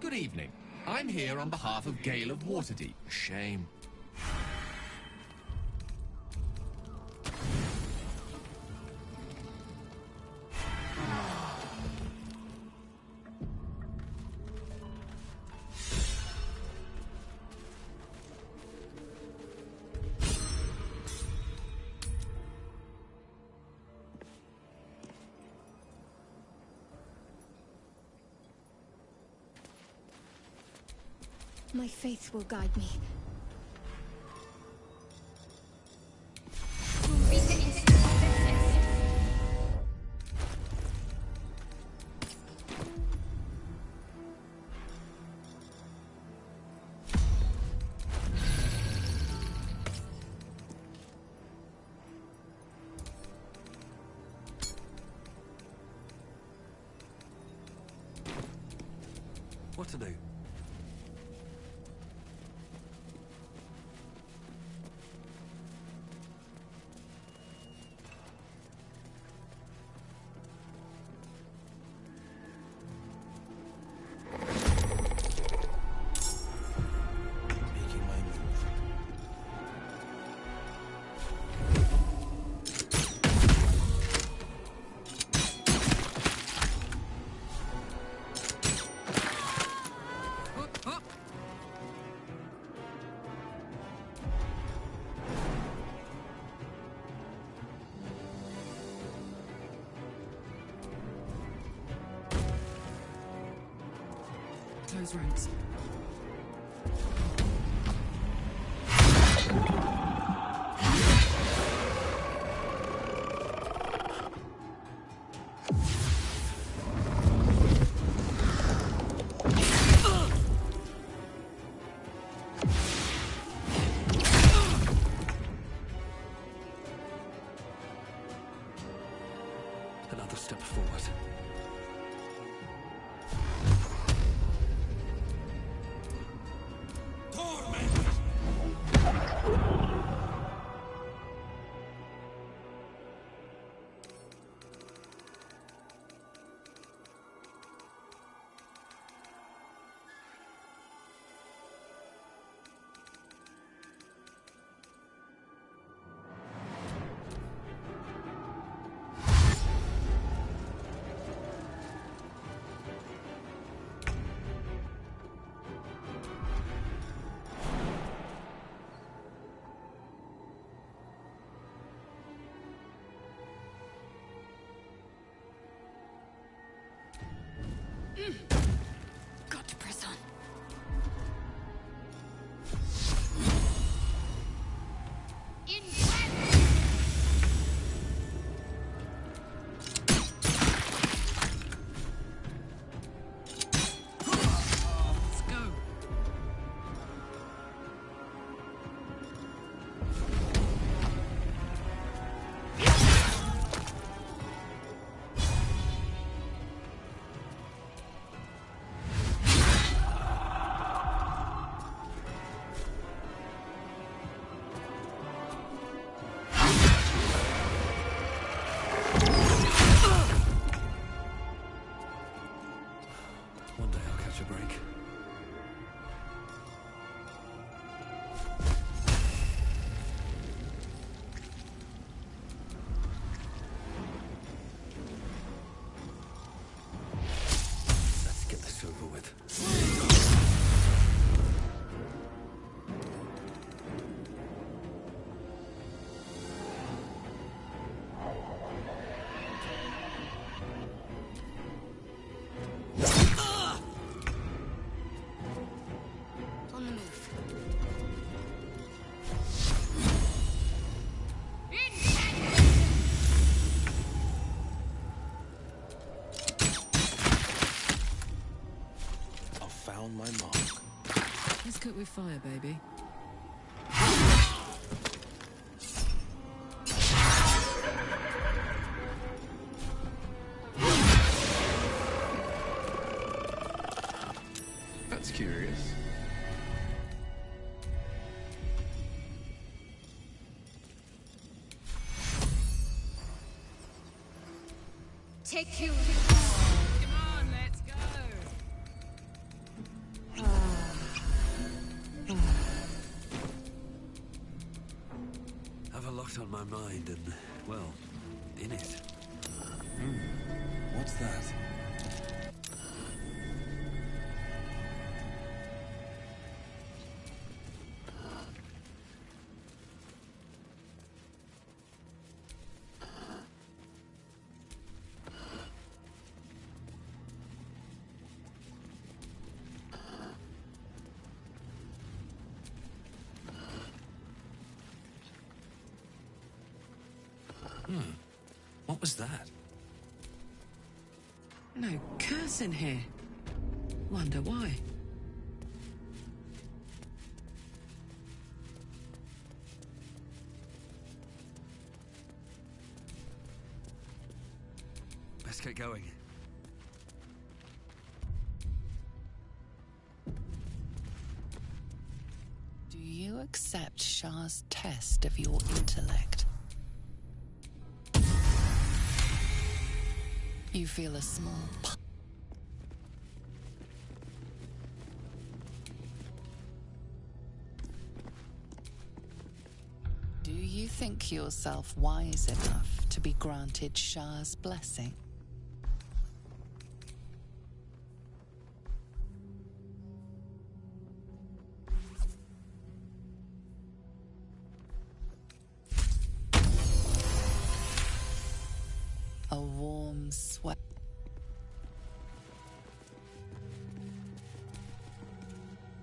Good evening. I'm here on behalf of Gale of Waterdeep. Shame. My faith will guide me. What to do? Making my move. Close ranks. Another step forward. Got to press on. Let's go. One day I'll catch a break. Let's get this over with. On the move. I found my mark. Let's cook with fire, baby. That's curious. Take you. Come on, let's go. Have a lot on my mind and, well, in it. What's that? What was that? No curse in here. Wonder why. Best get going. Do you accept Shah's test of your intellect? You feel a small Do you think yourself wise enough to be granted Shah's blessing? A warm sweat.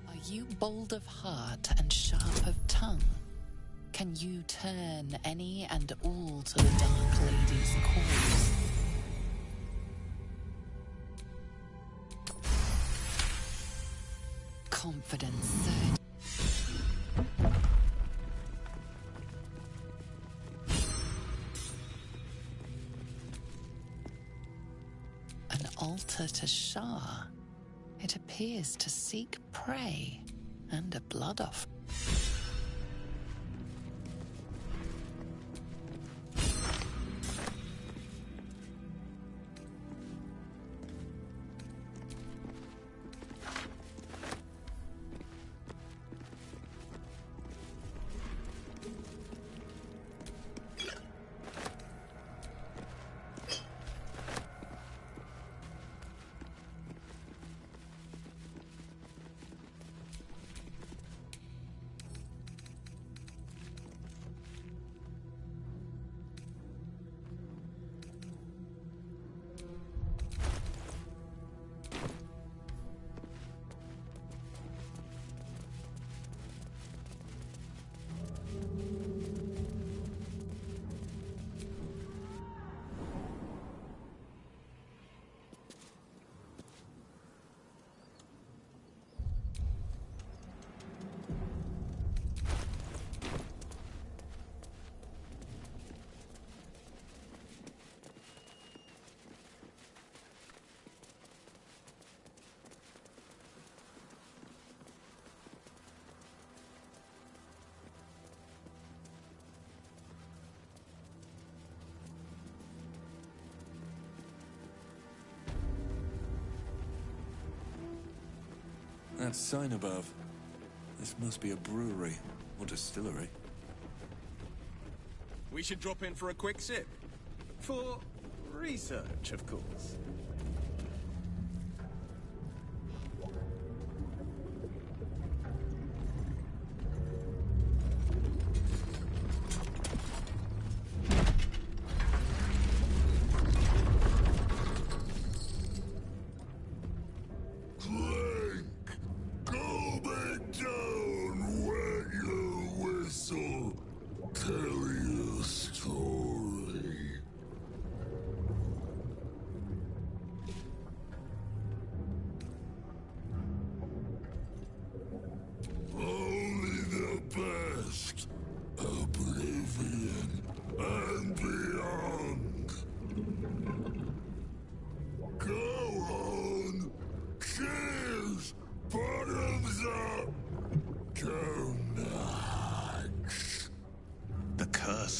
Are you bold of heart and sharp of tongue? Can you turn any and all to the Dark Lady's cause? Confidence, sir. An altar to Shah. It appears to seek prey and a blood offering. That sign above. This must be a brewery or distillery. We should drop in for a quick sip. For research, of course.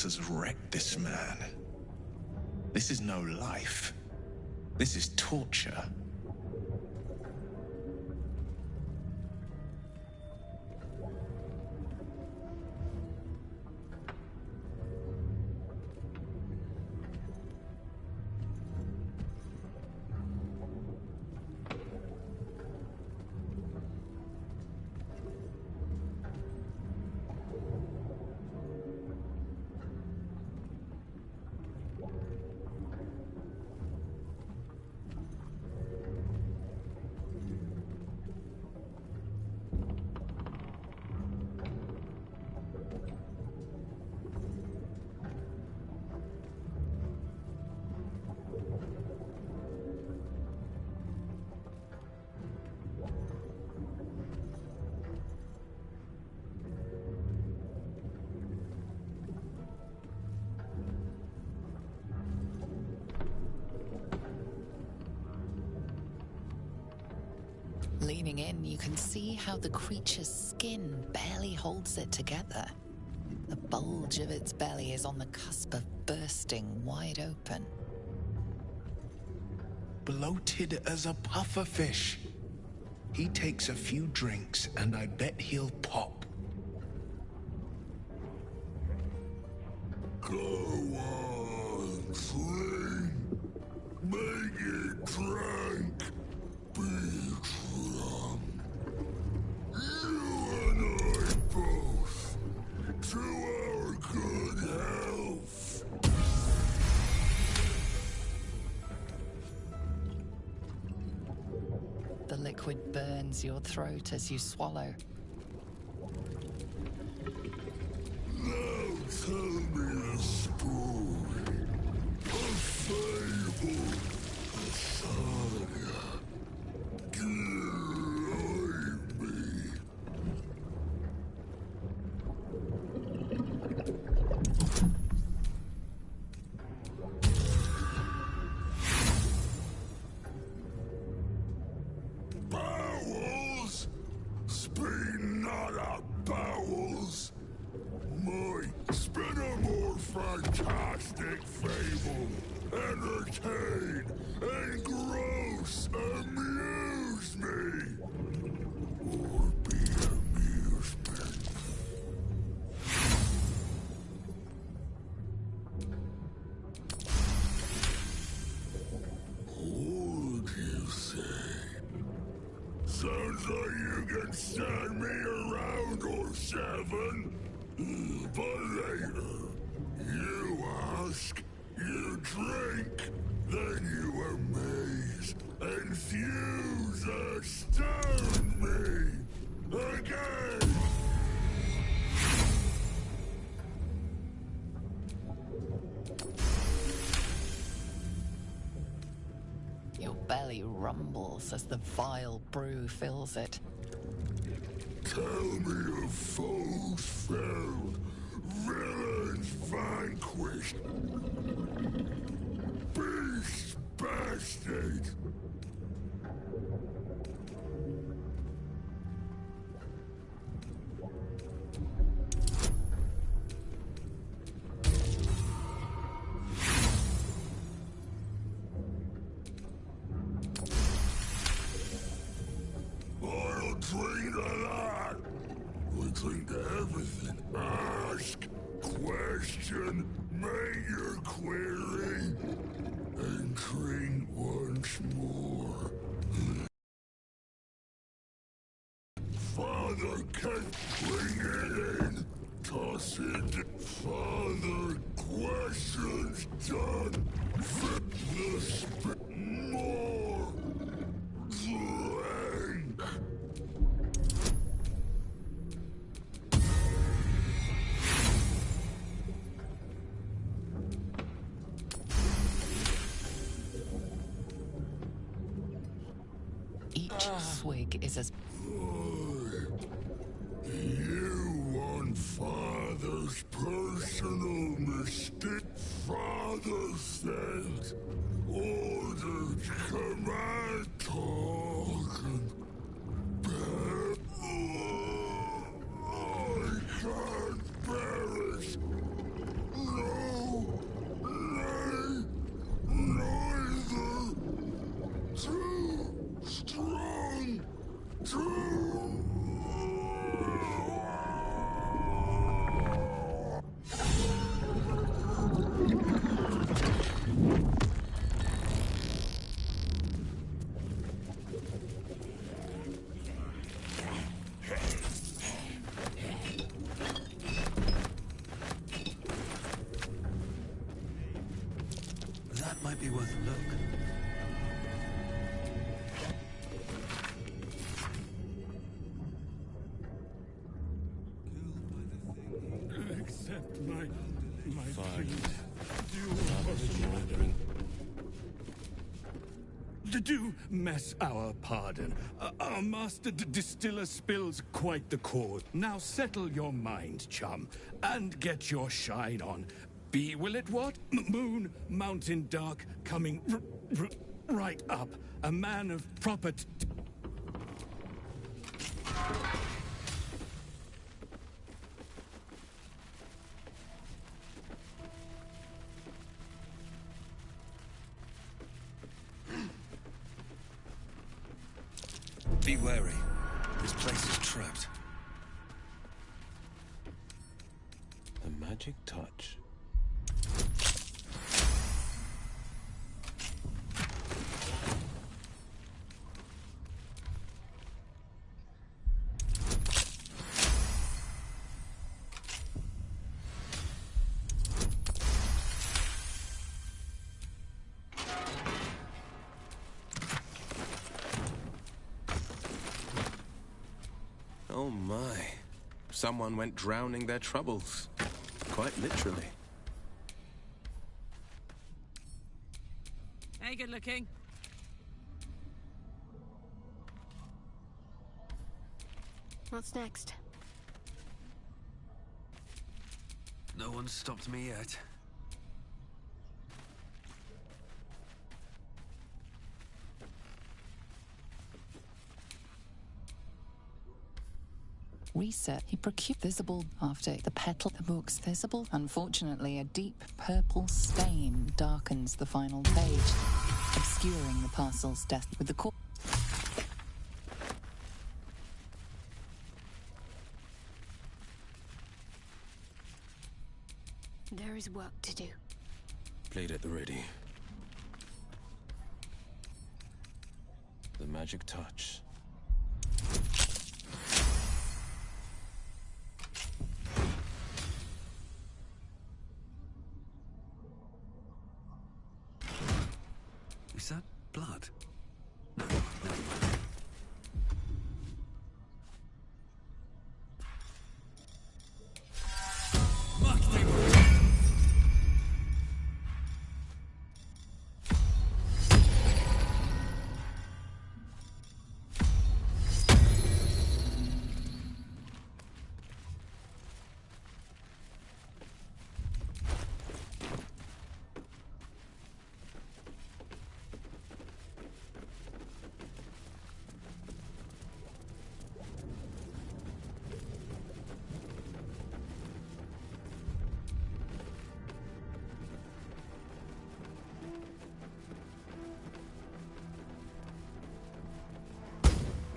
Has wrecked this man. This is no life. This is torture. Zooming in, you can see how the creature's skin barely holds it together. The bulge of its belly is on the cusp of bursting wide open. Bloated as a pufferfish. He takes a few drinks, and I bet he'll pop. Go on, drink. Make it drink. Be drunk. You and I both. To our good health. The liquid burns your throat as you swallow. Now tell me a story. A fable. A saga. Delight me. Bowels? Speak not of bowels. Might spin a more fantastic fable. Entertain, engross, amuse me. Or be amusement. Hold, you say? Sounds like you can stand me around or seven. But later, you ask, you drink, then you amaze, enthuse, astound me. Again! Your belly rumbles as the vile brew fills it. Tell me of foes felled, villains vanquished, beasts bested. I'll drink to that. We'll drink to everything. Ask, question, make your query, and drink once more. Father can bring it in. Toss it. Father, questions done. Fit the spit more. Drink. Each swig is as... You want Father's personal mistake? Father says, orders, command, talking. I can't bear it. No, nay, neither. Too strong, too... That might be worth a look. Accept my Fine. Do mess our pardon. Our master distiller spills quite the cord. Now settle your mind, chum, and get your shine on. Be will it what? Moon, mountain dark, coming right up. A man of proper... Be wary. This place is trapped. The magic touch. Oh my. Someone went drowning their troubles. Quite literally. Hey, good looking. What's next? No one's stopped me yet. Reset. He procured visible after the petal. The book's visible. Unfortunately, a deep purple stain darkens the final page, obscuring the parcel's death with the core. There is work to do. Blade at the ready. The magic touch. Is that blood?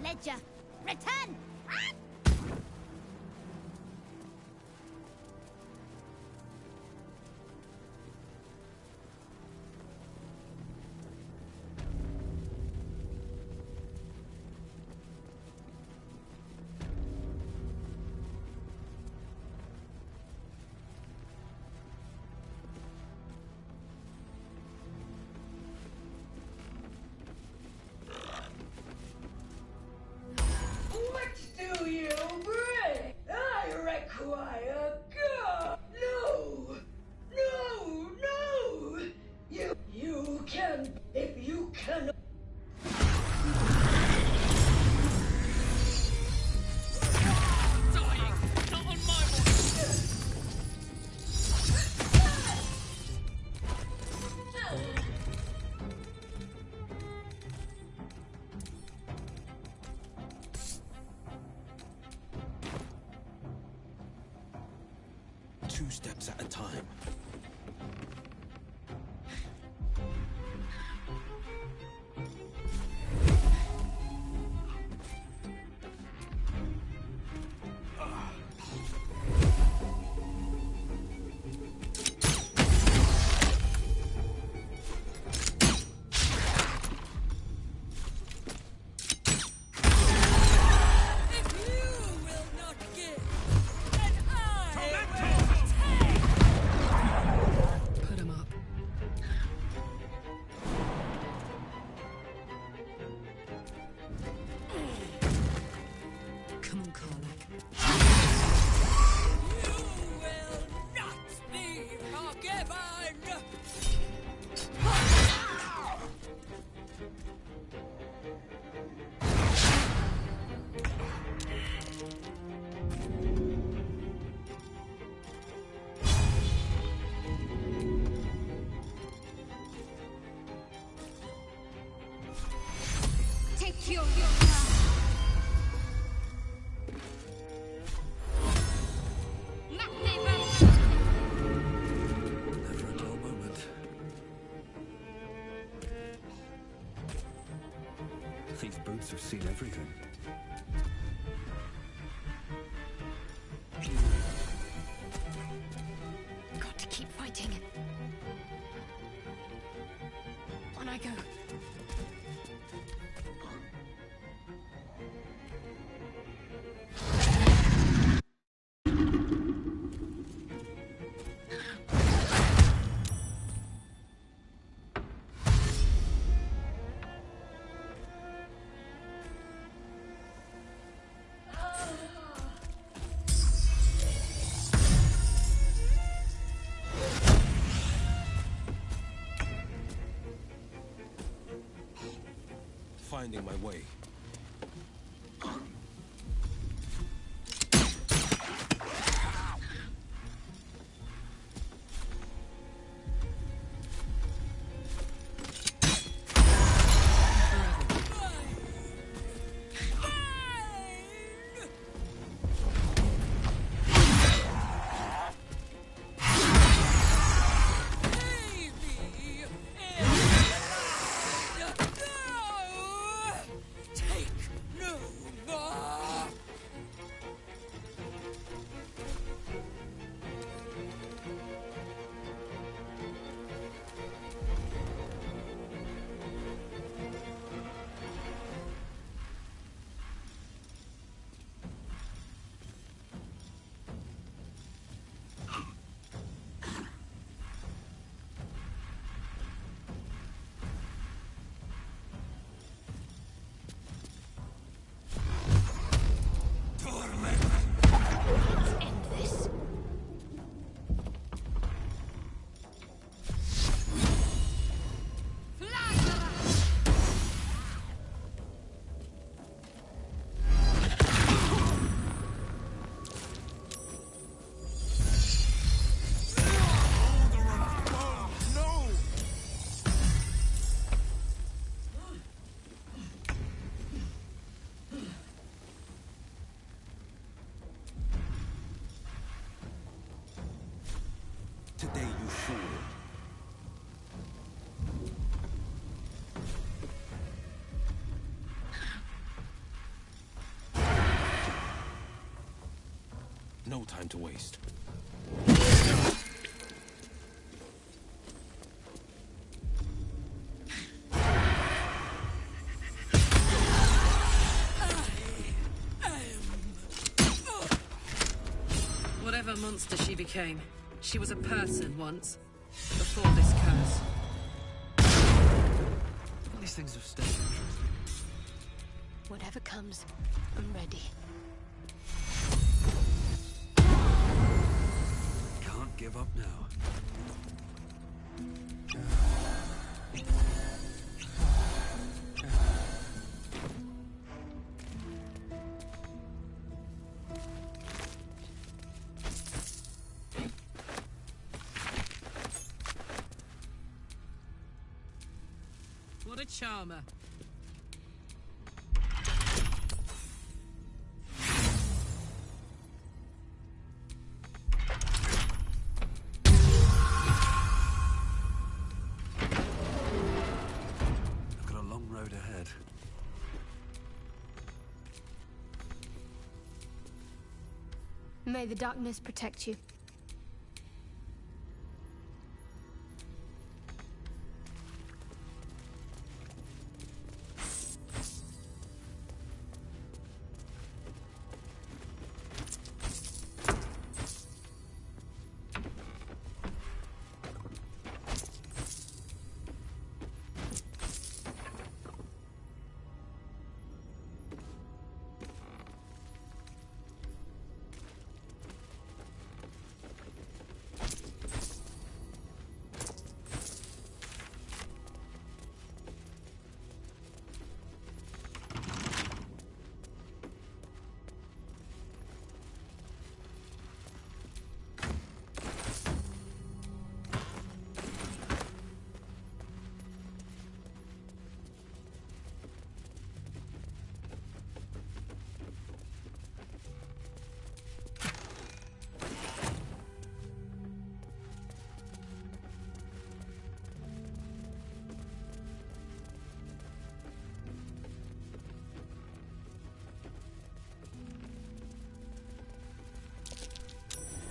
Ledger, return! What do you bring? I require God. No, no, no. You can, if you can. Dying! Not on my watch! Two steps at a time. If you will not give, then I will take! finding my way. Today you fool. No time to waste. Whatever monster she became, she was a person once, before this curse. All these things have stayed interesting. Whatever comes, I'm ready. Can't give up now. What a charmer. I've got a long road ahead. May the darkness protect you.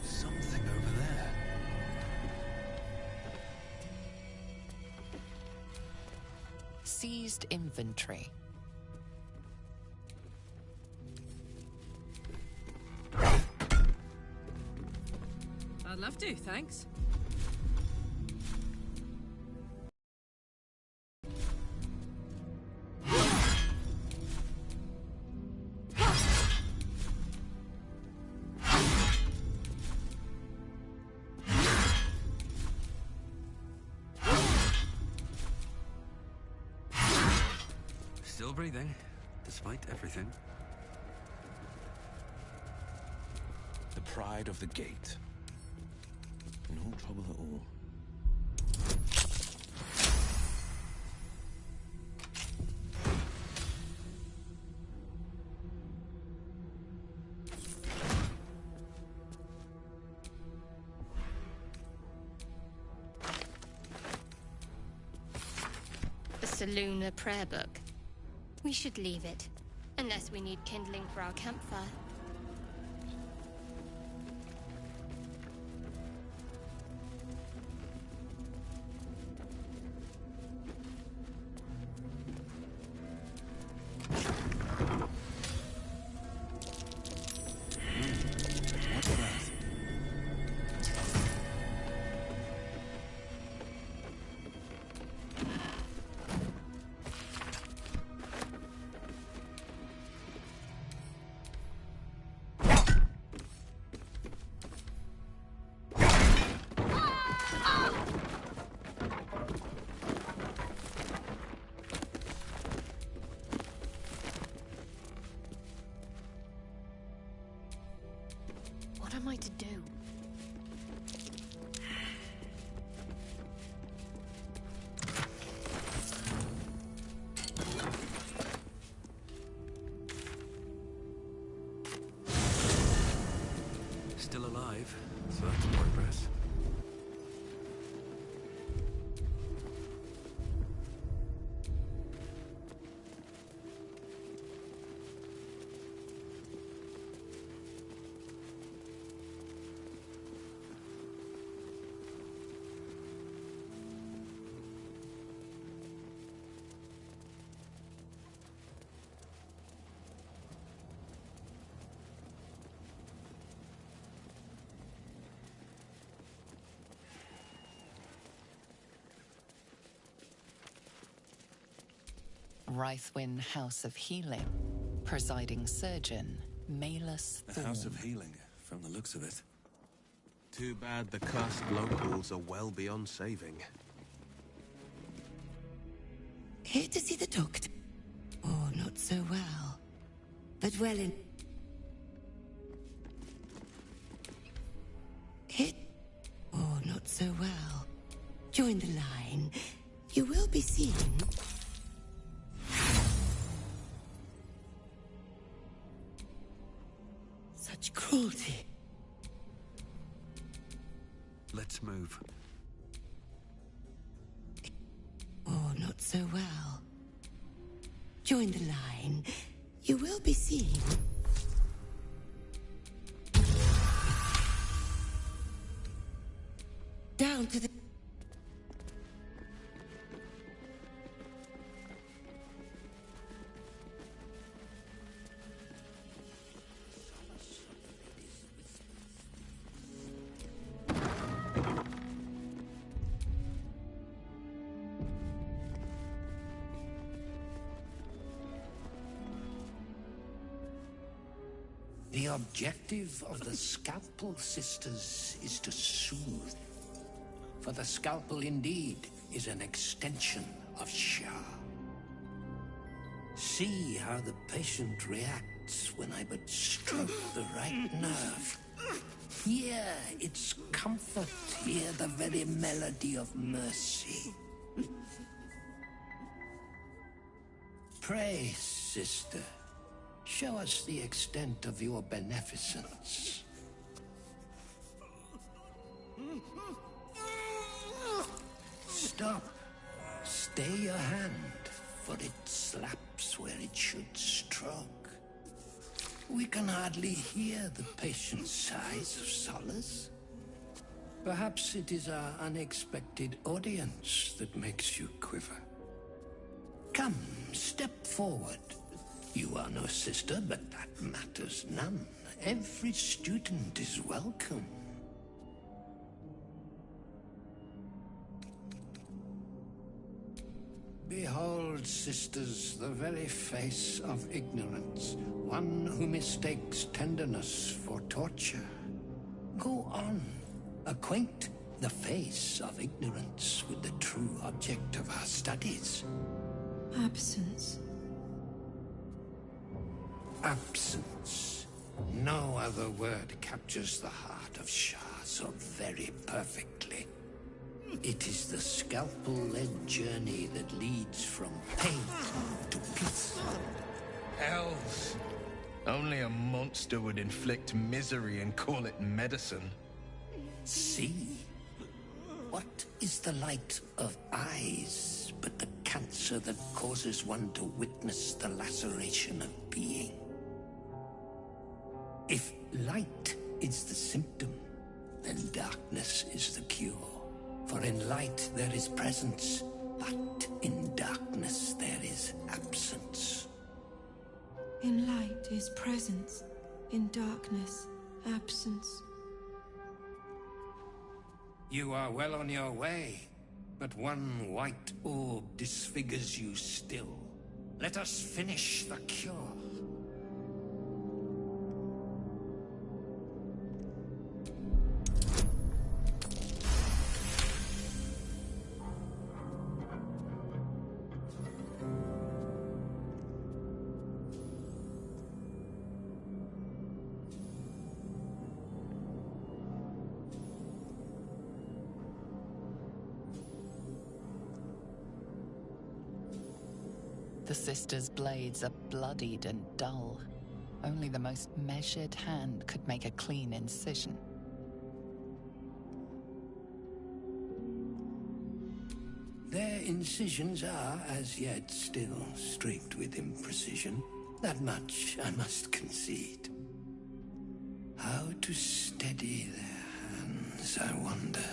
Something over there. Seized inventory. I'd love to, thanks. Still Still breathing, despite everything. The pride of the gate. No trouble at all. The Saloon, a prayer book. We should leave it, unless we need kindling for our campfire. What am I to do? Still alive, so that's progress. Rythwin House of Healing. Presiding surgeon, Malus A Thorn. house of healing, from the looks of it. Too bad the cursed locals are well beyond saving. Here to see the doctor. Oh, not so well. But well in... Hit... Oh, not so well. Join the line. You will be seen. Such cruelty. Let's move. Oh, not so well. Join the line. You will be seen. Down to the... The objective of the Scalpel Sisters is to soothe. For the scalpel indeed is an extension of Shah. See how the patient reacts when I but stroke the right nerve. Hear its comfort, hear the very melody of mercy. Pray, sister. Show us the extent of your beneficence. Stop. Stay your hand, for it slaps where it should stroke. We can hardly hear the patient's sighs of solace. Perhaps it is our unexpected audience that makes you quiver. Come, step forward. You are no sister, but that matters none. Every student is welcome. Behold, sisters, the very face of ignorance, one who mistakes tenderness for torture. Go on, acquaint the face of ignorance with the true object of our studies. Absence. Absence. No other word captures the heart of Shah so very perfectly. It is the scalpel-led journey that leads from pain to peace. Hells. Only a monster would inflict misery and call it medicine. See? What is the light of eyes but the cancer that causes one to witness the laceration of being? If light is the symptom, then darkness is the cure. For in light there is presence, but in darkness there is absence. In light is presence, in darkness, absence. You are well on your way, but one white orb disfigures you still. Let us finish the cure. The sisters' blades are bloodied and dull. Only the most measured hand could make a clean incision. Their incisions are, as yet, still streaked with imprecision. That much I must concede. How to steady their hands, I wonder.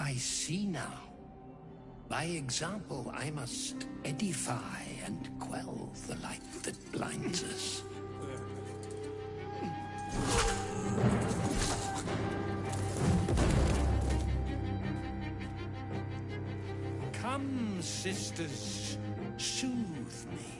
I see now. By example, I must edify and quell the light that blinds us. Come, sisters, soothe me.